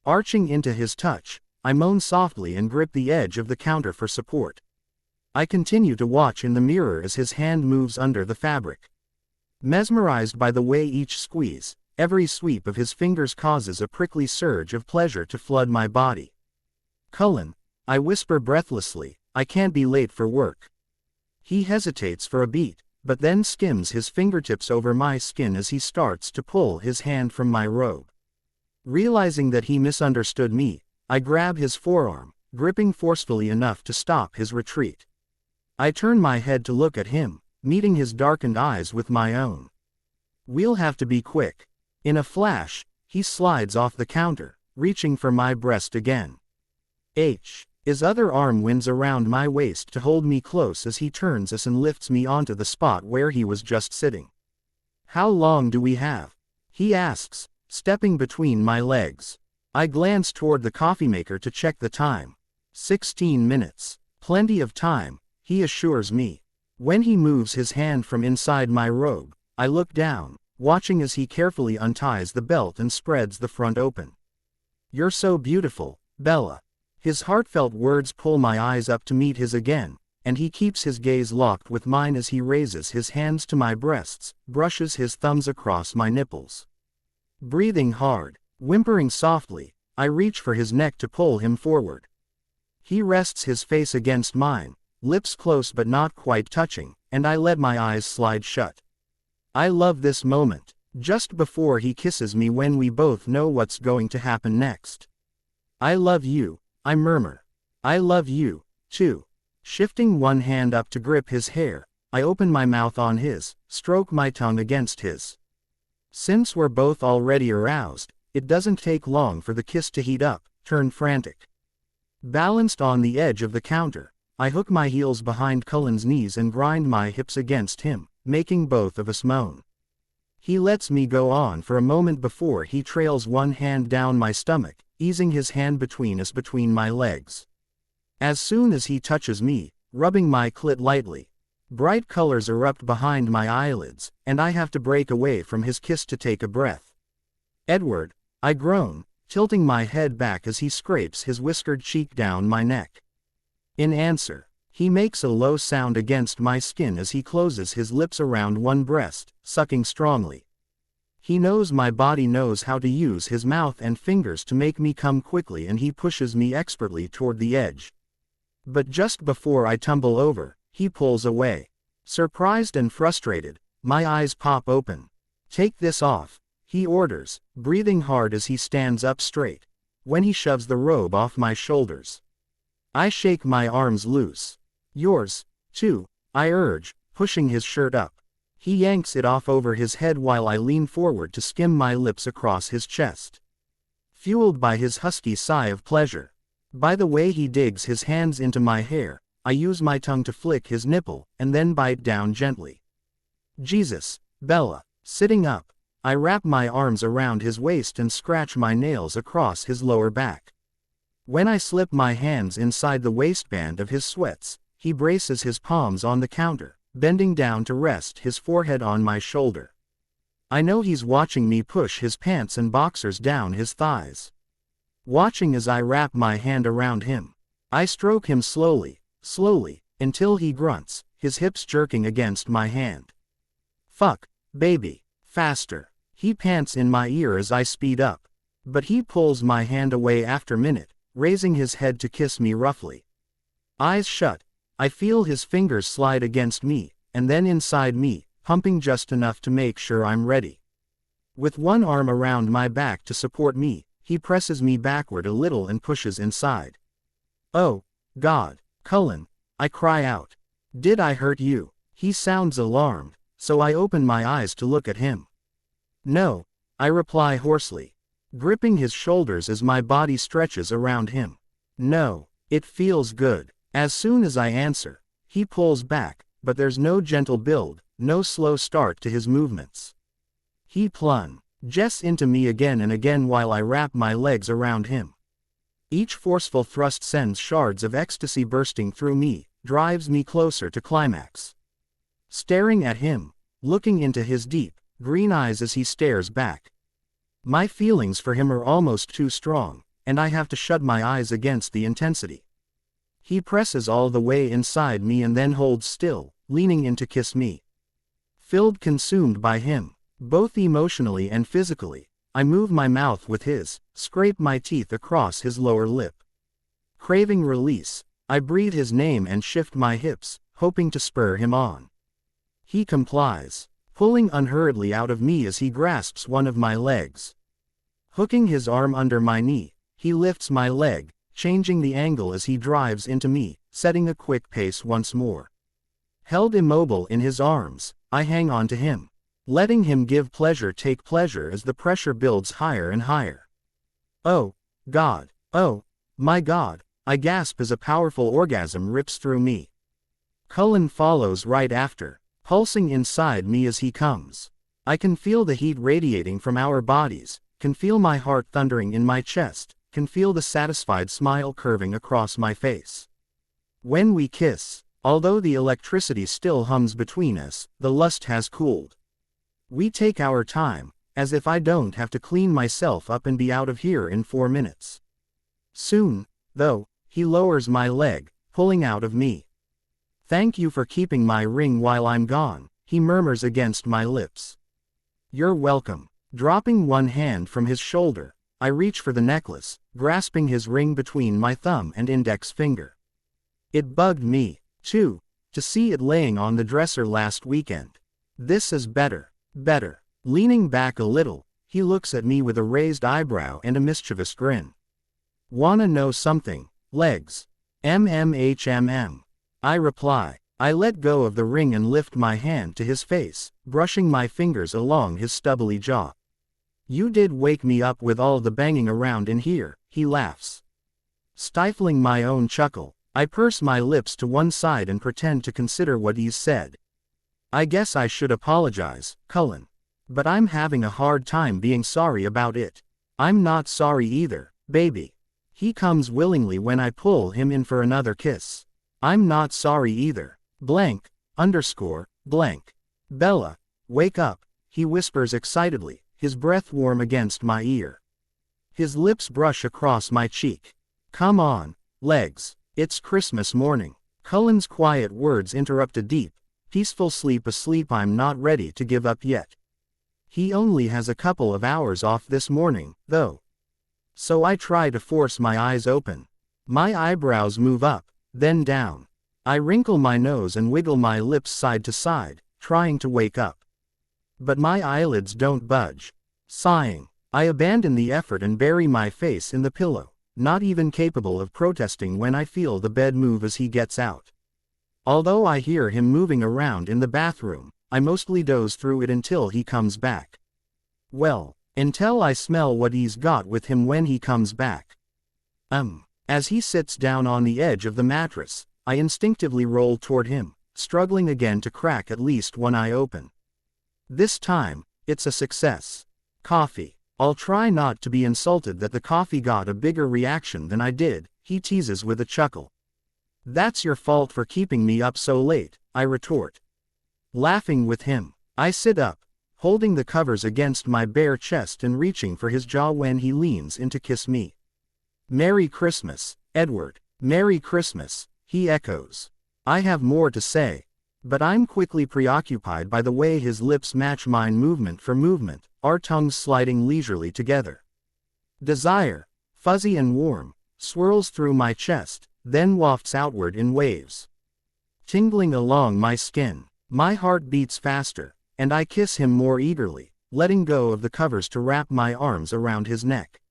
Arching into his touch, I moan softly and grip the edge of the counter for support. I continue to watch in the mirror as his hand moves under the fabric. Mesmerized by the way each squeeze, every sweep of his fingers causes a prickly surge of pleasure to flood my body. Cullen, I whisper breathlessly, I can't be late for work. He hesitates for a beat, but then skims his fingertips over my skin as he starts to pull his hand from my robe. Realizing that he misunderstood me, I grab his forearm, gripping forcefully enough to stop his retreat. I turn my head to look at him, meeting his darkened eyes with my own. We'll have to be quick. In a flash, he slides off the counter, reaching for my breast again. His other arm winds around my waist to hold me close as he turns us and lifts me onto the spot where he was just sitting. How long do we have? He asks, stepping between my legs. I glance toward the coffee maker to check the time. 16 minutes. Plenty of time, he assures me. When he moves his hand from inside my robe, I look down, watching as he carefully unties the belt and spreads the front open. You're so beautiful, Bella. His heartfelt words pull my eyes up to meet his again, and he keeps his gaze locked with mine as he raises his hands to my breasts, brushes his thumbs across my nipples. Breathing hard, whimpering softly, I reach for his neck to pull him forward. He rests his face against mine, lips close but not quite touching, and I let my eyes slide shut. I love this moment, just before he kisses me when we both know what's going to happen next. I love you, I murmur. I love you, too. Shifting one hand up to grip his hair, I open my mouth on his, stroke my tongue against his. Since we're both already aroused, it doesn't take long for the kiss to heat up, turn frantic. Balanced on the edge of the counter, I hook my heels behind Cullen's knees and grind my hips against him, making both of us moan. He lets me go on for a moment before he trails one hand down my stomach, easing his hand between my legs. As soon as he touches me, rubbing my clit lightly, bright colors erupt behind my eyelids, and I have to break away from his kiss to take a breath. Edward, I groan, tilting my head back as he scrapes his whiskered cheek down my neck. In answer, he makes a low sound against my skin as he closes his lips around one breast, sucking strongly. He knows my body knows how to use his mouth and fingers to make me come quickly, and he pushes me expertly toward the edge. But just before I tumble over, he pulls away. Surprised and frustrated, my eyes pop open. "Take this off," he orders, breathing hard as he stands up straight. When he shoves the robe off my shoulders, I shake my arms loose. "Yours, too," I urge, pushing his shirt up. He yanks it off over his head while I lean forward to skim my lips across his chest. Fueled by his husky sigh of pleasure, by the way he digs his hands into my hair, I use my tongue to flick his nipple, and then bite down gently. "Jesus, Bella." Sitting up, I wrap my arms around his waist and scratch my nails across his lower back. When I slip my hands inside the waistband of his sweats, he braces his palms on the counter, bending down to rest his forehead on my shoulder. I know he's watching me push his pants and boxers down his thighs. Watching as I wrap my hand around him, I stroke him slowly, until he grunts, his hips jerking against my hand. "Fuck, baby, faster." He pants in my ear as I speed up, but he pulls my hand away after a minute, raising his head to kiss me roughly. Eyes shut, I feel his fingers slide against me, and then inside me, pumping just enough to make sure I'm ready. With one arm around my back to support me, he presses me backward a little and pushes inside. "Oh, God, Cullen," I cry out. "Did I hurt you?" He sounds alarmed, so I open my eyes to look at him. "No," I reply hoarsely, gripping his shoulders as my body stretches around him. "No, it feels good." As soon as I answer, he pulls back, but there's no gentle build, no slow start to his movements. He plunges into me again and again while I wrap my legs around him. Each forceful thrust sends shards of ecstasy bursting through me, drives me closer to climax. Staring at him, looking into his deep, green eyes as he stares back. My feelings for him are almost too strong, and I have to shut my eyes against the intensity. He presses all the way inside me and then holds still, leaning in to kiss me. Consumed by him, both emotionally and physically, I move my mouth with his, scrape my teeth across his lower lip. Craving release, I breathe his name and shift my hips, hoping to spur him on. He complies, pulling unhurriedly out of me as he grasps one of my legs. Hooking his arm under my knee, he lifts my leg, changing the angle as he drives into me, setting a quick pace once more. Held immobile in his arms, I hang on to him, letting him give pleasure take pleasure as the pressure builds higher and higher. "Oh, God, oh, my God," I gasp as a powerful orgasm rips through me. Cullen follows right after, pulsing inside me as he comes. I can feel the heat radiating from our bodies, can feel my heart thundering in my chest, can feel the satisfied smile curving across my face. When we kiss, although the electricity still hums between us, the lust has cooled. We take our time, as if I don't have to clean myself up and be out of here in 4 minutes. Soon, though, he lowers my leg, pulling out of me. "Thank you for keeping my ring while I'm gone," he murmurs against my lips. "You're welcome." Dropping one hand from his shoulder, I reach for the necklace, grasping his ring between my thumb and index finger. It bugged me, too, to see it laying on the dresser last weekend. This is better. Better. Leaning back a little, he looks at me with a raised eyebrow and a mischievous grin. Wanna know something, legs? MMHMM. I reply. I let go of the ring and lift my hand to his face, brushing my fingers along his stubbly jaw. You did wake me up with all the banging around in here, he laughs. Stifling my own chuckle, I purse my lips to one side and pretend to consider what he's said. I guess I should apologize, Cullen. But I'm having a hard time being sorry about it. I'm not sorry either, baby. He comes willingly when I pull him in for another kiss. I'm not sorry either. Blank, underscore, blank. Bella, wake up, he whispers excitedly, his breath warm against my ear. His lips brush across my cheek. Come on, legs, it's Christmas morning. Cullen's quiet words interrupt a deep, peaceful sleep, a sleep I'm not ready to give up yet. He only has a couple of hours off this morning, though. So I try to force my eyes open. My eyebrows move up, then down. I wrinkle my nose and wiggle my lips side to side, trying to wake up. But my eyelids don't budge. Sighing, I abandon the effort and bury my face in the pillow, not even capable of protesting when I feel the bed move as he gets out. Although I hear him moving around in the bathroom, I mostly doze through it until he comes back. Well, until I smell what he's got with him when he comes back. As he sits down on the edge of the mattress, I instinctively roll toward him, struggling again to crack at least one eye open. This time, it's a success. Coffee. I'll try not to be insulted that the coffee got a bigger reaction than I did, he teases with a chuckle. That's your fault for keeping me up so late, I retort. Laughing with him, I sit up, holding the covers against my bare chest and reaching for his jaw when he leans in to kiss me. Merry Christmas, Edward. Merry Christmas, he echoes. I have more to say, but I'm quickly preoccupied by the way his lips match mine movement for movement, our tongues sliding leisurely together. Desire, fuzzy and warm, swirls through my chest, then wafts outward in waves. Tingling along my skin, my heart beats faster, and I kiss him more eagerly, letting go of the covers to wrap my arms around his neck.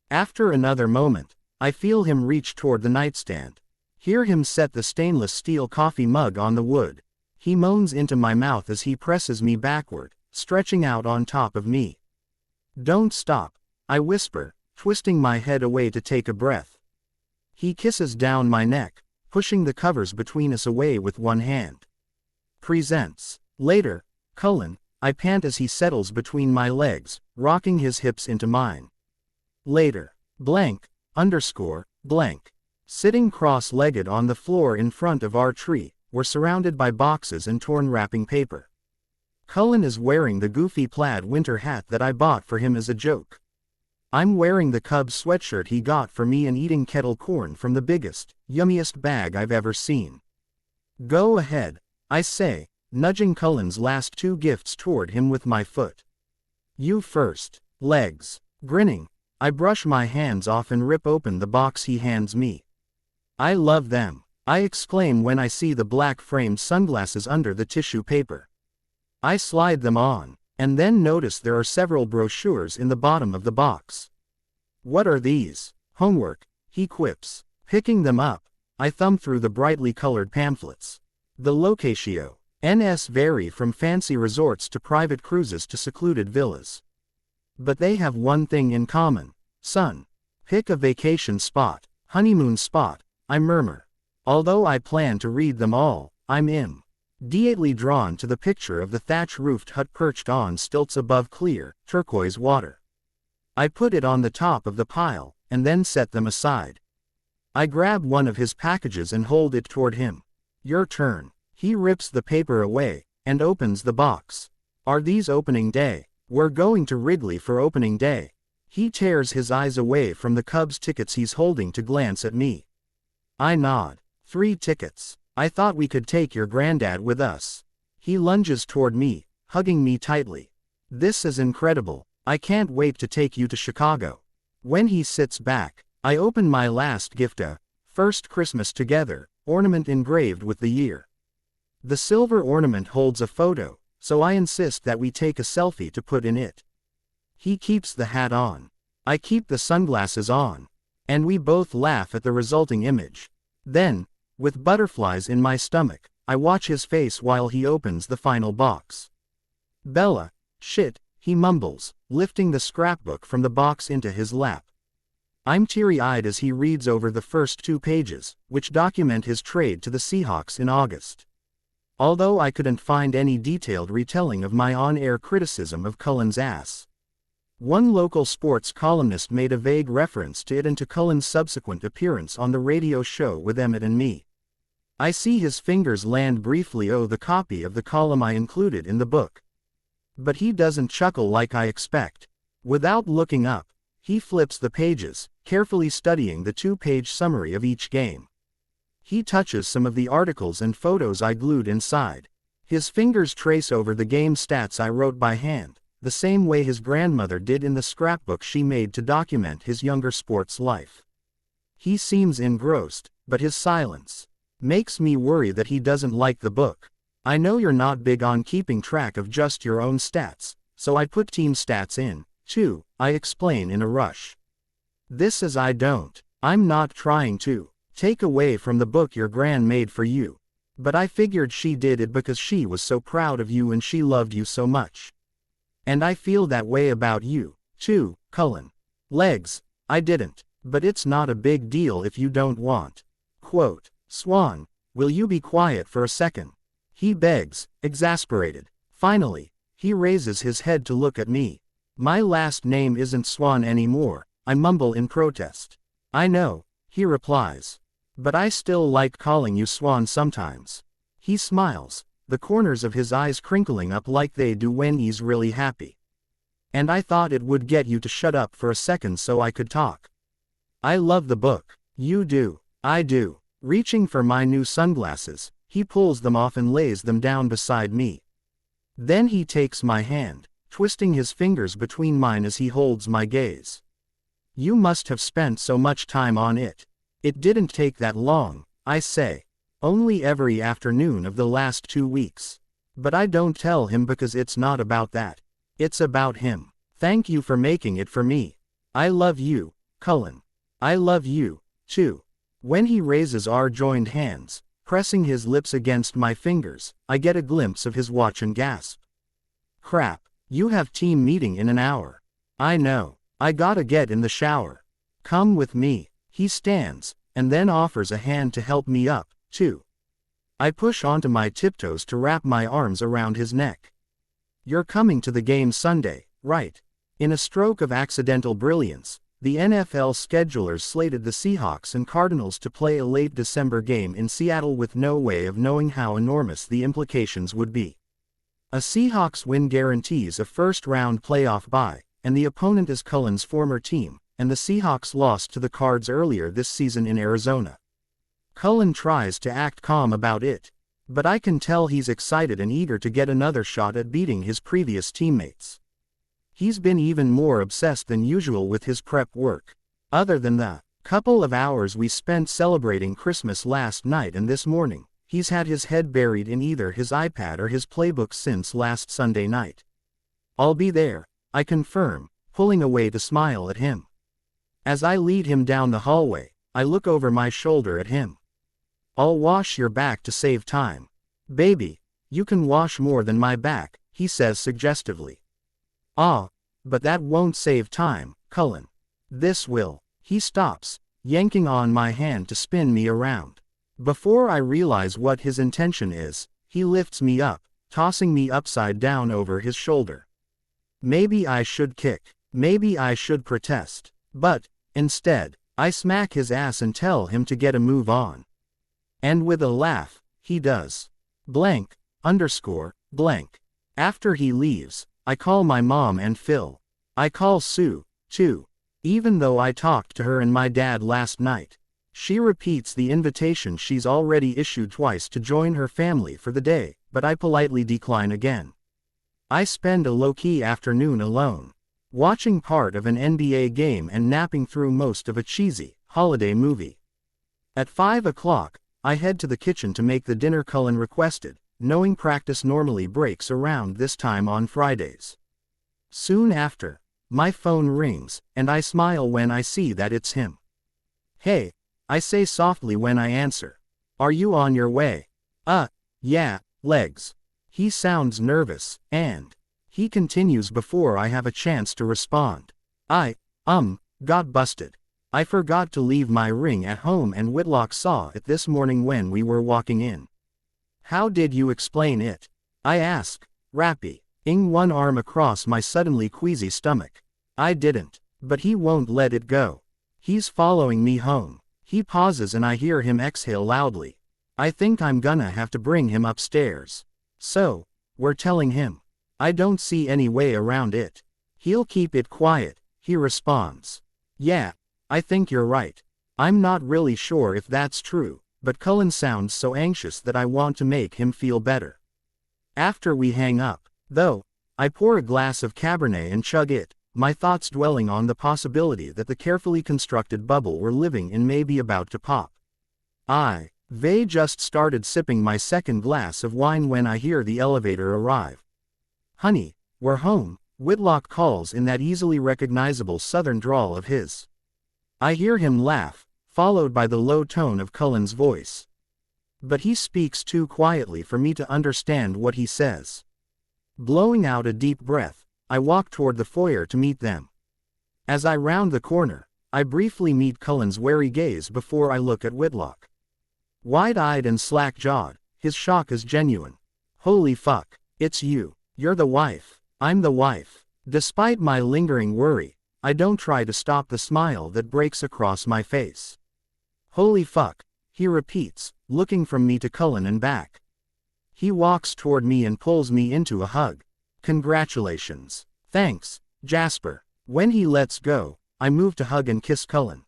After another moment, I feel him reach toward the nightstand. Hear him set the stainless steel coffee mug on the wood. He moans into my mouth as he presses me backward, stretching out on top of me. Don't stop, I whisper, twisting my head away to take a breath. He kisses down my neck, pushing the covers between us away with one hand. Presents. Later, Cullen, I pant as he settles between my legs, rocking his hips into mine. Later. Blank, underscore, blank. Sitting cross-legged on the floor in front of our tree, we're surrounded by boxes and torn wrapping paper. Cullen is wearing the goofy plaid winter hat that I bought for him as a joke. I'm wearing the Cubs sweatshirt he got for me and eating kettle corn from the biggest, yummiest bag I've ever seen. Go ahead, I say, nudging Cullen's last two gifts toward him with my foot. You first, legs. Grinning, I brush my hands off and rip open the box he hands me. I love them, I exclaim when I see the black-framed sunglasses under the tissue paper. I slide them on, and then notice there are several brochures in the bottom of the box. What are these? Homework, he quips. Picking them up, I thumb through the brightly colored pamphlets. The locatio. NS vary from fancy resorts to private cruises to secluded villas. But they have one thing in common. Son. Pick a vacation spot, honeymoon spot, I murmur. Although I plan to read them all, I'm immediately drawn to the picture of the thatch-roofed hut perched on stilts above clear, turquoise water. I put it on the top of the pile, and then set them aside. I grab one of his packages and hold it toward him. Your turn. He rips the paper away, and opens the box. Are these opening day? We're going to Wrigley for opening day. He tears his eyes away from the Cubs tickets he's holding to glance at me. I nod. 3 tickets. I thought we could take your granddad with us. He lunges toward me, hugging me tightly. This is incredible. I can't wait to take you to Chicago. When he sits back, I open my last gift, a First Christmas Together ornament engraved with the year. The silver ornament holds a photo, so I insist that we take a selfie to put in it. He keeps the hat on. I keep the sunglasses on. And we both laugh at the resulting image. Then, with butterflies in my stomach, I watch his face while he opens the final box. Bella, shit, he mumbles, lifting the scrapbook from the box into his lap. I'm teary-eyed as he reads over the first 2 pages, which document his trade to the Seahawks in August. Although I couldn't find any detailed retelling of my on-air criticism of Cullen's ass. One local sports columnist made a vague reference to it and to Cullen's subsequent appearance on the radio show with Emmett and me. I see his fingers land briefly over the copy of the column I included in the book. But he doesn't chuckle like I expect. Without looking up, he flips the pages, carefully studying the 2-page summary of each game. He touches some of the articles and photos I glued inside. His fingers trace over the game stats I wrote by hand, the same way his grandmother did in the scrapbook she made to document his younger sports life. He seems engrossed, but his silence makes me worry that he doesn't like the book. I know you're not big on keeping track of just your own stats, so I put team stats in, too, I explain in a rush. This is I don't. I'm not trying to take away from the book your gran made for you. But I figured she did it because she was so proud of you and she loved you so much. And I feel that way about you, too, Cullen. Legs, I didn't, but it's not a big deal if you don't want. Quote, Swan, will you be quiet for a second? He begs, exasperated. Finally, he raises his head to look at me. My last name isn't Swan anymore, I mumble in protest. I know, he replies. But I still like calling you Swan sometimes. He smiles, the corners of his eyes crinkling up like they do when he's really happy. And I thought it would get you to shut up for a second so I could talk. I love the book. You do. I do. Reaching for my new sunglasses, he pulls them off and lays them down beside me. Then he takes my hand, twisting his fingers between mine as he holds my gaze. You must have spent so much time on it. It didn't take that long, I say. Only every afternoon of the last 2 weeks. But I don't tell him because it's not about that. It's about him. Thank you for making it for me. I love you, Cullen. I love you, too. When he raises our joined hands, pressing his lips against my fingers, I get a glimpse of his watch and gasp. Crap, you have team meeting in an hour. I know. I gotta get in the shower. Come with me. He stands, and then offers a hand to help me up, too. I push onto my tiptoes to wrap my arms around his neck. You're coming to the game Sunday, right? In a stroke of accidental brilliance, the NFL schedulers slated the Seahawks and Cardinals to play a late December game in Seattle with no way of knowing how enormous the implications would be. A Seahawks win guarantees a first-round playoff bye, and the opponent is Cullen's former team, and the Seahawks lost to the Cards earlier this season in Arizona. Cullen tries to act calm about it, but I can tell he's excited and eager to get another shot at beating his previous teammates. He's been even more obsessed than usual with his prep work. Other than the couple of hours we spent celebrating Christmas last night and this morning, he's had his head buried in either his iPad or his playbook since last Sunday night. I'll be there, I confirm, pulling away to smile at him. As I lead him down the hallway, I look over my shoulder at him. I'll wash your back to save time. Baby, you can wash more than my back, he says suggestively. Ah, but that won't save time, Cullen. This will. He stops, yanking on my hand to spin me around. Before I realize what his intention is, he lifts me up, tossing me upside down over his shoulder. Maybe I should kick. Maybe I should protest. But, instead, I smack his ass and tell him to get a move on. And with a laugh, he does. Blank, underscore, blank. After he leaves, I call my mom and Phil. I call Sue, too. Even though I talked to her and my dad last night. She repeats the invitation she's already issued twice to join her family for the day, but I politely decline again. I spend a low-key afternoon alone, watching part of an NBA game and napping through most of a cheesy holiday movie. At 5 o'clock, I head to the kitchen to make the dinner Cullen requested, knowing practice normally breaks around this time on Fridays. Soon after, my phone rings, and I smile when I see that it's him. "Hey," I say softly when I answer. "Are you on your way?" Yeah, legs." He sounds nervous, and he continues before I have a chance to respond. Got busted. I forgot to leave my ring at home and Whitlock saw it this morning when we were walking in." "How did you explain it?" I ask, wrapping one arm across my suddenly queasy stomach. "I didn't, but he won't let it go. He's following me home." He pauses and I hear him exhale loudly. I think I'm gonna have to bring him upstairs. "So, we're telling him." I don't see any way around it. "He'll keep it quiet," he responds. "Yeah, I think you're right." I'm not really sure if that's true, but Cullen sounds so anxious that I want to make him feel better. After we hang up, though, I pour a glass of Cabernet and chug it, my thoughts dwelling on the possibility that the carefully constructed bubble we're living in may be about to pop. They just started sipping my second glass of wine when I hear the elevator arrive. "Honey, we're home," Whitlock calls in that easily recognizable southern drawl of his. I hear him laugh, followed by the low tone of Cullen's voice. But he speaks too quietly for me to understand what he says. Blowing out a deep breath, I walk toward the foyer to meet them. As I round the corner, I briefly meet Cullen's wary gaze before I look at Whitlock. Wide-eyed and slack-jawed, his shock is genuine. "Holy fuck, it's you. You're the wife." I'm the wife. Despite my lingering worry, I don't try to stop the smile that breaks across my face. "Holy fuck," he repeats, looking from me to Cullen and back. He walks toward me and pulls me into a hug. "Congratulations." "Thanks, Jasper." When he lets go, I move to hug and kiss Cullen.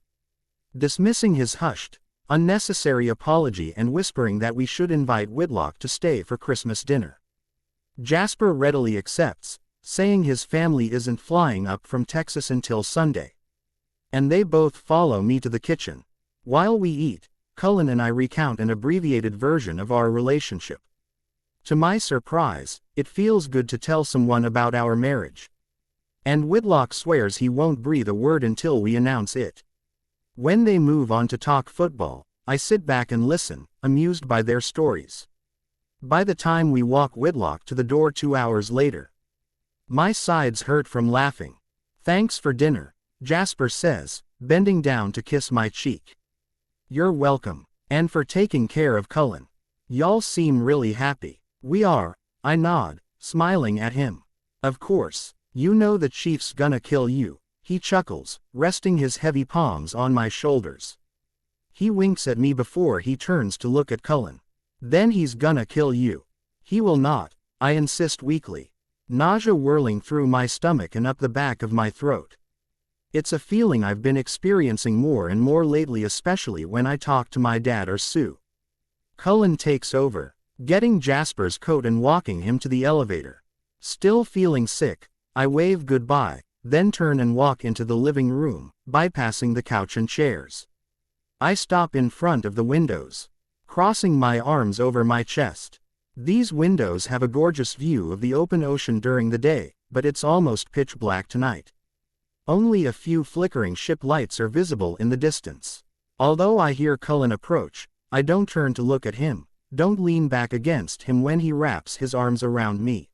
Dismissing his hushed, unnecessary apology and whispering that we should invite Whitlock to stay for Christmas dinner. Jasper readily accepts, saying his family isn't flying up from Texas until Sunday. And they both follow me to the kitchen. While we eat, Cullen and I recount an abbreviated version of our relationship. To my surprise, it feels good to tell someone about our marriage. And Whitlock swears he won't breathe a word until we announce it. When they move on to talk football, I sit back and listen, amused by their stories. By the time we walk Whitlock to the door 2 hours later, my sides hurt from laughing. "Thanks for dinner," Jasper says, bending down to kiss my cheek. "You're welcome. And for taking care of Cullen. Y'all seem really happy." "We are," I nod, smiling at him. "Of course, you know the chief's gonna kill you," he chuckles, resting his heavy palms on my shoulders. He winks at me before he turns to look at Cullen. "Then he's gonna kill you." "He will not," I insist weakly. Nausea whirling through my stomach and up the back of my throat. It's a feeling I've been experiencing more and more lately, especially when I talk to my dad or Sue. Cullen takes over, getting Jasper's coat and walking him to the elevator. Still feeling sick, I wave goodbye, then turn and walk into the living room, bypassing the couch and chairs. I stop in front of the windows, crossing my arms over my chest. These windows have a gorgeous view of the open ocean during the day, but it's almost pitch black tonight. Only a few flickering ship lights are visible in the distance. Although I hear Cullen approach, I don't turn to look at him, don't lean back against him when he wraps his arms around me.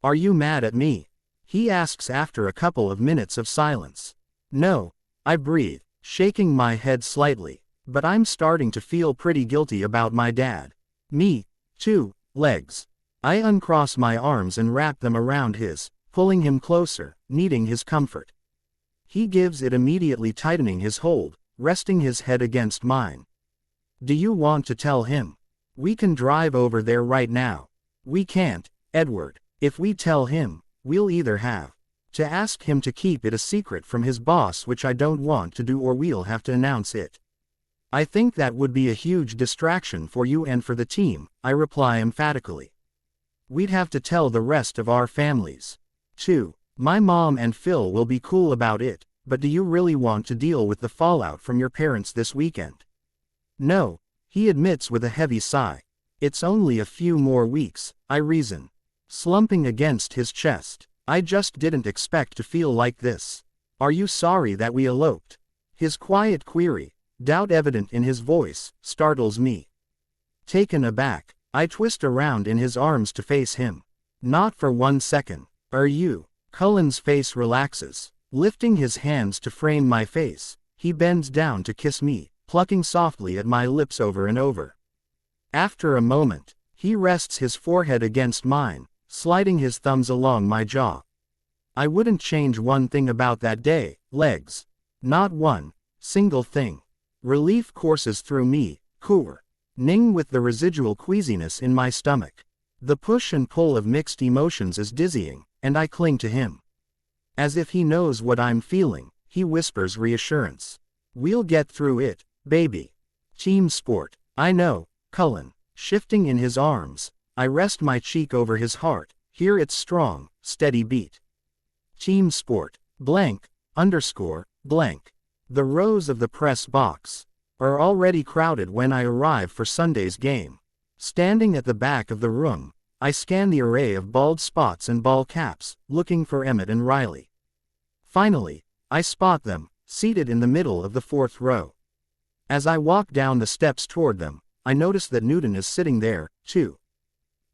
"Are you mad at me?" he asks after a couple of minutes of silence. "No," I breathe, shaking my head slightly, "but I'm starting to feel pretty guilty about my dad." "Me, too, legs." I uncross my arms and wrap them around his, pulling him closer, needing his comfort. He gives it, immediately tightening his hold, resting his head against mine. "Do you want to tell him? We can drive over there right now." "We can't, Edward. If we tell him, we'll either have to ask him to keep it a secret from his boss, which I don't want to do, or we'll have to announce it. I think that would be a huge distraction for you and for the team," I reply emphatically. "We'd have to tell the rest of our families, too. My mom and Phil will be cool about it, but do you really want to deal with the fallout from your parents this weekend?" "No," he admits with a heavy sigh. It's only a few more weeks, I reason. Slumping against his chest. I just didn't expect to feel like this. Are you sorry that we eloped? His quiet query, doubt evident in his voice, startles me. Taken aback, I twist around in his arms to face him. Not for 1 second. Are you? Cullen's face relaxes. Lifting his hands to frame my face, he bends down to kiss me, plucking softly at my lips over and over. After a moment, he rests his forehead against mine, sliding his thumbs along my jaw. I wouldn't change one thing about that day, legs. Not one single thing. Relief courses through me, ning with the residual queasiness in my stomach. The push and pull of mixed emotions is dizzying, and I cling to him. As if he knows what I'm feeling, he whispers reassurance. We'll get through it, baby. Team sport. I know, Cullen. Shifting in his arms, I rest my cheek over his heart, hear its strong, steady beat. Team sport. Blank, _ blank. The rows of the press box are already crowded when I arrive for Sunday's game. Standing at the back of the room, I scan the array of bald spots and ball caps, looking for Emmett and Riley. Finally, I spot them, seated in the middle of the 4th row. As I walk down the steps toward them, I notice that Newton is sitting there, too.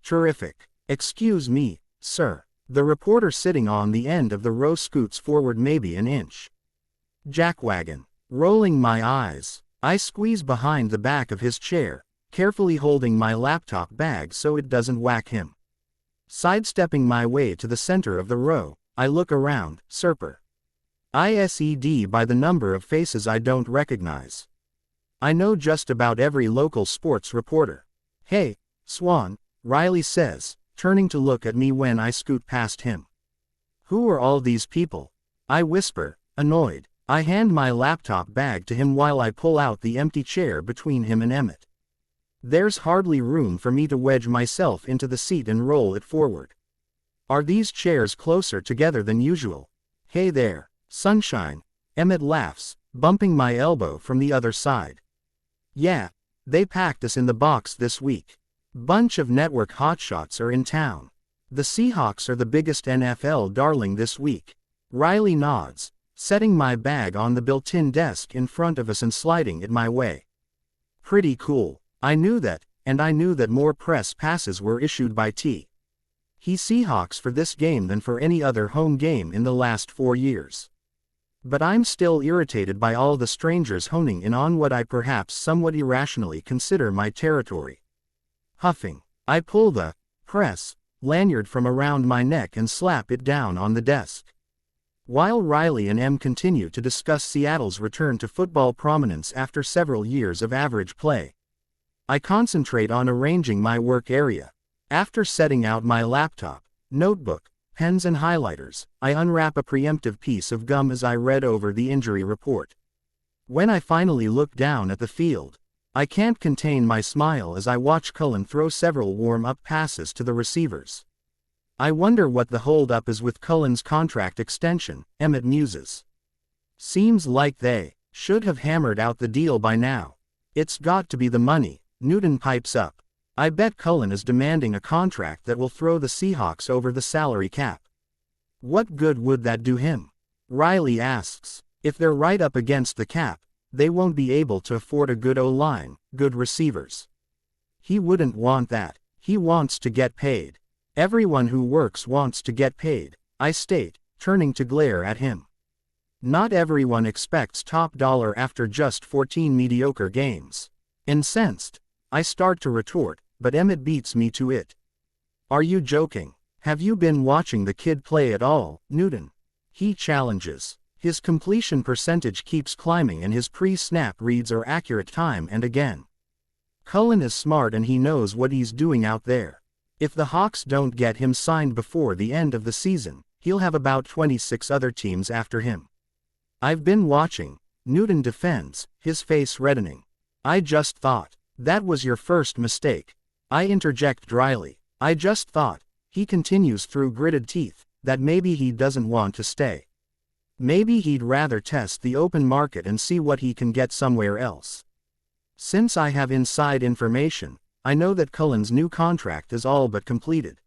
Terrific. Excuse me, sir. The reporter sitting on the end of the row scoots forward maybe an inch. Jackwagon. Rolling my eyes, I squeeze behind the back of his chair, carefully holding my laptop bag so it doesn't whack him. Sidestepping my way to the center of the row, I look around, ISED by the number of faces I don't recognize. I know just about every local sports reporter. Hey, Swan, Riley says, turning to look at me when I scoot past him. Who are all these people? I whisper, annoyed. I hand my laptop bag to him while I pull out the empty chair between him and Emmett. There's hardly room for me to wedge myself into the seat and roll it forward. Are these chairs closer together than usual? Hey there, sunshine, Emmett laughs, bumping my elbow from the other side. Yeah, they packed us in the box this week. Bunch of network hotshots are in town. The Seahawks are the biggest NFL darling this week. Riley nods, setting my bag on the built-in desk in front of us and sliding it my way. Pretty cool. I knew that, and I knew that more press passes were issued by T. He Seahawks for this game than for any other home game in the last 4 years. But I'm still irritated by all the strangers honing in on what I perhaps somewhat irrationally consider my territory. Huffing, I pull the press lanyard from around my neck and slap it down on the desk. While Riley and M continue to discuss Seattle's return to football prominence after several years of average play, I concentrate on arranging my work area. After setting out my laptop, notebook, pens and highlighters, I unwrap a preemptive piece of gum as I read over the injury report. When I finally look down at the field, I can't contain my smile as I watch Cullen throw several warm-up passes to the receivers. I wonder what the hold-up is with Cullen's contract extension, Emmett muses. Seems like they should have hammered out the deal by now. It's got to be the money, Newton pipes up. I bet Cullen is demanding a contract that will throw the Seahawks over the salary cap. What good would that do him? Riley asks. If they're right up against the cap, they won't be able to afford a good O-line, good receivers. He wouldn't want that. He wants to get paid. Everyone who works wants to get paid, I state, turning to glare at him. Not everyone expects top dollar after just 14 mediocre games. Incensed, I start to retort, but Emmett beats me to it. Are you joking? Have you been watching the kid play at all, Newton? He challenges. His completion percentage keeps climbing and his pre-snap reads are accurate time and again. Cullen is smart and he knows what he's doing out there. If the Hawks don't get him signed before the end of the season, he'll have about 26 other teams after him. I've been watching, Newton defends, his face reddening. I just thought. That was your first mistake. I interject dryly. I just thought, he continues through gritted teeth, that maybe he doesn't want to stay. Maybe he'd rather test the open market and see what he can get somewhere else. Since I have inside information, I know that Cullen's new contract is all but completed.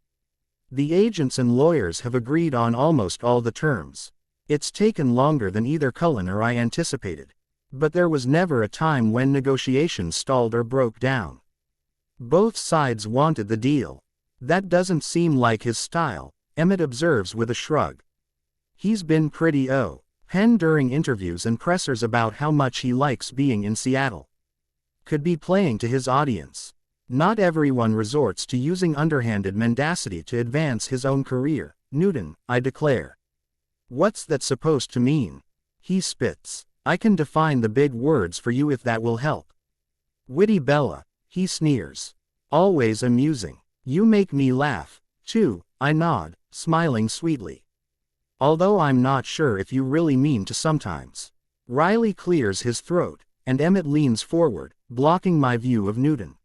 The agents and lawyers have agreed on almost all the terms. It's taken longer than either Cullen or I anticipated. But there was never a time when negotiations stalled or broke down. Both sides wanted the deal. That doesn't seem like his style, Emmett observes with a shrug. He's been pretty penned during interviews and pressers about how much he likes being in Seattle. Could be playing to his audience. Not everyone resorts to using underhanded mendacity to advance his own career, Newton, I declare. What's that supposed to mean? He spits. I can define the big words for you if that will help. Witty Bella, he sneers. Always amusing. You make me laugh, too, I nod, smiling sweetly. Although I'm not sure if you really mean to sometimes. Riley clears his throat, and Emmett leans forward, blocking my view of Newton.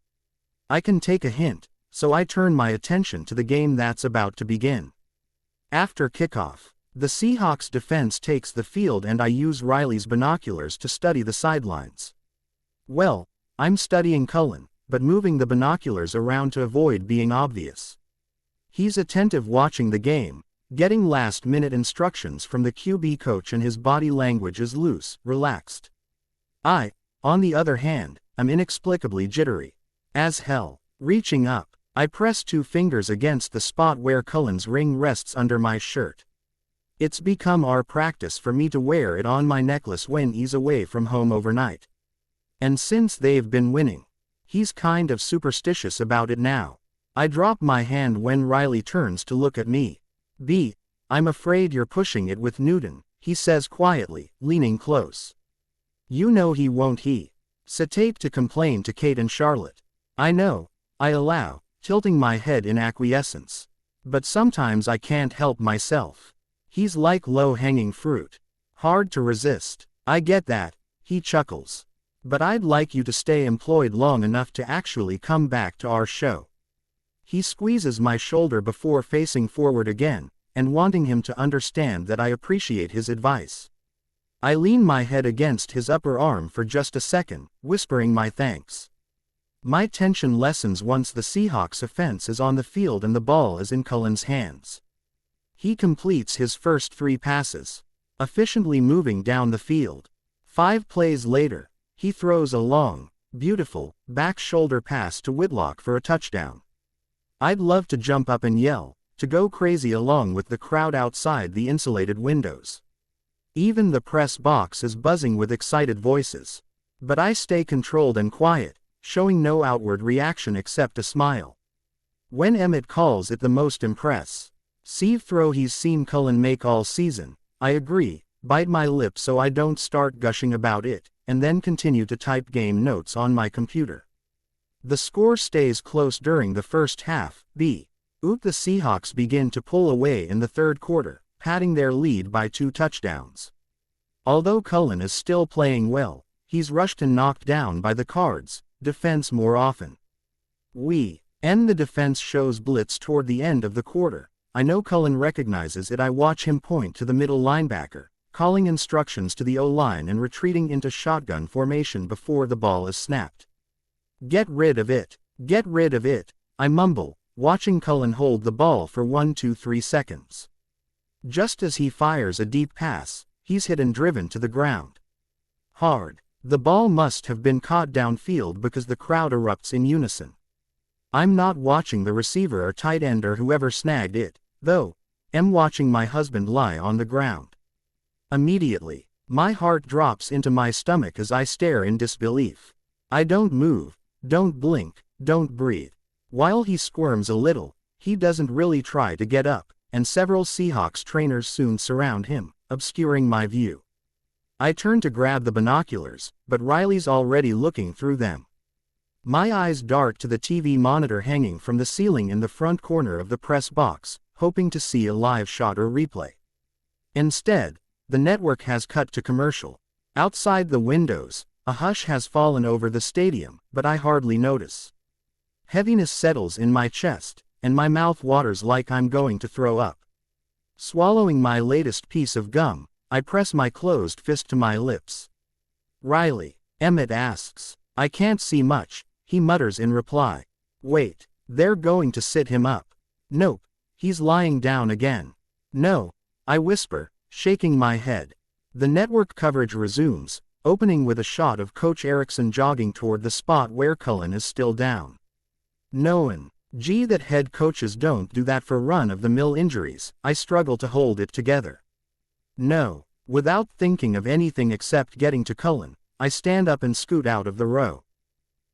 I can take a hint, so I turn my attention to the game that's about to begin. After kickoff, the Seahawks defense takes the field and I use Riley's binoculars to study the sidelines. Well, I'm studying Cullen, but moving the binoculars around to avoid being obvious. He's attentive watching the game, getting last-minute instructions from the QB coach and his body language is loose, relaxed. I, on the other hand, am inexplicably jittery. As hell. Reaching up, I press 2 fingers against the spot where Cullen's ring rests under my shirt. It's become our practice for me to wear it on my necklace when he's away from home overnight. And since they've been winning, he's kind of superstitious about it now. I drop my hand when Riley turns to look at me. I'm afraid you're pushing it with Newton, he says quietly, leaning close. You know he won't hesitate to complain to Kate and Charlotte. I know, I allow, tilting my head in acquiescence. But sometimes I can't help myself. He's like low-hanging fruit. Hard to resist. I get that, he chuckles. But I'd like you to stay employed long enough to actually come back to our show. He squeezes my shoulder before facing forward again, and wanting him to understand that I appreciate his advice. I lean my head against his upper arm for just a second, whispering my thanks. My tension lessens once the Seahawks offense is on the field and the ball is in Cullen's hands. He completes his first 3 passes, efficiently moving down the field. 5 plays later, he throws a long, beautiful, back shoulder pass to Whitlock for a touchdown. I'd love to jump up and yell, to go crazy along with the crowd outside the insulated windows. Even the press box is buzzing with excited voices. But I stay controlled and quiet, showing no outward reaction except a smile. When Emmett calls it the most impressive throw he's seen Cullen make all season, I agree, bite my lip so I don't start gushing about it, and then continue to type game notes on my computer. The score stays close during the first half. The Seahawks begin to pull away in the third quarter, padding their lead by 2 touchdowns. Although Cullen is still playing well, he's rushed and knocked down by the Cards' defense more often. The defense shows blitz toward the end of the quarter. I know Cullen recognizes it. I watch him point to the middle linebacker, calling instructions to the O-line and retreating into shotgun formation before the ball is snapped. Get rid of it. Get rid of it, I mumble, watching Cullen hold the ball for 1-2-3 seconds. Just as he fires a deep pass, he's hit and driven to the ground. Hard. The ball must have been caught downfield because the crowd erupts in unison. I'm not watching the receiver or tight end or whoever snagged it, though. I'm watching my husband lie on the ground. Immediately, my heart drops into my stomach as I stare in disbelief. I don't move, don't blink, don't breathe. While he squirms a little, he doesn't really try to get up, and several Seahawks trainers soon surround him, obscuring my view. I turn to grab the binoculars, but Riley's already looking through them. My eyes dart to the TV monitor hanging from the ceiling in the front corner of the press box, hoping to see a live shot or replay. Instead, the network has cut to commercial. Outside the windows, a hush has fallen over the stadium, but I hardly notice. Heaviness settles in my chest, and my mouth waters like I'm going to throw up. Swallowing my latest piece of gum, I press my closed fist to my lips. Riley, Emmett asks. I can't see much, he mutters in reply. Wait, they're going to sit him up. Nope, he's lying down again. No, I whisper, shaking my head. The network coverage resumes, opening with a shot of Coach Eriksson jogging toward the spot where Cullen is still down. Noan. Gee, that head coaches don't do that for run-of-the-mill injuries. I struggle to hold it together. No, without thinking of anything except getting to Cullen, I stand up and scoot out of the row.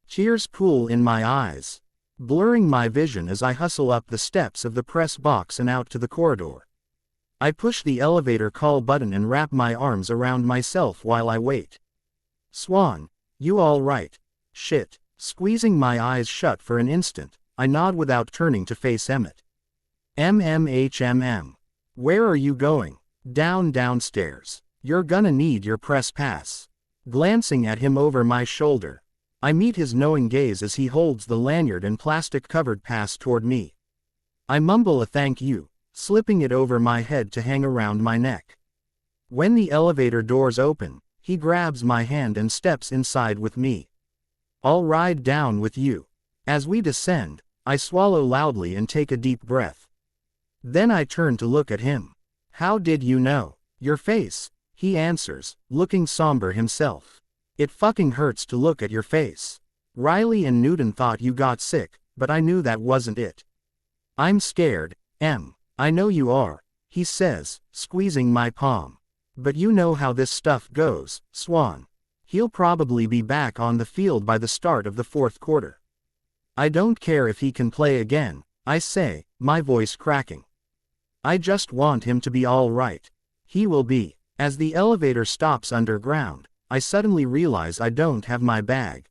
Tears pool in my eyes, blurring my vision as I hustle up the steps of the press box and out to the corridor. I push the elevator call button and wrap my arms around myself while I wait. Swan, you all right? Shit. Squeezing my eyes shut for an instant, I nod without turning to face Emmett. MMHMM. Where are you going? Downstairs. You're gonna need your press pass. Glancing at him over my shoulder, I meet his knowing gaze as he holds the lanyard and plastic-covered pass toward me. I mumble a thank you, slipping it over my head to hang around my neck. When the elevator doors open, he grabs my hand and steps inside with me. I'll ride down with you. As we descend, I swallow loudly and take a deep breath. Then I turn to look at him. How did you know? Your face, he answers, looking somber himself. It fucking hurts to look at your face. Riley and Newton thought you got sick, but I knew that wasn't it. I'm scared, Em. I know you are, he says, squeezing my palm. But you know how this stuff goes, Swan. He'll probably be back on the field by the start of the fourth quarter. I don't care if he can play again, I say, my voice cracking. I just want him to be all right. He will be. As the elevator stops underground, I suddenly realize I don't have my bag.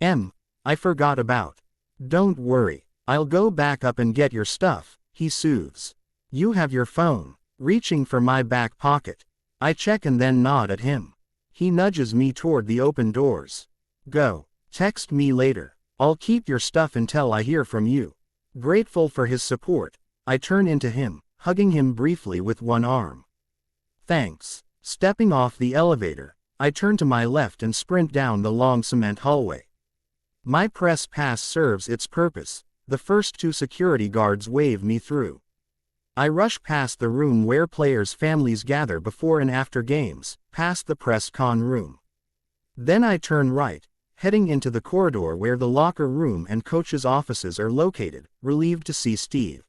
I forgot about. Don't worry, I'll go back up and get your stuff, he soothes. You have your phone. Reaching for my back pocket, I check and then nod at him. He nudges me toward the open doors. Go. Text me later. I'll keep your stuff until I hear from you. Grateful for his support, I turn into him, hugging him briefly with one arm. Thanks. Stepping off the elevator, I turn to my left and sprint down the long cement hallway. My press pass serves its purpose. The first two security guards wave me through. I rush past the room where players' families gather before and after games, past the press con room. Then I turn right, heading into the corridor where the locker room and coaches' offices are located, relieved to see Steve.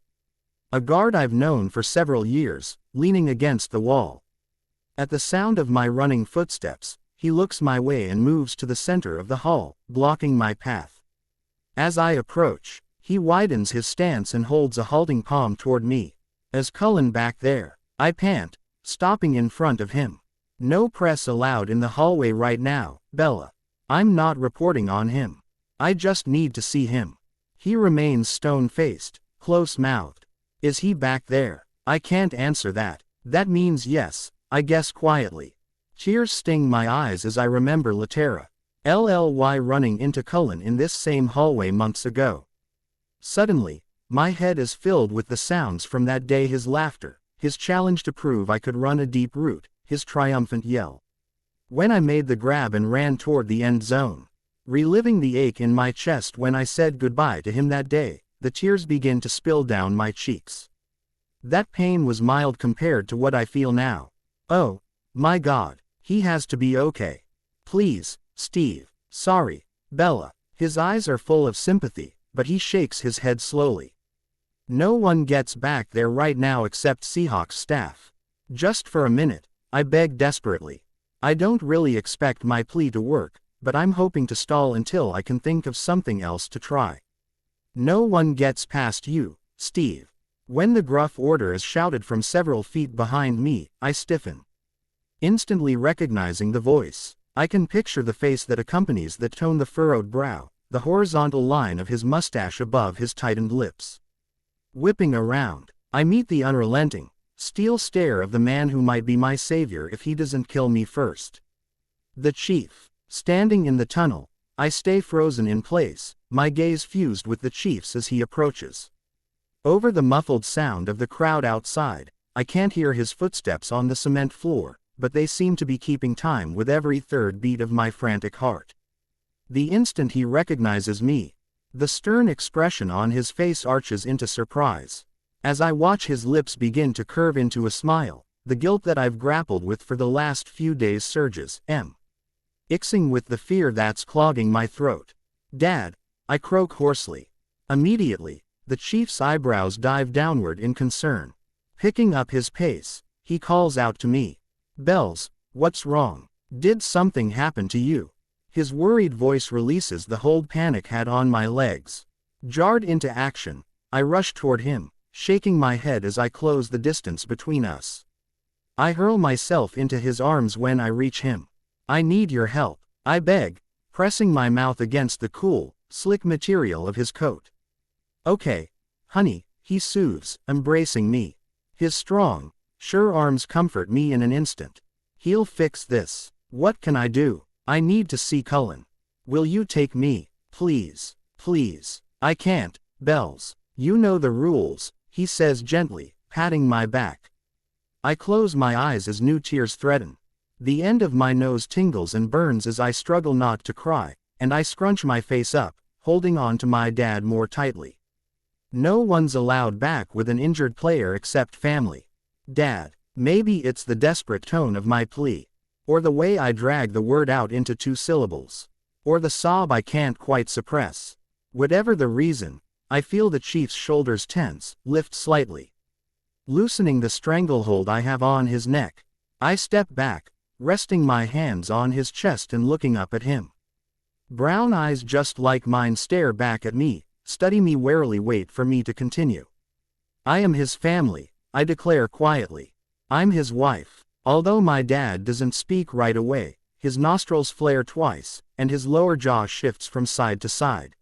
A guard I've known for several years, leaning against the wall. At the sound of my running footsteps, he looks my way and moves to the center of the hall, blocking my path. As I approach, he widens his stance and holds a halting palm toward me. As Cullen back there, I pant, stopping in front of him. No press allowed in the hallway right now, Bella. I'm not reporting on him. I just need to see him. He remains stone-faced, close-mouthed. Is he back there? I can't answer that. That means yes, I guess quietly. Tears sting my eyes as I remember Laterra, LLY running into Cullen in this same hallway months ago. Suddenly, my head is filled with the sounds from that day: his laughter, his challenge to prove I could run a deep route, his triumphant yell. When I made the grab and ran toward the end zone. Reliving the ache in my chest when I said goodbye to him that day, the tears begin to spill down my cheeks. That pain was mild compared to what I feel now. Oh, my God, he has to be okay. Please, Steve. Sorry, Bella. His eyes are full of sympathy, but he shakes his head slowly. No one gets back there right now except Seahawks staff. Just for a minute, I beg desperately. I don't really expect my plea to work, but I'm hoping to stall until I can think of something else to try. No one gets past you, Steve. When the gruff order is shouted from several feet behind me, I stiffen. Instantly recognizing the voice, I can picture the face that accompanies that tone: the furrowed brow, the horizontal line of his mustache above his tightened lips. Whipping around, I meet the unrelenting, steel stare of the man who might be my savior if he doesn't kill me first. The chief. Standing in the tunnel, I stay frozen in place, my gaze fused with the chief's as he approaches. Over the muffled sound of the crowd outside, I can't hear his footsteps on the cement floor, but they seem to be keeping time with every third beat of my frantic heart. The instant he recognizes me, The stern expression on his face arches into surprise. As I watch his lips begin to curve into a smile, the guilt that I've grappled with for the last few days surges, mixing with the fear that's clogging my throat. Dad, I croak hoarsely. Immediately, the chief's eyebrows dive downward in concern. Picking up his pace, he calls out to me. Bells, what's wrong? Did something happen to you? His worried voice releases the hold panic had on my legs. Jarred into action, I rush toward him, shaking my head as I close the distance between us. I hurl myself into his arms when I reach him. I need your help, I beg, pressing my mouth against the cool, slick material of his coat. Okay, honey, he soothes, embracing me. His strong, sure arms comfort me in an instant. He'll fix this. What can I do? I need to see Cullen. Will you take me, please, please? I can't, Bells. You know the rules, he says gently, patting my back. I close my eyes as new tears threaten. The end of my nose tingles and burns as I struggle not to cry, and I scrunch my face up, holding on to my dad more tightly. No one's allowed back with an injured player except family. Dad, maybe it's the desperate tone of my plea. Or the way I drag the word out into 2 syllables. Or the sob I can't quite suppress. Whatever the reason, I feel the chief's shoulders tense, lift slightly. Loosening the stranglehold I have on his neck, I step back, resting my hands on his chest and looking up at him. Brown eyes just like mine stare back at me, study me warily, wait for me to continue. I am his family, I declare quietly. I'm his wife. Although my dad doesn't speak right away, his nostrils flare twice, and his lower jaw shifts from side to side.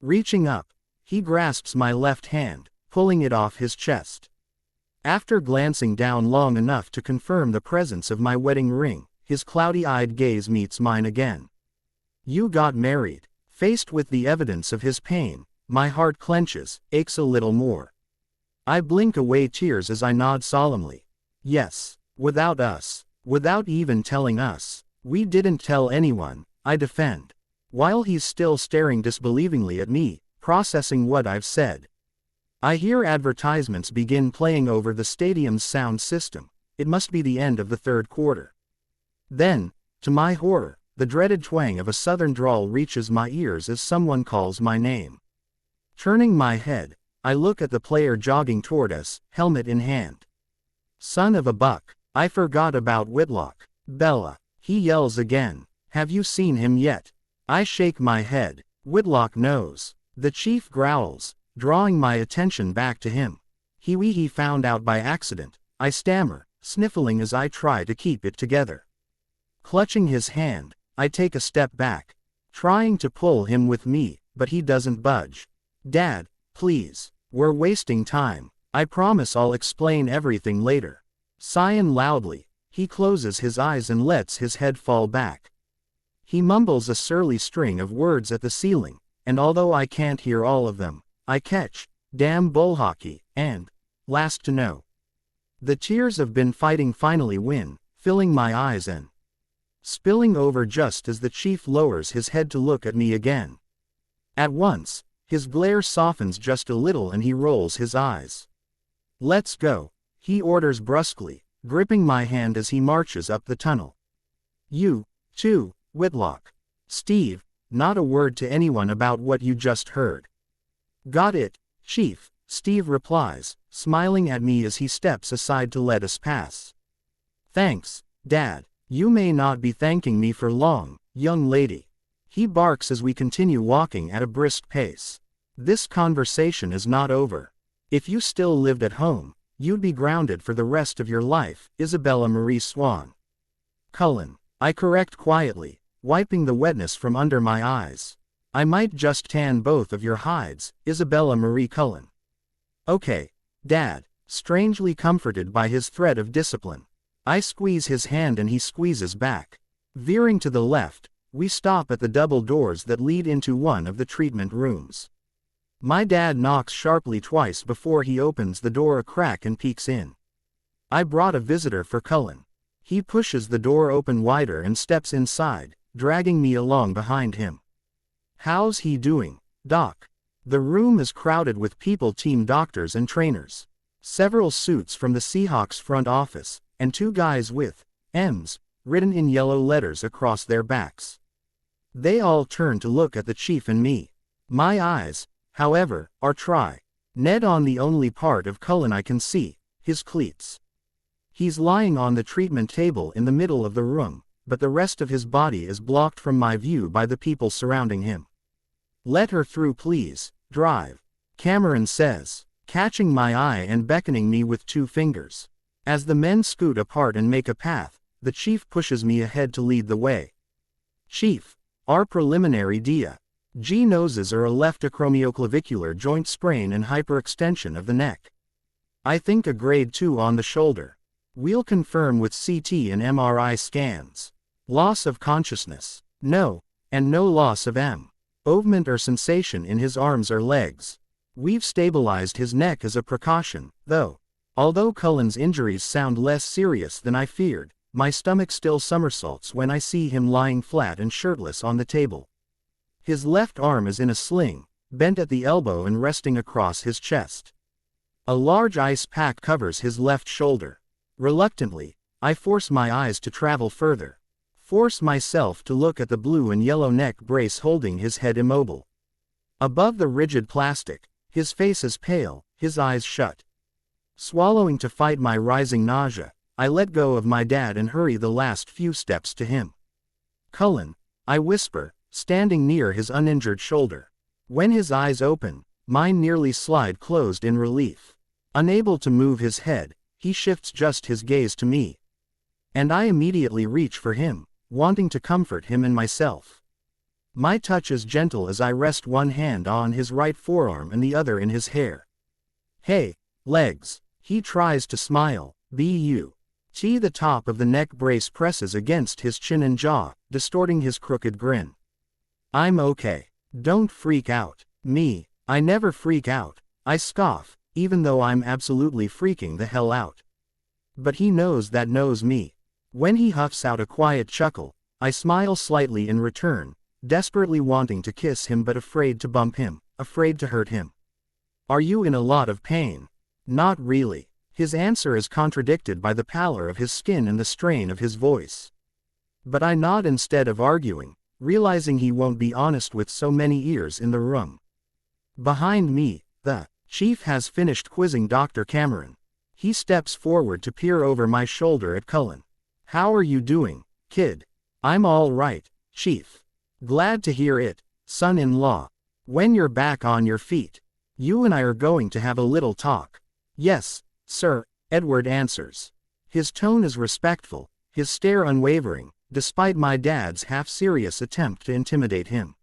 Reaching up, he grasps my left hand, pulling it off his chest. After glancing down long enough to confirm the presence of my wedding ring, his cloudy-eyed gaze meets mine again. You got married. Faced with the evidence of his pain, my heart clenches, aches a little more. I blink away tears as I nod solemnly. Yes. Without us. Without even telling us. We didn't tell anyone, I defend. While he's still staring disbelievingly at me, processing what I've said. I hear advertisements begin playing over the stadium's sound system. It must be the end of the 3rd quarter. Then, to my horror, the dreaded twang of a southern drawl reaches my ears as someone calls my name. Turning my head, I look at the player jogging toward us, helmet in hand. Son of a buck. I forgot about Whitlock. Bella. He yells again. Have you seen him yet? I shake my head. Whitlock knows. The chief growls, drawing my attention back to him. He found out by accident, I stammer, sniffling as I try to keep it together. Clutching his hand, I take a step back, trying to pull him with me, but he doesn't budge. Dad, please, we're wasting time. I promise I'll explain everything later. Sighing loudly, he closes his eyes and lets his head fall back. He mumbles a surly string of words at the ceiling, and although I can't hear all of them, I catch, damn bull hockey, and, last to know. The tears I've been fighting finally win, filling my eyes and spilling over just as the chief lowers his head to look at me again. At once, his glare softens just a little and he rolls his eyes. Let's go, he orders brusquely, gripping my hand as he marches up the tunnel. You, too, Whitlock. Steve, not a word to anyone about what you just heard. Got it, Chief, Steve replies, smiling at me as he steps aside to let us pass. Thanks, Dad. You may not be thanking me for long, young lady. He barks as we continue walking at a brisk pace. This conversation is not over. If you still lived at home, you'd be grounded for the rest of your life, Isabella Marie Swan. Cullen, I correct quietly, wiping the wetness from under my eyes. I might just tan both of your hides, Isabella Marie Cullen. Okay, Dad, strangely comforted by his threat of discipline. I squeeze his hand and he squeezes back. Veering to the left, we stop at the double doors that lead into one of the treatment rooms. My dad knocks sharply twice before he opens the door a crack and peeks in. I brought a visitor for Cullen. He pushes the door open wider and steps inside, dragging me along behind him. How's he doing? Doc. The room is crowded with people, team doctors and trainers. Several suits from the Seahawks front office, and two guys with M's written in yellow letters across their backs. They all turn to look at the chief and me. My eyes, however, are Ned on the only part of Cullen I can see, his cleats. He's lying on the treatment table in the middle of the room, but the rest of his body is blocked from my view by the people surrounding him. Let her through, please, drive, Cameron says, catching my eye and beckoning me with two fingers. As the men scoot apart and make a path, the chief pushes me ahead to lead the way. Chief, our preliminary D.G. noses are a left acromioclavicular joint sprain and hyperextension of the neck. I think a grade 2 on the shoulder. We'll confirm with CT and MRI scans. Loss of consciousness. No, and no loss of movement or sensation in his arms or legs. We've stabilized his neck as a precaution, though. Although Cullen's injuries sound less serious than I feared, my stomach still somersaults when I see him lying flat and shirtless on the table. His left arm is in a sling, bent at the elbow and resting across his chest. A large ice pack covers his left shoulder. Reluctantly, I force my eyes to travel further. Force myself to look at the blue and yellow neck brace holding his head immobile. Above the rigid plastic, his face is pale, his eyes shut. Swallowing to fight my rising nausea, I let go of my dad and hurry the last few steps to him. Cullen, I whisper, standing near his uninjured shoulder. When his eyes open, mine nearly slide closed in relief. Unable to move his head, he shifts just his gaze to me. And I immediately reach for him, wanting to comfort him and myself. My touch is gentle as I rest one hand on his right forearm and the other in his hair. Hey, legs. He tries to smile, the top of the neck brace presses against his chin and jaw, distorting his crooked grin. I'm okay. Don't freak out. Me, I never freak out. I scoff, even though I'm absolutely freaking the hell out. But he knows me. When he huffs out a quiet chuckle, I smile slightly in return, desperately wanting to kiss him but afraid to bump him, afraid to hurt him. Are you in a lot of pain? Not really. His answer is contradicted by the pallor of his skin and the strain of his voice. But I nod instead of arguing, realizing he won't be honest with so many ears in the room. Behind me, the chief has finished quizzing Dr. Cameron. He steps forward to peer over my shoulder at Cullen. How are you doing, kid? I'm all right, chief. Glad to hear it, son-in-law. When you're back on your feet, you and I are going to have a little talk. Yes, sir, Edward answers. His tone is respectful, his stare unwavering, despite my dad's half-serious attempt to intimidate him.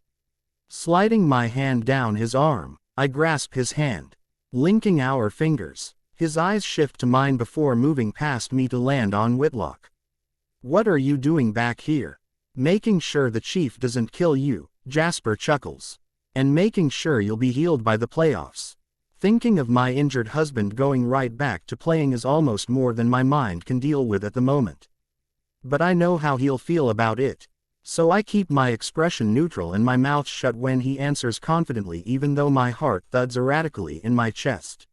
Sliding my hand down his arm, I grasp his hand. Linking our fingers, his eyes shift to mine before moving past me to land on Whitlock. What are you doing back here? Making sure the chief doesn't kill you, Jasper chuckles. And making sure you'll be healed by the playoffs. Thinking of my injured husband going right back to playing is almost more than my mind can deal with at the moment. But I know how he'll feel about it. So I keep my expression neutral and my mouth shut when he answers confidently, even though my heart thuds erratically in my chest.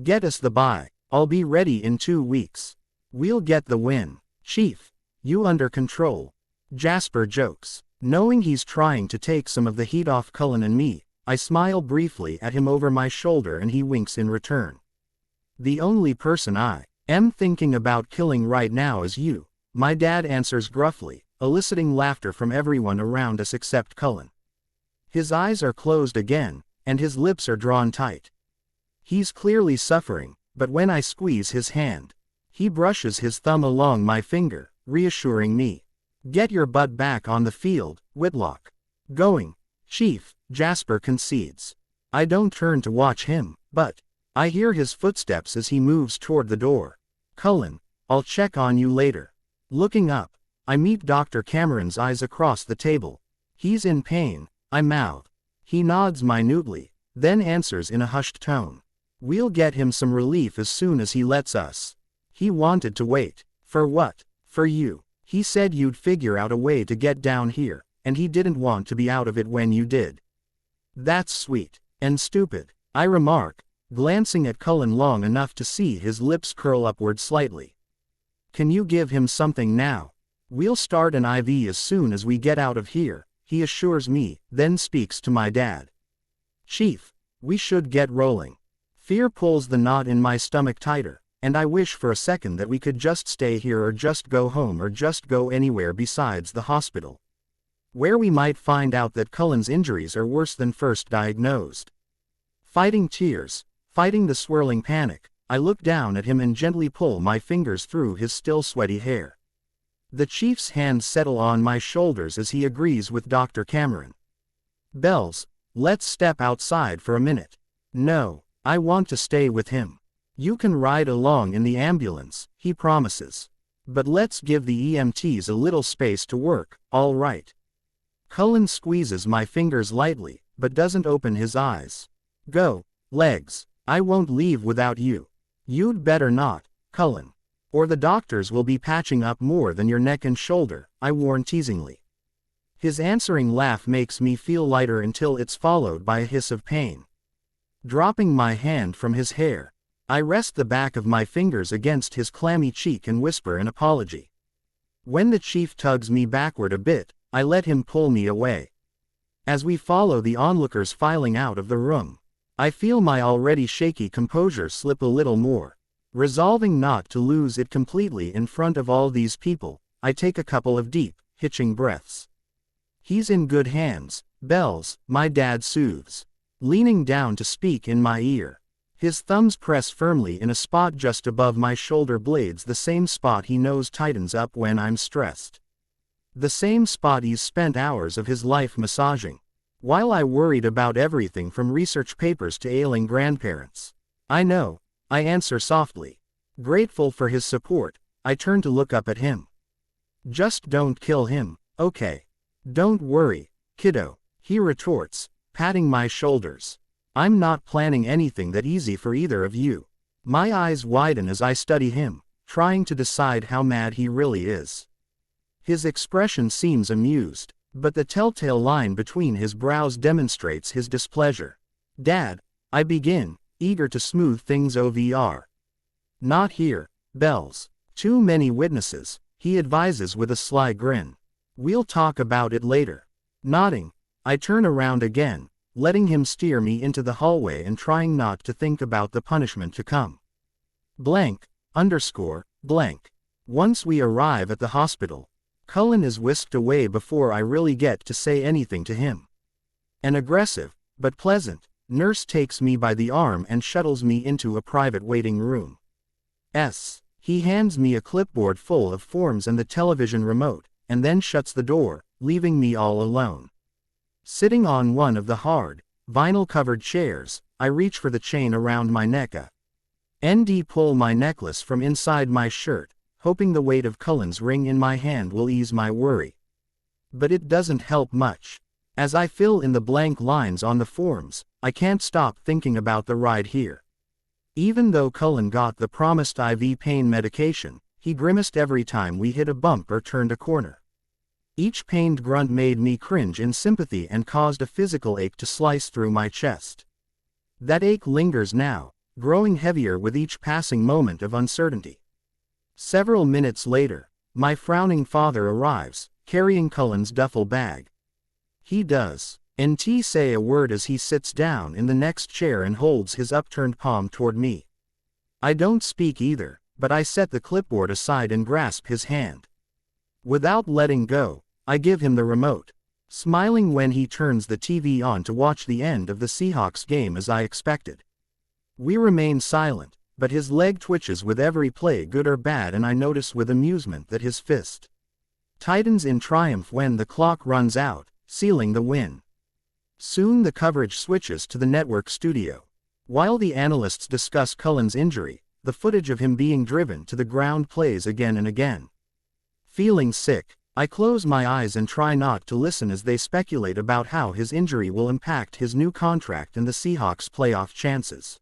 Get us the bye. I'll be ready in 2 weeks. We'll get the win. Chief, you under control. Jasper jokes. Knowing he's trying to take some of the heat off Cullen and me, I smile briefly at him over my shoulder and he winks in return. The only person I am thinking about killing right now is you, my dad answers gruffly, eliciting laughter from everyone around us except Cullen. His eyes are closed again, and his lips are drawn tight. He's clearly suffering, but when I squeeze his hand, he brushes his thumb along my finger, reassuring me. Get your butt back on the field, Whitlock. Going, Chief, Jasper concedes. I don't turn to watch him, but I hear his footsteps as he moves toward the door. Cullen, I'll check on you later. Looking up, I meet Dr. Cameron's eyes across the table. He's in pain, I mouth. He nods minutely, then answers in a hushed tone. We'll get him some relief as soon as he lets us. He wanted to wait. For what? For you. He said you'd figure out a way to get down here, and he didn't want to be out of it when you did. That's sweet. And stupid, I remark, glancing at Cullen long enough to see his lips curl upward slightly. Can you give him something now? We'll start an IV as soon as we get out of here, he assures me, then speaks to my dad. Chief, we should get rolling. Fear pulls the knot in my stomach tighter, and I wish for a second that we could just stay here or just go home or just go anywhere besides the hospital, where we might find out that Cullen's injuries are worse than first diagnosed. Fighting tears, fighting the swirling panic, I look down at him and gently pull my fingers through his still sweaty hair. The chief's hands settle on my shoulders as he agrees with Dr. Cameron. Bells, let's step outside for a minute. No, I want to stay with him. You can ride along in the ambulance, he promises. But let's give the EMTs a little space to work, all right? Cullen squeezes my fingers lightly, but doesn't open his eyes. Go, legs, I won't leave without you. You'd better not, Cullen. Or the doctors will be patching up more than your neck and shoulder, I warn teasingly. His answering laugh makes me feel lighter until it's followed by a hiss of pain. Dropping my hand from his hair, I rest the back of my fingers against his clammy cheek and whisper an apology. When the chief tugs me backward a bit, I let him pull me away. As we follow the onlookers filing out of the room, I feel my already shaky composure slip a little more. Resolving not to lose it completely in front of all these people, I take a couple of deep, hitching breaths. He's in good hands, Bells, my dad soothes, leaning down to speak in my ear. His thumbs press firmly in a spot just above my shoulder blades, the same spot he knows tightens up when I'm stressed. The same spot he's spent hours of his life massaging, while I worried about everything from research papers to ailing grandparents. I know, I answer softly. Grateful for his support, I turn to look up at him. Just don't kill him, okay? Don't worry, kiddo, he retorts, patting my shoulders. I'm not planning anything that easy for either of you. My eyes widen as I study him, trying to decide how mad he really is. His expression seems amused, but the telltale line between his brows demonstrates his displeasure. Dad, I begin, eager to smooth things over. Not here, Bells. Too many witnesses, he advises with a sly grin. We'll talk about it later. Nodding, I turn around again, letting him steer me into the hallway and trying not to think about the punishment to come. Blank. Once we arrive at the hospital, Cullen is whisked away before I really get to say anything to him. An aggressive, but pleasant, nurse takes me by the arm and shuttles me into a private waiting room. He hands me a clipboard full of forms and the television remote, and then shuts the door, leaving me all alone. Sitting on one of the hard, vinyl-covered chairs, I reach for the chain around my neck. Pull my necklace from inside my shirt, hoping the weight of Cullen's ring in my hand will ease my worry. But it doesn't help much. As I fill in the blank lines on the forms, I can't stop thinking about the ride here. Even though Cullen got the promised IV pain medication, he grimaced every time we hit a bump or turned a corner. Each pained grunt made me cringe in sympathy and caused a physical ache to slice through my chest. That ache lingers now, growing heavier with each passing moment of uncertainty. Several minutes later, my frowning father arrives, carrying Cullen's duffel bag. He does not say a word as he sits down in the next chair and holds his upturned palm toward me. I don't speak either, but I set the clipboard aside and grasp his hand. Without letting go, I give him the remote, smiling when he turns the TV on to watch the end of the Seahawks game as I expected. We remain silent, but his leg twitches with every play, good or bad, and I notice with amusement that his fist tightens in triumph when the clock runs out, sealing the win. Soon the coverage switches to the network studio. While the analysts discuss Cullen's injury, the footage of him being driven to the ground plays again and again. Feeling sick, I close my eyes and try not to listen as they speculate about how his injury will impact his new contract and the Seahawks' playoff chances.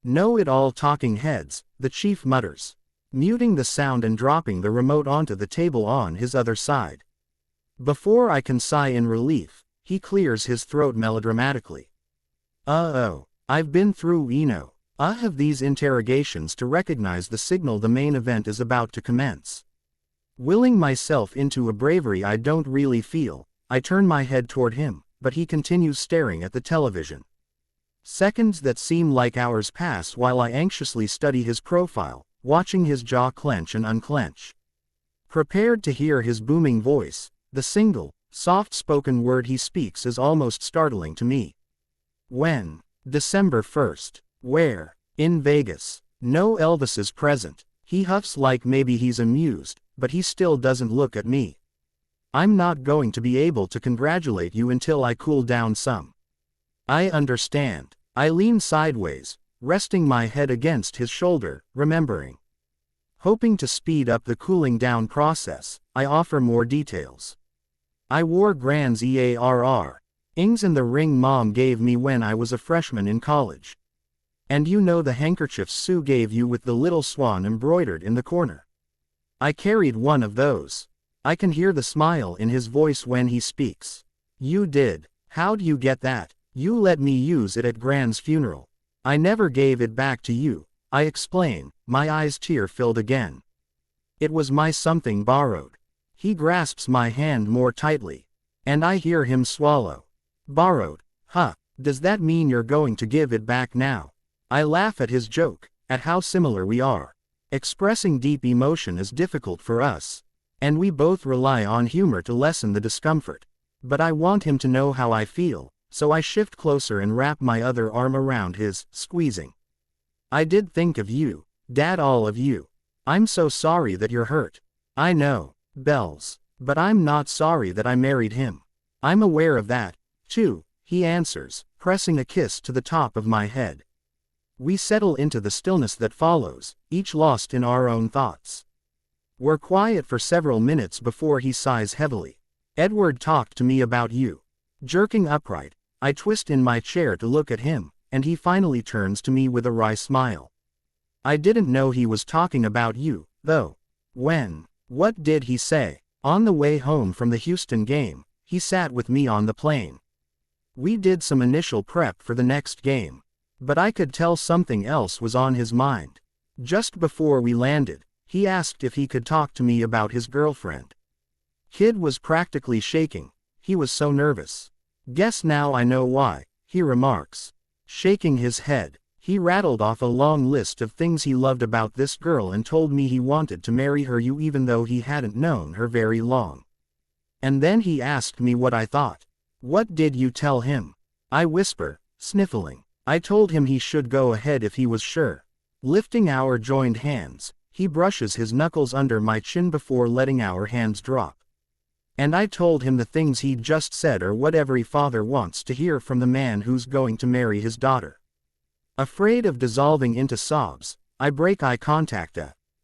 Know-it-all talking heads, the chief mutters, muting the sound and dropping the remote onto the table on his other side. Before I can sigh in relief, He clears his throat melodramatically. Oh, I've been through of these interrogations to recognize the signal the main event is about to commence. Willing myself into a bravery I don't really feel, I turn my head toward him, but he continues staring at the television. Seconds that seem like hours pass while I anxiously study his profile, watching his jaw clench and unclench. Prepared to hear his booming voice, the single, soft-spoken word he speaks is almost startling to me. When? December 1st. Where? In Vegas. No Elvises present. He huffs like maybe he's amused, but he still doesn't look at me. I'm not going to be able to congratulate you until I cool down some. I understand. I lean sideways, resting my head against his shoulder, remembering. Hoping to speed up the cooling down process, I offer more details. I wore Grand's EARR. Ings and the ring Mom gave me when I was a freshman in college. And you know the handkerchiefs Sue gave you with the little swan embroidered in the corner. I carried one of those. I can hear the smile in his voice when he speaks. You did. How'd you get that? You let me use it at Grand's funeral. I never gave it back to you, I explain, my eyes tear-filled again. It was my something borrowed. He grasps my hand more tightly. And I hear him swallow. Borrowed, huh? Does that mean you're going to give it back now? I laugh at his joke, at how similar we are. Expressing deep emotion is difficult for us. And we both rely on humor to lessen the discomfort. But I want him to know how I feel, so I shift closer and wrap my other arm around his, squeezing. I did think of you, Dad, all of you. I'm so sorry that you're hurt. I know, Bells, but I'm not sorry that I married him. I'm aware of that, too, he answers, pressing a kiss to the top of my head. We settle into the stillness that follows, each lost in our own thoughts. We're quiet for several minutes before he sighs heavily. Edward talked to me about you. Jerking upright, I twist in my chair to look at him, and he finally turns to me with a wry smile. I didn't know he was talking about you, though. When? What did he say? On the way home from the Houston game, he sat with me on the plane. We did some initial prep for the next game. But I could tell something else was on his mind. Just before we landed, he asked if he could talk to me about his girlfriend. Kid was practically shaking. He was so nervous. Guess now I know why, he remarks. Shaking his head, he rattled off a long list of things he loved about this girl and told me he wanted to marry her even though he hadn't known her very long. And then he asked me what I thought. What did you tell him? I whisper, sniffling. I told him he should go ahead if he was sure. Lifting our joined hands, he brushes his knuckles under my chin before letting our hands drop. And I told him the things he'd just said are what every father wants to hear from the man who's going to marry his daughter. Afraid of dissolving into sobs, I break eye contact.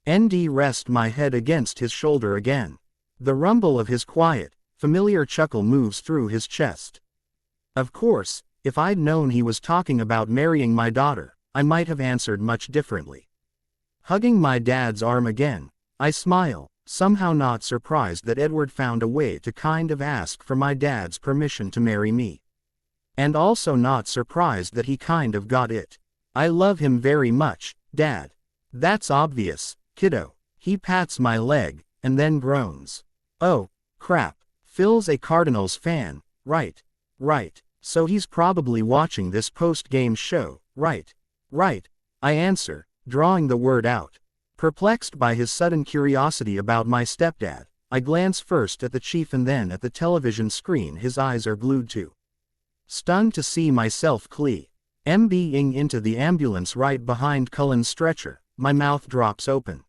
Rest my head against his shoulder again. The rumble of his quiet, familiar chuckle moves through his chest. Of course, if I'd known he was talking about marrying my daughter, I might have answered much differently. Hugging my dad's arm again, I smile, somehow not surprised that Edward found a way to kind of ask for my dad's permission to marry me. And also not surprised that he kind of got it. I love him very much, Dad. That's obvious, kiddo. He pats my leg, and then groans. Oh, crap. Phil's a Cardinals fan, right? Right. So he's probably watching this post-game show, right? Right, I answer, drawing the word out. Perplexed by his sudden curiosity about my stepdad, I glance first at the chief and then at the television screen his eyes are glued to. Stunned to see myself being into the ambulance right behind Cullen's stretcher, my mouth drops open.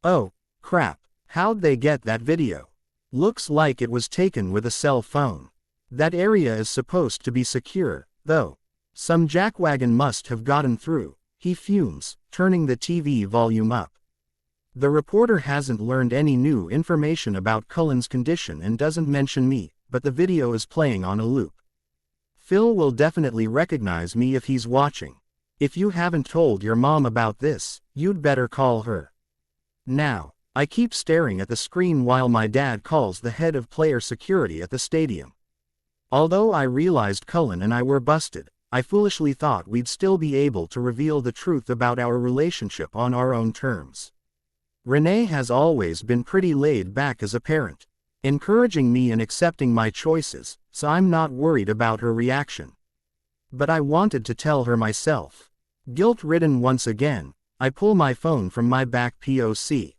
Oh, crap, how'd they get that video? Looks like it was taken with a cell phone. That area is supposed to be secure, though. Some jackwagon must have gotten through, he fumes, turning the TV volume up. The reporter hasn't learned any new information about Cullen's condition and doesn't mention me, but the video is playing on a loop. Phil will definitely recognize me if he's watching. If you haven't told your mom about this, you'd better call her. Now, I keep staring at the screen while my dad calls the head of player security at the stadium. Although I realized Cullen and I were busted, I foolishly thought we'd still be able to reveal the truth about our relationship on our own terms. Renee has always been pretty laid back as a parent, encouraging me and accepting my choices, so I'm not worried about her reaction. But I wanted to tell her myself. Guilt-ridden once again, I pull my phone from my back POC.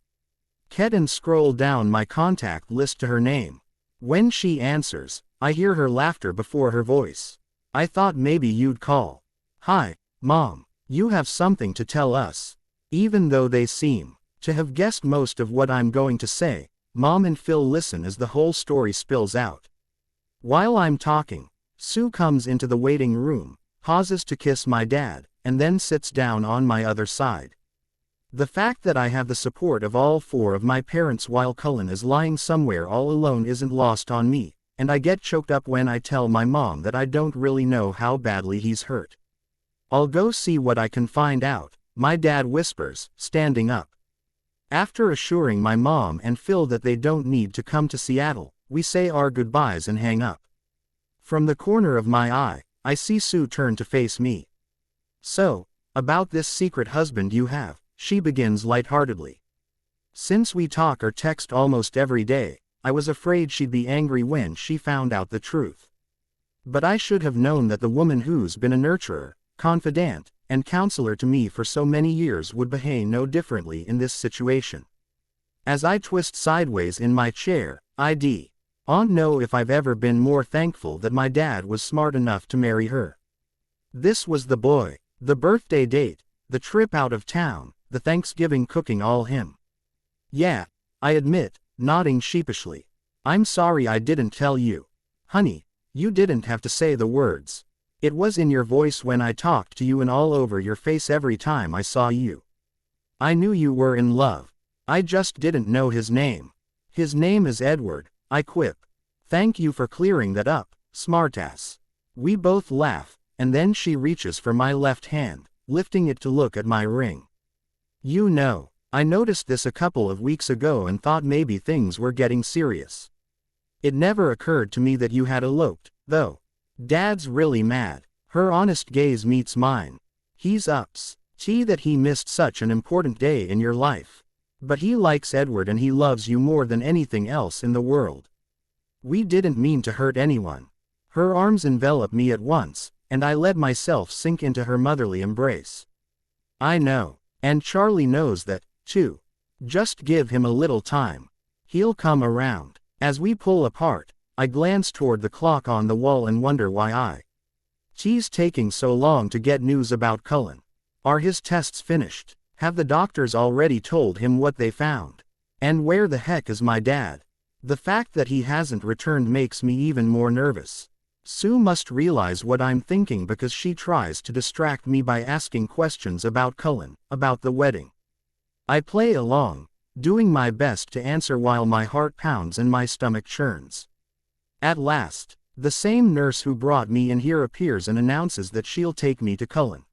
And scroll down my contact list to her name. When she answers, I hear her laughter before her voice. I thought maybe you'd call. Hi, Mom. You have something to tell us. Even though they seem to have guessed most of what I'm going to say, Mom and Phil listen as the whole story spills out. While I'm talking, Sue comes into the waiting room, pauses to kiss my dad, and then sits down on my other side. The fact that I have the support of all four of my parents while Cullen is lying somewhere all alone isn't lost on me, and I get choked up when I tell my mom that I don't really know how badly he's hurt. I'll go see what I can find out, my dad whispers, standing up. After assuring my mom and Phil that they don't need to come to Seattle, we say our goodbyes and hang up. From the corner of my eye, I see Sue turn to face me. So, about this secret husband you have, she begins lightheartedly. Since we talk or text almost every day, I was afraid she'd be angry when she found out the truth. But I should have known that the woman who's been a nurturer, confidant, and counselor to me for so many years would behave no differently in this situation. As I twist sideways in my chair, I don't know if I've ever been more thankful that my dad was smart enough to marry her. This was the boy, the birthday date, the trip out of town, the Thanksgiving cooking, all him. Yeah, I admit, nodding sheepishly. I'm sorry I didn't tell you. Honey, you didn't have to say the words. It was in your voice when I talked to you and all over your face every time I saw you. I knew you were in love. I just didn't know his name. His name is Edward, I quip. Thank you for clearing that up, smartass. We both laugh, and then she reaches for my left hand, lifting it to look at my ring. You know, I noticed this a couple of weeks ago and thought maybe things were getting serious. It never occurred to me that you had eloped, though. Dad's really mad. Her honest gaze meets mine. He's upset that he missed such an important day in your life. But he likes Edward and he loves you more than anything else in the world. We didn't mean to hurt anyone. Her arms envelop me at once, and I let myself sink into her motherly embrace. I know. And Charlie knows that, too. Just give him a little time. He'll come around. As we pull apart, I glance toward the clock on the wall and wonder why she's taking so long to get news about Cullen. Are his tests finished? Have the doctors already told him what they found? And where the heck is my dad? The fact that he hasn't returned makes me even more nervous. Sue must realize what I'm thinking because she tries to distract me by asking questions about Cullen, about the wedding. I play along, doing my best to answer while my heart pounds and my stomach churns. At last, the same nurse who brought me in here appears and announces that she'll take me to Cullen.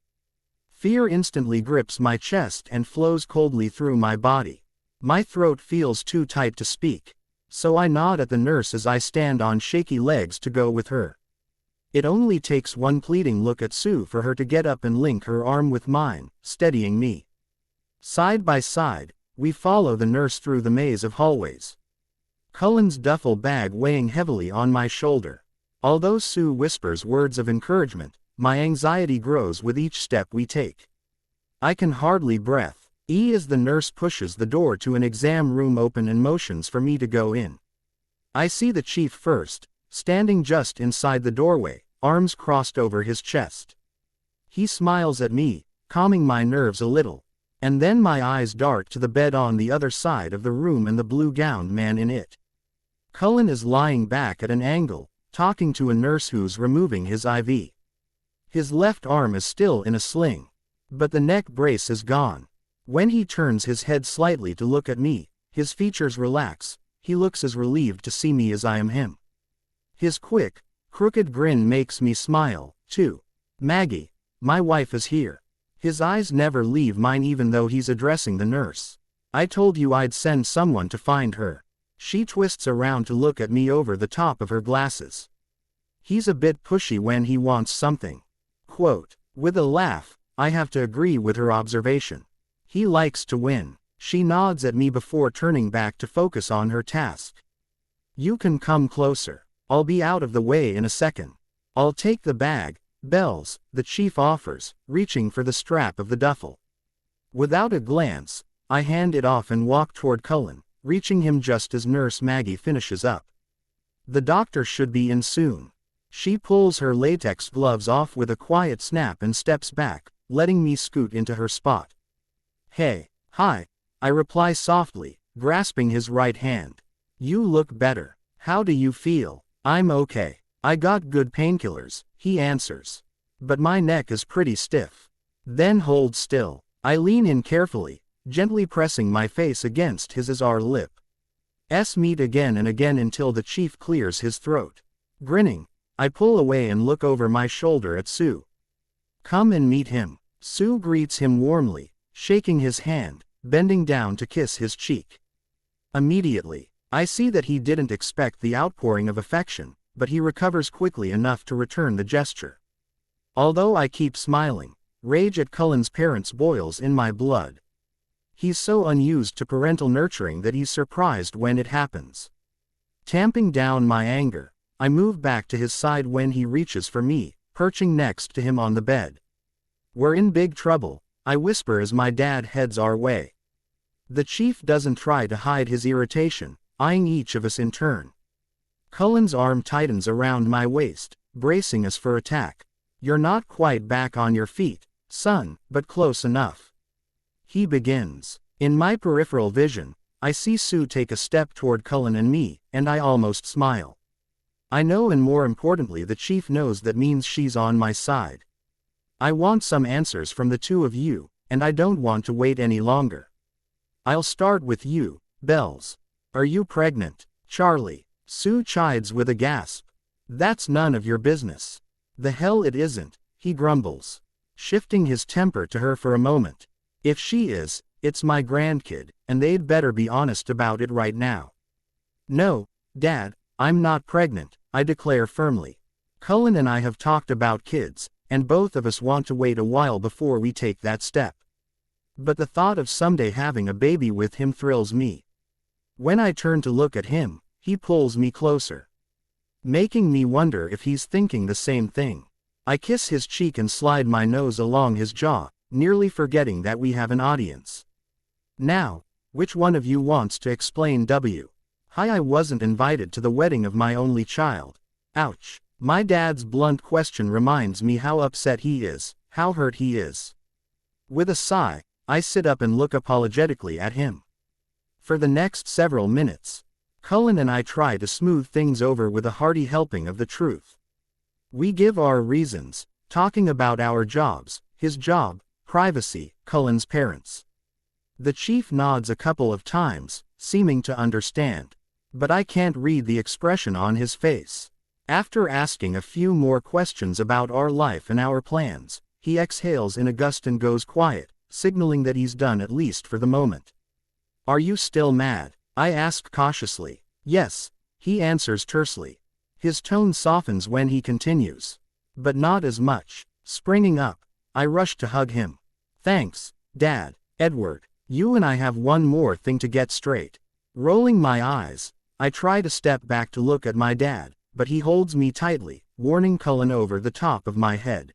Fear instantly grips my chest and flows coldly through my body. My throat feels too tight to speak, so I nod at the nurse as I stand on shaky legs to go with her. It only takes one pleading look at Sue for her to get up and link her arm with mine, steadying me. Side by side, we follow the nurse through the maze of hallways. Cullen's duffel bag weighing heavily on my shoulder. Although Sue whispers words of encouragement, my anxiety grows with each step we take. I can hardly breathe. As the nurse pushes the door to an exam room open and motions for me to go in. I see the chief first, standing just inside the doorway, arms crossed over his chest. He smiles at me, calming my nerves a little, and then my eyes dart to the bed on the other side of the room and the blue-gowned man in it. Cullen is lying back at an angle, talking to a nurse who's removing his IV. His left arm is still in a sling, but the neck brace is gone. When he turns his head slightly to look at me, his features relax. He looks as relieved to see me as I am him. His quick, crooked grin makes me smile, too. Maggie, my wife is here. His eyes never leave mine even though he's addressing the nurse. I told you I'd send someone to find her. She twists around to look at me over the top of her glasses. He's a bit pushy when he wants something. Quote. With a laugh, I have to agree with her observation. He likes to win. She nods at me before turning back to focus on her task. You can come closer. I'll be out of the way in a second. I'll take the bag, Bells, the chief offers, reaching for the strap of the duffel. Without a glance, I hand it off and walk toward Cullen, reaching him just as Nurse Maggie finishes up. The doctor should be in soon. She pulls her latex gloves off with a quiet snap and steps back, letting me scoot into her spot. Hey, hi, I reply softly, grasping his right hand. You look better. How do you feel? I'm okay. I got good painkillers, he answers. But my neck is pretty stiff. Then hold still. I lean in carefully, gently pressing my face against his as our lips meet again and again until the chief clears his throat. Grinning, I pull away and look over my shoulder at Sue. Come and meet him. Sue greets him warmly, shaking his hand, bending down to kiss his cheek. Immediately, I see that he didn't expect the outpouring of affection, but he recovers quickly enough to return the gesture. Although I keep smiling, rage at Cullen's parents boils in my blood. He's so unused to parental nurturing that he's surprised when it happens. Tamping down my anger, I move back to his side when he reaches for me, perching next to him on the bed. We're in big trouble, I whisper as my dad heads our way. The chief doesn't try to hide his irritation, eyeing each of us in turn. Cullen's arm tightens around my waist, bracing us for attack. You're not quite back on your feet, son, but close enough. He begins. In my peripheral vision, I see Sue take a step toward Cullen and me, and I almost smile. I know, and more importantly, the chief knows that means she's on my side. I want some answers from the two of you, and I don't want to wait any longer. I'll start with you, Bells. Are you pregnant? Charlie. Sue chides with a gasp. That's none of your business. The hell it isn't, he grumbles, shifting his temper to her for a moment. If she is, it's my grandkid, and they'd better be honest about it right now. No, Dad, I'm not pregnant, I declare firmly. Cullen and I have talked about kids, and both of us want to wait a while before we take that step. But the thought of someday having a baby with him thrills me. When I turn to look at him, he pulls me closer, making me wonder if he's thinking the same thing. I kiss his cheek and slide my nose along his jaw, nearly forgetting that we have an audience. Now, which one of you wants to explain W? Hi, I wasn't invited to the wedding of my only child. Ouch. My dad's blunt question reminds me how upset he is, how hurt he is. With a sigh, I sit up and look apologetically at him. For the next several minutes, Cullen and I try to smooth things over with a hearty helping of the truth. We give our reasons, talking about our jobs, his job, privacy, Cullen's parents. The chief nods a couple of times, seeming to understand. But I can't read the expression on his face. After asking a few more questions about our life and our plans, he exhales in a gust and goes quiet, signaling that he's done at least for the moment. Are you still mad? I ask cautiously. Yes, he answers tersely. His tone softens when he continues. But not as much. Springing up, I rush to hug him. Thanks, Dad. Edward, you and I have one more thing to get straight. Rolling my eyes, I try to step back to look at my dad, but he holds me tightly, warning Cullen over the top of my head.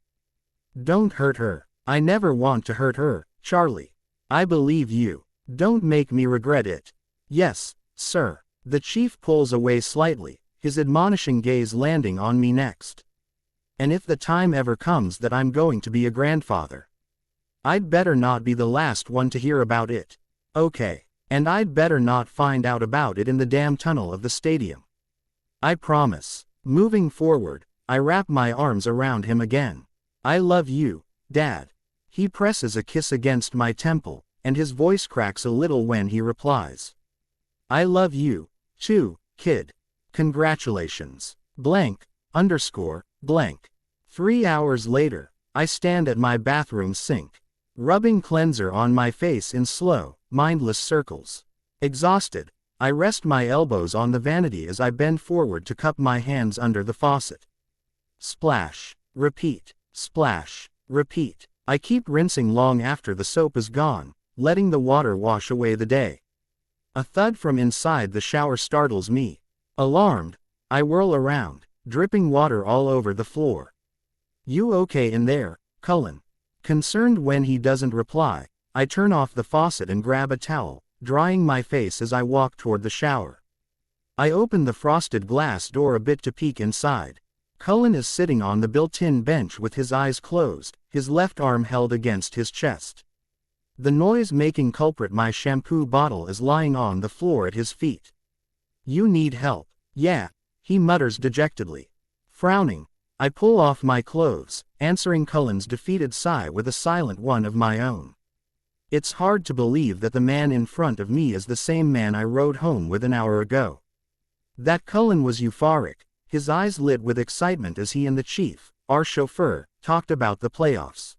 Don't hurt her. I never want to hurt her, Charlie. I believe you. Don't make me regret it. Yes, sir. The chief pulls away slightly, his admonishing gaze landing on me next. And if the time ever comes that I'm going to be a grandfather, I'd better not be the last one to hear about it. Okay. And I'd better not find out about it in the damn tunnel of the stadium. I promise. Moving forward, I wrap my arms around him again. I love you, Dad. He presses a kiss against my temple, and his voice cracks a little when he replies. I love you, too, kid. Congratulations. Blank, underscore, blank. 3 hours later, I stand at my bathroom sink, rubbing cleanser on my face in slow, mindless circles. Exhausted, I rest my elbows on the vanity as I bend forward to cup my hands under the faucet. Splash. Repeat. Splash. Repeat. I keep rinsing long after the soap is gone, letting the water wash away the day. A thud from inside the shower startles me. Alarmed, I whirl around, dripping water all over the floor. "You okay in there, Cullen?" Concerned when he doesn't reply, I turn off the faucet and grab a towel, drying my face as I walk toward the shower. I open the frosted glass door a bit to peek inside. Cullen is sitting on the built-in bench with his eyes closed, his left arm held against his chest. The noise-making culprit, my shampoo bottle, is lying on the floor at his feet. "You need help." "Yeah," he mutters dejectedly. Frowning, I pull off my clothes, answering Cullen's defeated sigh with a silent one of my own. It's hard to believe that the man in front of me is the same man I rode home with an hour ago. That Cullen was euphoric, his eyes lit with excitement as he and the chief, our chauffeur, talked about the playoffs.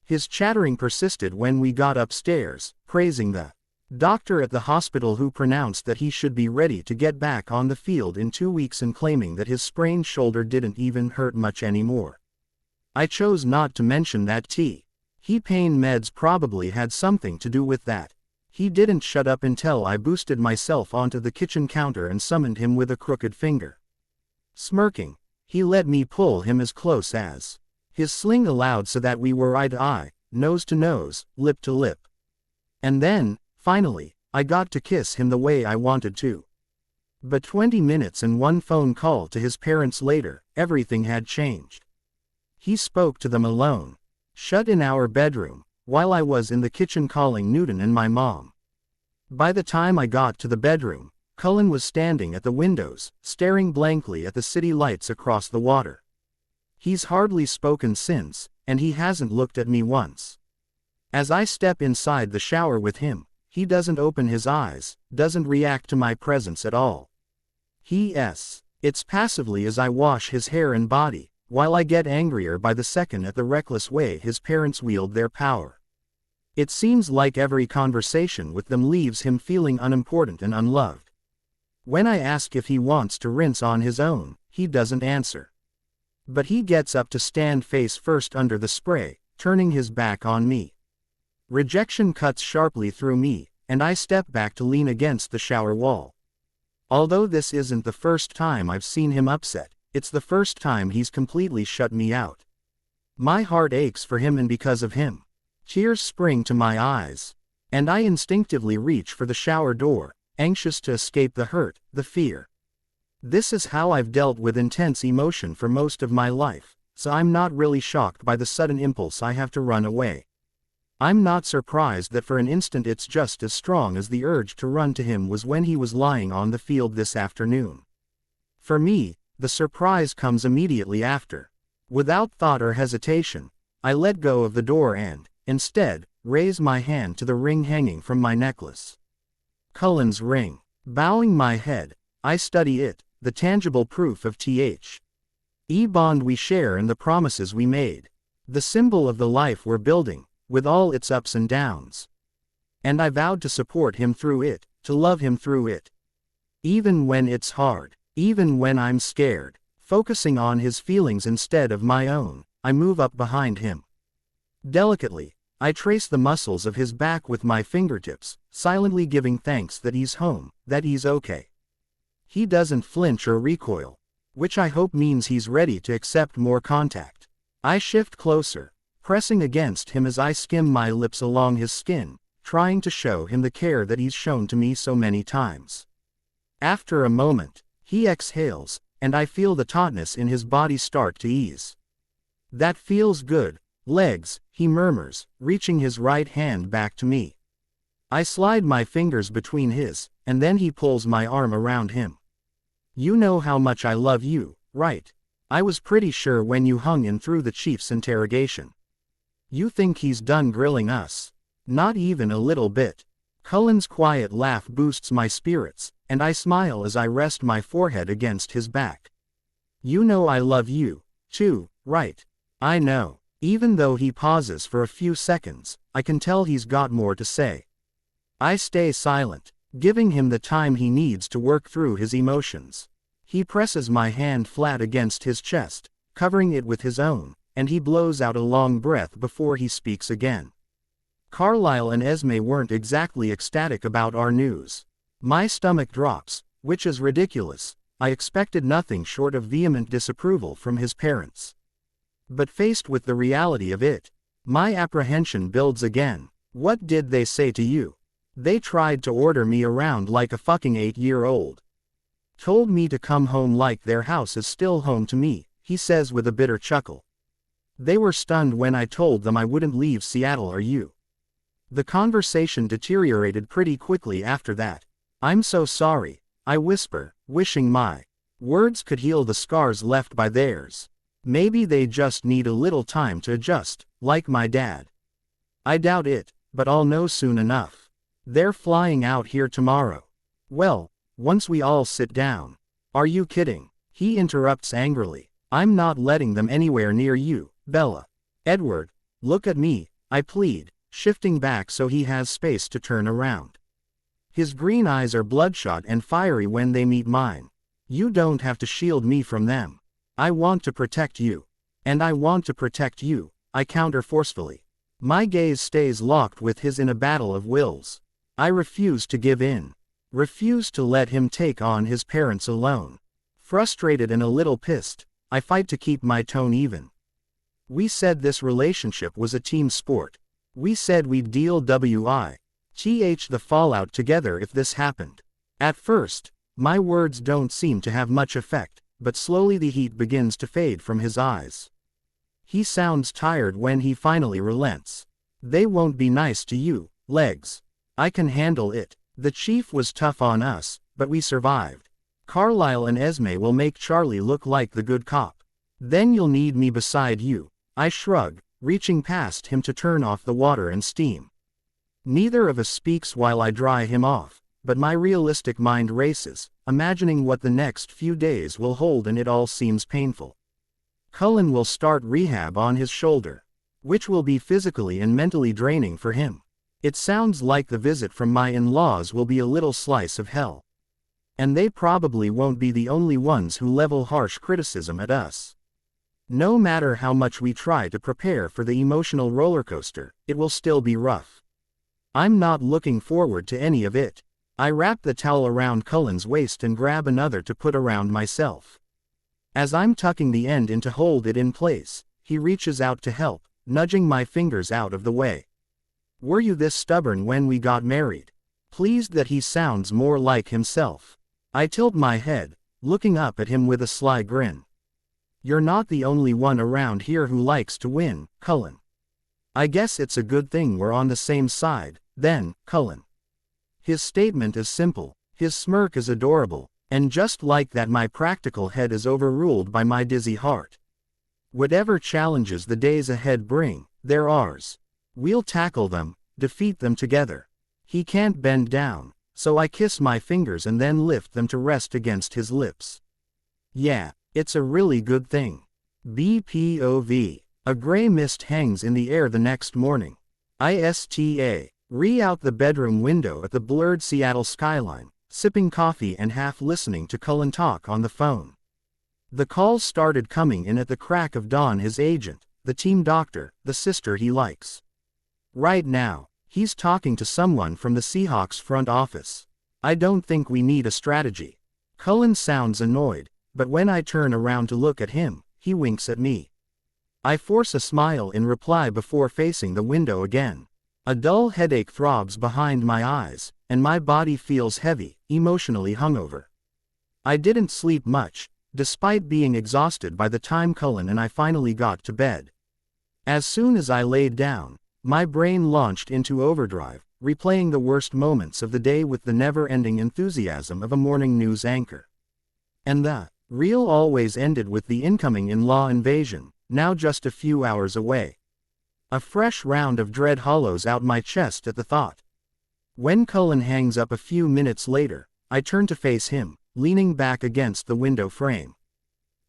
His chattering persisted when we got upstairs, praising the doctor at the hospital who pronounced that he should be ready to get back on the field in 2 weeks and claiming that his sprained shoulder didn't even hurt much anymore. I chose not to mention that pain meds probably had something to do with that. He didn't shut up until I boosted myself onto the kitchen counter and summoned him with a crooked finger. Smirking, he let me pull him as close as his sling allowed so that we were eye to eye, nose to nose, lip to lip. And then, finally, I got to kiss him the way I wanted to. But 20 minutes and one phone call to his parents later, everything had changed. He spoke to them alone, shut in our bedroom, while I was in the kitchen calling Newton and my mom. By the time I got to the bedroom, Cullen was standing at the windows, staring blankly at the city lights across the water. He's hardly spoken since, and he hasn't looked at me once. As I step inside the shower with him, he doesn't open his eyes, doesn't react to my presence at all. It's passively as I wash his hair and body, while I get angrier by the second at the reckless way his parents wield their power. It seems like every conversation with them leaves him feeling unimportant and unloved. When I ask if he wants to rinse on his own, he doesn't answer. But he gets up to stand face first under the spray, turning his back on me. Rejection cuts sharply through me, and I step back to lean against the shower wall. Although this isn't the first time I've seen him upset, it's the first time he's completely shut me out. My heart aches for him, and because of him, tears spring to my eyes, and I instinctively reach for the shower door, anxious to escape the hurt, the fear. This is how I've dealt with intense emotion for most of my life, so I'm not really shocked by the sudden impulse I have to run away. I'm not surprised that for an instant it's just as strong as the urge to run to him was when he was lying on the field this afternoon. For me, the surprise comes immediately after. Without thought or hesitation, I let go of the door and, instead, raise my hand to the ring hanging from my necklace. Cullen's ring. Bowing my head, I study it, the tangible proof of the bond we share and the promises we made. The symbol of the life we're building, with all its ups and downs. And I vowed to support him through it, to love him through it. Even when it's hard, even when I'm scared, focusing on his feelings instead of my own, I move up behind him. Delicately, I trace the muscles of his back with my fingertips, silently giving thanks that he's home, that he's okay. He doesn't flinch or recoil, which I hope means he's ready to accept more contact. I shift closer, pressing against him as I skim my lips along his skin, trying to show him the care that he's shown to me so many times. After a moment, he exhales, and I feel the tautness in his body start to ease. "That feels good, legs," he murmurs, reaching his right hand back to me. I slide my fingers between his, and then he pulls my arm around him. "You know how much I love you, right? I was pretty sure when you hung in through the chief's interrogation. You think he's done grilling us?" "Not even a little bit." Cullen's quiet laugh boosts my spirits, and I smile as I rest my forehead against his back. "You know I love you, too, right?" "I know." Even though he pauses for a few seconds, I can tell he's got more to say. I stay silent, giving him the time he needs to work through his emotions. He presses my hand flat against his chest, covering it with his own, and he blows out a long breath before he speaks again. Carlisle and Esme weren't exactly ecstatic about our news. My stomach drops, which is ridiculous. I expected nothing short of vehement disapproval from his parents. But faced with the reality of it, my apprehension builds again. What did they say to you? They tried to order me around like a fucking 8-year-old. Told me to come home like their house is still home to me, he says with a bitter chuckle. They were stunned when I told them I wouldn't leave Seattle or you. The conversation deteriorated pretty quickly after that. I'm so sorry, I whisper, wishing my words could heal the scars left by theirs. Maybe they just need a little time to adjust, like my dad. I doubt it, but I'll know soon enough. They're flying out here tomorrow. Well, once we all sit down. Are you kidding? He interrupts angrily. I'm not letting them anywhere near you, Bella. Edward, look at me, I plead, shifting back so he has space to turn around. His green eyes are bloodshot and fiery when they meet mine. You don't have to shield me from them. I want to protect you. And I want to protect you, I counter forcefully. My gaze stays locked with his in a battle of wills. I refuse to give in. Refuse to let him take on his parents alone. Frustrated and a little pissed, I fight to keep my tone even. We said this relationship was a team sport. We said we'd deal the fallout together if this happened. At first, my words don't seem to have much effect, but slowly the heat begins to fade from his eyes. He sounds tired when he finally relents. They won't be nice to you, Legs. I can handle it. The chief was tough on us, but we survived. Carlisle and Esme will make Charlie look like the good cop. Then you'll need me beside you. I shrug, reaching past him to turn off the water and steam. Neither of us speaks while I dry him off, but my realistic mind races, imagining what the next few days will hold, and it all seems painful. Cullen will start rehab on his shoulder, which will be physically and mentally draining for him. It sounds like the visit from my in-laws will be a little slice of hell. And they probably won't be the only ones who level harsh criticism at us. No matter how much we try to prepare for the emotional roller coaster, it will still be rough. I'm not looking forward to any of it. I wrap the towel around Cullen's waist and grab another to put around myself. As I'm tucking the end in to hold it in place, he reaches out to help, nudging my fingers out of the way. Were you this stubborn when we got married? Pleased that he sounds more like himself. I tilt my head, looking up at him with a sly grin. You're not the only one around here who likes to win, Cullen. I guess it's a good thing we're on the same side, then, Cullen. His statement is simple, his smirk is adorable, and just like that my practical head is overruled by my dizzy heart. Whatever challenges the days ahead bring, they're ours. We'll tackle them, defeat them together. He can't bend down, so I kiss my fingers and then lift them to rest against his lips. Yeah, it's a really good thing. BPOV. A gray mist hangs in the air the next morning. ISTA. Out the bedroom window at the blurred Seattle skyline, sipping coffee and half listening to Cullen talk on the phone. The calls started coming in at the crack of dawn. His agent, the team doctor, the sister he likes. Right now, he's talking to someone from the Seahawks front office. I don't think we need a strategy. Cullen sounds annoyed, but when I turn around to look at him, he winks at me. I force a smile in reply before facing the window again. A dull headache throbs behind my eyes, and my body feels heavy, emotionally hungover. I didn't sleep much, despite being exhausted by the time Cullen and I finally got to bed. As soon as I laid down, my brain launched into overdrive, replaying the worst moments of the day with the never-ending enthusiasm of a morning news anchor. And the reel always ended with the incoming in-law invasion, now just a few hours away. A fresh round of dread hollows out my chest at the thought. When Cullen hangs up a few minutes later, I turn to face him, leaning back against the window frame.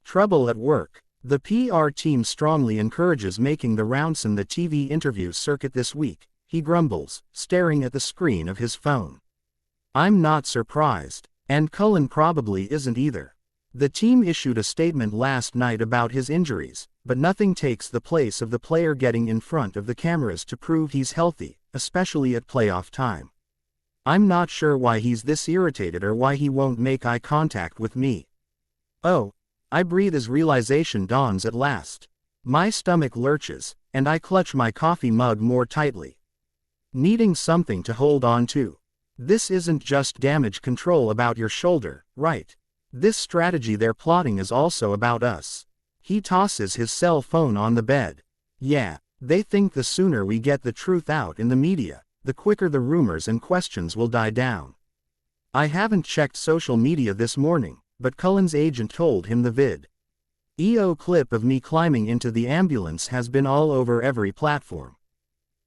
Trouble at work. The PR team strongly encourages making the rounds in the TV interview circuit this week, he grumbles, staring at the screen of his phone. I'm not surprised, and Cullen probably isn't either. The team issued a statement last night about his injuries, but nothing takes the place of the player getting in front of the cameras to prove he's healthy, especially at playoff time. I'm not sure why he's this irritated or why he won't make eye contact with me. Oh, I breathe as realization dawns at last. My stomach lurches, and I clutch my coffee mug more tightly, needing something to hold on to. This isn't just damage control about your shoulder, right? This strategy they're plotting is also about us. He tosses his cell phone on the bed. Yeah, they think the sooner we get the truth out in the media, the quicker the rumors and questions will die down. I haven't checked social media this morning, but Cullen's agent told him the EO clip of me climbing into the ambulance has been all over every platform.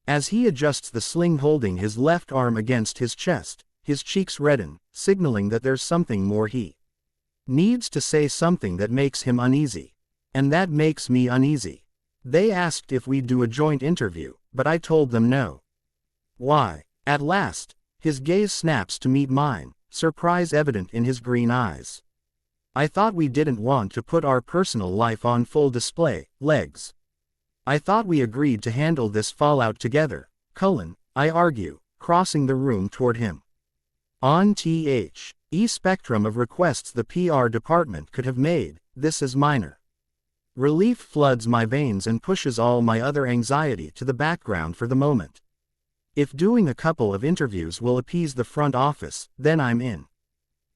As he adjusts the sling holding his left arm against his chest, his cheeks redden, signaling that there's something more he needs to say, something that makes him uneasy. And that makes me uneasy. They asked if we'd do a joint interview, but I told them no. Why? At last, his gaze snaps to meet mine, surprise evident in his green eyes. I thought we didn't want to put our personal life on full display, legs. I thought we agreed to handle this fallout together, Cullen, I argue, crossing the room toward him. On spectrum of requests the PR department could have made, this is minor. Relief floods my veins and pushes all my other anxiety to the background for the moment. If doing a couple of interviews will appease the front office, then I'm in.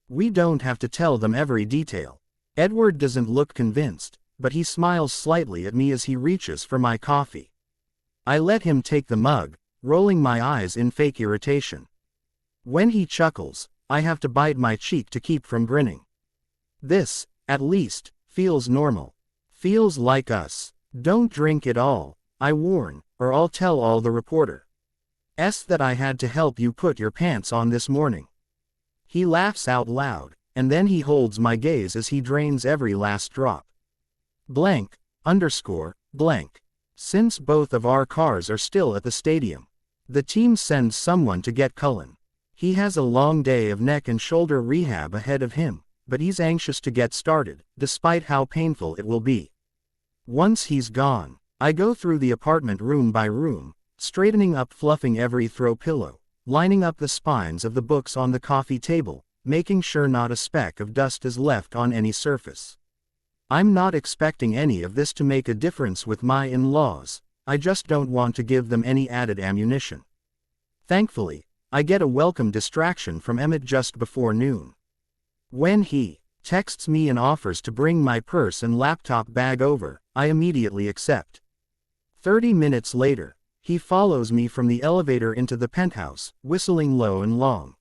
We don't have to tell them every detail. Edward doesn't look convinced, but he smiles slightly at me as he reaches for my coffee. I let him take the mug, rolling my eyes in fake irritation. When he chuckles, I have to bite my cheek to keep from grinning. This, at least, feels normal. Feels like us. Don't drink it all, I warn, or I'll tell all the reporters that I had to help you put your pants on this morning. He laughs out loud, and then he holds my gaze as he drains every last drop. Blank, blank. Since both of our cars are still at the stadium, the team sends someone to get Cullen. He has a long day of neck and shoulder rehab ahead of him, but he's anxious to get started, despite how painful it will be. Once he's gone, I go through the apartment room by room, straightening up, fluffing every throw pillow, lining up the spines of the books on the coffee table, making sure not a speck of dust is left on any surface. I'm not expecting any of this to make a difference with my in-laws, I just don't want to give them any added ammunition. Thankfully, I get a welcome distraction from Emmett just before noon. When he texts me and offers to bring my purse and laptop bag over, I immediately accept. 30 minutes later, he follows me from the elevator into the penthouse, whistling low and long.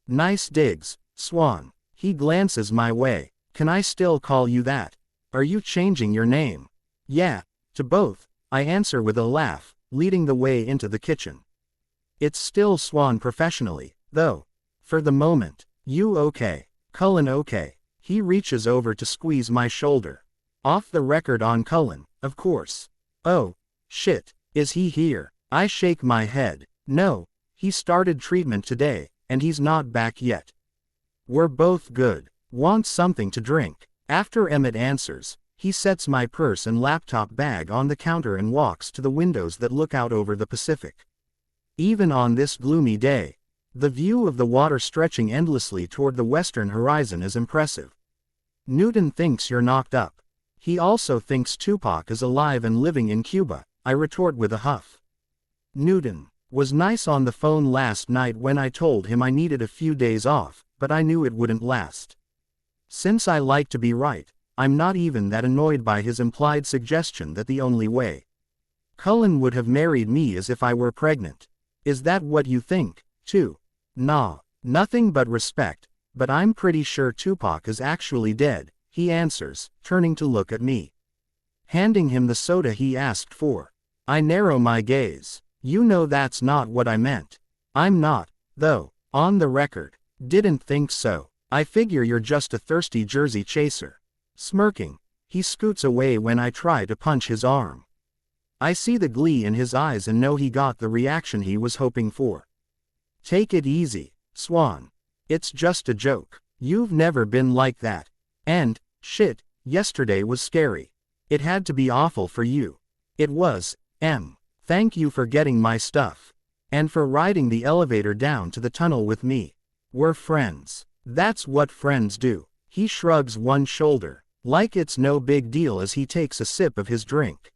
Nice digs, Swan. He glances my way. Can I still call you that? Are you changing your name? Yeah, to both, I answer with a laugh, leading the way into the kitchen. It's still Swan professionally, though. For the moment. You okay? Cullen okay. He reaches over to squeeze my shoulder. Off the record on Cullen, of course. Oh, shit. Is he here? I shake my head. No, he started treatment today, and he's not back yet. We're both good. Want something to drink? After Emmett answers, he sets my purse and laptop bag on the counter and walks to the windows that look out over the Pacific. Even on this gloomy day, the view of the water stretching endlessly toward the western horizon is impressive. Newton thinks you're knocked up. He also thinks Tupac is alive and living in Cuba, I retort with a huff. Newton was nice on the phone last night when I told him I needed a few days off, but I knew it wouldn't last. Since I like to be right, I'm not even that annoyed by his implied suggestion that the only way Cullen would have married me is if I were pregnant. Is that what you think, too? Nah, nothing but respect, but I'm pretty sure Tupac is actually dead, he answers, turning to look at me. Handing him the soda he asked for. I narrow my gaze. You know that's not what I meant. I'm not, though, on the record. Didn't think so. I figure you're just a thirsty Jersey chaser. Smirking, he scoots away when I try to punch his arm. I see the glee in his eyes and know he got the reaction he was hoping for. Take it easy, Swan. It's just a joke. You've never been like that. And, shit, yesterday was scary. It had to be awful for you. It was, Thank you for getting my stuff. And for riding the elevator down to the tunnel with me. We're friends. That's what friends do. He shrugs one shoulder, like it's no big deal as he takes a sip of his drink.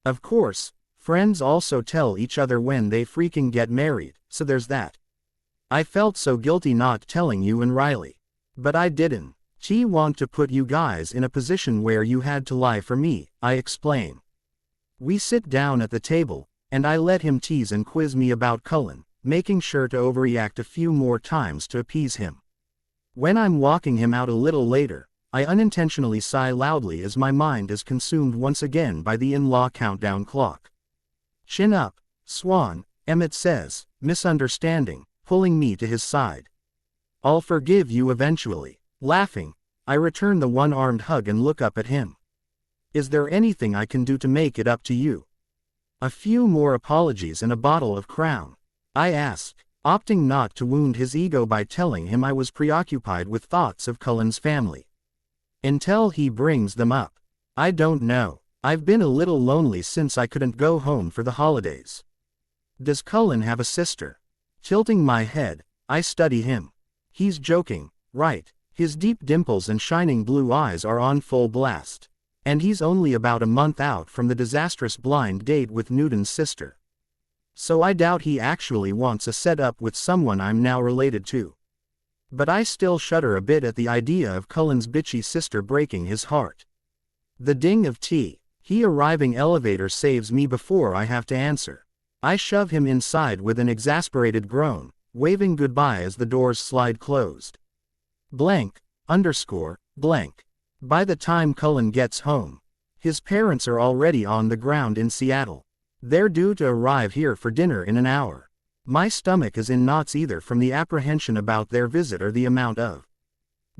Of course, friends also tell each other when they freaking get married, so there's that. I felt so guilty not telling you and Riley. But I didn't. She want to put you guys in a position where you had to lie for me, I explain. We sit down at the table, and I let him tease and quiz me about Cullen, making sure to overreact a few more times to appease him. When I'm walking him out a little later, I unintentionally sigh loudly as my mind is consumed once again by the in-law countdown clock. Chin up, Swan, Emmett says, misunderstanding, pulling me to his side. I'll forgive you eventually. Laughing, I return the one-armed hug and look up at him. Is there anything I can do to make it up to you? A few more apologies and a bottle of Crown, I ask, opting not to wound his ego by telling him I was preoccupied with thoughts of Cullen's family. Until he brings them up. I don't know. I've been a little lonely since I couldn't go home for the holidays. Does Cullen have a sister? Tilting my head, I study him. He's joking, right? His deep dimples and shining blue eyes are on full blast. And he's only about a month out from the disastrous blind date with Newton's sister. So I doubt he actually wants a set-up with someone I'm now related to. But I still shudder a bit at the idea of Cullen's bitchy sister breaking his heart. The ding of he arriving elevator saves me before I have to answer. I shove him inside with an exasperated groan, waving goodbye as the doors slide closed. Blank. By the time Cullen gets home, his parents are already on the ground in Seattle. They're due to arrive here for dinner in an hour. My stomach is in knots either from the apprehension about their visit or the amount of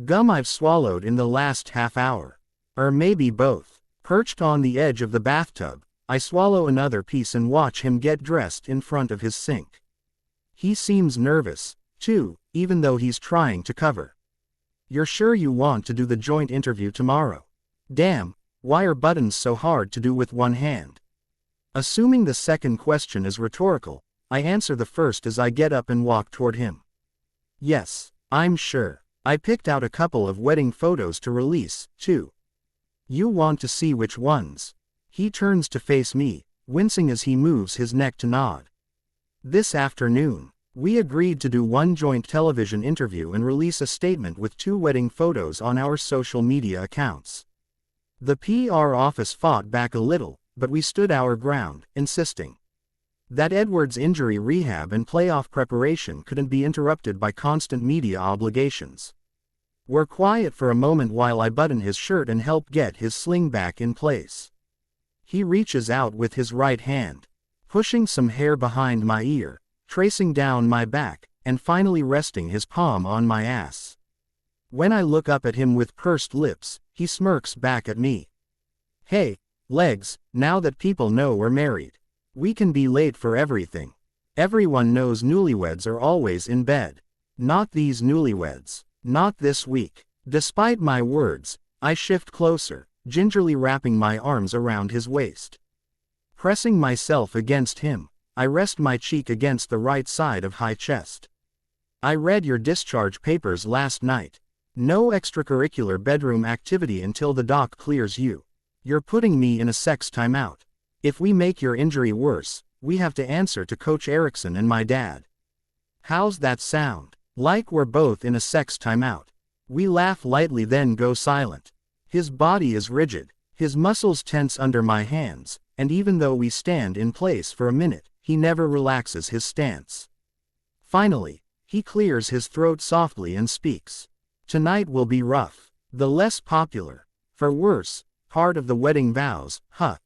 gum I've swallowed in the last half hour. Or maybe both. Perched on the edge of the bathtub, I swallow another piece and watch him get dressed in front of his sink. He seems nervous, too, even though he's trying to cover. You're sure you want to do the joint interview tomorrow? Damn, why are buttons so hard to do with one hand? Assuming the second question is rhetorical, I answer the first as I get up and walk toward him. Yes, I'm sure. I picked out a couple of wedding photos to release, too. You want to see which ones? He turns to face me, wincing as he moves his neck to nod. This afternoon, we agreed to do one joint television interview and release a statement with 2 wedding photos on our social media accounts. The PR office fought back a little, but we stood our ground, insisting that Edward's injury rehab and playoff preparation couldn't be interrupted by constant media obligations. We're quiet for a moment while I button his shirt and help get his sling back in place. He reaches out with his right hand, pushing some hair behind my ear, tracing down my back, and finally resting his palm on my ass. When I look up at him with pursed lips, he smirks back at me. Hey, legs, now that people know we're married, we can be late for everything. Everyone knows newlyweds are always in bed. Not these newlyweds. Not this week. Despite my words, I shift closer, gingerly wrapping my arms around his waist. Pressing myself against him, I rest my cheek against the right side of high chest. I read your discharge papers last night. No extracurricular bedroom activity until the doc clears you. You're putting me in a sex timeout. If we make your injury worse, we have to answer to Coach Erickson and my dad. How's that sound? Like we're both in a sex timeout. We laugh lightly then go silent. His body is rigid, his muscles tense under my hands, and even though we stand in place for a minute, he never relaxes his stance. Finally, he clears his throat softly and speaks. Tonight will be rough. The less popular, for worse, part of the wedding vows, huh?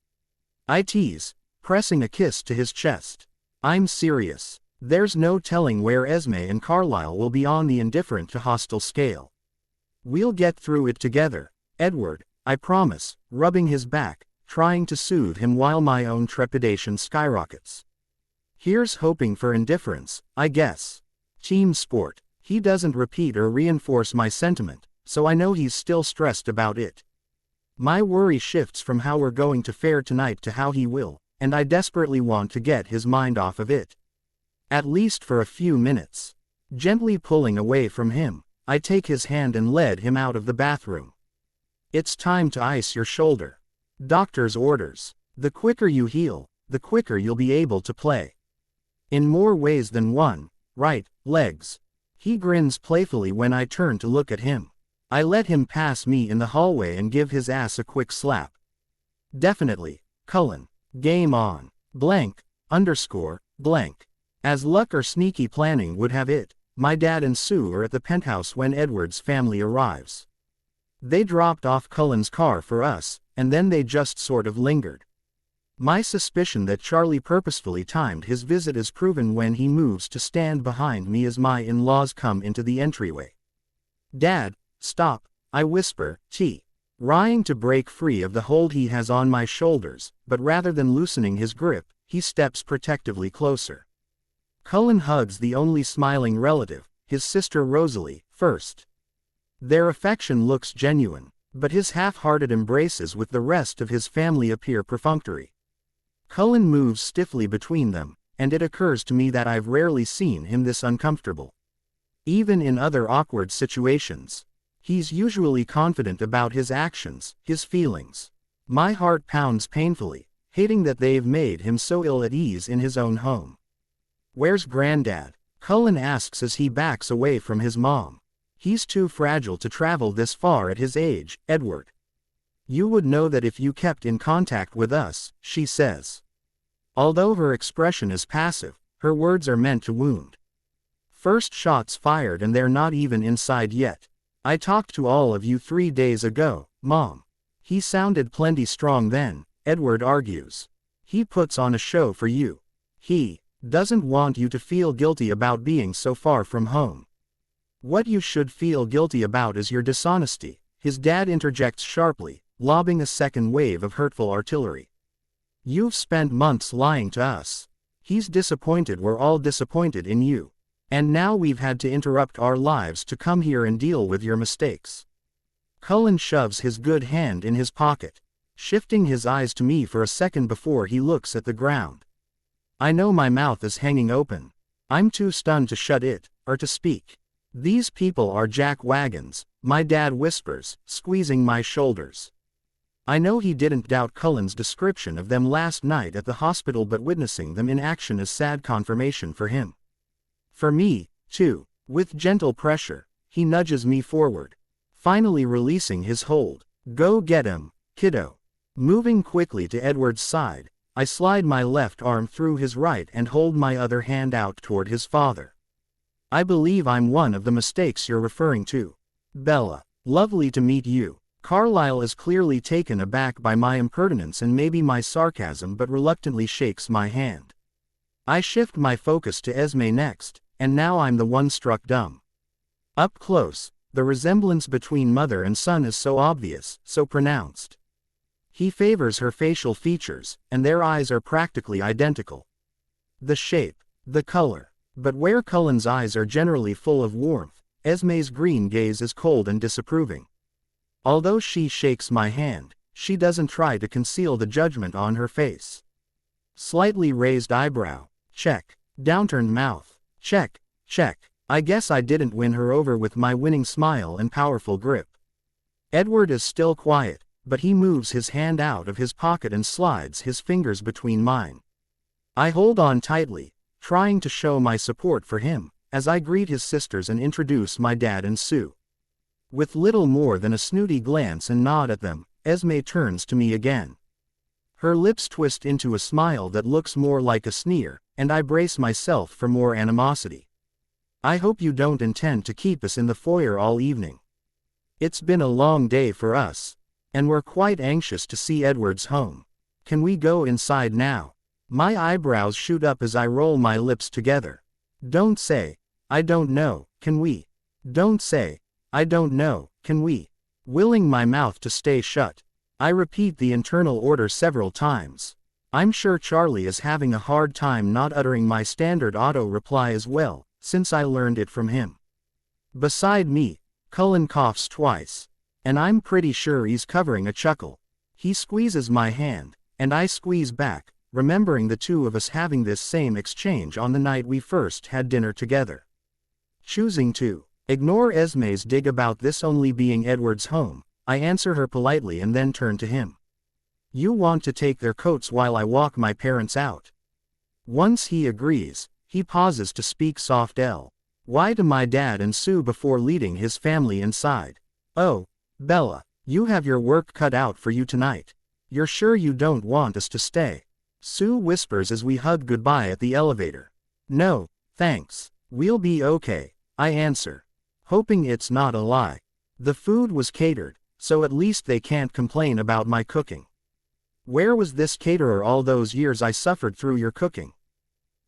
I tease, pressing a kiss to his chest. I'm serious. There's no telling where Esme and Carlisle will be on the indifferent to hostile scale. We'll get through it together, Edward, I promise, rubbing his back, trying to soothe him while my own trepidation skyrockets. Here's hoping for indifference, I guess. Team sport. He doesn't repeat or reinforce my sentiment, so I know he's still stressed about it. My worry shifts from how we're going to fare tonight to how he will, and I desperately want to get his mind off of it. At least for a few minutes. Gently pulling away from him, I take his hand and lead him out of the bathroom. It's time to ice your shoulder. Doctor's orders. The quicker you heal, the quicker you'll be able to play. In more ways than one, right, legs. He grins playfully when I turn to look at him. I let him pass me in the hallway and give his ass a quick slap. Definitely, Cullen. Game on. Blank, underscore, blank. As luck or sneaky planning would have it, my dad and Sue are at the penthouse when Edward's family arrives. They dropped off Cullen's car for us, and then they just sort of lingered. My suspicion that Charlie purposefully timed his visit is proven when he moves to stand behind me as my in-laws come into the entryway. Dad, stop, I whisper, trying to break free of the hold he has on my shoulders, but rather than loosening his grip, he steps protectively closer. Cullen hugs the only smiling relative, his sister Rosalie, first. Their affection looks genuine, but his half-hearted embraces with the rest of his family appear perfunctory. Cullen moves stiffly between them, and it occurs to me that I've rarely seen him this uncomfortable. Even in other awkward situations. He's usually confident about his actions, his feelings. My heart pounds painfully, hating that they've made him so ill at ease in his own home. Where's Granddad? Cullen asks as he backs away from his mom. He's too fragile to travel this far at his age, Edward. You would know that if you kept in contact with us, she says. Although her expression is passive, her words are meant to wound. First shots fired and they're not even inside yet. I talked to all of you 3 days ago, Mom. He sounded plenty strong then, Edward argues. He puts on a show for you. He doesn't want you to feel guilty about being so far from home. What you should feel guilty about is your dishonesty, his dad interjects sharply, lobbing a second wave of hurtful artillery. You've spent months lying to us. He's disappointed we're all disappointed in you. And now we've had to interrupt our lives to come here and deal with your mistakes. Cullen shoves his good hand in his pocket, shifting his eyes to me for a second before he looks at the ground. I know my mouth is hanging open. I'm too stunned to shut it, or to speak. These people are jack wagons, my dad whispers, squeezing my shoulders. I know he didn't doubt Cullen's description of them last night at the hospital, but witnessing them in action is sad confirmation for him. For me, too. With gentle pressure, he nudges me forward, finally releasing his hold. Go get him, kiddo. Moving quickly to Edward's side, I slide my left arm through his right and hold my other hand out toward his father. I believe I'm one of the mistakes you're referring to. Bella, lovely to meet you. Carlyle is clearly taken aback by my impertinence and maybe my sarcasm, but reluctantly shakes my hand. I shift my focus to Esme next, and now I'm the one struck dumb. Up close, the resemblance between mother and son is so obvious, so pronounced. He favors her facial features, and their eyes are practically identical. The shape, the color. But where Cullen's eyes are generally full of warmth, Esme's green gaze is cold and disapproving. Although she shakes my hand, she doesn't try to conceal the judgment on her face. Slightly raised eyebrow, check. Downturned mouth, check, check. I guess I didn't win her over with my winning smile and powerful grip. Edward is still quiet, but he moves his hand out of his pocket and slides his fingers between mine. I hold on tightly, trying to show my support for him, as I greet his sisters and introduce my dad and Sue. With little more than a snooty glance and nod at them, Esme turns to me again. Her lips twist into a smile that looks more like a sneer, and I brace myself for more animosity. I hope you don't intend to keep us in the foyer all evening. It's been a long day for us, and we're quite anxious to see Edward's home. Can we go inside now? My eyebrows shoot up as I roll my lips together. Don't say, I don't know, can we? Don't say, I don't know, can we? Willing my mouth to stay shut, I repeat the internal order several times. I'm sure Charlie is having a hard time not uttering my standard auto reply as well, since I learned it from him. Beside me, Cullen coughs twice. And I'm pretty sure he's covering a chuckle. He squeezes my hand, and I squeeze back, remembering the two of us having this same exchange on the night we first had dinner together. Choosing to ignore Esme's dig about this only being Edward's home, I answer her politely and then turn to him. You want to take their coats while I walk my parents out? Once he agrees, he pauses to speak soft Why to my dad and Sue before leading his family inside. Oh, Bella, you have your work cut out for you tonight. You're sure you don't want us to stay? Sue whispers as we hug goodbye at the elevator. No, thanks. We'll be okay, I answer, hoping it's not a lie. The food was catered, so at least they can't complain about my cooking. Where was this caterer all those years I suffered through your cooking?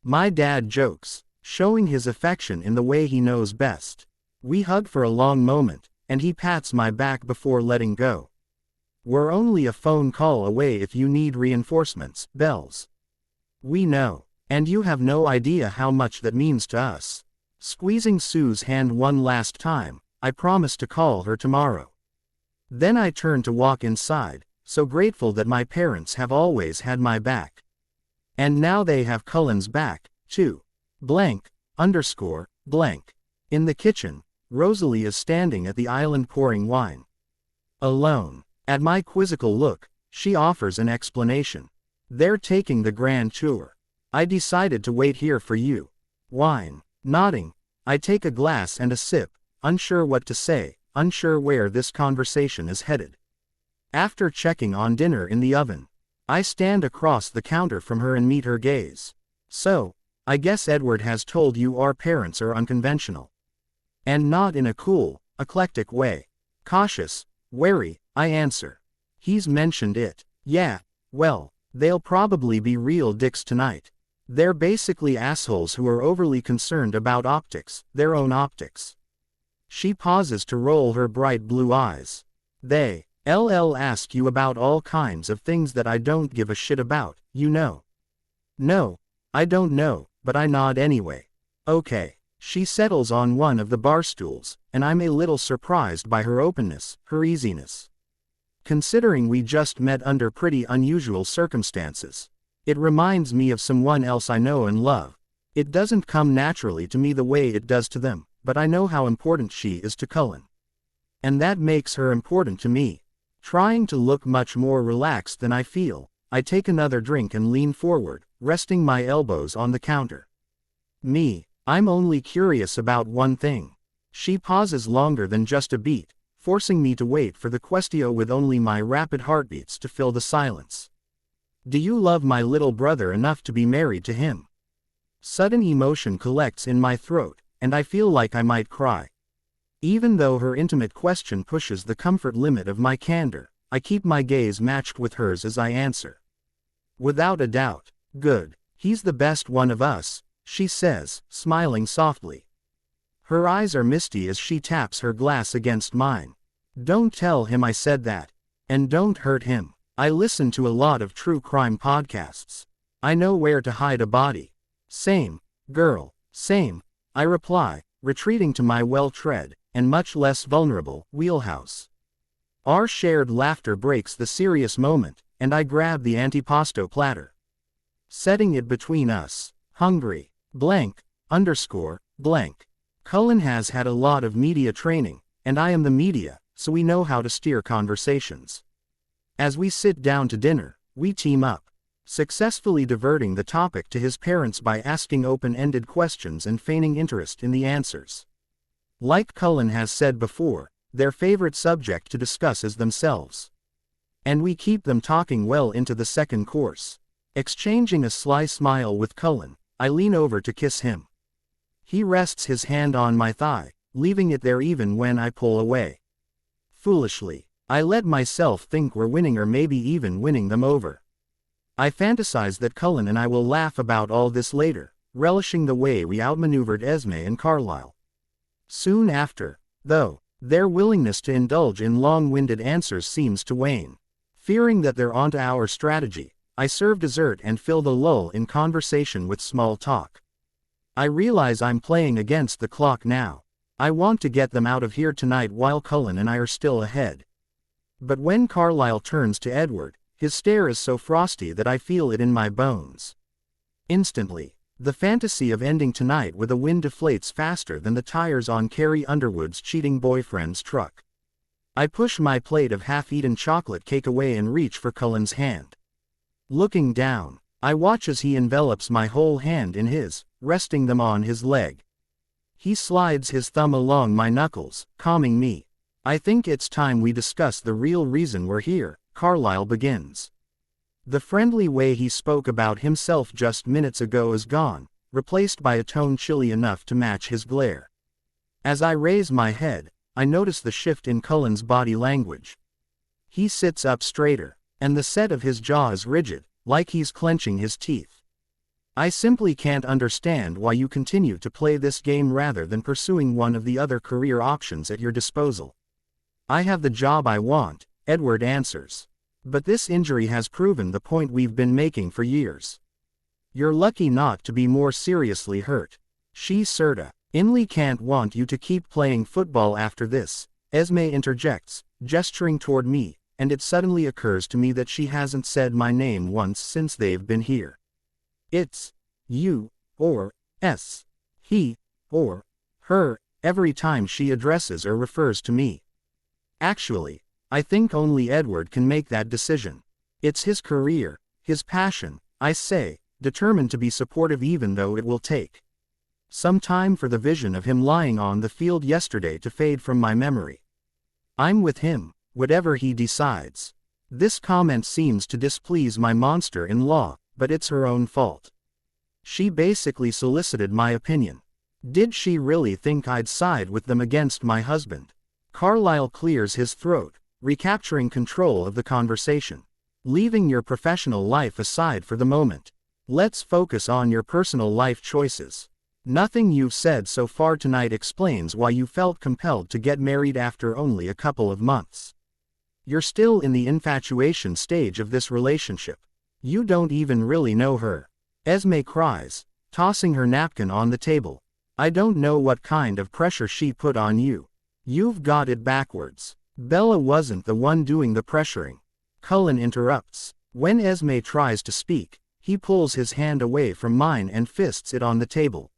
My dad jokes, showing his affection in the way he knows best. We hug for a long moment, and he pats my back before letting go. We're only a phone call away if you need reinforcements, Bells. We know, and you have no idea how much that means to us. Squeezing Sue's hand one last time, I promise to call her tomorrow. Then I turn to walk inside, so grateful that my parents have always had my back. And now they have Cullen's back, too. Blank. In the kitchen, Rosalie is standing at the island pouring wine. Alone. At my quizzical look, she offers an explanation. They're taking the grand tour. I decided to wait here for you. Wine. Nodding, I take a glass and a sip, unsure what to say, unsure where this conversation is headed. After checking on dinner in the oven, I stand across the counter from her and meet her gaze. So, I guess Edward has told you our parents are unconventional. And not in a cool, eclectic way. Cautious, wary, I answer. He's mentioned it. Yeah, well, they'll probably be real dicks tonight. They're basically assholes who are overly concerned about optics, their own optics. She pauses to roll her bright blue eyes. They, ask you about all kinds of things that I don't give a shit about, you know. No, I don't know, but I nod anyway. Okay. She settles on one of the bar stools, and I'm a little surprised by her openness, her easiness. Considering we just met under pretty unusual circumstances. It reminds me of someone else I know and love. It doesn't come naturally to me the way it does to them, but I know how important she is to Cullen. And that makes her important to me. Trying to look much more relaxed than I feel, I take another drink and lean forward, resting my elbows on the counter. I'm only curious about one thing. She pauses longer than just a beat, forcing me to wait for the question with only my rapid heartbeats to fill the silence. Do you love my little brother enough to be married to him? Sudden emotion collects in my throat, and I feel like I might cry. Even though her intimate question pushes the comfort limit of my candor, I keep my gaze matched with hers as I answer. Without a doubt. Good. He's the best one of us, she says, smiling softly. Her eyes are misty as she taps her glass against mine. Don't tell him I said that. And don't hurt him. I listen to a lot of true crime podcasts. I know where to hide a body. Same, girl, same, I reply, retreating to my well-tread, and much less vulnerable, wheelhouse. Our shared laughter breaks the serious moment, and I grab the antipasto platter. Setting it between us. Hungry. Cullen has had a lot of media training, and I am the media, so we know how to steer conversations. As we sit down to dinner, we team up, successfully diverting the topic to his parents by asking open-ended questions and feigning interest in the answers. Like Cullen has said before, their favorite subject to discuss is themselves. And we keep them talking well into the second course. Exchanging a sly smile with Cullen, I lean over to kiss him. He rests his hand on my thigh, leaving it there even when I pull away. Foolishly, I let myself think we're winning or maybe even winning them over. I fantasize that Cullen and I will laugh about all this later, relishing the way we outmaneuvered Esme and Carlyle. Soon after, though, their willingness to indulge in long-winded answers seems to wane. Fearing that they're onto our strategy, I serve dessert and fill the lull in conversation with small talk. I realize I'm playing against the clock now. I want to get them out of here tonight while Cullen and I are still ahead. But when Carlyle turns to Edward, his stare is so frosty that I feel it in my bones. Instantly, the fantasy of ending tonight with a win deflates faster than the tires on Carrie Underwood's cheating boyfriend's truck. I push my plate of half-eaten chocolate cake away and reach for Cullen's hand. Looking down, I watch as he envelops my whole hand in his, resting them on his leg. He slides his thumb along my knuckles, calming me. I think it's time we discuss the real reason we're here, Carlyle begins. The friendly way he spoke about himself just minutes ago is gone, replaced by a tone chilly enough to match his glare. As I raise my head, I notice the shift in Cullen's body language. He sits up straighter, and the set of his jaw is rigid, like he's clenching his teeth. I simply can't understand why you continue to play this game rather than pursuing one of the other career options at your disposal. I have the job I want, Edward answers. But this injury has proven the point we've been making for years. You're lucky not to be more seriously hurt. She sorta. Inley can't want you to keep playing football after this, Esme interjects, gesturing toward me, and it suddenly occurs to me that she hasn't said my name once since they've been here. It's you, or s, he, or her, every time she addresses or refers to me. Actually, I think only Edward can make that decision. It's his career, his passion, I say, determined to be supportive even though it will take some time for the vision of him lying on the field yesterday to fade from my memory. I'm with him, whatever he decides. This comment seems to displease my monster-in-law, but it's her own fault. She basically solicited my opinion. Did she really think I'd side with them against my husband? Carlyle clears his throat, recapturing control of the conversation. Leaving your professional life aside for the moment, let's focus on your personal life choices. Nothing you've said so far tonight explains why you felt compelled to get married after only a couple of months. You're still in the infatuation stage of this relationship. You don't even really know her. Esme cries, tossing her napkin on the table. I don't know what kind of pressure she put on you. You've got it backwards. Bella wasn't the one doing the pressuring. Cullen interrupts. When Esme tries to speak, he pulls his hand away from mine and fists it on the table.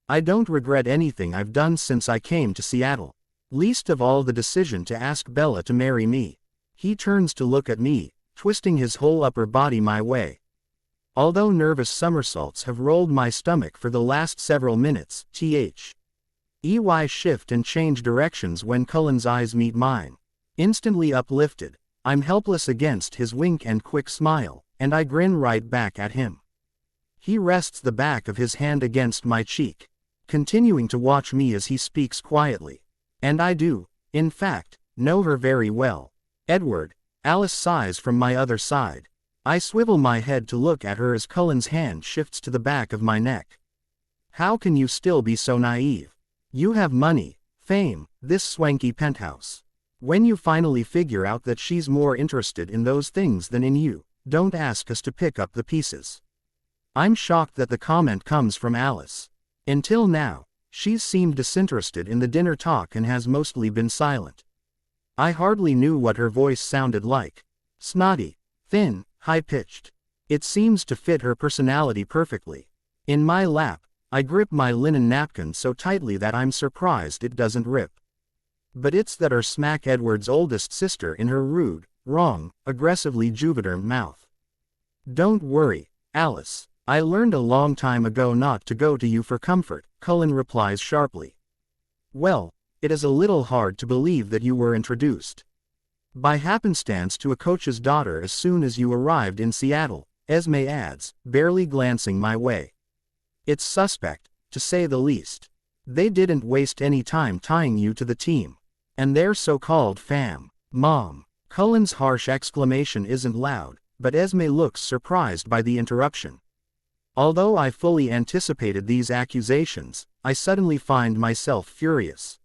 I don't regret anything I've done since I came to Seattle. Least of all the decision to ask Bella to marry me. He turns to look at me, twisting his whole upper body my way. Although nervous somersaults have rolled my stomach for the last several minutes, EY shift and change directions when Cullen's eyes meet mine. Instantly uplifted, I'm helpless against his wink and quick smile, and I grin right back at him. He rests the back of his hand against my cheek, continuing to watch me as he speaks quietly. And I do, in fact, know her very well. Edward, Alice sighs from my other side. I swivel my head to look at her as Cullen's hand shifts to the back of my neck. How can you still be so naive? You have money, fame, this swanky penthouse. When you finally figure out that she's more interested in those things than in you, don't ask us to pick up the pieces. I'm shocked that the comment comes from Alice. Until now, she's seemed disinterested in the dinner talk and has mostly been silent. I hardly knew what her voice sounded like. Snotty, thin, high-pitched. It seems to fit her personality perfectly. In my lap, I grip my linen napkin so tightly that I'm surprised it doesn't rip. But it's that or smack Edward's oldest sister in her rude, wrong, aggressively Jupiter mouth. Don't worry, Alice. I learned a long time ago not to go to you for comfort, Cullen replies sharply. Well, it is a little hard to believe that you were introduced by happenstance to a coach's daughter as soon as you arrived in Seattle, Esme adds, barely glancing my way. It's suspect, to say the least. They didn't waste any time tying you to the team. And their so-called fam, mom. Cullen's harsh exclamation isn't loud, but Esme looks surprised by the interruption. Although I fully anticipated these accusations, I suddenly find myself furious.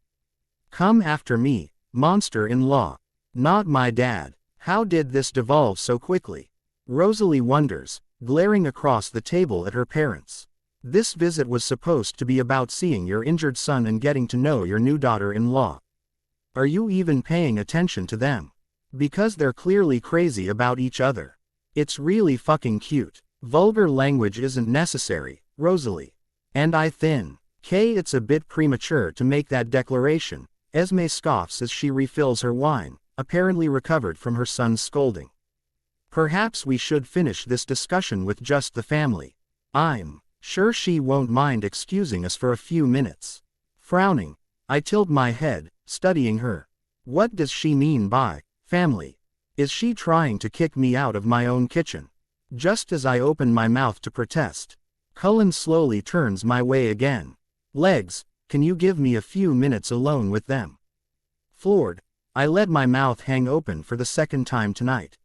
Come after me, monster-in-law. Not my dad. How did this devolve so quickly? Rosalie wonders, glaring across the table at her parents. This visit was supposed to be about seeing your injured son and getting to know your new daughter-in-law. Are you even paying attention to them? Because they're clearly crazy about each other. It's really fucking cute. Vulgar language isn't necessary, Rosalie. And I thin. It's a bit premature to make that declaration, Esme scoffs as she refills her wine, apparently recovered from her son's scolding. Perhaps we should finish this discussion with just the family. I'm sure she won't mind excusing us for a few minutes. Frowning, I tilt my head, studying her. What does she mean by family? Is she trying to kick me out of my own kitchen? Just as I open my mouth to protest, Cullen slowly turns my way again. Legs, can you give me a few minutes alone with them? Floored, I let my mouth hang open for the second time tonight.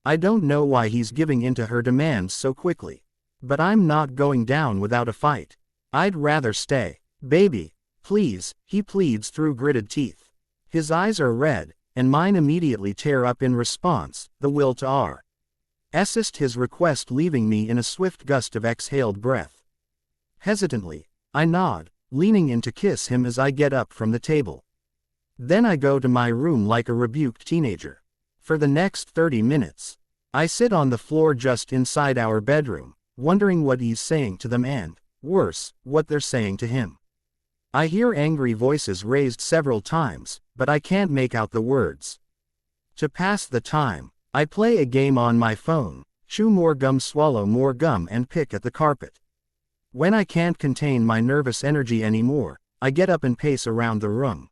I don't know why he's giving in to her demands so quickly. But I'm not going down without a fight. I'd rather stay. Baby, please, he pleads through gritted teeth. His eyes are red, and mine immediately tear up in response, the will to assist his request leaving me in a swift gust of exhaled breath. Hesitantly, I nod, leaning in to kiss him as I get up from the table. Then I go to my room like a rebuked teenager. For the next 30 minutes, I sit on the floor just inside our bedroom, wondering what he's saying to them and, worse, what they're saying to him. I hear angry voices raised several times, but I can't make out the words. To pass the time, I play a game on my phone, chew more gum, swallow more gum, and pick at the carpet. When I can't contain my nervous energy anymore, I get up and pace around the room.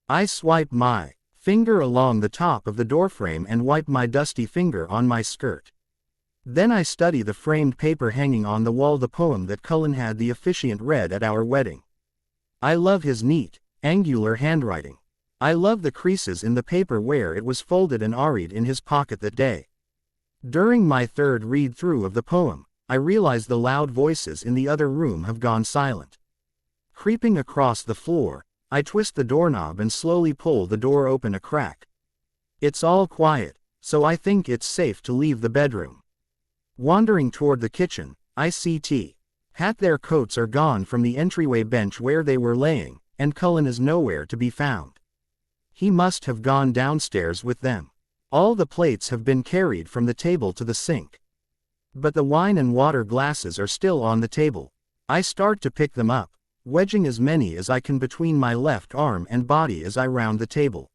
I swipe my finger along the top of the doorframe and wipe my dusty finger on my skirt. Then I study the framed paper hanging on the wall, the poem that Cullen had the officiant read at our wedding. I love his neat, angular handwriting. I love the creases in the paper where it was folded and aried in his pocket that day. During my third read-through of the poem, I realize the loud voices in the other room have gone silent. Creeping across the floor, I twist the doorknob and slowly pull the door open a crack. It's all quiet, so I think it's safe to leave the bedroom. Wandering toward the kitchen, I see their coats are gone from the entryway bench where they were laying, and Cullen is nowhere to be found. He must have gone downstairs with them. All the plates have been carried from the table to the sink. But the wine and water glasses are still on the table. I start to pick them up, wedging as many as I can between my left arm and body as I round the table.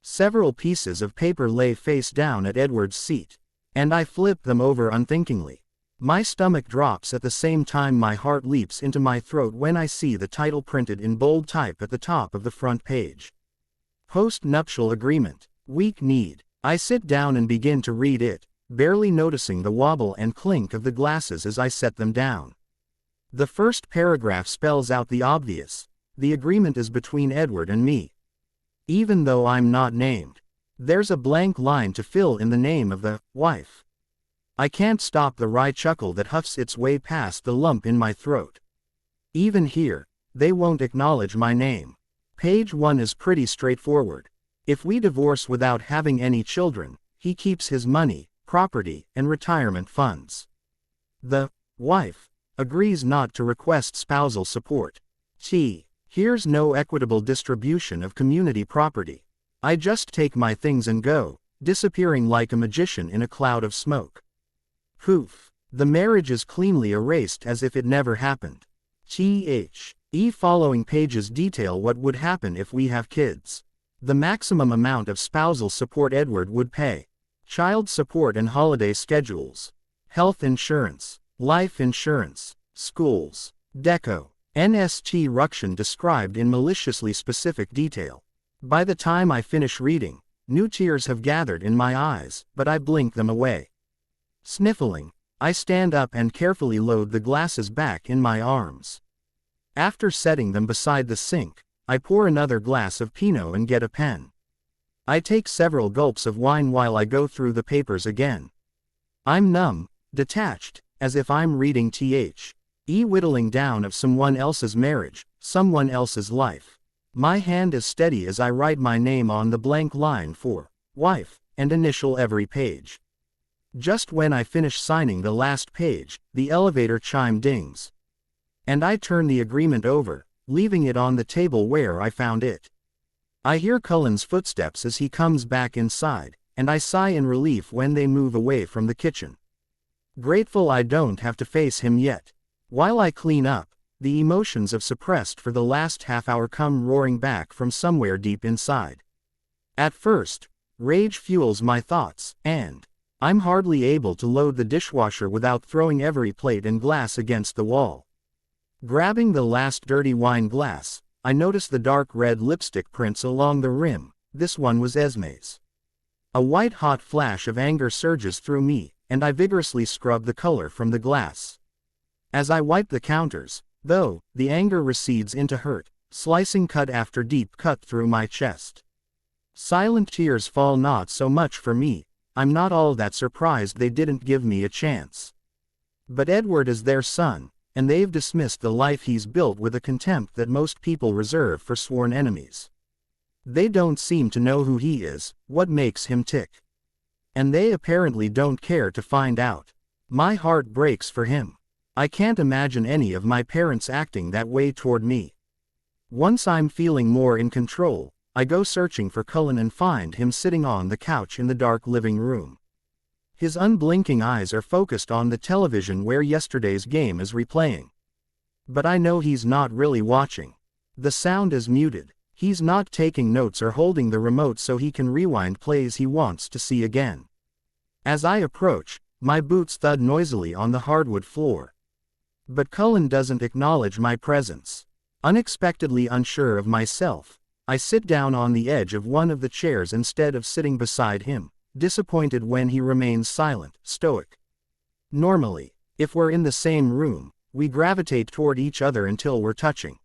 Several pieces of paper lay face down at Edward's seat, and I flip them over unthinkingly. My stomach drops at the same time my heart leaps into my throat when I see the title printed in bold type at the top of the front page. Post-nuptial agreement. Weak need. I sit down and begin to read it, barely noticing the wobble and clink of the glasses as I set them down. The first paragraph spells out the obvious. The agreement is between Edward and me. Even though I'm not named, there's a blank line to fill in the name of the wife. I can't stop the wry chuckle that huffs its way past the lump in my throat. Even here, they won't acknowledge my name. Page 1 is pretty straightforward. If we divorce without having any children, he keeps his money, property, and retirement funds. The wife agrees not to request spousal support. Here's no equitable distribution of community property. I just take my things and go, disappearing like a magician in a cloud of smoke. Poof. The marriage is cleanly erased as if it never happened. Following pages detail what would happen if we have kids. The maximum amount of spousal support Edward would pay. Child support and holiday schedules. Health insurance. Life insurance. Schools. Deco. NST Ruction described in maliciously specific detail. By the time I finish reading, new tears have gathered in my eyes, but I blink them away. Sniffling, I stand up and carefully load the glasses back in my arms. After setting them beside the sink, I pour another glass of Pinot and get a pen. I take several gulps of wine while I go through the papers again. I'm numb, detached, as if I'm reading whittling down of someone else's marriage, someone else's life. My hand is steady as I write my name on the blank line for wife, and initial every page. Just when I finish signing the last page, the elevator chime dings. And I turn the agreement over, leaving it on the table where I found it. I hear Cullen's footsteps as he comes back inside, and I sigh in relief when they move away from the kitchen. Grateful I don't have to face him yet. While I clean up, the emotions I've suppressed for the last half hour come roaring back from somewhere deep inside. At first, rage fuels my thoughts, and I'm hardly able to load the dishwasher without throwing every plate and glass against the wall. Grabbing the last dirty wine glass, I notice the dark red lipstick prints along the rim. This one was Esme's. A white-hot flash of anger surges through me, and I vigorously scrub the color from the glass. As I wipe the counters, though, the anger recedes into hurt, slicing cut after deep cut through my chest. Silent tears fall. Not so much for me. I'm not all that surprised they didn't give me a chance. But Edward is their son, and they've dismissed the life he's built with a contempt that most people reserve for sworn enemies. They don't seem to know who he is, what makes him tick. And they apparently don't care to find out. My heart breaks for him. I can't imagine any of my parents acting that way toward me. Once I'm feeling more in control, I go searching for Cullen and find him sitting on the couch in the dark living room. His unblinking eyes are focused on the television where yesterday's game is replaying. But I know he's not really watching. The sound is muted. He's not taking notes or holding the remote so he can rewind plays he wants to see again. As I approach, my boots thud noisily on the hardwood floor. But Cullen doesn't acknowledge my presence. Unexpectedly unsure of myself, I sit down on the edge of one of the chairs instead of sitting beside him, disappointed when he remains silent, stoic. Normally, if we're in the same room, we gravitate toward each other until we're touching.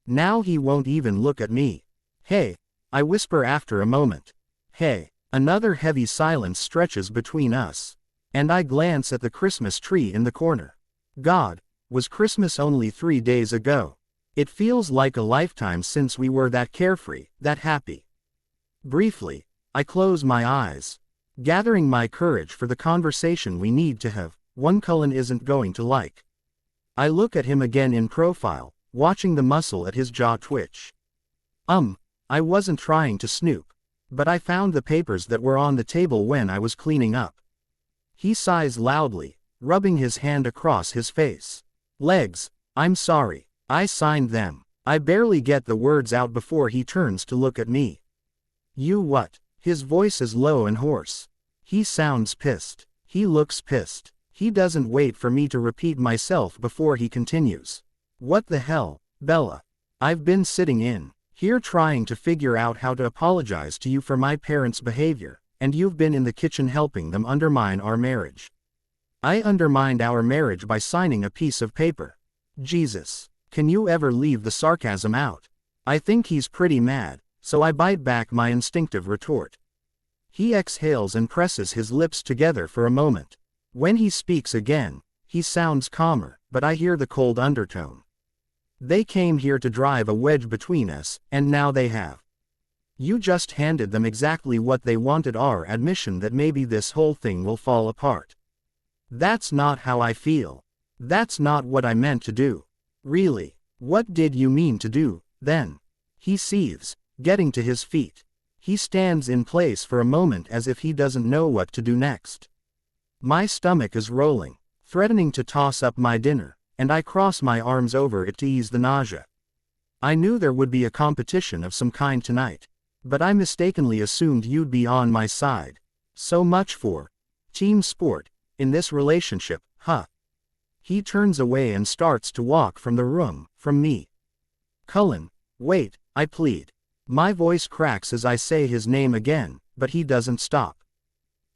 Now he won't even look at me. "Hey," I whisper after a moment. "Hey." Another heavy silence stretches between us. And I glance at the Christmas tree in the corner. God, was Christmas only 3 days ago? It feels like a lifetime since we were that carefree, that happy. Briefly, I close my eyes, gathering my courage for the conversation we need to have, one Cullen isn't going to like. I look at him again in profile, watching the muscle at his jaw twitch. I wasn't trying to snoop, but I found the papers that were on the table when I was cleaning up. He sighs loudly, rubbing his hand across his face. "Legs, I'm sorry. I signed them." I barely get the words out before he turns to look at me. "You what?" His voice is low and hoarse. He sounds pissed. He looks pissed. He doesn't wait for me to repeat myself before he continues. "What the hell, Bella? I've been sitting in here trying to figure out how to apologize to you for my parents' behavior, and you've been in the kitchen helping them undermine our marriage." I undermined our marriage by signing a piece of paper. Jesus. Can you ever leave the sarcasm out? I think he's pretty mad, so I bite back my instinctive retort. He exhales and presses his lips together for a moment. When he speaks again, he sounds calmer, but I hear the cold undertone. "They came here to drive a wedge between us, and now they have. You just handed them exactly what they wanted, our admission that maybe this whole thing will fall apart." "That's not how I feel. That's not what I meant to do." "Really? What did you mean to do, then?" He seethes, getting to his feet. He stands in place for a moment as if he doesn't know what to do next. My stomach is rolling, threatening to toss up my dinner, and I cross my arms over it to ease the nausea. I knew there would be a competition of some kind tonight, but I mistakenly assumed you'd be on my side. So much for team sport in this relationship, huh? He turns away and starts to walk from the room, from me. "Cullen, wait," I plead. My voice cracks as I say his name again, but he doesn't stop.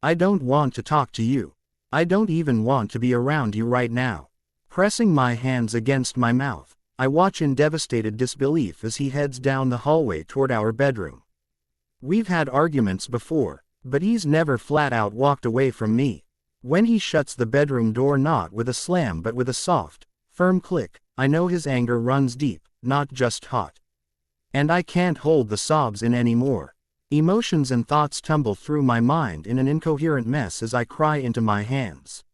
"I don't want to talk to you. I don't even want to be around you right now." Pressing my hands against my mouth, I watch in devastated disbelief as he heads down the hallway toward our bedroom. We've had arguments before, but he's never flat out walked away from me. When he shuts the bedroom door not with a slam but with a soft, firm click, I know his anger runs deep, not just hot. And I can't hold the sobs in anymore. Emotions and thoughts tumble through my mind in an incoherent mess as I cry into my hands.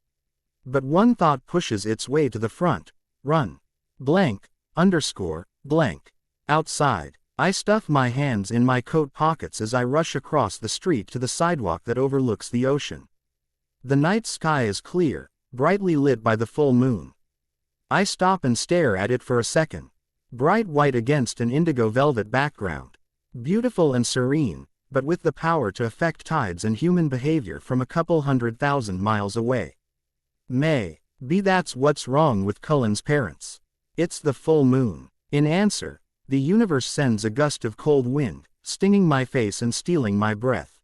But one thought pushes its way to the front. Run. Blank, underscore, blank. Outside. I stuff my hands in my coat pockets as I rush across the street to the sidewalk that overlooks the ocean. The night sky is clear, brightly lit by the full moon. I stop and stare at it for a second. Bright white against an indigo velvet background. Beautiful and serene, but with the power to affect tides and human behavior from a couple 100,000 miles away. Maybe that's what's wrong with Cullen's parents. It's the full moon. In answer, the universe sends a gust of cold wind, stinging my face and stealing my breath.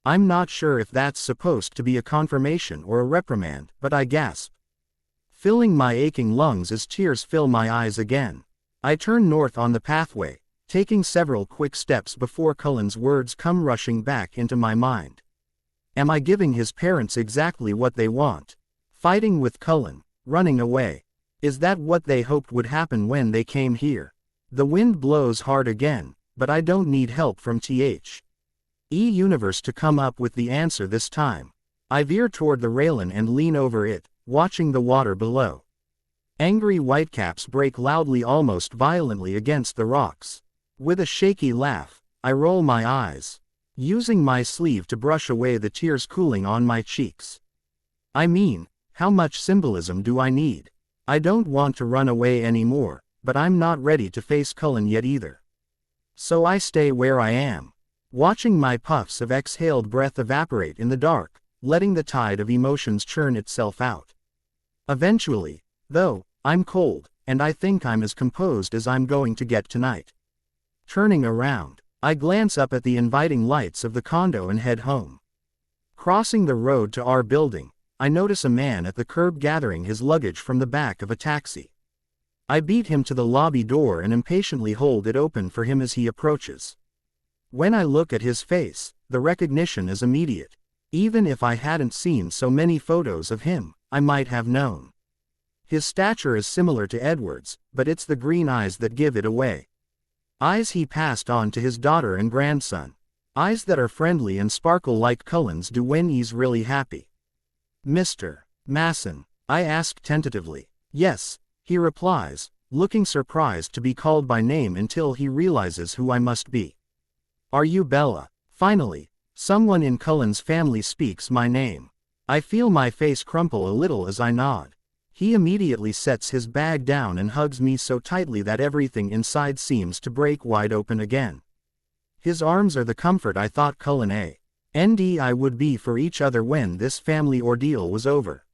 I'm not sure if that's supposed to be a confirmation or a reprimand, but I gasp, filling my aching lungs as tears fill my eyes again. I turn north on the pathway, taking several quick steps before Cullen's words come rushing back into my mind. Am I giving his parents exactly what they want? Fighting with Cullen, running away. Is that what they hoped would happen when they came here? The wind blows hard again, but I don't need help from Universe to come up with the answer this time. I veer toward the railing and lean over it, watching the water below. Angry whitecaps break loudly, almost violently against the rocks. With a shaky laugh, I roll my eyes, using my sleeve to brush away the tears cooling on my cheeks. I mean, how much symbolism do I need? I don't want to run away anymore, but I'm not ready to face Cullen yet either. So I stay where I am, watching my puffs of exhaled breath evaporate in the dark, letting the tide of emotions churn itself out. Eventually, though, I'm cold, and I think I'm as composed as I'm going to get tonight. Turning around, I glance up at the inviting lights of the condo and head home. Crossing the road to our building, I notice a man at the curb gathering his luggage from the back of a taxi. I beat him to the lobby door and impatiently hold it open for him as he approaches. When I look at his face, the recognition is immediate. Even if I hadn't seen so many photos of him, I might have known. His stature is similar to Edward's, but it's the green eyes that give it away. Eyes he passed on to his daughter and grandson. Eyes that are friendly and sparkle like Cullen's do when he's really happy. Mr. Masson, I ask tentatively. Yes, he replies, looking surprised to be called by name until he realizes who I must be. Are you Bella? Finally, someone in Cullen's family speaks my name. I feel my face crumple a little as I nod. He immediately sets his bag down and hugs me so tightly that everything inside seems to break wide open again. His arms are the comfort I thought Cullen and I would be for each other when this family ordeal was over.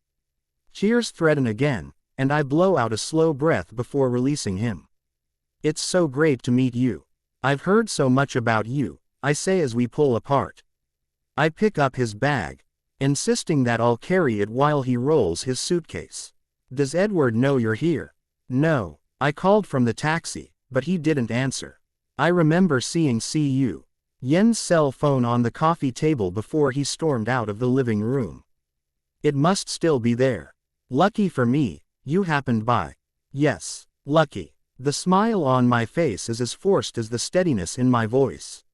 Tears threaten again, and I blow out a slow breath before releasing him. It's so great to meet you. I've heard so much about you, I say as we pull apart. I pick up his bag, insisting that I'll carry it while he rolls his suitcase. Does Edward know you're here? No, I called from the taxi, but he didn't answer. I remember seeing Yen's cell phone on the coffee table before he stormed out of the living room. It must still be there. Lucky for me, you happened by. Yes, lucky. The smile on my face is as forced as the steadiness in my voice.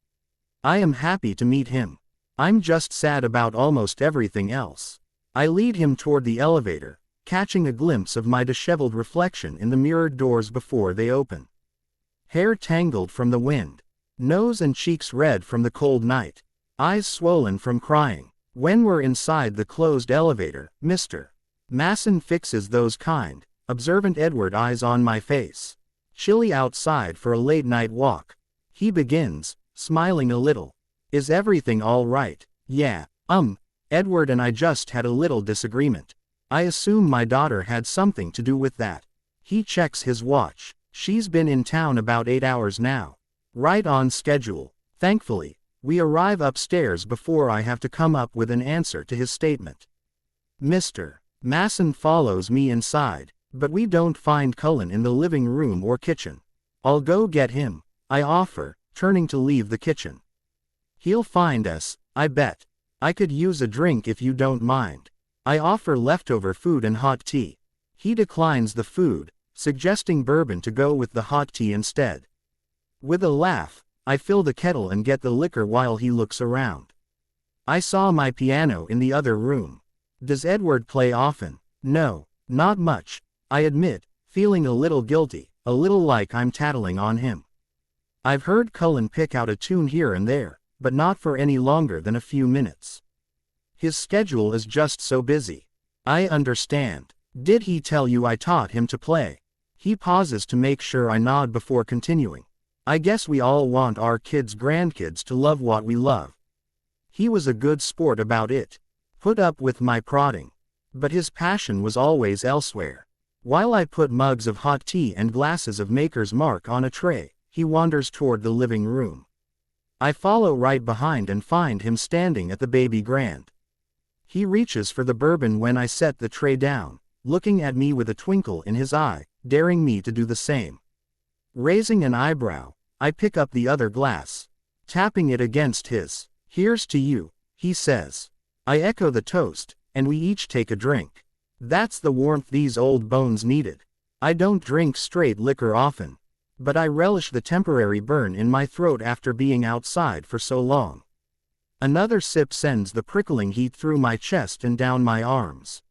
I am happy to meet him. I'm just sad about almost everything else. I lead him toward the elevator, catching a glimpse of my disheveled reflection in the mirrored doors before they open. Hair tangled from the wind, nose and cheeks red from the cold night, eyes swollen from crying. When we're inside the closed elevator, Mr. Masson fixes those kind, observant Edward eyes on my face. Chilly outside for a late night walk. He begins, smiling a little. Is everything all right? Yeah, Edward and I just had a little disagreement. I assume my daughter had something to do with that. He checks his watch. She's been in town about 8 hours now. Right on schedule. Thankfully, we arrive upstairs before I have to come up with an answer to his statement. Mr. Masson follows me inside, but we don't find Cullen in the living room or kitchen. I'll go get him, I offer, turning to leave the kitchen. He'll find us, I bet. I could use a drink if you don't mind. I offer leftover food and hot tea. He declines the food, suggesting bourbon to go with the hot tea instead. With a laugh, I fill the kettle and get the liquor while he looks around. I saw my piano in the other room. Does Edward play often? No, not much, I admit, feeling a little guilty, a little like I'm tattling on him. I've heard Cullen pick out a tune here and there, but not for any longer than a few minutes. His schedule is just so busy. I understand. Did he tell you I taught him to play? He pauses to make sure I nod before continuing. I guess we all want our kids' grandkids to love what we love. He was a good sport about it. Put up with my prodding. But his passion was always elsewhere. While I put mugs of hot tea and glasses of Maker's Mark on a tray, he wanders toward the living room. I follow right behind and find him standing at the baby grand. He reaches for the bourbon when I set the tray down, looking at me with a twinkle in his eye, daring me to do the same. Raising an eyebrow, I pick up the other glass, tapping it against his. "Here's to you," he says. I echo the toast, and we each take a drink. That's the warmth these old bones needed. I don't drink straight liquor often, but I relish the temporary burn in my throat after being outside for so long. Another sip sends the prickling heat through my chest and down my arms.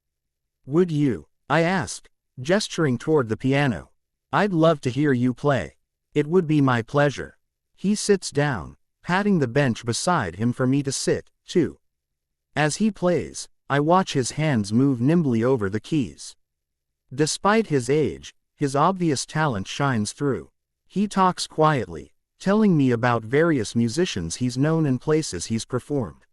"Would you?" I ask, gesturing toward the piano. "I'd love to hear you play." "It would be my pleasure." He sits down, patting the bench beside him for me to sit, too. As he plays, I watch his hands move nimbly over the keys. Despite his age, his obvious talent shines through. He talks quietly, telling me about various musicians he's known and places he's performed.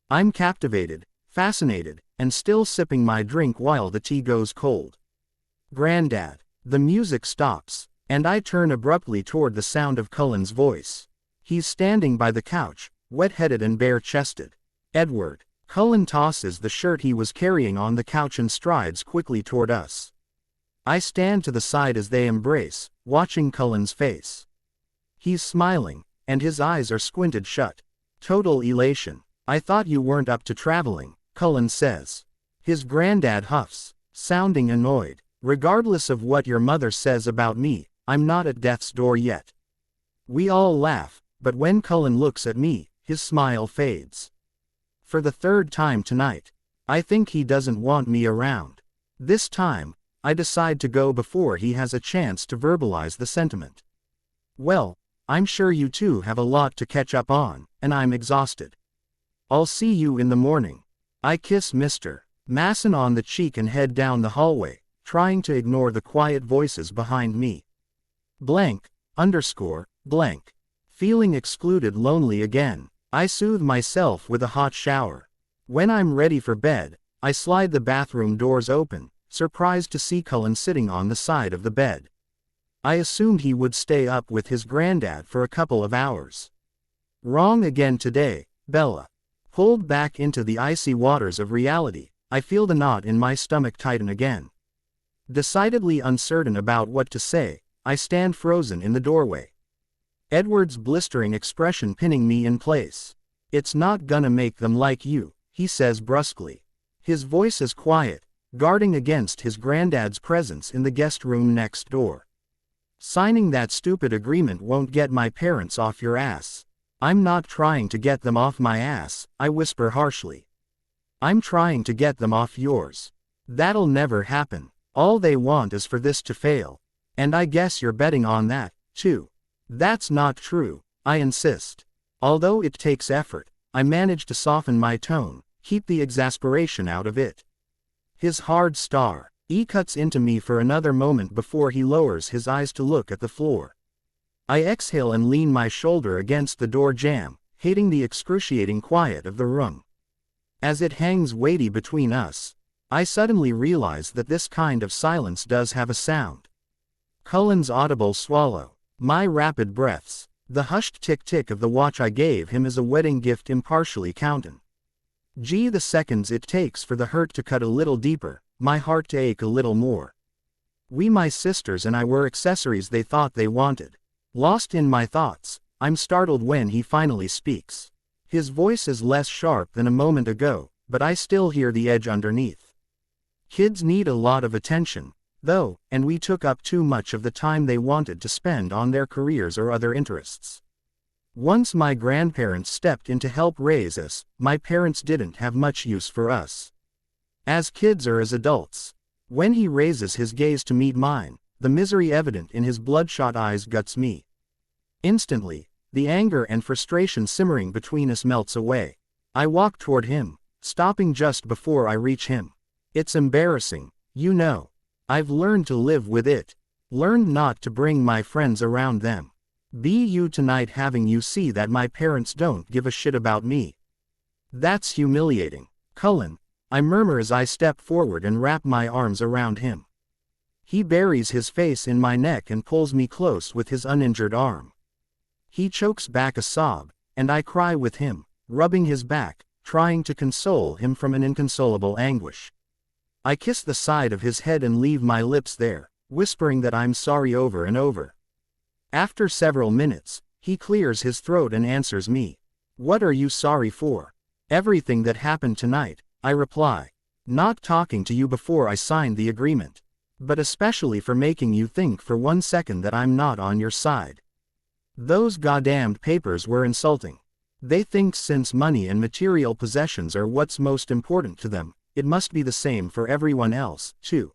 I'm captivated, fascinated, and still sipping my drink while the tea goes cold. "Granddad." The music stops, and I turn abruptly toward the sound of Cullen's voice. He's standing by the couch, wet-headed and bare-chested. "Edward." Cullen tosses the shirt he was carrying on the couch and strides quickly toward us. I stand to the side as they embrace, watching Cullen's face. He's smiling, and his eyes are squinted shut. Total elation. "I thought you weren't up to traveling," Cullen says. His granddad huffs, sounding annoyed. "Regardless of what your mother says about me, I'm not at death's door yet." We all laugh, but when Cullen looks at me, his smile fades. For the third time tonight, I think he doesn't want me around. This time, I decide to go before he has a chance to verbalize the sentiment. "Well, I'm sure you two have a lot to catch up on, and I'm exhausted. I'll see you in the morning." I kiss Mr. Masson on the cheek and head down the hallway, trying to ignore the quiet voices behind me. Blank. Feeling excluded, lonely again, I soothe myself with a hot shower. When I'm ready for bed, I slide the bathroom doors open, surprised to see Cullen sitting on the side of the bed. I assumed he would stay up with his granddad for a couple of hours. Wrong again today, Bella. Pulled back into the icy waters of reality, I feel the knot in my stomach tighten again. Decidedly uncertain about what to say, I stand frozen in the doorway. Edward's blistering expression pinning me in place. "It's not gonna make them like you," he says brusquely. His voice is quiet, guarding against his granddad's presence in the guest room next door. "Signing that stupid agreement won't get my parents off your ass." "I'm not trying to get them off my ass," I whisper harshly. "I'm trying to get them off yours." "That'll never happen. All they want is for this to fail. And I guess you're betting on that, too." "That's not true," I insist. Although it takes effort, I manage to soften my tone, keep the exasperation out of it. His hard stare cuts into me for another moment before he lowers his eyes to look at the floor. I exhale and lean my shoulder against the door jamb, hating the excruciating quiet of the room. As it hangs weighty between us, I suddenly realize that this kind of silence does have a sound. Cullen's audible swallow, my rapid breaths, the hushed tick-tick of the watch I gave him as a wedding gift impartially counted. The seconds it takes for the hurt to cut a little deeper, my heart to ache a little more. We, my sisters and I, were accessories they thought they wanted. Lost in my thoughts, I'm startled when he finally speaks. His voice is less sharp than a moment ago, but I still hear the edge underneath. "Kids need a lot of attention, though, and we took up too much of the time they wanted to spend on their careers or other interests. Once my grandparents stepped in to help raise us, my parents didn't have much use for us. As kids or as adults." When he raises his gaze to meet mine, the misery evident in his bloodshot eyes guts me. Instantly, the anger and frustration simmering between us melts away. I walk toward him, stopping just before I reach him. It's embarrassing, you know. I've learned to live with it. Learned not to bring my friends around them. Be you tonight having you see that my parents don't give a shit about me. That's humiliating. Cullen, I murmur as I step forward and wrap my arms around him. He buries his face in my neck and pulls me close with his uninjured arm. He chokes back a sob, and I cry with him, rubbing his back, trying to console him from an inconsolable anguish. I kiss the side of his head and leave my lips there, whispering that I'm sorry over and over. After several minutes, he clears his throat and answers me. What are you sorry for? Everything that happened tonight, I reply. Not talking to you before I signed the agreement. But especially for making you think for 1 second that I'm not on your side. Those goddamned papers were insulting. They think since money and material possessions are what's most important to them, it must be the same for everyone else, too.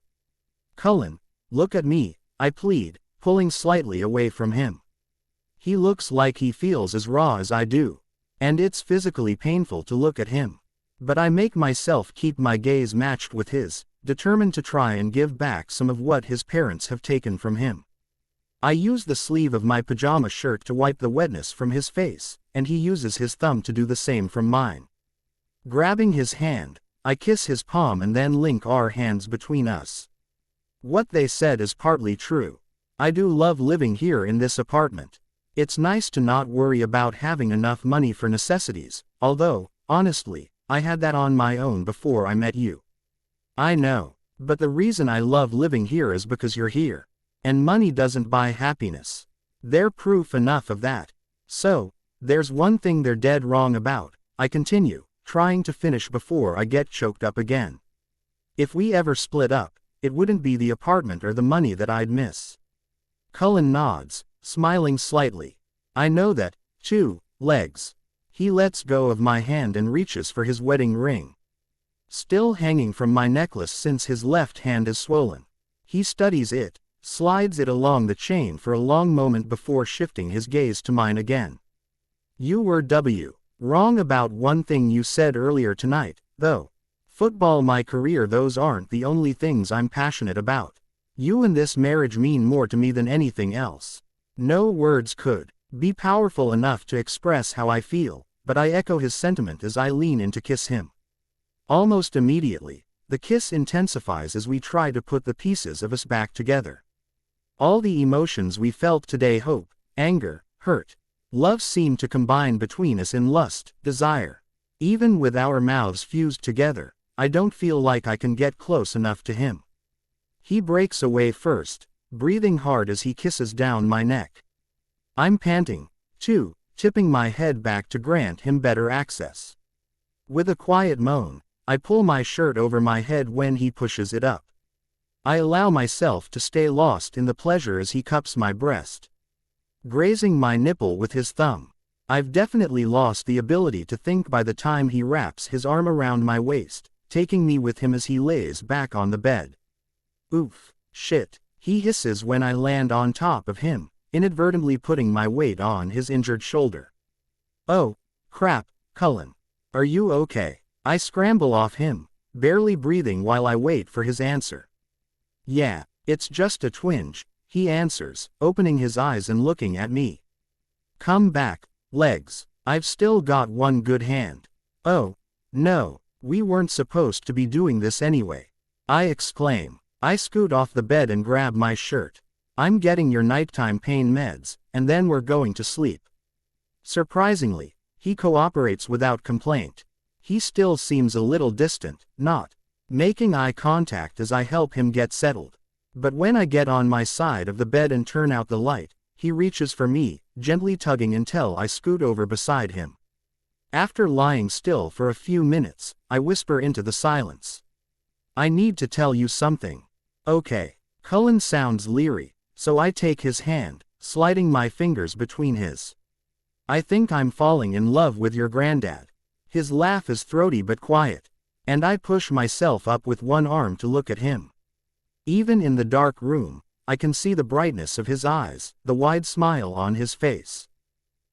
Cullen, look at me, I plead, pulling slightly away from him. He looks like he feels as raw as I do. And it's physically painful to look at him. But I make myself keep my gaze matched with his, determined to try and give back some of what his parents have taken from him. I use the sleeve of my pajama shirt to wipe the wetness from his face, and he uses his thumb to do the same from mine. Grabbing his hand, I kiss his palm and then link our hands between us. What they said is partly true. I do love living here in this apartment. It's nice to not worry about having enough money for necessities, although, honestly, I had that on my own before I met you. I know, but the reason I love living here is because you're here. And money doesn't buy happiness. They're proof enough of that. So, there's one thing they're dead wrong about, I continue, trying to finish before I get choked up again. If we ever split up, it wouldn't be the apartment or the money that I'd miss. Cullen nods, smiling slightly. I know that, too, legs. He lets go of my hand and reaches for his wedding ring. Still hanging from my necklace since his left hand is swollen. He studies it, slides it along the chain for a long moment before shifting his gaze to mine again. You were wrong about one thing you said earlier tonight, though. Football, my career, those aren't the only things I'm passionate about. You and this marriage mean more to me than anything else. No words could be powerful enough to express how I feel, but I echo his sentiment as I lean in to kiss him. Almost immediately, the kiss intensifies as we try to put the pieces of us back together. All the emotions we felt today, hope, anger, hurt, love, seem to combine between us in lust, desire. Even with our mouths fused together, I don't feel like I can get close enough to him. He breaks away first, breathing hard as he kisses down my neck. I'm panting, too, tipping my head back to grant him better access. With a quiet moan, I pull my shirt over my head when he pushes it up. I allow myself to stay lost in the pleasure as he cups my breast, grazing my nipple with his thumb. I've definitely lost the ability to think by the time he wraps his arm around my waist, taking me with him as he lays back on the bed. Oof, shit, he hisses when I land on top of him, inadvertently putting my weight on his injured shoulder. Oh, crap, Cullen. Are you okay? I scramble off him, barely breathing while I wait for his answer. Yeah, it's just a twinge, he answers, opening his eyes and looking at me. Come back, legs. I've still got one good hand. Oh, no, we weren't supposed to be doing this anyway. I exclaim. I scoot off the bed and grab my shirt. I'm getting your nighttime pain meds, and then we're going to sleep. Surprisingly, he cooperates without complaint. He still seems a little distant, not making eye contact as I help him get settled. But when I get on my side of the bed and turn out the light, he reaches for me, gently tugging until I scoot over beside him. After lying still for a few minutes, I whisper into the silence. I need to tell you something. Okay. Cullen sounds leery, so I take his hand, sliding my fingers between his. I think I'm falling in love with your granddad. His laugh is throaty but quiet, and I push myself up with one arm to look at him. Even in the dark room, I can see the brightness of his eyes, the wide smile on his face.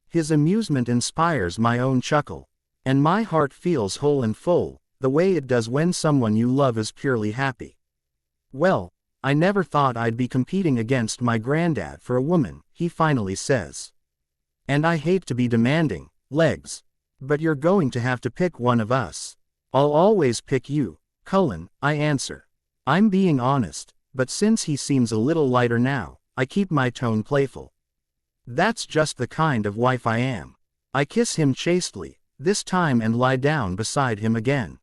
His amusement inspires my own chuckle. And my heart feels whole and full, the way it does when someone you love is purely happy. Well, I never thought I'd be competing against my granddad for a woman, he finally says. And I hate to be demanding, Legs. But you're going to have to pick one of us. I'll always pick you, Cullen, I answer. I'm being honest, but since he seems a little lighter now, I keep my tone playful. That's just the kind of wife I am. I kiss him chastely, this time, and lie down beside him again.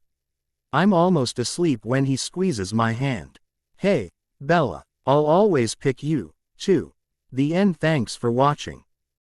I'm almost asleep when he squeezes my hand. Hey, Bella, I'll always pick you, too. The end. Thanks for watching.